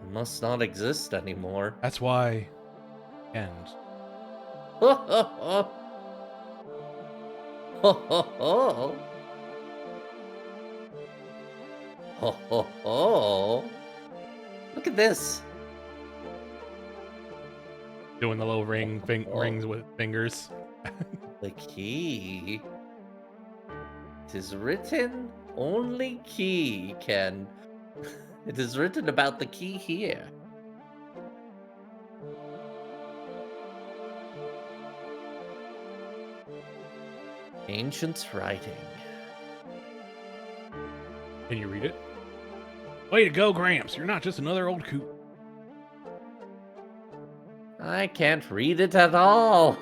It must not exist anymore. That's why. End. Ho ho ho! Ho ho ho! Ho ho ho! Look at this! Doing the little rings with fingers. The key. It is written, only key can. It is written about the key here. Ancient's writing. Can you read it? Way to go, Gramps. You're not just another old coot. I can't read it at all.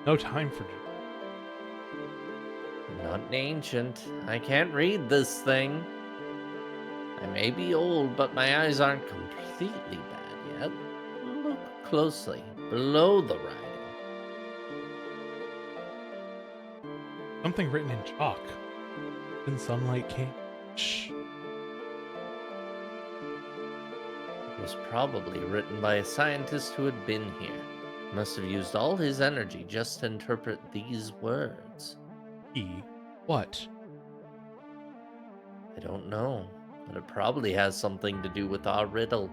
No time for Not ancient. I can't read this thing. I may be old, but my eyes aren't completely bad yet. Look closely, below the writing. something written in chalk. In sunlight can't. Shh. It was probably written by a scientist who had been here. Must have used all his energy just to interpret these words. What? I don't know, but it probably has something to do with our riddle.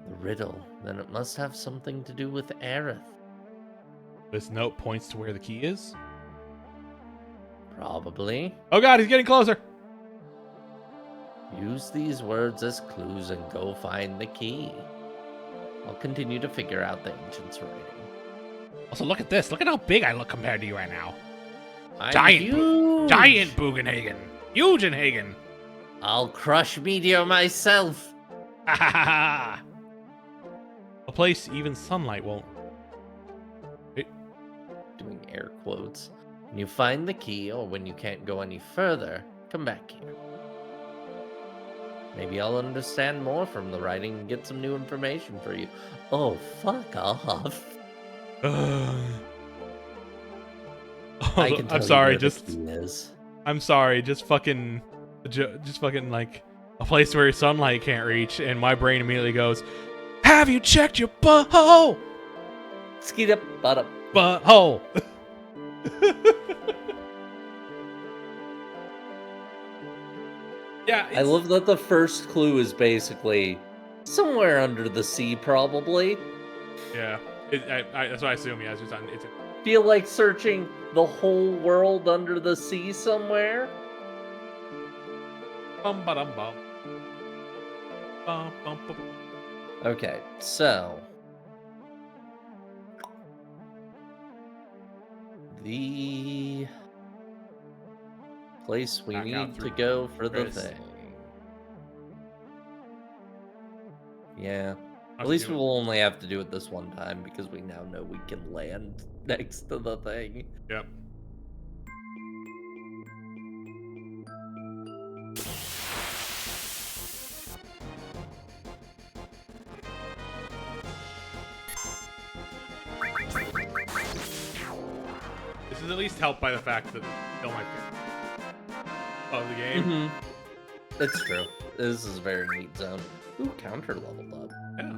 The riddle, then it must have something to do with Aerith. This note points to where the key is. Probably. Oh god, he's getting closer. Use these words as clues and go find the key. I'll continue to figure out the ancient's writing. Also, look at this. Look at how big I look compared to you right now. I'm Giant huge. Giant Bugenhagen. Eugenhagen. I'll crush Meteor myself. Ha ha ha ha. A place even sunlight won't. Doing air quotes. When you find the key, or when you can't go any further, come back here. Maybe I'll understand more from the writing and get some new information for you. Oh, fuck off. I can tell I'm you sorry, where the just key is. I'm sorry, just fucking like a place where sunlight can't reach, and my brain immediately goes, "Have you checked your butthole? Skeet up, butt up. Butthole." Yeah, I love that the first clue is basically Somewhere under the sea, probably. Yeah, that's what I assume. Yeah, it's Feel like searching the whole world under the sea somewhere? bum ba dum bum. Bum, bum, bum. Okay, so the place we Back out need to through go for the Chris. thing. Yeah. I'll At least do we it. will only have to do it this one time because we now know we can land next to the thing. Yep. This is at least helped by the fact that it's still my favorite of the game. Mm-hmm. It's true. This is a very neat zone. Ooh, counter leveled up. Yeah.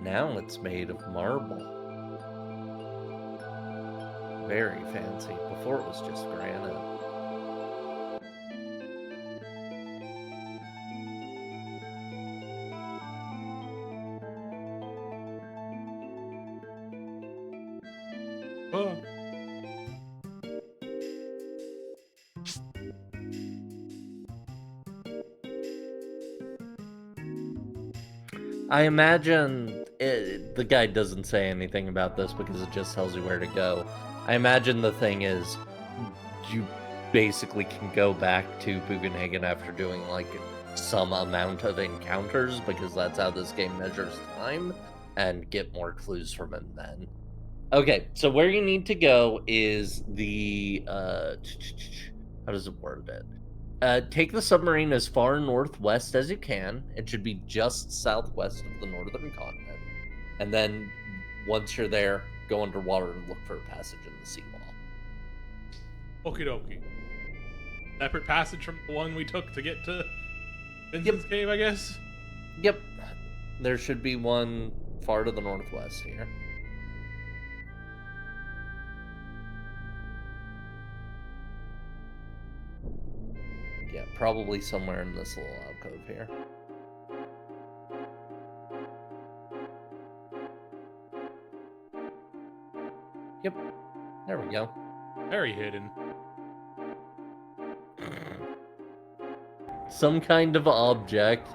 Now it's made of marble. Very fancy. Before it was just granite. Oh. I imagine the guide doesn't say anything about this because it just tells you where to go. I imagine the thing is you basically can go back to Bugenhagen after doing like some amount of encounters because that's how this game measures time and get more clues from him then. Okay, so where you need to go is the how does it word it? Take the submarine as far northwest as you can. It should be just southwest of the northern continent. And then once you're there, go underwater and look for a passage in the seawall. Okie dokie. Separate passage from the one we took to get to Vincent's Cave, I guess? Yep. There should be one far to the northwest here. Yeah, probably somewhere in this little alcove here. Yep. There we go. Very hidden. Some kind of object.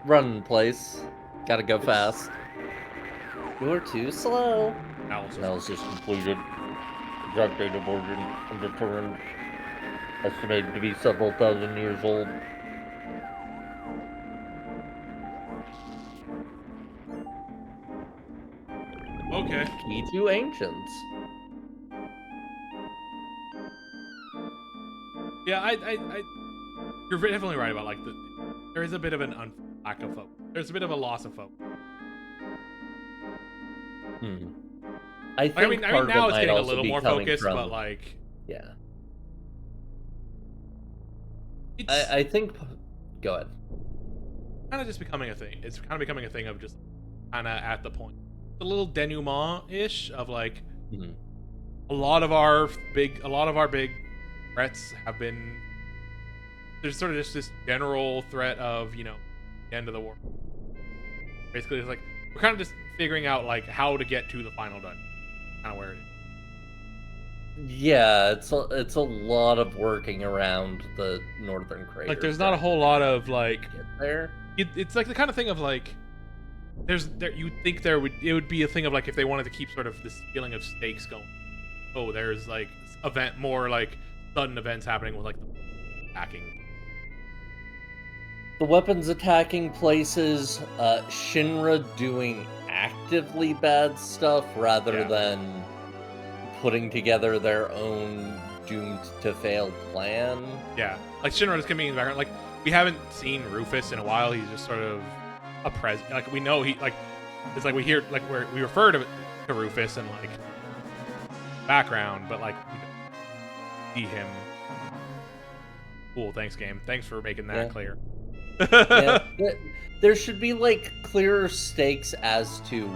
Run in place. Gotta go fast. You're too slow. Analysis completed. Exact date of origin undetermined. Estimated to be several thousand years old. Okay. Key to ancients. Yeah, you're definitely right about like there is a bit of an lack of focus. There's a bit of a loss of focus. I think I mean now it's getting a little more focused, from, but like yeah. I think. Go ahead. Kind of just becoming a thing. It's kind of becoming a thing of just kind of at the point, a little denouement-ish of like a lot of our big threats have been. There's sort of just this general threat of the end of the war. Basically, it's like we're kind of just figuring out like how to get to the final dungeon, kind of where it is. Yeah, it's a lot of working around the northern crater. Like, there's not a whole lot of like get there. It's like the kind of thing of like you'd think it would be a thing of like if they wanted to keep sort of this feeling of stakes going. Oh, there's like more like sudden events happening with like the attacking. The weapons attacking places, Shinra doing actively bad stuff rather than putting together their own doomed to fail plan. Yeah, like Shinra is coming in the background. Like we haven't seen Rufus in a while. He's just sort of a present. Like we know he like it's like we hear like we refer to Rufus in like background, but like we don't see him. Cool, thanks game. Thanks for making that clear. Yeah, there should be like clearer stakes as to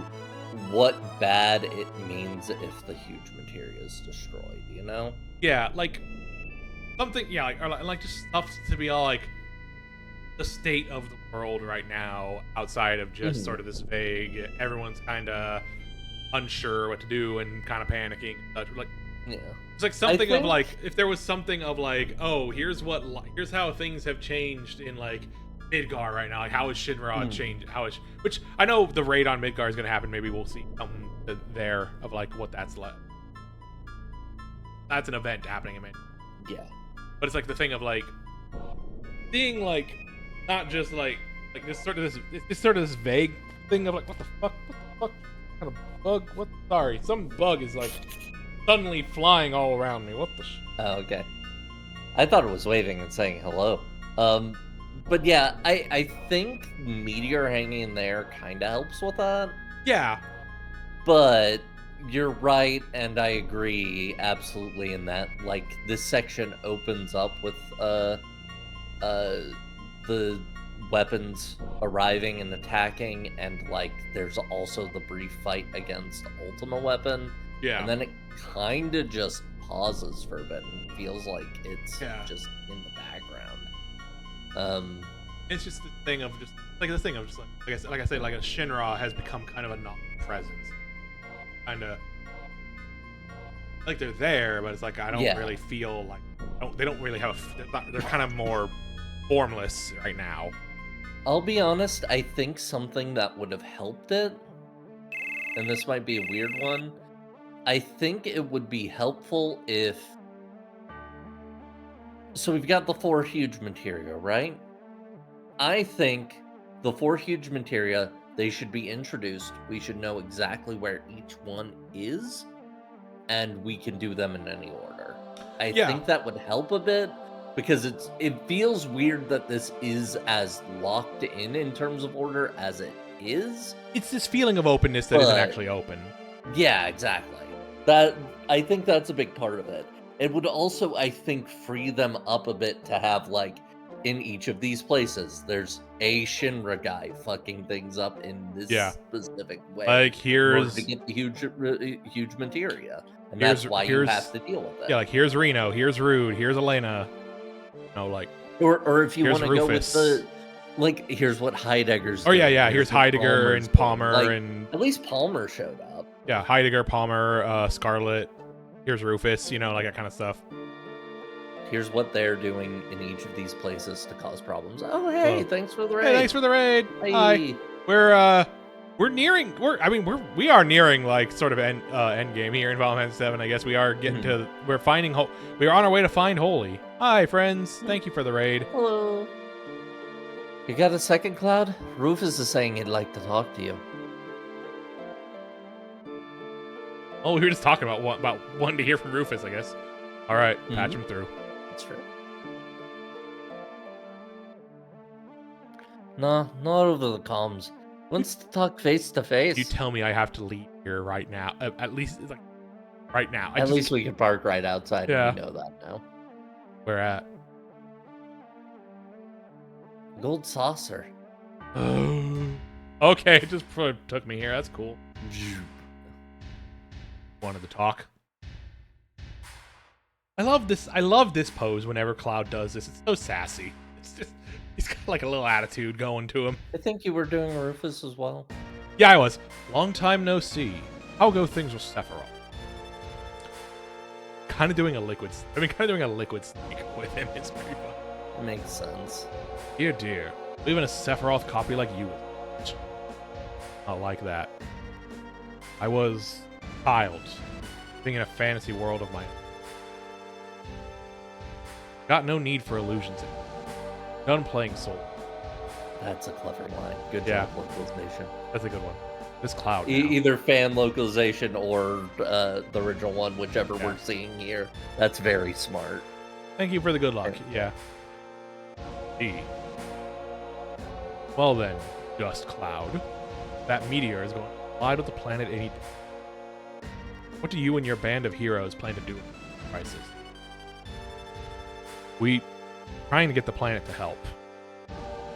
what bad it means if the huge materia is destroyed, you know? Yeah, like something. Yeah, like just stuff to be all like the state of the world right now, outside of just sort of this vague. Everyone's kind of unsure what to do and kind of panicking. Like Yeah. it's like something of think- like if there was something of like, oh, here's how things have changed in like Midgar right now. Like how is Shinra changed? Which I know the raid on Midgar is going to happen. Maybe we'll see something there of like what that's like. That's an event happening in Midgar. Yeah. But it's like the thing of like seeing like not just like this sort of this vague thing of like what the fuck kind of bug, some bug is like suddenly flying all around me. What the Oh, okay. I thought it was waving and saying hello. But yeah, I think meteor hanging in there kind of helps with that. Yeah. But you're right, and I agree absolutely in that. Like this section opens up with the weapons arriving and attacking, and like there's also the brief fight against Ultima Weapon. Yeah. And then it kind of just pauses for a bit and feels like it's Yeah. just in the background. It's just the thing of just like a Shinra has become kind of a non-presence. Kind of like they're there, but it's like I don't really feel like they don't really have they're kind of more formless right now. I'll be honest, I think something that would have helped it, and this might be a weird one, I think it would be helpful if... So we've got the 4 huge materia, right? I think the 4 huge materia, they should be introduced. We should know exactly where each one is, and we can do them in any order. I think that would help a bit, because it feels weird that this is as locked in terms of order as it is. It's this feeling of openness that isn't actually open. Yeah, exactly. I think that's a big part of it. It would also, I think, free them up a bit to have, like, in each of these places, there's a Shinra guy fucking things up in this specific way. Like here's to get the huge materia, and that's why you have to deal with it. Yeah, like here's Reno, here's Rude, here's Elena. No, like or if you want to go with Rufus. the like, here's what Heidegger's. Oh yeah, here's Heidegger and Palmer like, and at least Palmer showed up. Yeah, Heidegger, Palmer, Scarlet. Here's Rufus, like that kind of stuff. Here's what they're doing in each of these places to cause problems. Oh, hey, thanks for the raid. Hey, thanks for the raid. Hey. Hi. We are nearing like sort of end game here in Final Fantasy 7. I guess we are getting to we're on our way to find Holy. Hi friends. Thank you for the raid. Hello. You got a second, Cloud? Rufus is saying he'd like to talk to you. Oh, we were just talking about wanting to hear from Rufus, I guess. All right, patch him through. That's true. No, not over the comms. Wants to talk face to face. You tell me I have to leave here right now. At least like right now. At least we can park right outside. Yeah. And we know that now. Where at? Gold saucer. Okay, it just took me here. That's cool. Wanted to talk. I love this pose whenever Cloud does this. It's so sassy. It's just he's got like a little attitude going to him. I think you were doing Rufus as well. Yeah, I was. Long time no see. How go things with Sephiroth? Kind of doing a liquid snake with him. It's pretty fun. Makes sense. Dear. Even a Sephiroth copy like you. Not like that. I was a child, being in a fantasy world of my own. Got no need for illusions anymore. Done playing Soul. That's a clever line. Good job, localization. That's a good one. This Cloud. Either fan localization or the original one, whichever we're seeing here. That's very smart. Thank you for the good luck. Yeah. D. Well then, Dust Cloud. That meteor is going to collide with the planet any day. What do you and your band of heroes plan to do in this crisis? We trying to get the planet to help.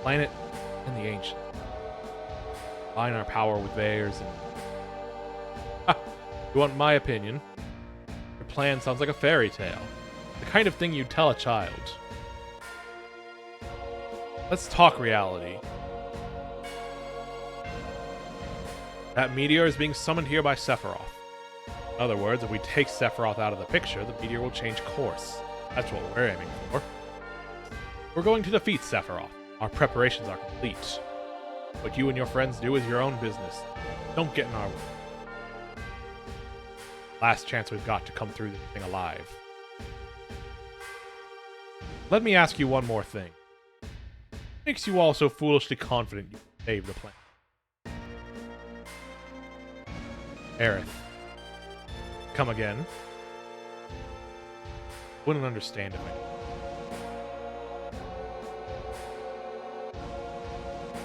Planet and the Ancients. Combine our power with theirs and You want my opinion? Your plan sounds like a fairy tale. The kind of thing you'd tell a child. Let's talk reality. That meteor is being summoned here by Sephiroth. In other words, if we take Sephiroth out of the picture, the meteor will change course. That's what we're aiming for. We're going to defeat Sephiroth. Our preparations are complete. What you and your friends do is your own business. Don't get in our way. Last chance we've got to come through this thing alive. Let me ask you one more thing. What makes you all so foolishly confident you can save the planet? Aerith. Come again? Wouldn't understand if I did.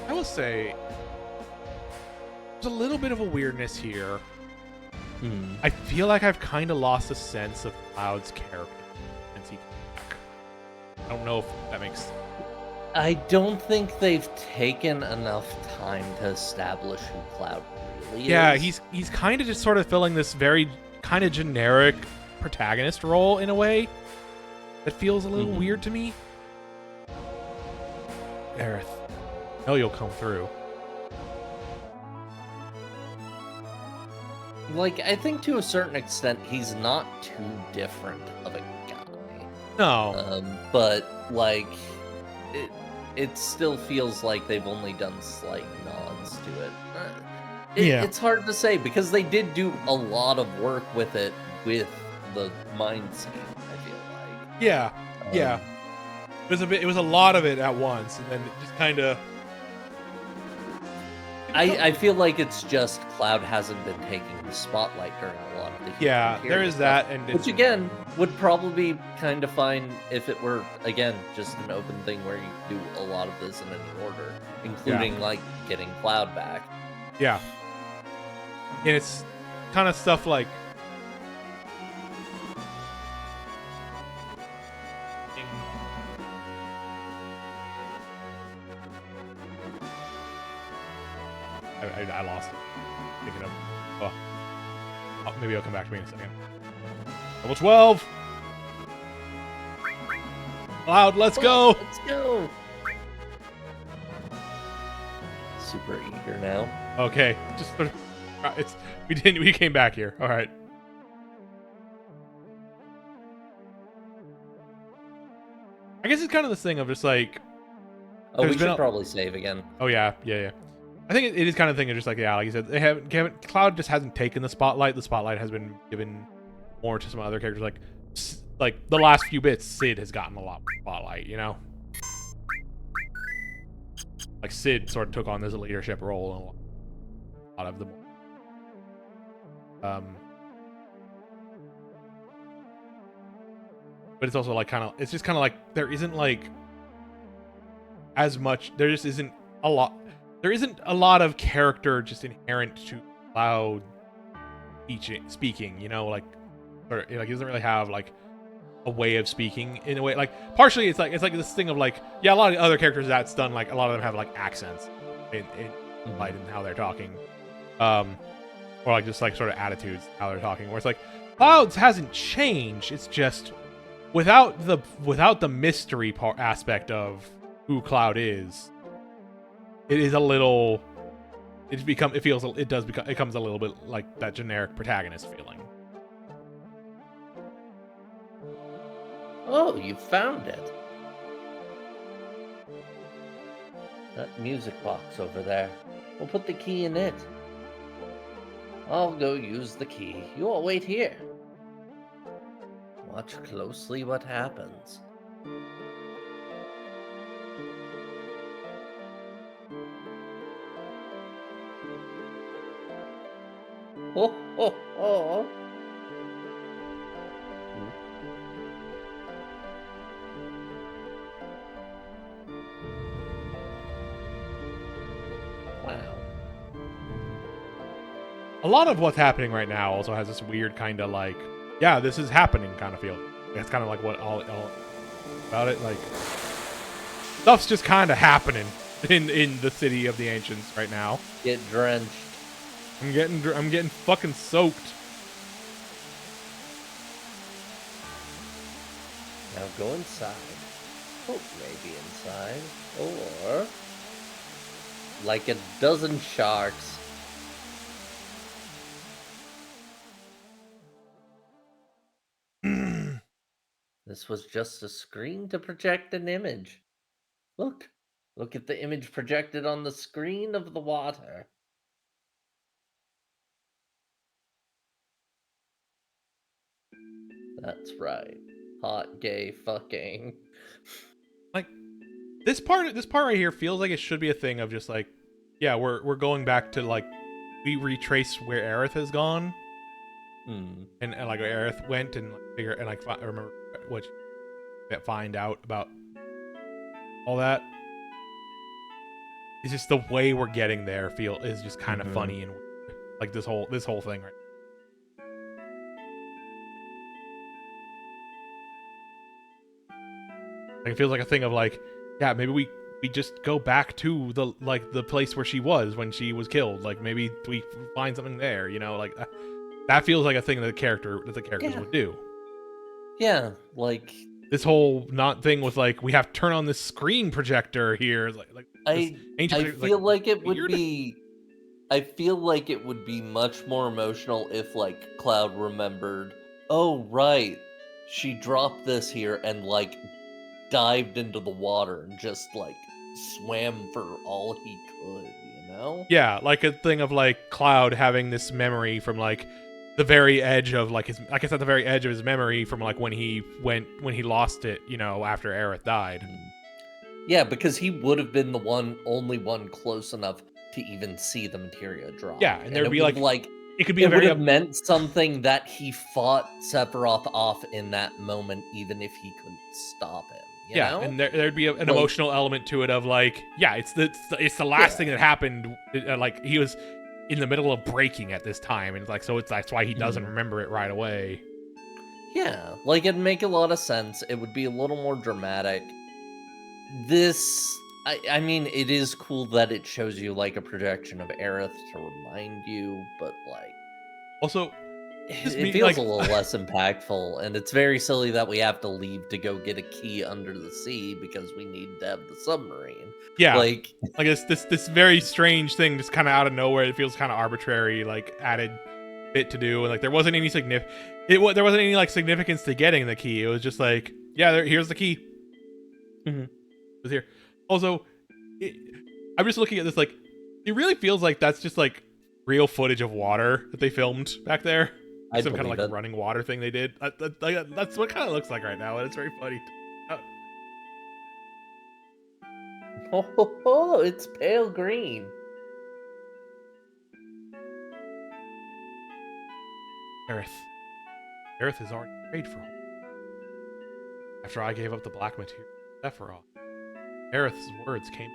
I will say, there's a little bit of a weirdness here. I feel like I've kind of lost a sense of Cloud's character since he came back. I don't know if that makes... I don't think they've taken enough time to establish who Cloud really is. Yeah, he's kind of just sort of filling this very kind of generic protagonist role in a way that feels a little weird to me. Aerith, I know you'll come through. Like, I think to a certain extent, he's not too different of a guy. No. But, like, it still feels like they've only done slight nods to it. Yeah. It's hard to say, because they did do a lot of work with it, with the mind scene, I feel like. Yeah, yeah. It was a lot of it at once, and then it just kind of... I feel like it's just Cloud hasn't been taking the spotlight during a lot of the Yeah, there is that, and which again would probably be kind of fine if it were again just an open thing where you do a lot of this in any order, including like getting Cloud back. Yeah, and it's kind of stuff like I lost it. Picking up. Oh, maybe it'll come back to me in a second. Level 12. Cloud, let's go. Let's go. Super eager now. Okay, just we came back here. All right. I guess it's kind of this thing of just like. Oh, we should probably save again. Oh yeah. I think it is kind of thing of just like like you said, they haven't. Cloud just hasn't taken the spotlight. The spotlight has been given more to some other characters. Like the last few bits, Sid has gotten a lot more spotlight. You know, like Sid sort of took on this leadership role in a lot of them. But it's also like it's just kind of like there isn't like as much. There just isn't a lot. There isn't a lot of character just inherent to Cloud speaking, you know, like he doesn't really have like a way of speaking in a way. Like partially it's like this thing of like, yeah, a lot of other characters that's done, like a lot of them have like accents in how they're talking. Or like just like sort of attitudes, how they're talking, where it's like Cloud's hasn't changed. It's just without the mystery aspect of who Cloud is. It is a little. It becomes a little bit like that generic protagonist feeling. Oh, you found it. That music box over there. We'll put the key in it. I'll go use the key. You all wait here. Watch closely what happens. Oh, oh, oh. Wow. A lot of what's happening right now also has this weird kind of like, yeah, this is happening kind of feel. That's kind of like what all about it. Like, stuff's just kind of happening in the city of the ancients right now. Get drenched. I'm getting fucking soaked. Now go inside. Oh, maybe inside. Or like a dozen sharks. This was just a screen to project an image. Look. Look at the image projected on the screen of the water. That's right. Hot gay fucking. Like this part right here feels like it should be a thing of just like, yeah, we're going back to like we retrace where Aerith has gone and like where Aerith went and like figure and like remember what you find out about all that. It's just the way we're getting there is just kind of funny and weird. Like this whole thing right. Like it feels like a thing of like, yeah, maybe we just go back to the place where she was when she was killed. Like maybe we find something there, you know, like that feels like a thing that the characters would do. Yeah, like This whole not thing with like we have to turn on this screen projector here, like I feel like it would be I feel like it would be much more emotional if like Cloud remembered, oh right, she dropped this here and like dived into the water and just like swam for all he could, you know? Yeah, like a thing of like Cloud having this memory from like the very edge of like his, I guess at the very edge of his memory from like when he lost it, you know, after Aerith died. Yeah, because he would have been the only one close enough to even see the materia drop. Yeah, and there'd be like it could be it a very would have meant something that he fought Sephiroth off in that moment, even if he couldn't stop him. You know? and there'd be an emotional element to it of like, yeah, it's the last thing that happened. Like he was in the middle of breaking at this time, and like so that's why he doesn't remember it right away. Yeah, like it'd make a lot of sense. It would be a little more dramatic. I mean, it is cool that it shows you like a projection of Aerith to remind you, but like, also, it feels a little less impactful, and it's very silly that we have to leave to go get a key under the sea because we need to have the submarine. Yeah, like this very strange thing just kind of out of nowhere. It feels kind of arbitrary, like added bit to do, and like there wasn't any there wasn't any like significance to getting the key. It was just like, yeah, here's the key. It was here. Also, I'm just looking at this like it really feels like that's just like real footage of water that they filmed back there. Some kind of like running water thing they did. That's what it kind of looks like right now, and it's very funny. Oh, it's pale green. Aerith is already prayed for. After I gave up the black material to Sephiroth, Aerith's words came.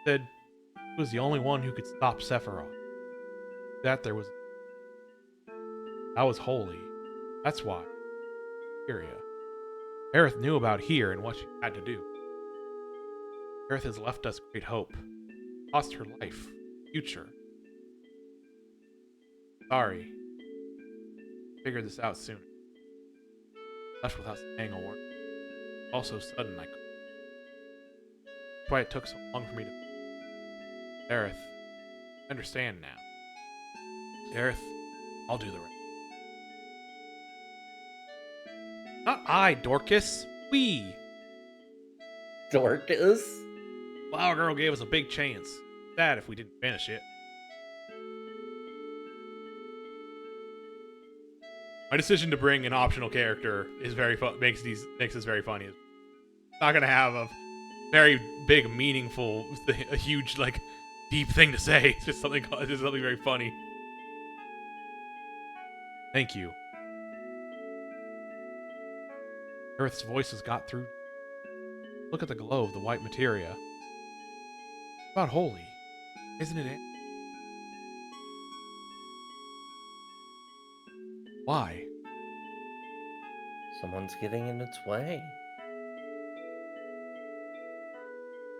He said he was the only one who could stop Sephiroth. That was holy. That's why. Syria. Aerith knew about here and what she had to do. Aerith has left us great hope. Lost her life. Future. Sorry. Figured this out soon. Left without saying a word. Also sudden, I couldn't. That's why it took so long for me to. Aerith, I understand now. Aerith, I'll do the rest. Not I, Dorcas. We. Dorcas? Flower Girl gave us a big chance. Sad if we didn't finish it. My decision to bring an optional character is very makes this very funny. It's not gonna have a very big, meaningful, a huge like deep thing to say. It's just something very funny. Thank you. Earth's voices got through. Look at the glow of the white materia. It's about holy, isn't it? Why? Someone's getting in its way.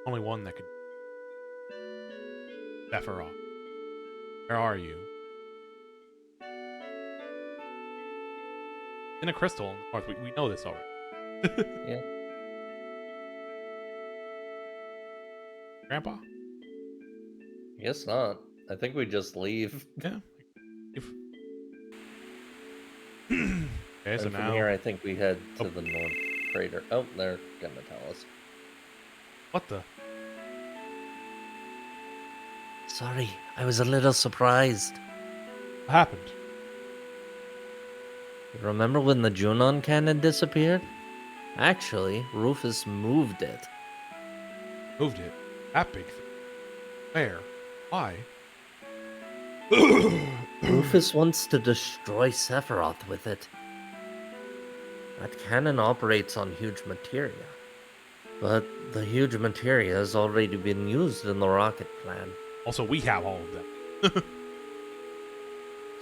Only one that could. Sephiroth. Where are you? in a crystal. Of course, we know this already. Yeah. Grandpa? Guess not. I think we just leave. Yeah. Okay, so And from now here, I think we head to the North Crater. Oh, they're gonna tell us. what the? Sorry, I was a little surprised. What happened? Remember when the Junon cannon disappeared? Actually, Rufus moved it. Moved it. That big thing. Where? Why? Rufus wants to destroy Sephiroth with it. That cannon operates on huge materia. But the huge materia has already been used in the rocket plan. Also, we have all of them.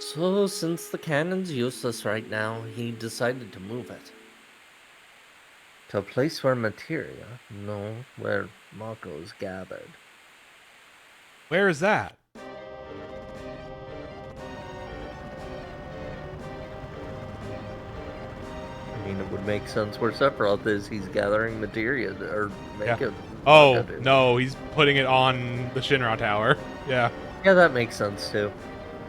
So, since the cannon's useless right now, he decided to move it. To a place where materia, no, where Mako is gathered. Where is that? I mean, it would make sense where Sephiroth is. He's gathering materia, or make Yeah. it. Oh, Mako do. no, he's putting it on the Shinra Tower. Yeah. Yeah, that makes sense too.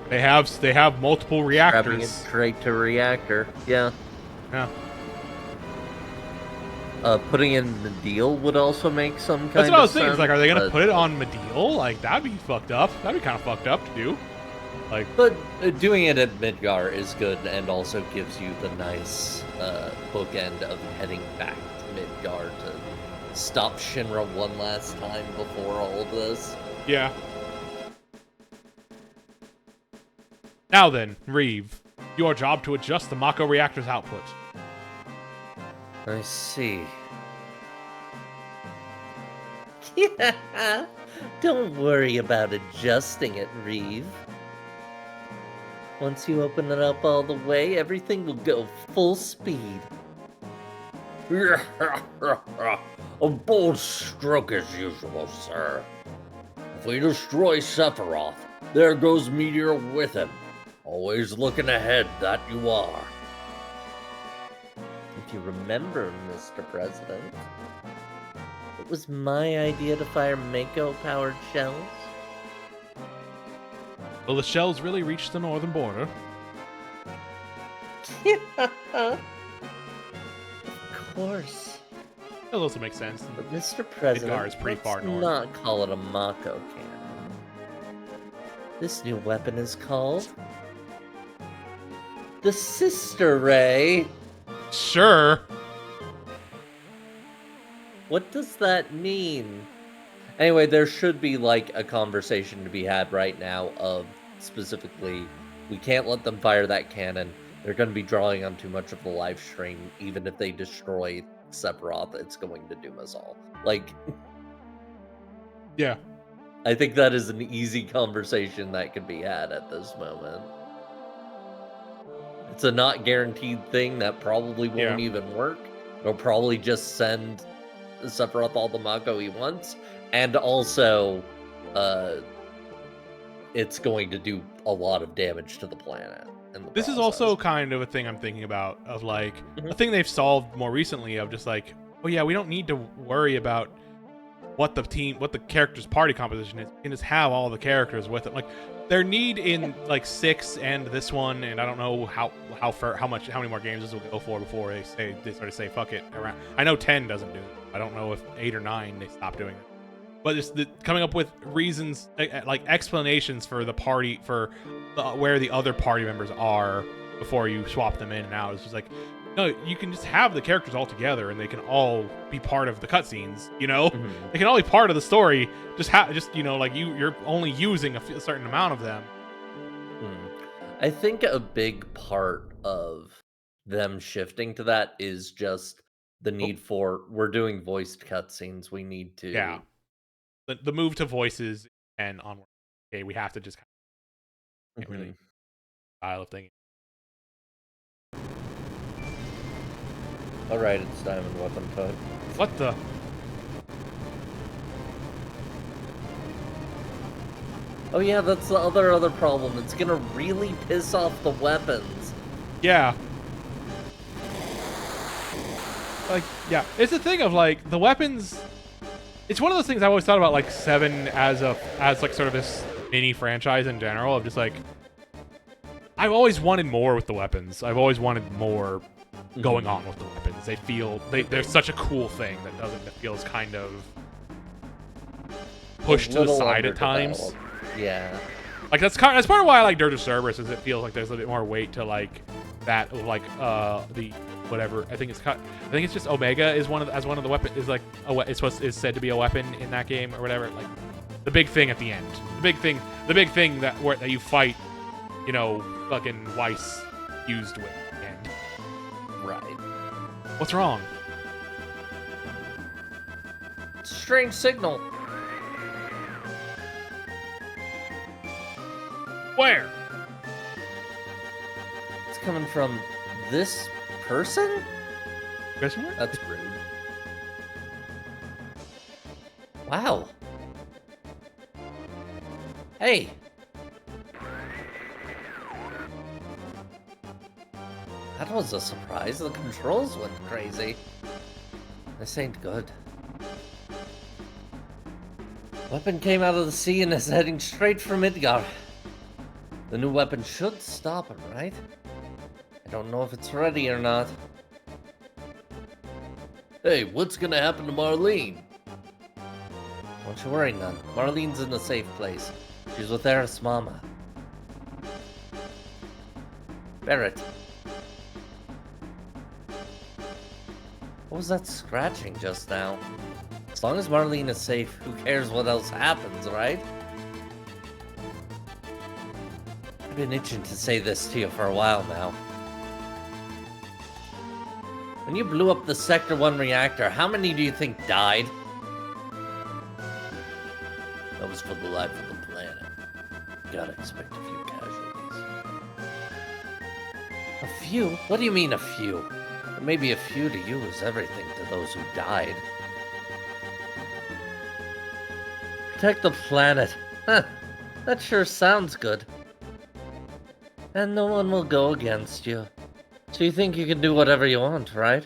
They have multiple Grabbing it reactors. straight to reactor. Yeah. Yeah. Putting in the deal would also make some kind of That's what I was thinking. sense. It's like, are they gonna but- put it on Medeal? Like, that'd be fucked up. That'd be kind of fucked up to do. Like, But doing it at Midgar is good, and also gives you the nice bookend of heading back to Midgar to stop Shinra one last time before all of this. yeah. Now then, Reeve, your job to adjust the Mako reactor's output. I see. Yeah, don't worry about adjusting it, Reeve. Once you open it up all the way, everything will go full speed. A bold stroke as usual, sir. If we destroy Sephiroth, there goes Meteor with him. Always looking ahead, that you are. If you remember, Mr. President, it was my idea to fire Mako-powered shells. Will the shells really reach the northern border? Of course. That also makes sense. But Mr. President, is pretty far let's north. not call it a Mako cannon. This new weapon is called the Sister Ray. Sure. What does that mean? Anyway, there should be like a conversation to be had right now of specifically, we can't let them fire that cannon. They're going to be drawing on too much of the live stream. Even if they destroy Sephiroth, it's going to doom us all. Like, Yeah. I think that is an easy conversation that could be had at this moment. It's a not guaranteed thing that probably won't even work. It'll probably just send Sephiroth all the Mako he wants. And also, it's going to do a lot of damage to the planet. This is also kind of a thing I'm thinking about, of like, a thing they've solved more recently of just like, oh yeah, we don't need to worry about what the character's party composition is. We can just have all the characters with it. Like, their need in like 6 and this one, and I don't know how many more games this will go for before they sort of say fuck it around. I know 10 doesn't do it. I don't know if 8 or 9 they stop doing it. But just coming up with reasons, like explanations for the party, for where the other party members are before you swap them in and out. It's just like, no, you can just have the characters all together and they can all be part of the cutscenes. You know, they can all be part of the story. Just you know, like you're only using a certain amount of them. I think a big part of them shifting to that is just the need for, we're doing voiced cutscenes. We need to. Yeah. The move to voices and onward. Okay, we have to just can't really style of thing. Alright, it's diamond weapon time. What the? Oh yeah, that's the other problem. It's gonna really piss off the weapons. Yeah. Yeah, it's the thing of like the weapons. It's one of those things I always thought about like 7 as like sort of this mini franchise in general of just like I've always wanted more with the weapons. I've always wanted more going on with the weapons. They feel they're such a cool thing that feels kind of pushed to the side at times. Yeah. Like that's part of why I like Dirge of Cerberus is it feels like there's a bit more weight to like that of like the whatever I think it's just Omega is one of the weapon is like is said to be a weapon in that game or whatever, like the big thing at the end, the big thing that you fight, you know, fucking Weiss used with at the end. Right. What's wrong? Strange signal. Where? It's coming from this person? Question mark? That's rude. Wow. Hey. That was a surprise. The controls went crazy. This ain't good. Weapon came out of the sea and is heading straight for Midgar. The new weapon should stop him, right? I don't know if it's ready or not. Hey, what's gonna happen to Marlene? Don't you worry, none. Marlene's in a safe place. She's with Eris' mama. Barrett. What was that scratching just now? As long as Marlene is safe, who cares what else happens, right? I've been itching to say this to you for a while now. When you blew up the Sector 1 reactor, how many do you think died? That was for the life of the planet. Gotta expect a few casualties. A few? What do you mean a few? Maybe a few to you is everything to those who died. Protect the planet. Huh. That sure sounds good. And no one will go against you. So you think you can do whatever you want, right?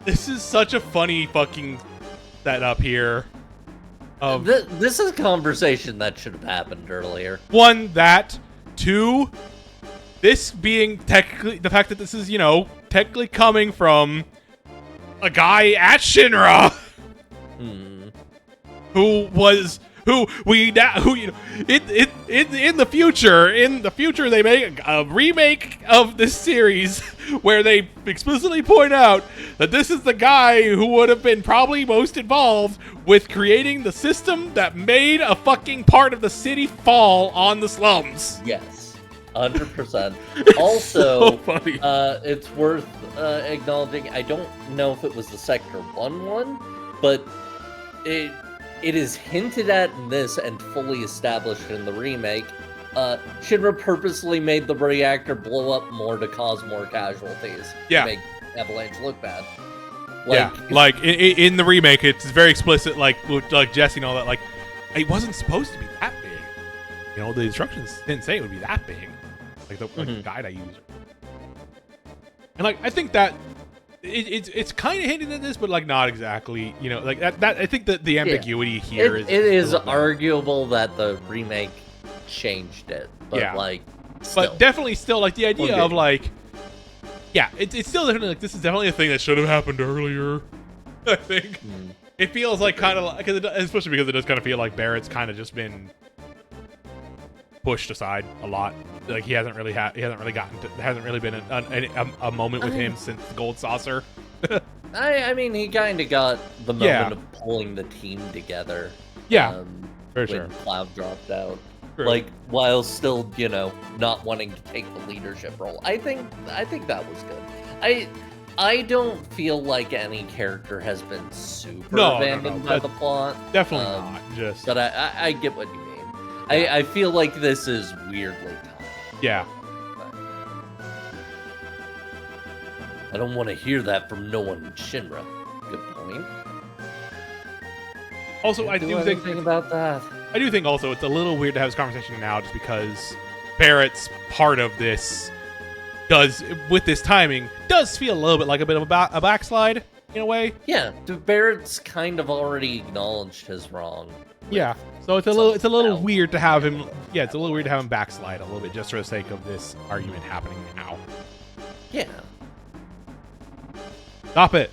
This is such a funny fucking setup here. This is a conversation that should have happened earlier. One, that. Two, this being technically the fact that this is, you know, technically coming from a guy at Shinra who you know in the future they make a remake of this series where they explicitly point out that this is the guy who would have been probably most involved with creating the system that made a fucking part of the city fall on the slums. Yes, 100%. Also, so funny. It's worth acknowledging. I don't know if it was the Sector 1 one, but it is hinted at in this and fully established in the remake. Shinra purposely made the reactor blow up more to cause more casualties. Yeah. To make Avalanche look bad. Like in the remake, it's very explicit. Like Jesse and all that. Like it wasn't supposed to be that big. You know, the instructions didn't say it would be that big. Like the guide I used. And like I think that it's kind of hinted at this, but like not exactly. You know, like that I think that the ambiguity here it is arguable that the remake changed it, but like, still. But definitely still like the idea of like, it's still definitely like this is definitely a thing that should have happened earlier. I think it feels like kind of like, especially because it does kind of feel like Barrett's kind of just been pushed aside a lot. Like he hasn't really been a moment with him since Gold Saucer. I mean, he kind of got the moment of pulling the team together. Yeah, for when sure. Cloud dropped out. True. Like, while still, you know, not wanting to take the leadership role. I think that was good. I don't feel like any character has been super abandoned by the plot. Definitely not. Just, but I get what you mean. I feel like this is weirdly timed. Yeah. I don't want to hear that from no one in Shinra. Good point. Also, I do think about that. I do think also it's a little weird to have this conversation now, just because Barrett's part of this does, with this timing, does feel a little bit like a bit of a backslide in a way. Yeah, Barrett's kind of already acknowledged his wrong. Yeah, so it's a little weird to have him. Yeah, it's a little weird to have him backslide a little bit just for the sake of this argument happening now. Yeah. Stop it.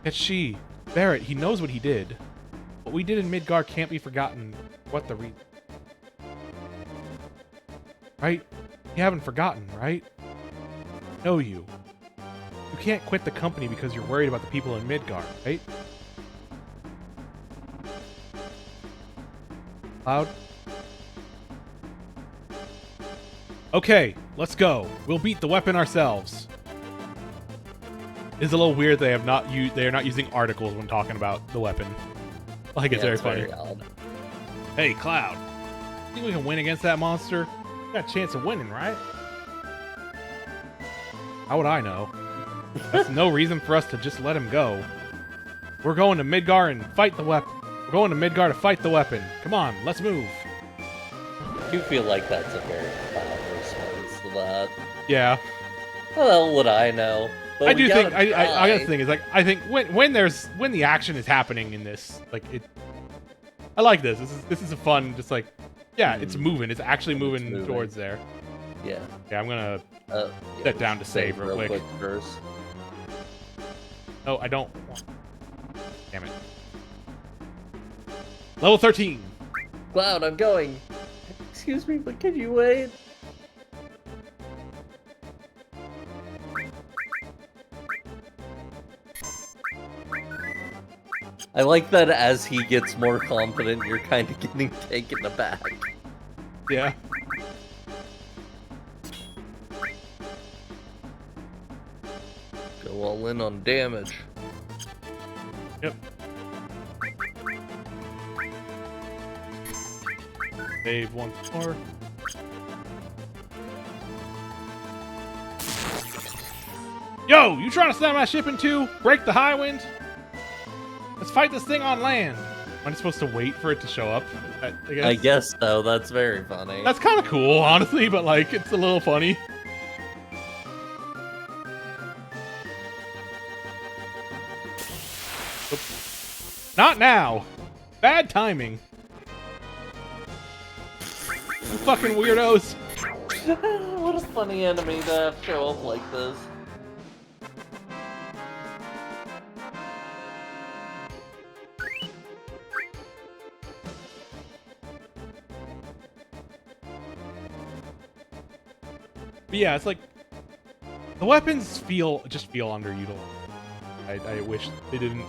It's she, Barrett. He knows what he did. What we did in Midgar can't be forgotten. What the reason? Right? You haven't forgotten, right? No, you. You can't quit the company because you're worried about the people in Midgar, right? Cloud? Okay, let's go. We'll beat the weapon ourselves. It's a little weird they are not using articles when talking about the weapon. Like, it's very funny. Odd. Hey, Cloud. Think we can win against that monster? We got a chance of winning, right? How would I know? That's no reason for us to just let him go. We're going to Midgar and fight the weapon. We're going to Midgar to fight the weapon. Come on, let's move. I do feel like that's a very Cloud response to that. Yeah. Well, would I know? But I do think I try. guess the thing is, like, I think when the action is happening in this, like, I like this. This is a fun, just like, yeah, it's moving. It's actually moving towards there. Yeah. Yeah, I'm gonna Yeah, set down to save real quick. First. Oh, I don't want... Damn it. Level 13. Cloud, I'm going. Excuse me, but can you wait? I like that as he gets more confident, you're kind of getting taken aback. Yeah. Go all in on damage. Yep. Save once more. Yo, you trying to slam my ship in two? Break the high wind? Let's fight this thing on land. Am I supposed to wait for it to show up? I guess so. That's very funny. That's kind of cool, honestly, but like, it's a little funny. Oops. Not now. Bad timing. Fucking weirdos. What a funny enemy to have show up like this. But yeah, it's like the weapons just feel underutilized. I wish they didn't.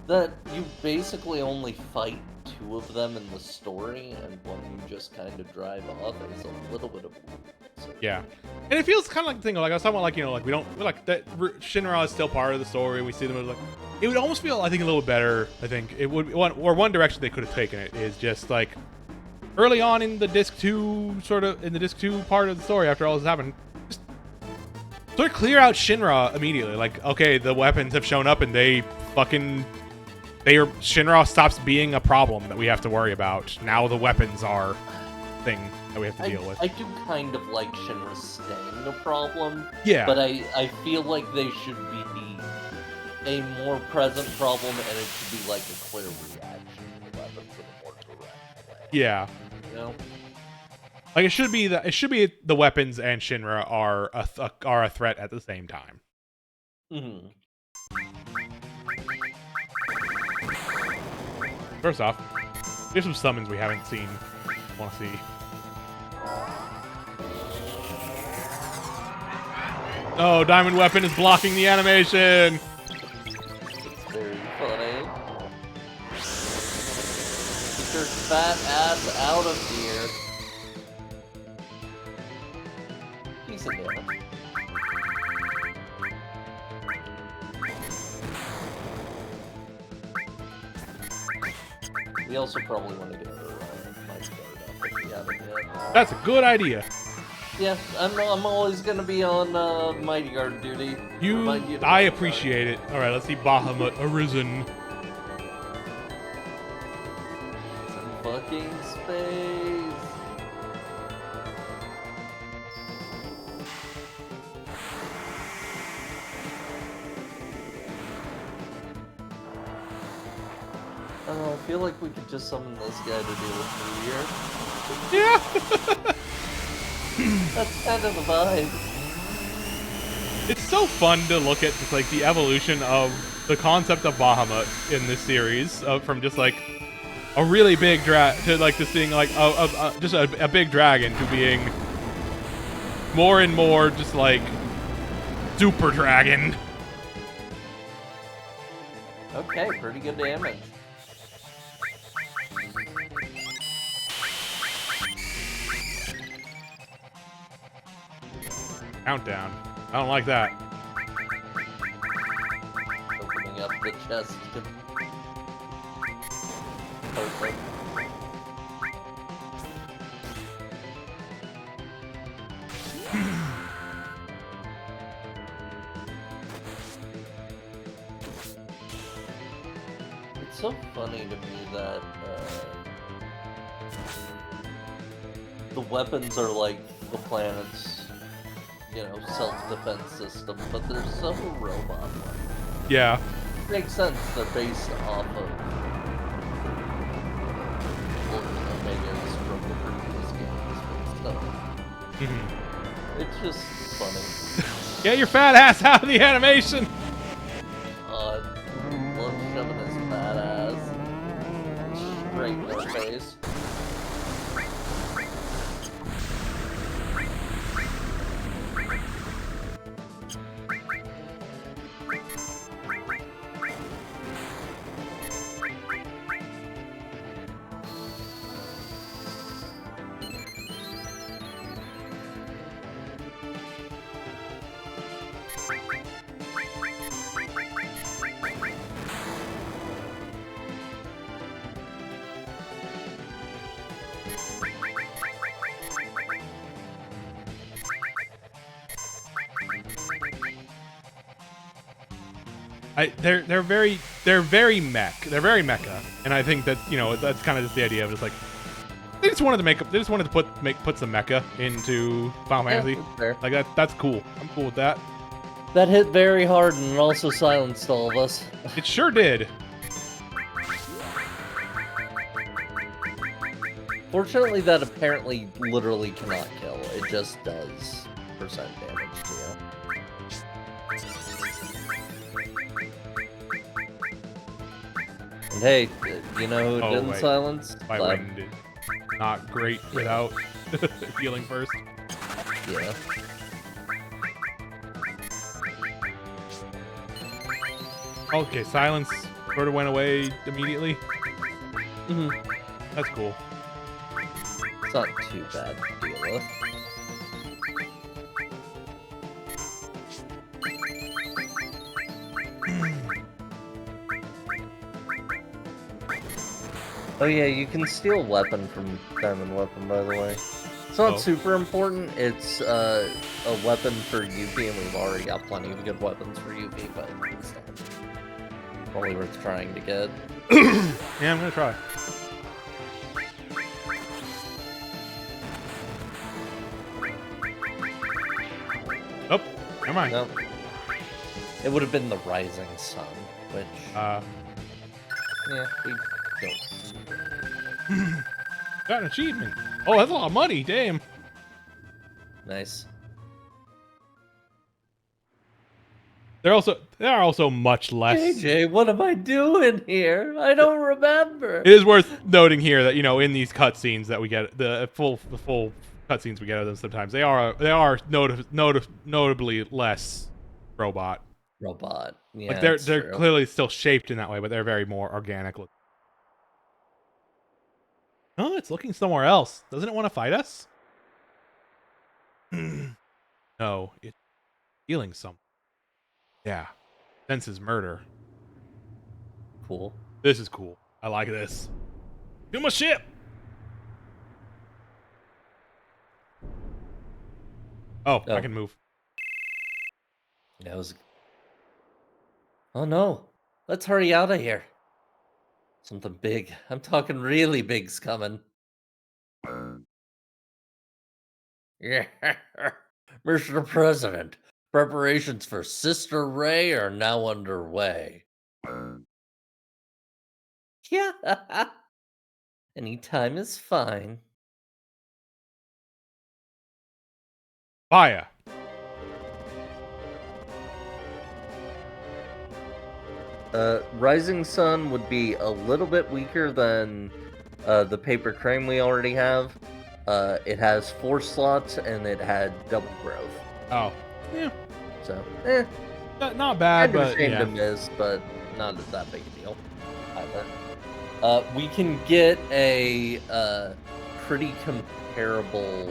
That you basically only fight two of them in the story, and one you just kind of drive off is a little bit of weird. Yeah, and it feels kind of like the thing. Like I was talking about, like, you know, like we like that Shinra is still part of the story. We see them as like, it would almost feel, I think, a little better. I think it would one direction they could have taken it is just like early on in the disc 2 part of the story, after all this happened, just sort of clear out Shinra immediately. Like, okay, the weapons have shown up and Shinra stops being a problem that we have to worry about. Now the weapons are a thing that we have to deal with. I do kind of like Shinra staying a problem. Yeah. But I feel like they should be a more present problem, and it should be like a clear reaction to the weapons in a more direct way. Yeah. You know? Like it should be the weapons and Shinra are a threat at the same time. Mm-hmm. First off, there's some summons we haven't seen. Want to see? Oh, Diamond Weapon is blocking the animation. It's very funny. Get your fat ass out of here. Decent damage. We also probably want to get her my guard up if we haven't yet. That's a good idea. Yeah, I'm always gonna be on Mighty Guard duty. I appreciate it. All right, let's see Bahamut Arisen. fucking space. Oh, I feel like we could just summon this guy to deal with Meteor. Yeah. That's kind of the vibe. It's so fun to look at just like the evolution of the concept of Bahamut in this series, from just like a really big to like this being like just a big dragon to being more and more just like super dragon. Okay, pretty good damage. Countdown. I don't like that. Opening up the chest to Perfect. It's so funny to me that the weapons are like the planet's, you know, self-defense system, but they're so robot-like. Yeah. Makes sense. They're based off of Omega's from the previous games and stuff. It's just funny. Get your fat ass out of the animation. Love shoving his fat ass straight in the face. They're very mech. They're very mecha, and I think that, you know, that's kind of just the idea of just like they just wanted to put some mecha into Final Fantasy. That's fair. Like that's cool. I'm cool with that. That hit very hard and it also silenced all of us. It sure did. Fortunately, that apparently literally cannot kill. It just does percent damage to you. And hey, you know who didn't wait. silence? My Lab. wind is not great without healing first. Yeah. Okay, silence sort of went away immediately. Mhm. That's cool. It's not too bad to deal with. Oh yeah, you can steal weapon from Diamond Weapon, by the way. It's not super important. It's a weapon for Yuffie, and we've already got plenty of good weapons for Yuffie, but it's probably worth trying to get. Yeah, I'm gonna try. Oh, never mind. No. It would have been the Rising Sun, which yeah, we don't. Got an achievement. Oh, that's a lot of money. Damn. Nice. There are also much less. JJ, what am I doing here? I don't remember. It is worth noting here that, you know, in these cutscenes that we get, the full cutscenes we get of them, sometimes they are notably less robot. Robot. Yeah, Like they're true. clearly still shaped in that way, but they're very more organic looking. Oh, it's looking somewhere else. Doesn't it want to fight us? No, it's feeling something. Yeah. Senses murder. Cool. This is cool. I like this. To my ship! Oh, I can move. That was. Oh no! Let's hurry out of here. Something big. I'm talking really big's coming. Yeah. Mr. President, preparations for Sister Ray are now underway. Yeah. Any time is fine. Fire. Rising Sun would be a little bit weaker than the paper crane we already have. It has 4 slots and it had double growth. Oh, yeah, So, not bad, kind of a but shame yeah. to miss, but not that big a deal either. We can get a pretty comparable.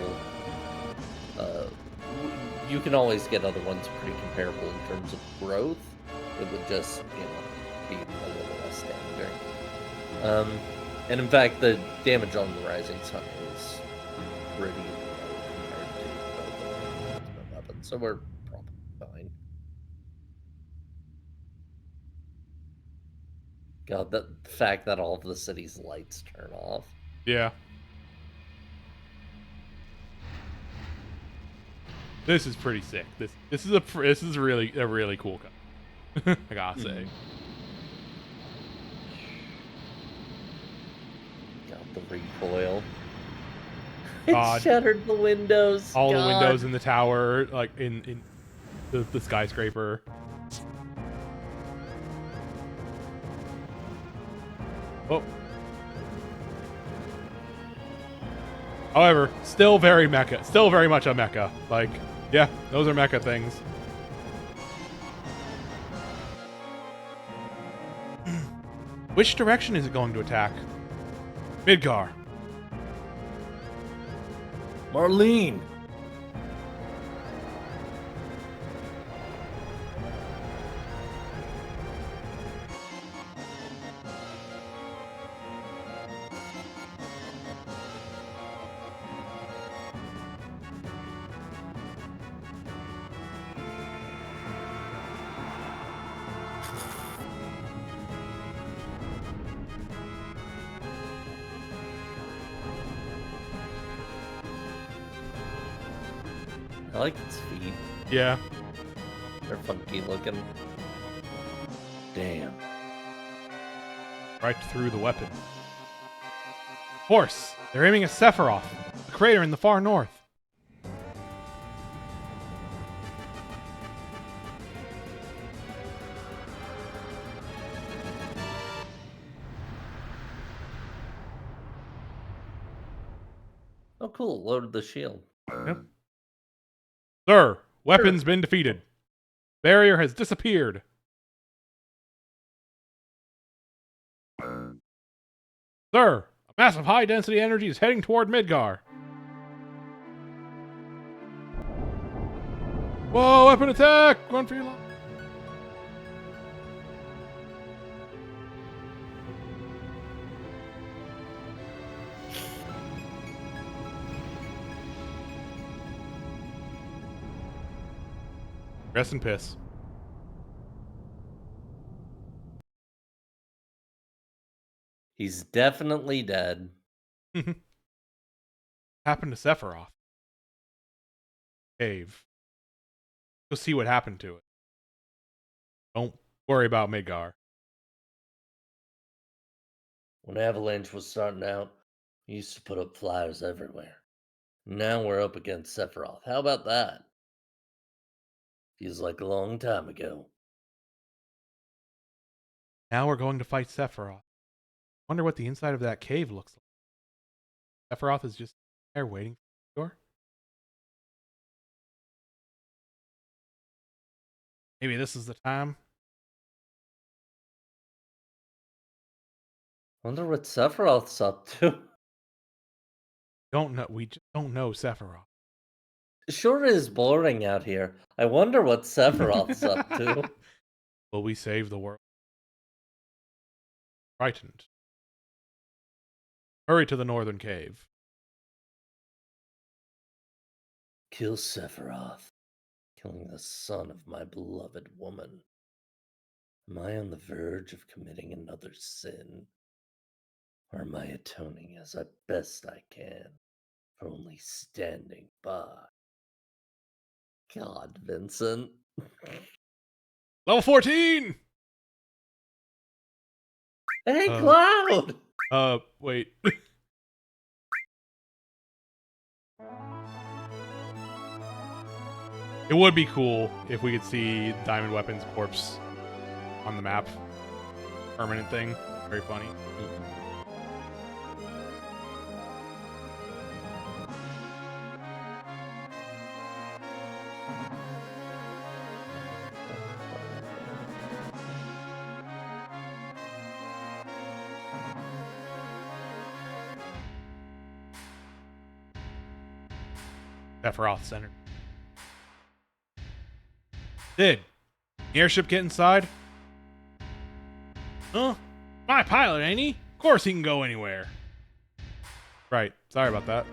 You can always get other ones pretty comparable in terms of growth. It would just, be a little less damaging. And in fact, the damage on the Rising Sun is pretty low compared to the ultimate weapon, so we're probably fine. God, the fact that all of the city's lights turn off. Yeah. This is pretty sick. This is really a really cool cut. I gotta say. God, the recoil. God. It shattered the windows. All the God. windows in the tower, like in the skyscraper. Oh. However, still very mecha. Still very much a mecha. Like, yeah, those are mecha things. Which direction is it going to attack? Midgar. Marlene. I like its feet. Yeah. They're funky looking. Damn. Right through the weapon. Horse! They're aiming at Sephiroth, a crater in the far north. Oh, cool. Loaded the shield. Yep. Sir, weapon's been defeated. Barrier has disappeared. Sir, a massive high-density energy is heading toward Midgar. Whoa, weapon attack! Run for your life. Rest and piss. He's definitely dead. Happened to Sephiroth? Cave. Go see what happened to it. Don't worry about Midgar. When Avalanche was starting out, we used to put up flyers everywhere. Now we're up against Sephiroth. How about that? Feels like a long time ago. Now we're going to fight Sephiroth. Wonder what the inside of that cave looks like. Sephiroth is just there waiting for the door. Maybe this is the time. Wonder what Sephiroth's up to. Don't know. We just don't know Sephiroth. Sure is boring out here. I wonder what Sephiroth's up to. Will we save the world? Frightened. Hurry to the northern cave. Kill Sephiroth. Killing the son of my beloved woman. Am I on the verge of committing another sin? or my atoning as best I can for only standing by. God, Vincent. Level 14! Hey, Cloud! Wait. It would be cool if we could see Diamond Weapon's corpse on the map. Permanent thing. Very funny. Sephiroth Center. Did the airship get inside? Huh? My pilot, ain't he? Of course he can go anywhere. Right. Sorry about that.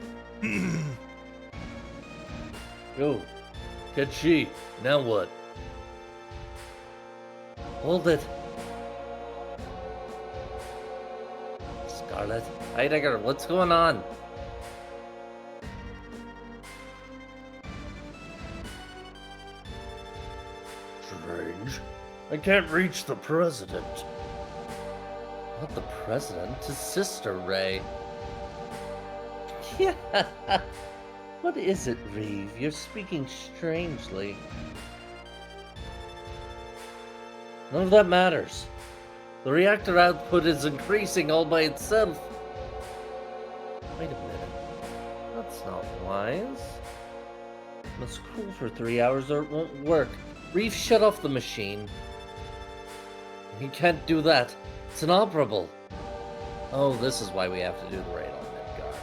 Yo, catch she. Now what? Hold it. Scarlet, Heidegger, what's going on? Strange. I can't reach the president. Not the president, his sister, Ray. Yeah. What is it, Reeve? You're speaking strangely. None of that matters. The reactor output is increasing all by itself. Wait a minute. That's not wise. It must cool for 3 hours or it won't work. Reeve, shut off the machine. You can't do that. It's inoperable. Oh, this is why we have to do the raid on Midgar.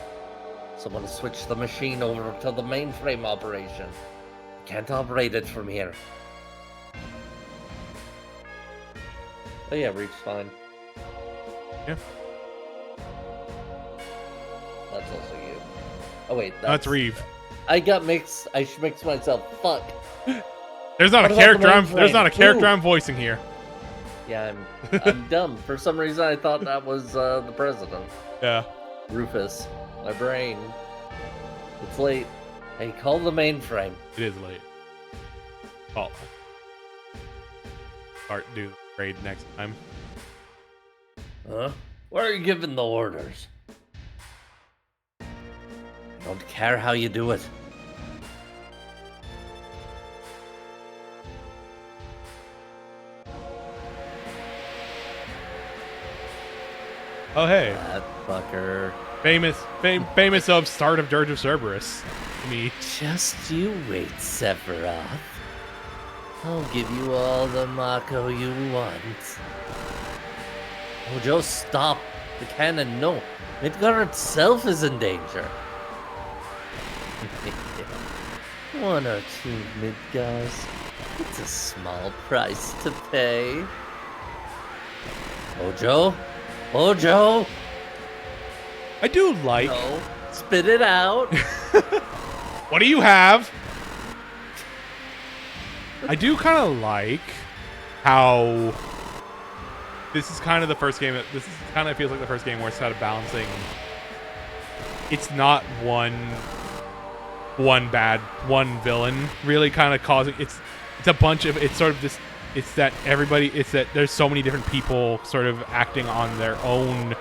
Someone switch the machine over to the mainframe operation. Can't operate it from here. Oh yeah, Reeve's fine. Yeah. That's also you. Oh wait, That's Reeve. I got mixed. I should mix myself. Fuck. There's not What a about character. the There's mainframe? not a character Ooh. I'm voicing here. Yeah, I'm dumb. For some reason, I thought that was the president. Yeah. Rufus. My brain. It's late. Hey, call the mainframe. It is late. Oh. Start do the raid next time. Huh? Why are you giving the orders? I don't care how you do it. Oh hey, That fucker. famous of start of Dirge of Cerberus. Me. Just you wait, Sephiroth. I'll give you all the Mako you want. Oh, Joe, stop. The cannon, no. Midgar itself is in danger. One or two Midgars. It's a small price to pay. Ojo? Ojo? I do like. No. Spit it out. What do you have? I do kind of like how this is kind of the first game. This is kind of feels like the first game where it's kind of balancing. It's not one villain really kind of causing. It's a bunch of. It's sort of this. It's that everybody. It's that there's so many different people sort of acting on their own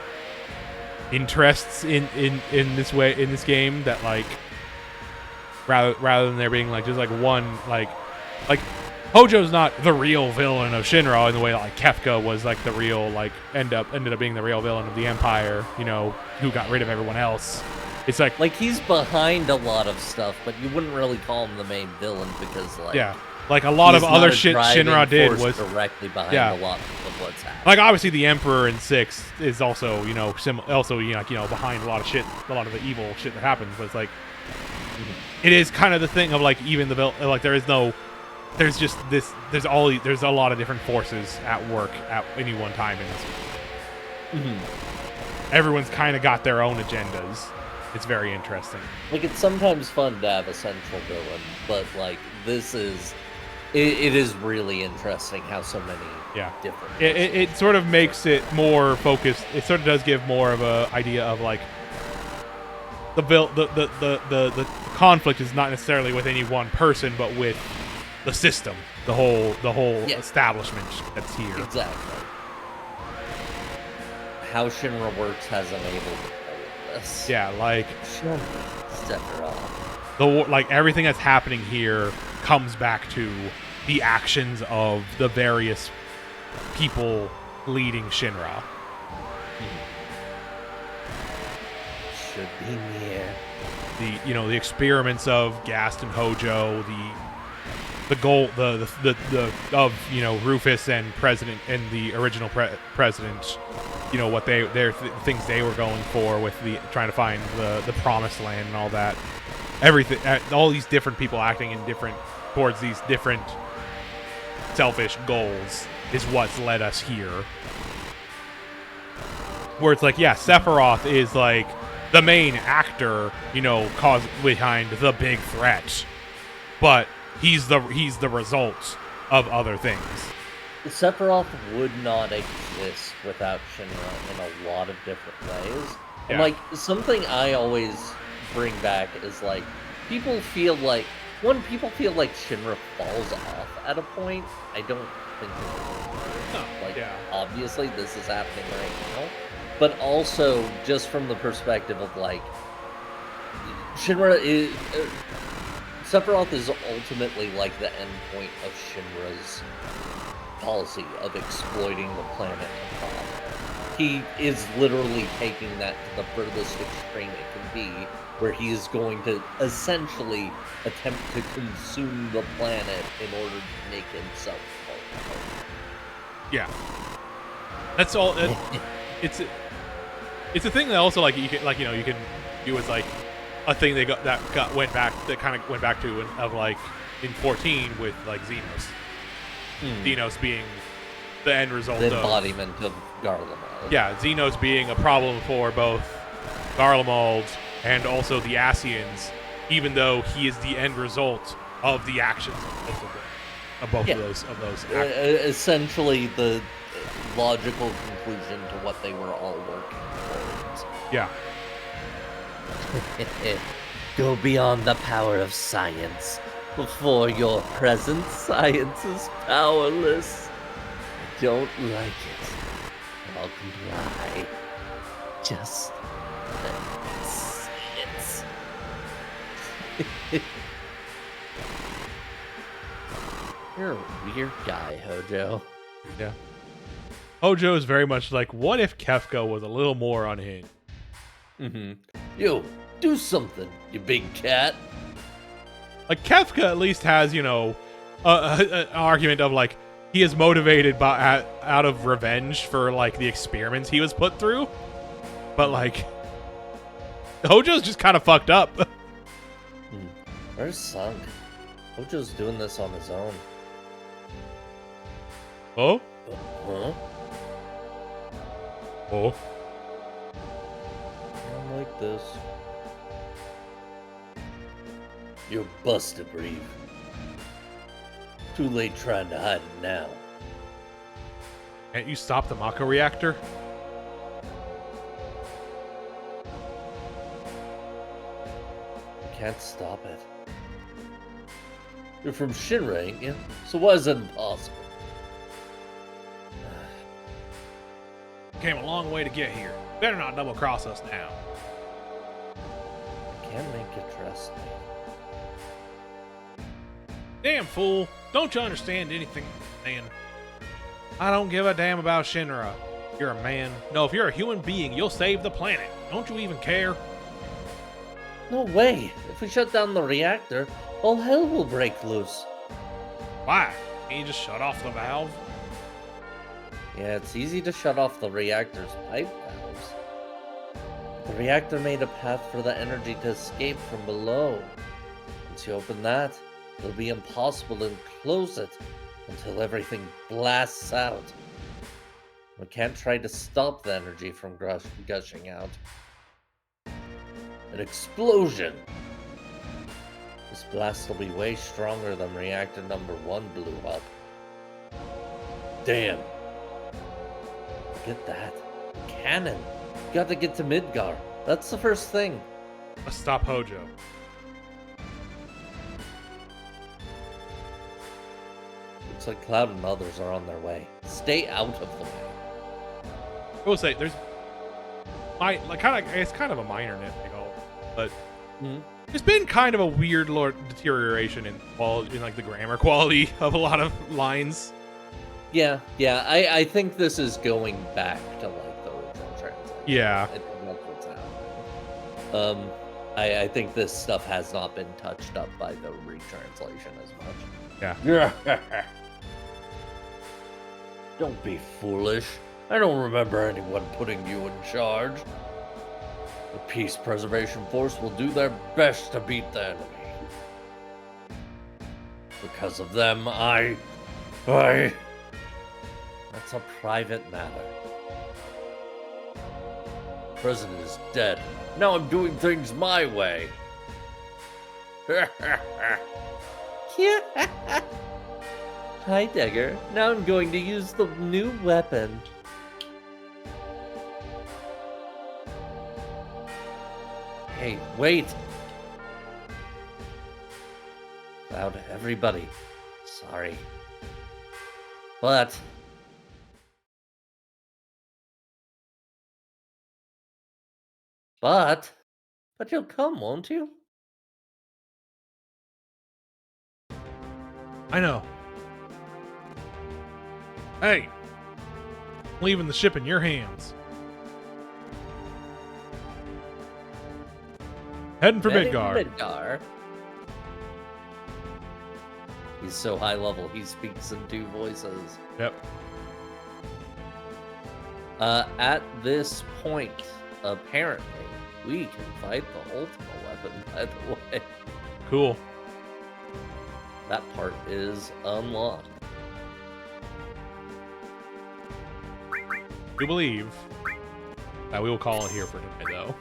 interests in this way in this game that like rather than there being like just like one like Hojo's not the real villain of Shinra in the way that like Kefka was like the real like ended up being the real villain of the Empire, you know, who got rid of everyone else. It's like he's behind a lot of stuff, but you wouldn't really call him the main villain because like yeah, like a lot of he's other not a shit driving Shinra did force was directly behind yeah. a lot of what's happening. Like obviously the Emperor in 6 is also, you know, also you know behind a lot of shit, a lot of the evil shit that happens, but it's like it is kind of the thing of like even the like there's just this there's a lot of different forces at work at any one time in this game. Everyone's kind of got their own agendas. It's very interesting. Like it's sometimes fun to have a central villain, but like this is It is really interesting how so many Yeah. different. It sort of makes it more focused. It sort of does give more of a idea of like the conflict is not necessarily with any one person, but with the system, the whole Yeah. establishment that's here. Exactly. How Shinra works has enabled all of this. Yeah, like Shinra, Sephiroth. like everything that's happening here comes back to the actions of the various people leading Shinra. Should be near. The experiments of Gast and Hojo, the goal the of Rufus and President and the original president, what their things they were going for with the trying to find the promised land and all that. Everything, all these different people acting in different towards these different selfish goals is what's led us here. Where it's like, yeah, Sephiroth is like the main actor, cause behind the big threat, but he's the result of other things. Sephiroth would not exist without Shinra in a lot of different ways. And Yeah. like something I always bring back is like people feel like Shinra falls off at a point. I don't think obviously this is happening right now, but also just from the perspective of like Sephiroth is ultimately like the end point of Shinra's policy of exploiting the planet of Hoth. He is literally taking that to the furthest extreme it can be, where he is going to essentially attempt to consume the planet in order to make himself whole. Yeah, that's all. It's a thing that also like you can do as like a thing they went back to of like in 14 with like Xenos. Xenos being the end result, the embodiment of Garlemald. Yeah, Xenos being a problem for both Garlemald and also the Asians, even though he is the end result of the actions of both of those actions. Essentially, the logical conclusion to what they were all working towards. Yeah. Go beyond the power of science. Before your present, science is powerless. I don't like it. I'll comply. Just let me see it. You're a weird guy, Hojo. Yeah. Hojo is very much like, what if Kefka was a little more unhinged? Yo, do something, you big cat. Like, Kefka at least has, an argument of, like, he is motivated out of revenge for, like, the experiments he was put through. But, like, Hojo's just kind of fucked up. Where's Sunk? Hojo's doing this on his own. Oh? Huh? Oh? I don't like this. You're busted, Breve. Too late trying to hide it now. Can't you stop the Mako reactor? I can't stop it. You're from Shinra, ain't you? So why is that impossible? Came a long way to get here. Better not double cross us now. I can't make you trust me. Damn fool. Don't you understand anything, man? I don't give a damn about Shinra. You're a man. No, if you're a human being, you'll save the planet. Don't you even care? No way! If we shut down the reactor, all hell will break loose. Why? Can't you just shut off the valve? Yeah, it's easy to shut off the reactor's pipe valves. The reactor made a path for the energy to escape from below. Once you open that, it'll be impossible to close it until everything blasts out. We can't try to stop the energy from gushing out. An explosion is This blast will be way stronger than reactor number 1 blew up. Damn. Look at that. Cannon. You got to get to Midgar. That's the first thing. Let's stop Hojo. Looks like Cloud and others are on their way. Stay out of the way. I will say there's it's kind of a minor nitpick, but there's been kind of a weird deterioration in like the grammar quality of a lot of lines. Yeah, I think this is going back to like the original translation. Yeah. I think that's what's happening. I think this stuff has not been touched up by the retranslation as much. Yeah. Don't be foolish. I don't remember anyone putting you in charge. The Peace Preservation Force will do their best to beat the enemy. Because of them, I... That's a private matter. The President is dead. Now I'm doing things my way. Hi, Dagger. Now I'm going to use the new weapon. Hey, wait! Cloud, everybody. Sorry. But you'll come, won't you? I know. Hey, leaving the ship in your hands. Heading for Midgar. Midgar. He's so high level, he speaks in 2 voices. Yep. At this point, apparently, we can fight the Ultima weapon, by the way. Cool. That part is unlocked. We believe that we will call it here for tonight, though.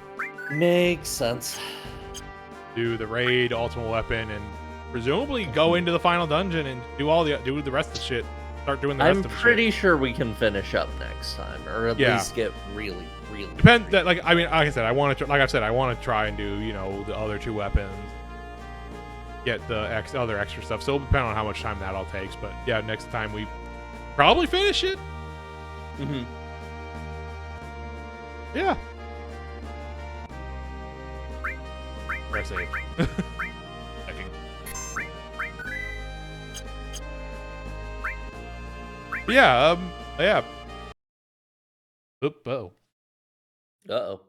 Makes sense. Do the raid, ultimate weapon, and presumably go into the final dungeon and do the rest of the shit. Start doing the rest I'm of the pretty shit. sure we can finish up next time, or at Yeah. least get really. Depend that like I said, I want to try and do the other 2 weapons, get the other extra stuff. So it'll depend on how much time that all takes. But yeah, next time we probably finish it. Mm-hmm. Yeah. Where I saved. Checking. Yeah. Yeah. Oop. Oh. Uh-oh.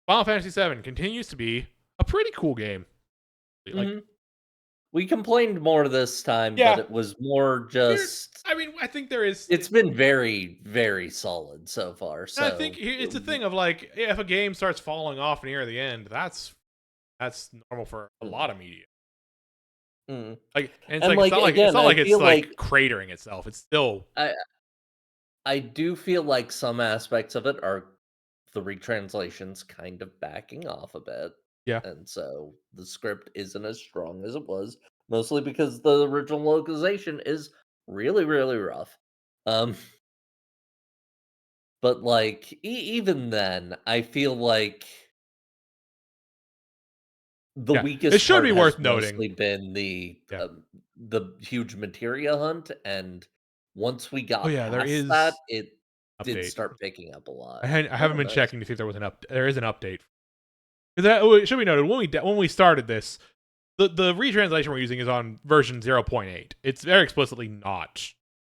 Final Fantasy VII continues to be a pretty cool game. Like, We complained more this time, Yeah. but it was more just... I mean, I think there is... It's been very, very solid so far. So I think it's a thing of like, if a game starts falling off near the end, that's normal for a lot of media. Like, and it's not like it's cratering itself. It's still... I do feel like some aspects of it are the retranslations kind of backing off a bit. Yeah. And so the script isn't as strong as it was, mostly because the original localization is really, really rough. But like even then, I feel like the weakest it should part be has worth mostly noting. been the huge materia hunt, and once we got past that, it did start picking up a lot. I haven't been checking to see if there was there is an update. It should be noted when we started this, the retranslation we're using is on version 0.8. It's very explicitly not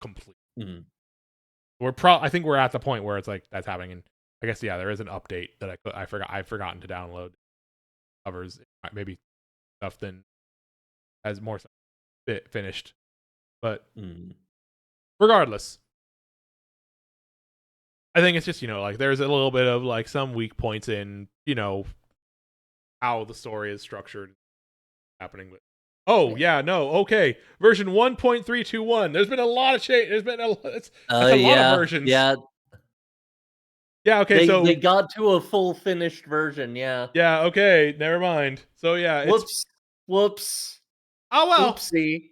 complete. I think we're at the point where it's like that's happening, and I guess there is an update that I've forgotten to download. Covers maybe stuff than has more stuff finished, but regardless, I think it's just like there's a little bit of like some weak points in how the story is structured happening with version 1.321. There's been a lot of change. There's been a lot of versions. Yeah, okay, They so got to a full finished version, yeah. yeah, okay, never mind. So yeah, it's Whoops. Whoops. oh well. Oopsie.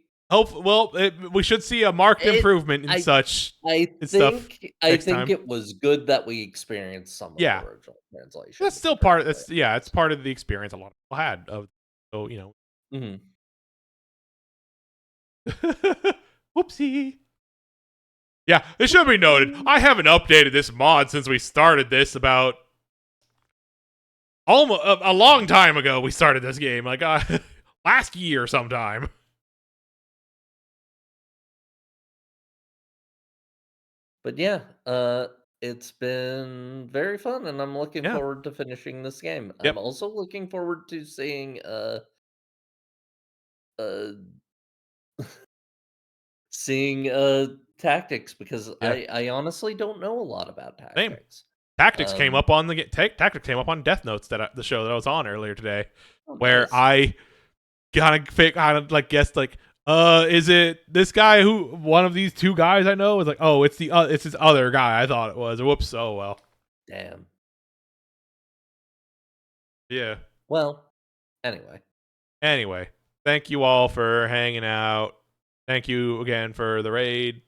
We should see a marked It improvement in I such I and stuff think next time. it was good that we experienced some of the Yeah, original translation, that's to be still part. perfectly That's yeah, it's part of the experience a lot of people had. Of so Mhm. whoopsie. Yeah, it should be noted. I haven't updated this mod since we started this about almost a long time ago. We started this game like last year sometime. But yeah, it's been very fun, and I'm looking Yeah. forward to finishing this game. I'm Yep. also looking forward to uh seeing tactics, because Yeah. I honestly don't know a lot about Same. tactics. Tactics came Um, up on Tactics came up on Death Notes the show that I was on earlier today, oh, where nice. I kind of like guessed like is it this guy who one of these two guys I know is like oh it's this other guy I thought it was whoops oh well Damn. yeah Well, anyway. anyway thank you all for hanging out, thank you again for the raid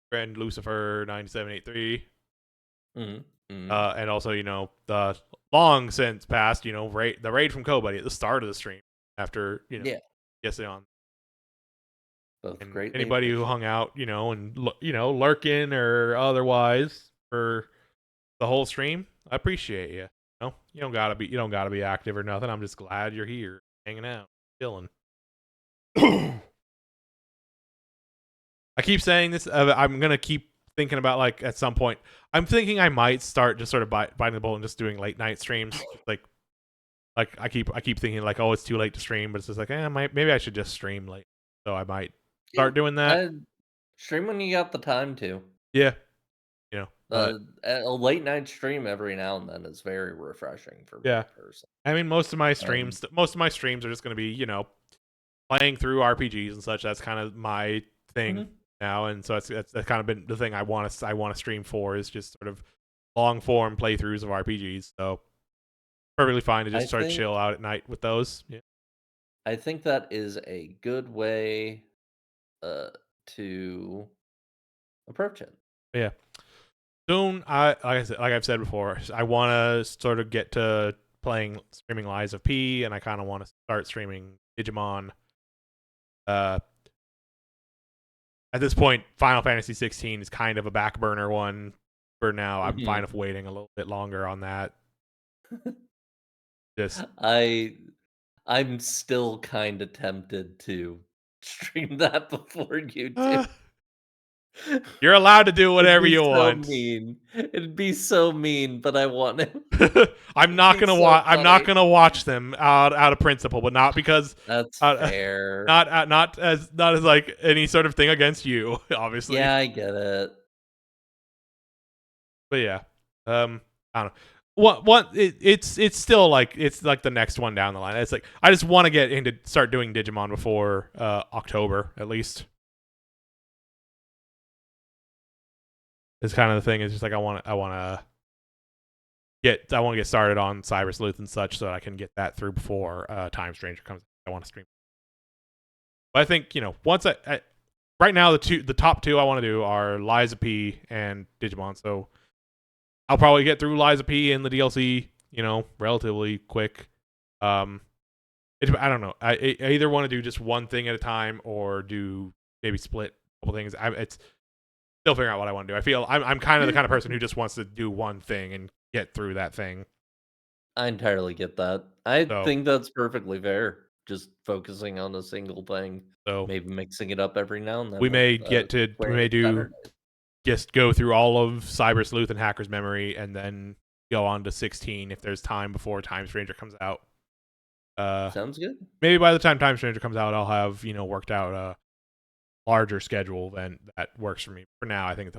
friend Lucifer 9783 Mhm. Mhm. and also the long since past the raid from Cobuddy at the start of the stream after Yeah, guessing on. both And greatly anybody who appreciate. hung out, and lurking or otherwise for the whole stream, I appreciate you. You don't gotta be active or nothing. I'm just glad you're here, hanging out, chilling. I keep saying this. I'm gonna keep thinking about like at some point. I'm thinking I might start just sort of biting the bullet and just doing late night streams. Like I keep thinking like, oh, it's too late to stream, but it's just like, maybe I should just stream late. So I might Yeah, start doing that. I stream when you got the time to. Yeah, you know. Uh, a late night stream every now and then is very refreshing for Yeah. me personally. I mean, Um, most of my streams are just going to be, playing through RPGs and such. That's kind of my thing mhm. now, and so that's kind of been the thing I want to stream for is just sort of long form playthroughs of RPGs. So perfectly fine to I just sort of think chill out at night with those. Yeah, I think that is a good way uh to approach it. yeah. Soon, like I've said before, I want to sort of get to playing streaming Lies of P, and I kind of want to start streaming Digimon. Uh, at this point, Final Fantasy 16 is kind of a back burner one for now. I'm fine Mhm. with waiting a little bit longer on that. Just I I'm still kind of tempted to stream that before you do. uh, you're allowed to do It'd whatever be you so want. mean. It'd be so mean, but I want to. I'm It'd not be gonna so watch. I'm not funny. gonna watch them out of principle, but not because That's uh, fair. not as like any sort of thing against you, obviously. Yeah, I get it. But yeah, I don't know. It's still like it's like the next one down the line. It's like I just want to get into start doing Digimon before October at least. It's kind of the thing. It's just like I want to get started on Cyber Sleuth and such so that I can get that through before Time Stranger comes. I want to stream. But I think once right now the top two I want to do are Liza P and Digimon. So I'll probably get through Liza P and the DLC, relatively quick. Um, I don't know. I either want to do just one thing at a time or do maybe split a couple things. It's still figuring out what I want to do. I feel I'm kind of the kind of person who just wants to do one thing and get through that thing. I entirely get that. I So think that's perfectly fair. Just focusing on a single thing, so maybe mixing it up every now and we then with may we may do Saturday. just go through all of Cyber Sleuth and Hacker's Memory and then go on to 16 if there's time before Time Stranger comes out. Sounds good. Maybe by the time Time Stranger comes out, I'll have worked out a larger schedule than that works for me. For now, I think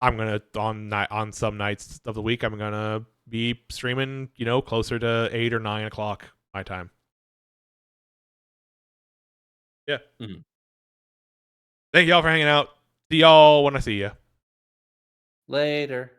I'm gonna on some nights of the week I'm gonna be streaming closer to 8 or 9 o'clock my time. Yeah. Mhm. Thank y'all for hanging out. See y'all when I see you. Later.